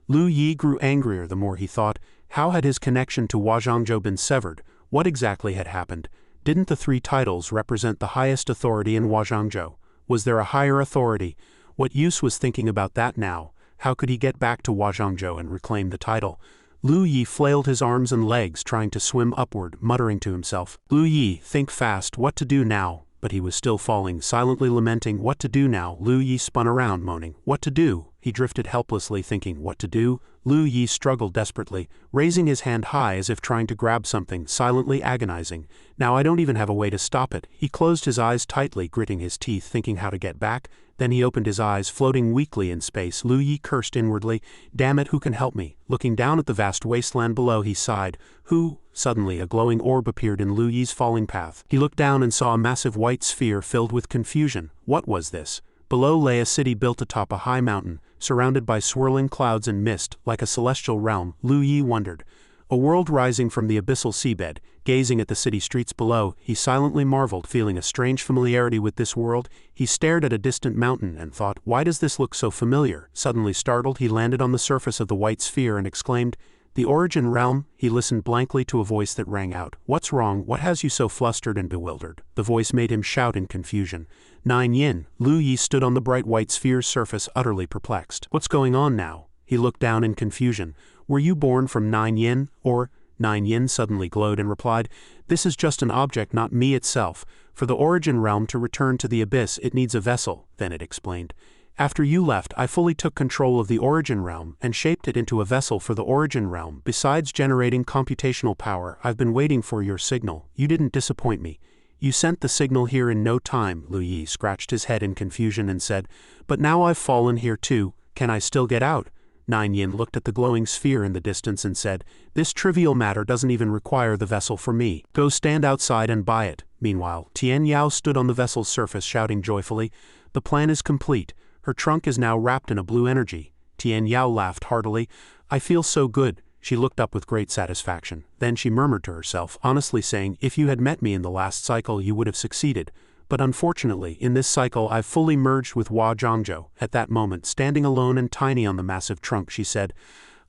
Lu Yi grew angrier the more he thought. How had his connection to Huazhangzhou been severed? What exactly had happened? Didn't the three titles represent the highest authority in Huazhangzhou? Was there a higher authority? What use was thinking about that now? How could he get back to Huazhangzhou and reclaim the title? Lu Yi flailed his arms and legs, trying to swim upward, muttering to himself, Lu Yi, think fast, what to do now? But he was still falling, silently lamenting, what to do now? Lu Yi spun around, moaning, what to do? He drifted helplessly, thinking, what to do? Lu Yi struggled desperately, raising his hand high as if trying to grab something, silently agonizing. Now I don't even have a way to stop it. He closed his eyes tightly, gritting his teeth, thinking how to get back. Then he opened his eyes, floating weakly in space. Lu Yi cursed inwardly, damn it, who can help me? Looking down at the vast wasteland below, he sighed. Who? Suddenly a glowing orb appeared in Lu Yi's falling path. He looked down and saw a massive white sphere filled with confusion. What was this? Below lay a city built atop a high mountain, surrounded by swirling clouds and mist, like a celestial realm. Lu Yi wondered. A world rising from the abyssal seabed. Gazing at the city streets below, he silently marveled, feeling a strange familiarity with this world. He stared at a distant mountain and thought, why does this look so familiar? Suddenly startled, he landed on the surface of the white sphere and exclaimed, the origin realm? He listened blankly to a voice that rang out. What's wrong? What has you so flustered and bewildered? The voice made him shout in confusion. 9 yin. Lu Yi stood on the bright white sphere's surface, utterly perplexed. What's going on now? He looked down in confusion. Were you born from 9 yin? Or 9 yin suddenly glowed and replied, this is just an object, not me itself. For the origin realm to return to the abyss, it needs a vessel. Then it explained. After you left, I fully took control of the origin realm and shaped it into a vessel for the origin realm. Besides generating computational power, I've been waiting for your signal. You didn't disappoint me. You sent the signal here in no time. Lu Yi scratched his head in confusion and said, but now I've fallen here too. Can I still get out? 9 yin looked at the glowing sphere in the distance and said, this trivial matter doesn't even require the vessel for me. Go stand outside and buy it. Meanwhile, Tian Yao stood on the vessel's surface shouting joyfully, the plan is complete. Her trunk is now wrapped in a blue energy. Tian Yao laughed heartily. I feel so good. She looked up with great satisfaction. Then she murmured to herself, honestly saying, if you had met me in the last cycle you would have succeeded. But unfortunately, in this cycle I've fully merged with Huazhangzhou. At that moment, standing alone and tiny on the massive trunk, she said,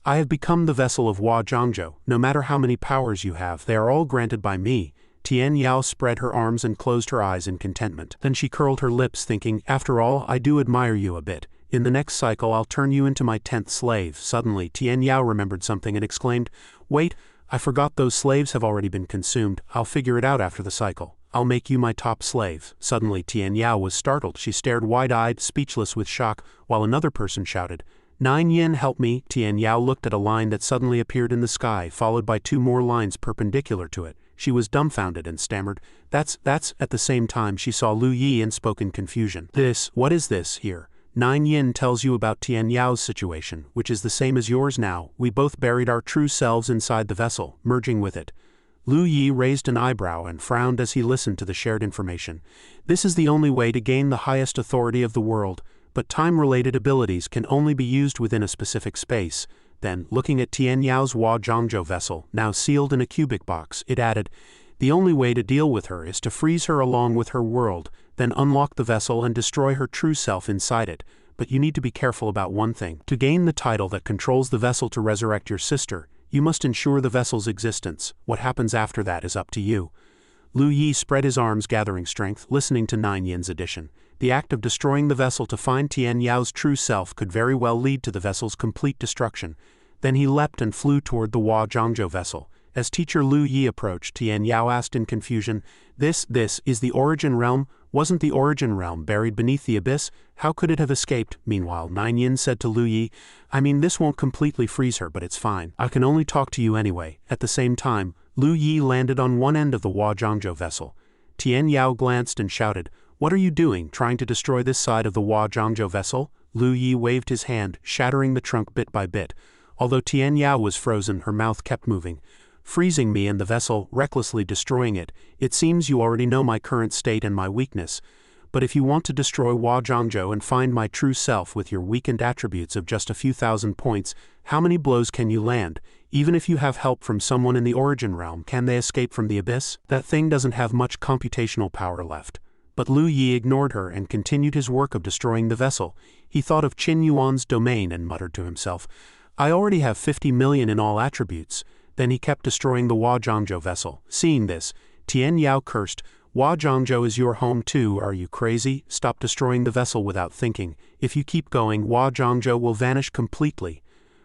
I have become the vessel of Huazhangzhou. No matter how many powers you have, they are all granted by me. Tian Yao spread her arms and closed her eyes in contentment. Then she curled her lips, thinking, after all, I do admire you a bit. In the next cycle I'll turn you into my 10th slave. Suddenly, Tian Yao remembered something and exclaimed, wait, I forgot those slaves have already been consumed. I'll figure it out after the cycle. I'll make you my top slave. Suddenly Tian Yao was startled. She stared wide-eyed, speechless with shock, while another person shouted, 9 yen, help me. Tian Yao looked at a line that suddenly appeared in the sky, followed by 2 more lines perpendicular to it. She was dumbfounded and stammered, that's. At the same time she saw Lu Yi and spoke in confusion. What is this here? 9 yen tells you about Tian Yao's situation, which is the same as yours now. We both buried our true selves inside the vessel, merging with it. Lu Yi raised an eyebrow and frowned as he listened to the shared information. This is the only way to gain the highest authority of the world, but time-related abilities can only be used within a specific space. Then, looking at Tian Yao's Hua Zhangzhou vessel, now sealed in a cubic box, it added, the only way to deal with her is to freeze her along with her world, then unlock the vessel and destroy her true self inside it. But you need to be careful about one thing. To gain the title that controls the vessel to resurrect your sister, you must ensure the vessel's existence. What happens after that is up to you. Lu Yi spread his arms, gathering strength, listening to 9 yen's addition. The act of destroying the vessel to find Tian Yao's true self could very well lead to the vessel's complete destruction. Then he leapt and flew toward the Hua Zhangzhou vessel. As teacher Lu Yi approached, Tian Yao asked in confusion, This is the origin realm? Wasn't the origin realm buried beneath the abyss? How could it have escaped? Meanwhile, 9 yen said to Lu Yi, I mean, this won't completely freeze her, but it's fine. I can only talk to you anyway. At the same time, Lu Yi landed on one end of the Hua Zhangzhou vessel. Tian Yao glanced and shouted, What are you doing, trying to destroy this side of the Hua Zhangzhou vessel? Lu Yi waved his hand, shattering the trunk bit by bit. Although Tian Yao was frozen, her mouth kept moving. Freezing me and the vessel, recklessly destroying it. It seems you already know my current state and my weakness. But if you want to destroy Hua Zhangzhou and find my true self with your weakened attributes of just a few thousand points, how many blows can you land? Even if you have help from someone in the origin realm, can they escape from the abyss? That thing doesn't have much computational power left. But Lu Yi ignored her and continued his work of destroying the vessel. He thought of Qin Yuan's domain and muttered to himself, I already have 50 million in all attributes. Then he kept destroying the Hua Zhangzhou vessel. Seeing this, Tian Yao cursed, Hua Zhangzhou is your home too, are you crazy? Stop destroying the vessel without thinking. If you keep going, Hua Zhangzhou will vanish completely.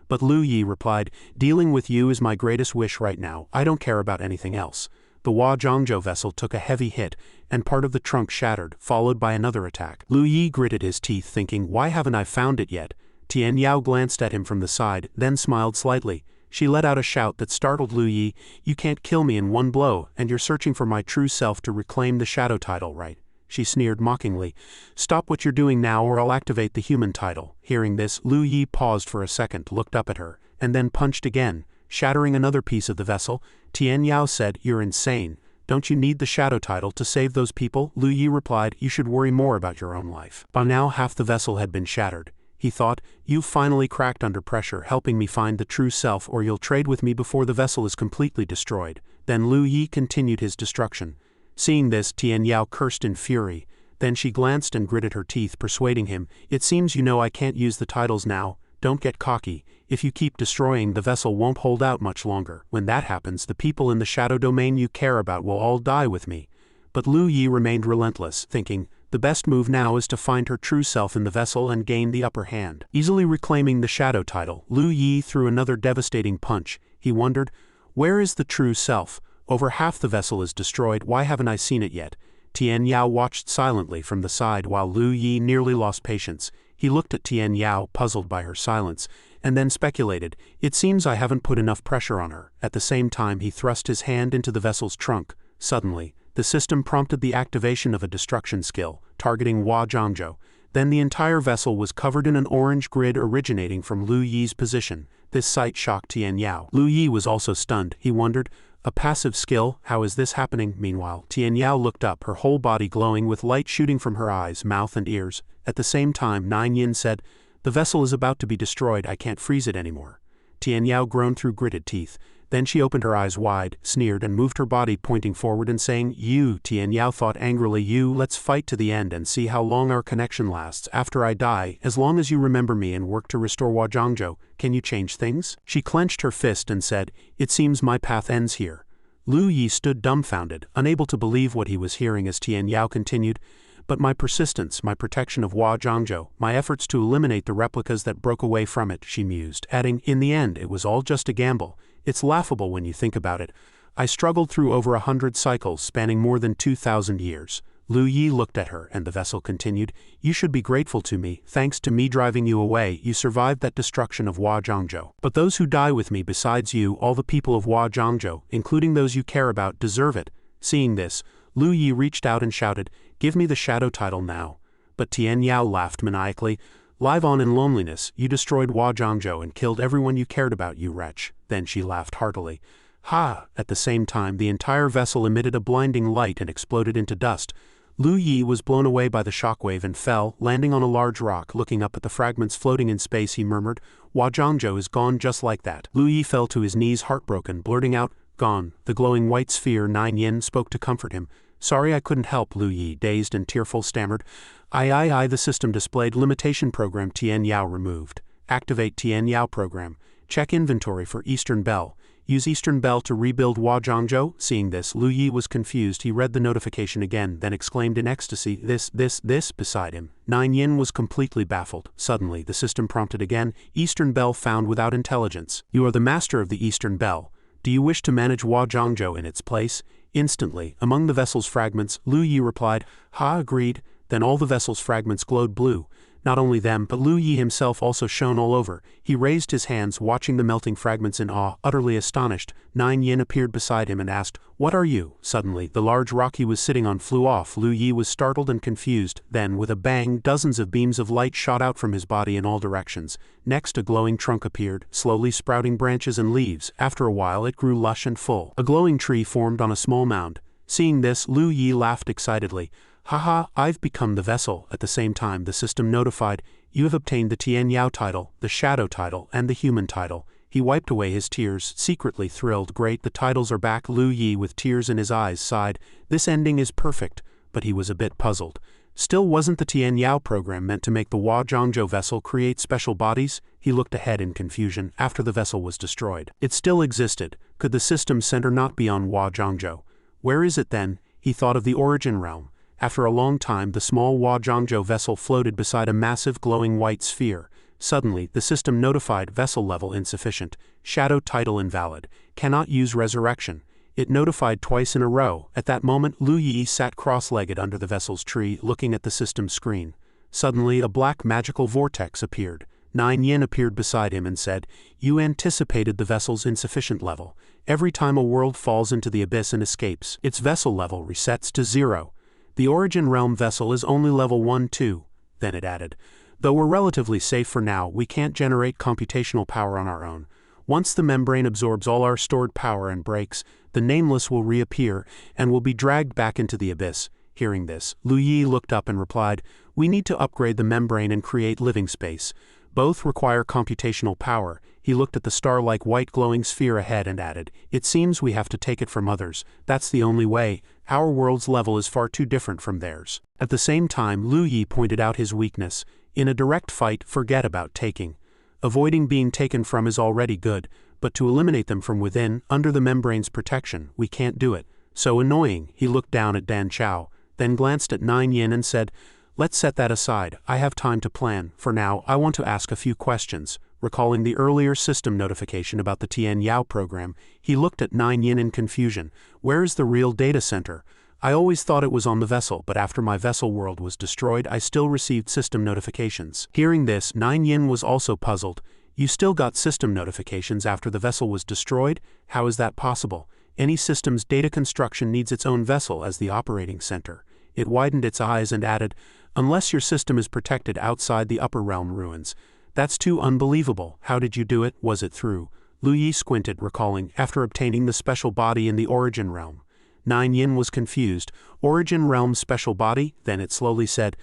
But Lu Yi replied, dealing with you is my greatest wish right now. I don't care about anything else. The Hua Zhangzhou vessel took a heavy hit, and part of the trunk shattered, followed by another attack. Lu Yi gritted his teeth, thinking, why haven't I found it yet? Tian Yao glanced at him from the side, then smiled slightly. She let out a shout that startled Lu Yi. You can't kill me in one blow, and you're searching for my true self to reclaim the shadow title, right? She sneered mockingly. Stop what you're doing now or I'll activate the human title. Hearing this, Lu Yi paused for a second, looked up at her, and then punched again, shattering another piece of the vessel. Tian Yao said, You're insane. Don't you need the shadow title to save those people? Lu Yi replied, You should worry more about your own life. By now half the vessel had been shattered. He thought, You've finally cracked under pressure, helping me find the true self, or you'll trade with me before the vessel is completely destroyed. Then Lu Yi continued his destruction. Seeing this, Tian Yao cursed in fury. Then she glanced and gritted her teeth, persuading him, It seems you know I can't use the titles now. Don't get cocky. If you keep destroying, the vessel won't hold out much longer. When that happens, the people in the shadow domain you care about will all die with me. But Lu Yi remained relentless, thinking, the best move now is to find her true self in the vessel and gain the upper hand. Easily reclaiming the shadow title, Lu Yi threw another devastating punch. He wondered, where is the true self? Over half the vessel is destroyed, why haven't I seen it yet? Tian Yao watched silently from the side while Lu Yi nearly lost patience. He looked at Tian Yao, puzzled by her silence, and then speculated, It seems I haven't put enough pressure on her. At the same time he thrust his hand into the vessel's trunk. Suddenly, the system prompted the activation of a destruction skill, targeting Hua Zhangzhou. Then the entire vessel was covered in an orange grid originating from Lu Yi's position. This sight shocked Tian Yao. Lu Yi was also stunned. He wondered, a passive skill, how is this happening? Meanwhile, Tian Yao looked up, her whole body glowing with light shooting from her eyes, mouth and ears. At the same time, 9 yen said, The vessel is about to be destroyed, I can't freeze it anymore. Tian Yao groaned through gritted teeth. Then she opened her eyes wide, sneered, and moved her body, pointing forward and saying, You, Tian Yao thought angrily, let's fight to the end and see how long our connection lasts. After I die, as long as you remember me and work to restore Hua Zhangzhou, can you change things? She clenched her fist and said, It seems my path ends here. Lu Yi stood dumbfounded, unable to believe what he was hearing as Tian Yao continued. But my persistence, my protection of Hua Zhangzhou, my efforts to eliminate the replicas that broke away from it, she mused, adding, in the end it was all just a gamble. It's laughable when you think about it. I struggled through over 100 cycles spanning more than 2,000 years. Lu Yi looked at her and the vessel continued, you should be grateful to me. Thanks to me driving you away, you survived that destruction of Hua Zhangzhou. But those who die with me besides you, all the people of Hua Zhangzhou, including those you care about, deserve it. Seeing this, Lu Yi reached out and shouted, give me the shadow title now. But Tian Yao laughed maniacally. Live on in loneliness, you destroyed Hua Zhangzhou and killed everyone you cared about, you wretch. Then she laughed heartily. Ha! At the same time, the entire vessel emitted a blinding light and exploded into dust. Lu Yi was blown away by the shockwave and fell, landing on a large rock. Looking up at the fragments floating in space, he murmured, Hua Zhangzhou is gone just like that. Lu Yi fell to his knees heartbroken, blurting out, gone. The glowing white sphere Nine Yin spoke to comfort him. Sorry I couldn't help, Lu Yi, dazed and tearful, stammered. I. The system displayed limitation program Tian Yao removed. Activate Tian Yao program. Check inventory for Eastern Bell. Use Eastern Bell to rebuild Hua Zhangzhou. Seeing this, Lu Yi was confused. He read the notification again, then exclaimed in ecstasy, this, beside him. Nine Yin was completely baffled. Suddenly, the system prompted again, Eastern Bell found without intelligence. You are the master of the Eastern Bell. Do you wish to manage Hua Zhangzhou in its place? Instantly, among the vessel's fragments, Lu Yi replied, Ha, agreed. Then all the vessel's fragments glowed blue. Not only them, but Lu Yi himself also shone all over. He raised his hands, watching the melting fragments in awe, utterly astonished. Nine Yin appeared beside him and asked, What are you? Suddenly, the large rock he was sitting on flew off. Lu Yi was startled and confused. Then, with a bang, dozens of beams of light shot out from his body in all directions. Next, a glowing trunk appeared, slowly sprouting branches and leaves. After a while, it grew lush and full. A glowing tree formed on a small mound. Seeing this, Lu Yi laughed excitedly. Haha, I've become the vessel. At the same time, the system notified, you have obtained the Tian Yao title, the shadow title, and the human title. He wiped away his tears, secretly thrilled. Great, the titles are back. Lu Yi, with tears in his eyes, sighed. This ending is perfect, but he was a bit puzzled. Still, wasn't the Tian Yao program meant to make the Hua Zhangzhou vessel create special bodies? He looked ahead in confusion after the vessel was destroyed. It still existed. Could the system center not be on Hua Zhangzhou? Where is it then? He thought of the origin realm. After a long time, the small Hua Zhangzhou vessel floated beside a massive glowing white sphere. Suddenly, the system notified vessel level insufficient, shadow title invalid, cannot use resurrection. It notified twice in a row. At that moment, Lu Yi sat cross-legged under the vessel's tree, looking at the system screen. Suddenly, a black magical vortex appeared. Nine Yin appeared beside him and said, You anticipated the vessel's insufficient level. Every time a world falls into the abyss and escapes, its vessel level resets to 0. The origin realm vessel is only level 1-2. Then it added, Though we're relatively safe for now, we can't generate computational power on our own. Once the membrane absorbs all our stored power and breaks, the Nameless will reappear and will be dragged back into the abyss. Hearing this, Lu Yi looked up and replied, We need to upgrade the membrane and create living space. Both require computational power. He looked at the star-like white glowing sphere ahead and added, It seems we have to take it from others. That's the only way. Our world's level is far too different from theirs. At the same time, Lu Yi pointed out his weakness. In a direct fight, forget about taking. Avoiding being taken from is already good, but to eliminate them from within, under the membrane's protection, we can't do it. So annoying. He looked down at Dan Chao, then glanced at Nine Yin and said, Let's set that aside. I have time to plan. For now, I want to ask a few questions. Recalling the earlier system notification about the Tian Yao program, he looked at Nine Yin in confusion. Where is the real data center? I always thought it was on the vessel, but after my vessel world was destroyed, I still received system notifications. Hearing this, Nine Yin was also puzzled. You still got system notifications after the vessel was destroyed? How is that possible? Any system's data construction needs its own vessel as the operating center. It widened its eyes and added, Unless your system is protected outside the upper realm ruins. That's too unbelievable. How did you do it? Was it through? Lu Yi squinted, recalling, after obtaining the special body in the origin realm. Nine Yin was confused. Origin realm special body? Then it slowly said,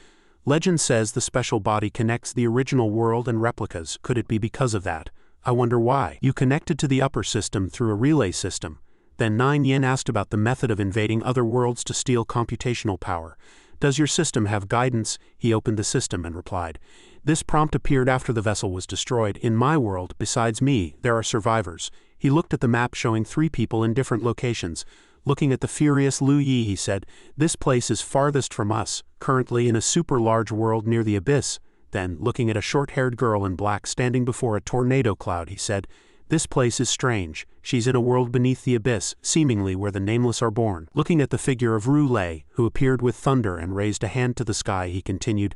Legend says the special body connects the original world and replicas. Could it be because of that? I wonder why. You connected to the upper system through a relay system. Then Nine Yin asked about the method of invading other worlds to steal computational power. Does your system have guidance? He opened the system and replied. This prompt appeared after the vessel was destroyed. In my world, besides me, there are survivors. He looked at the map showing 3 people in different locations. Looking at the furious Lu Yi, he said, "This place is farthest from us, currently in a super large world near the abyss." Then, looking at a short-haired girl in black standing before a tornado cloud, he said, "This place is strange. She's in a world beneath the abyss, seemingly where the nameless are born." Looking at the figure of Ru Lei, who appeared with thunder and raised a hand to the sky, he continued,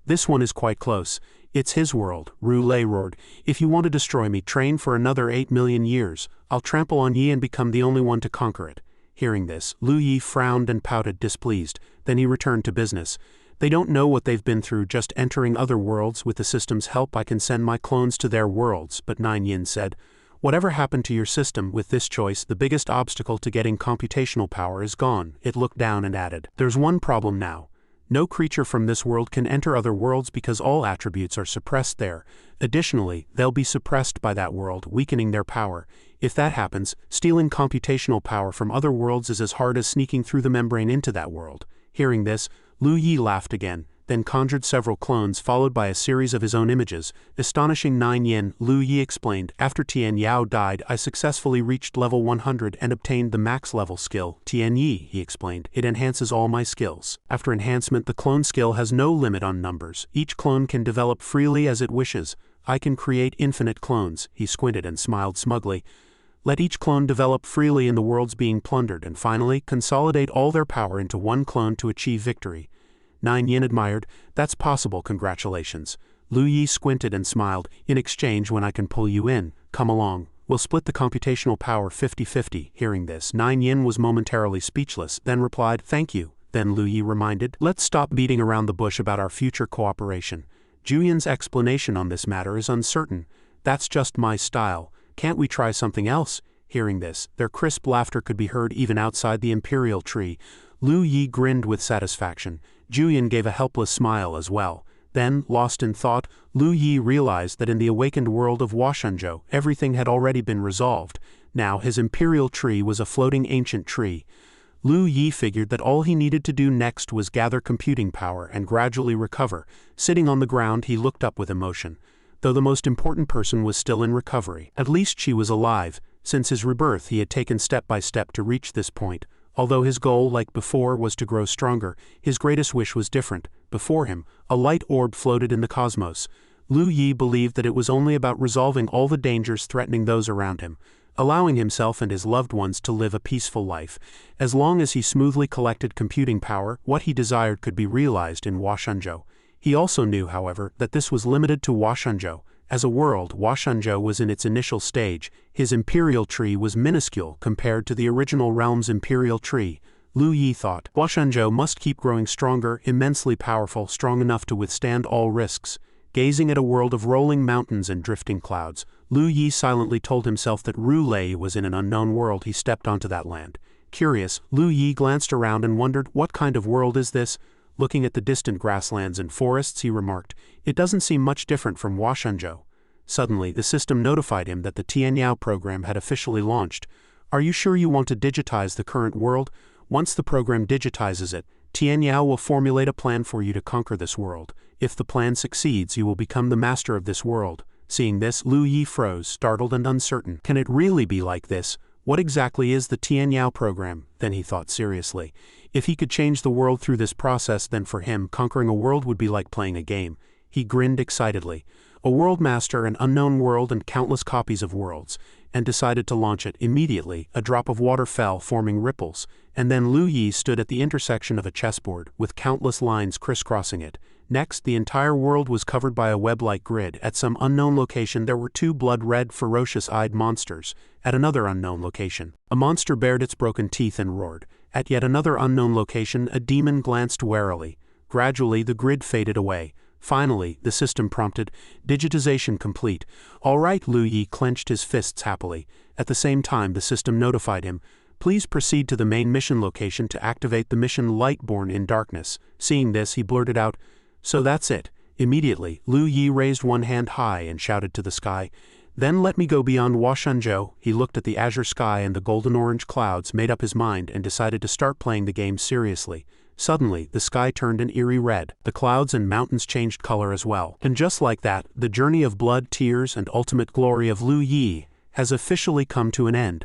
"This one is quite close. It's his world." Ru Lei roared, "If you want to destroy me, train for another 8 million years. I'll trample on Yi and become the only one to conquer it." Hearing this, Lu Yi frowned and pouted, displeased. Then he returned to business. "They don't know what they've been through just entering other worlds. With the system's help I can send my clones to their worlds." But Nine Yin said, "Whatever happened to your system? With this choice, the biggest obstacle to getting computational power is gone." It looked down and added, "There's one problem now. No creature from this world can enter other worlds because all attributes are suppressed there. Additionally, they'll be suppressed by that world, weakening their power. If that happens, stealing computational power from other worlds is as hard as sneaking through the membrane into that world." Hearing this, Lu Yi laughed again, then conjured several clones followed by a series of his own images. Astonishing Nine Yin, Lu Yi explained, "After Tian Yao died, I successfully reached level 100 and obtained the max level skill, Tian Yi," he explained. "It enhances all my skills. After enhancement, the clone skill has no limit on numbers. Each clone can develop freely as it wishes. I can create infinite clones." He squinted and smiled smugly. "Let each clone develop freely in the worlds being plundered and finally consolidate all their power into one clone to achieve victory." Nine Yin admired, "That's possible, congratulations." Lu Yi squinted and smiled, "In exchange, when I can pull you in, come along. We'll split the computational power 50-50. Hearing this, Nine Yin was momentarily speechless, then replied, "Thank you." Then Lu Yi reminded, "Let's stop beating around the bush about our future cooperation. Julian's explanation on this matter is uncertain. That's just my style. Can't we try something else?" Hearing this, their crisp laughter could be heard even outside the imperial tree. Lu Yi grinned with satisfaction. Julian gave a helpless smile as well. Then, lost in thought, Lu Yi realized that in the awakened world of Huashenzhou, everything had already been resolved. Now his imperial tree was a floating ancient tree. Lu Yi figured that all he needed to do next was gather computing power and gradually recover. Sitting on the ground, he looked up with emotion. Though the most important person was still in recovery, at least she was alive. Since his rebirth, he had taken step by step to reach this point. Although his goal, like before, was to grow stronger, his greatest wish was different. Before him, a light orb floated in the cosmos. Lu Yi believed that it was only about resolving all the dangers threatening those around him, allowing himself and his loved ones to live a peaceful life. As long as he smoothly collected computing power, what he desired could be realized in Huashenzhou. He also knew, however, that this was limited to Huashenzhou. As a world, Huashenzhou was in its initial stage. His imperial tree was minuscule compared to the original realm's imperial tree. Lu Yi thought, Huashenzhou must keep growing stronger, immensely powerful, strong enough to withstand all risks. Gazing at a world of rolling mountains and drifting clouds, Lu Yi silently told himself that Ru Lei was in an unknown world. He stepped onto that land. Curious, Lu Yi glanced around and wondered, what kind of world is this? Looking at the distant grasslands and forests, he remarked, "It doesn't seem much different from Huashenzhou." Suddenly, the system notified him that the Tianyao program had officially launched. "Are you sure you want to digitize the current world? Once the program digitizes it, Tianyao will formulate a plan for you to conquer this world. If the plan succeeds, you will become the master of this world." Seeing this, Lu Yi froze, startled and uncertain. Can it really be like this? What exactly is the Tianyao program? Then he thought seriously. If he could change the world through this process, then for him, conquering a world would be like playing a game. He grinned excitedly. A world master, an unknown world, and countless copies of worlds, and decided to launch it. Immediately, a drop of water fell, forming ripples, and then Lu Yi stood at the intersection of a chessboard, with countless lines crisscrossing it. Next, the entire world was covered by a web-like grid. At some unknown location there were 2 blood-red, ferocious-eyed monsters. At another unknown location, a monster bared its broken teeth and roared. At yet another unknown location, a demon glanced warily. Gradually, the grid faded away. Finally, the system prompted, "Digitization complete." "All right," Lu Yi clenched his fists happily. At the same time, the system notified him, "Please proceed to the main mission location to activate the mission Lightborn in Darkness." Seeing this, he blurted out, "So that's it." Immediately, Lu Yi raised one hand high and shouted to the sky, "Then let me go beyond Huashenzhou." He looked at the azure sky and the golden-orange clouds, made up his mind, and decided to start playing the game seriously. Suddenly, the sky turned an eerie red. The clouds and mountains changed color as well. And just like that, the journey of blood, tears, and ultimate glory of Lu Yi has officially come to an end.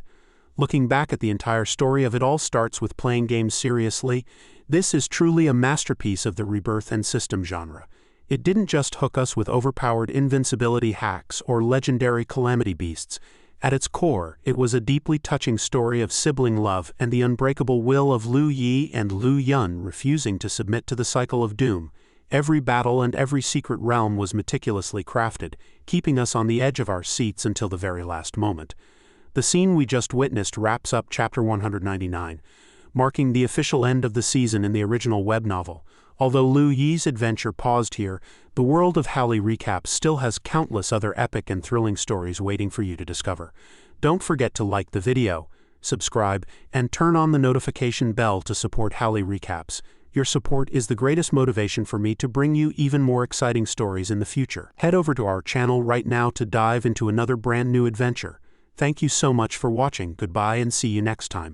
Looking back at the entire story of It All Starts with Playing Games Seriously, this is truly a masterpiece of the rebirth and system genre. It didn't just hook us with overpowered invincibility hacks or legendary calamity beasts. At its core, it was a deeply touching story of sibling love and the unbreakable will of Liu Yi and Liu Yun refusing to submit to the cycle of doom. Every battle and every secret realm was meticulously crafted, keeping us on the edge of our seats until the very last moment. The scene we just witnessed wraps up Chapter 199, marking the official end of the season in the original web novel. Although Liu Yi's adventure paused here, the world of Hali Recaps still has countless other epic and thrilling stories waiting for you to discover. Don't forget to like the video, subscribe, and turn on the notification bell to support Hali Recaps. Your support is the greatest motivation for me to bring you even more exciting stories in the future. Head over to our channel right now to dive into another brand new adventure. Thank you so much for watching. Goodbye and see you next time.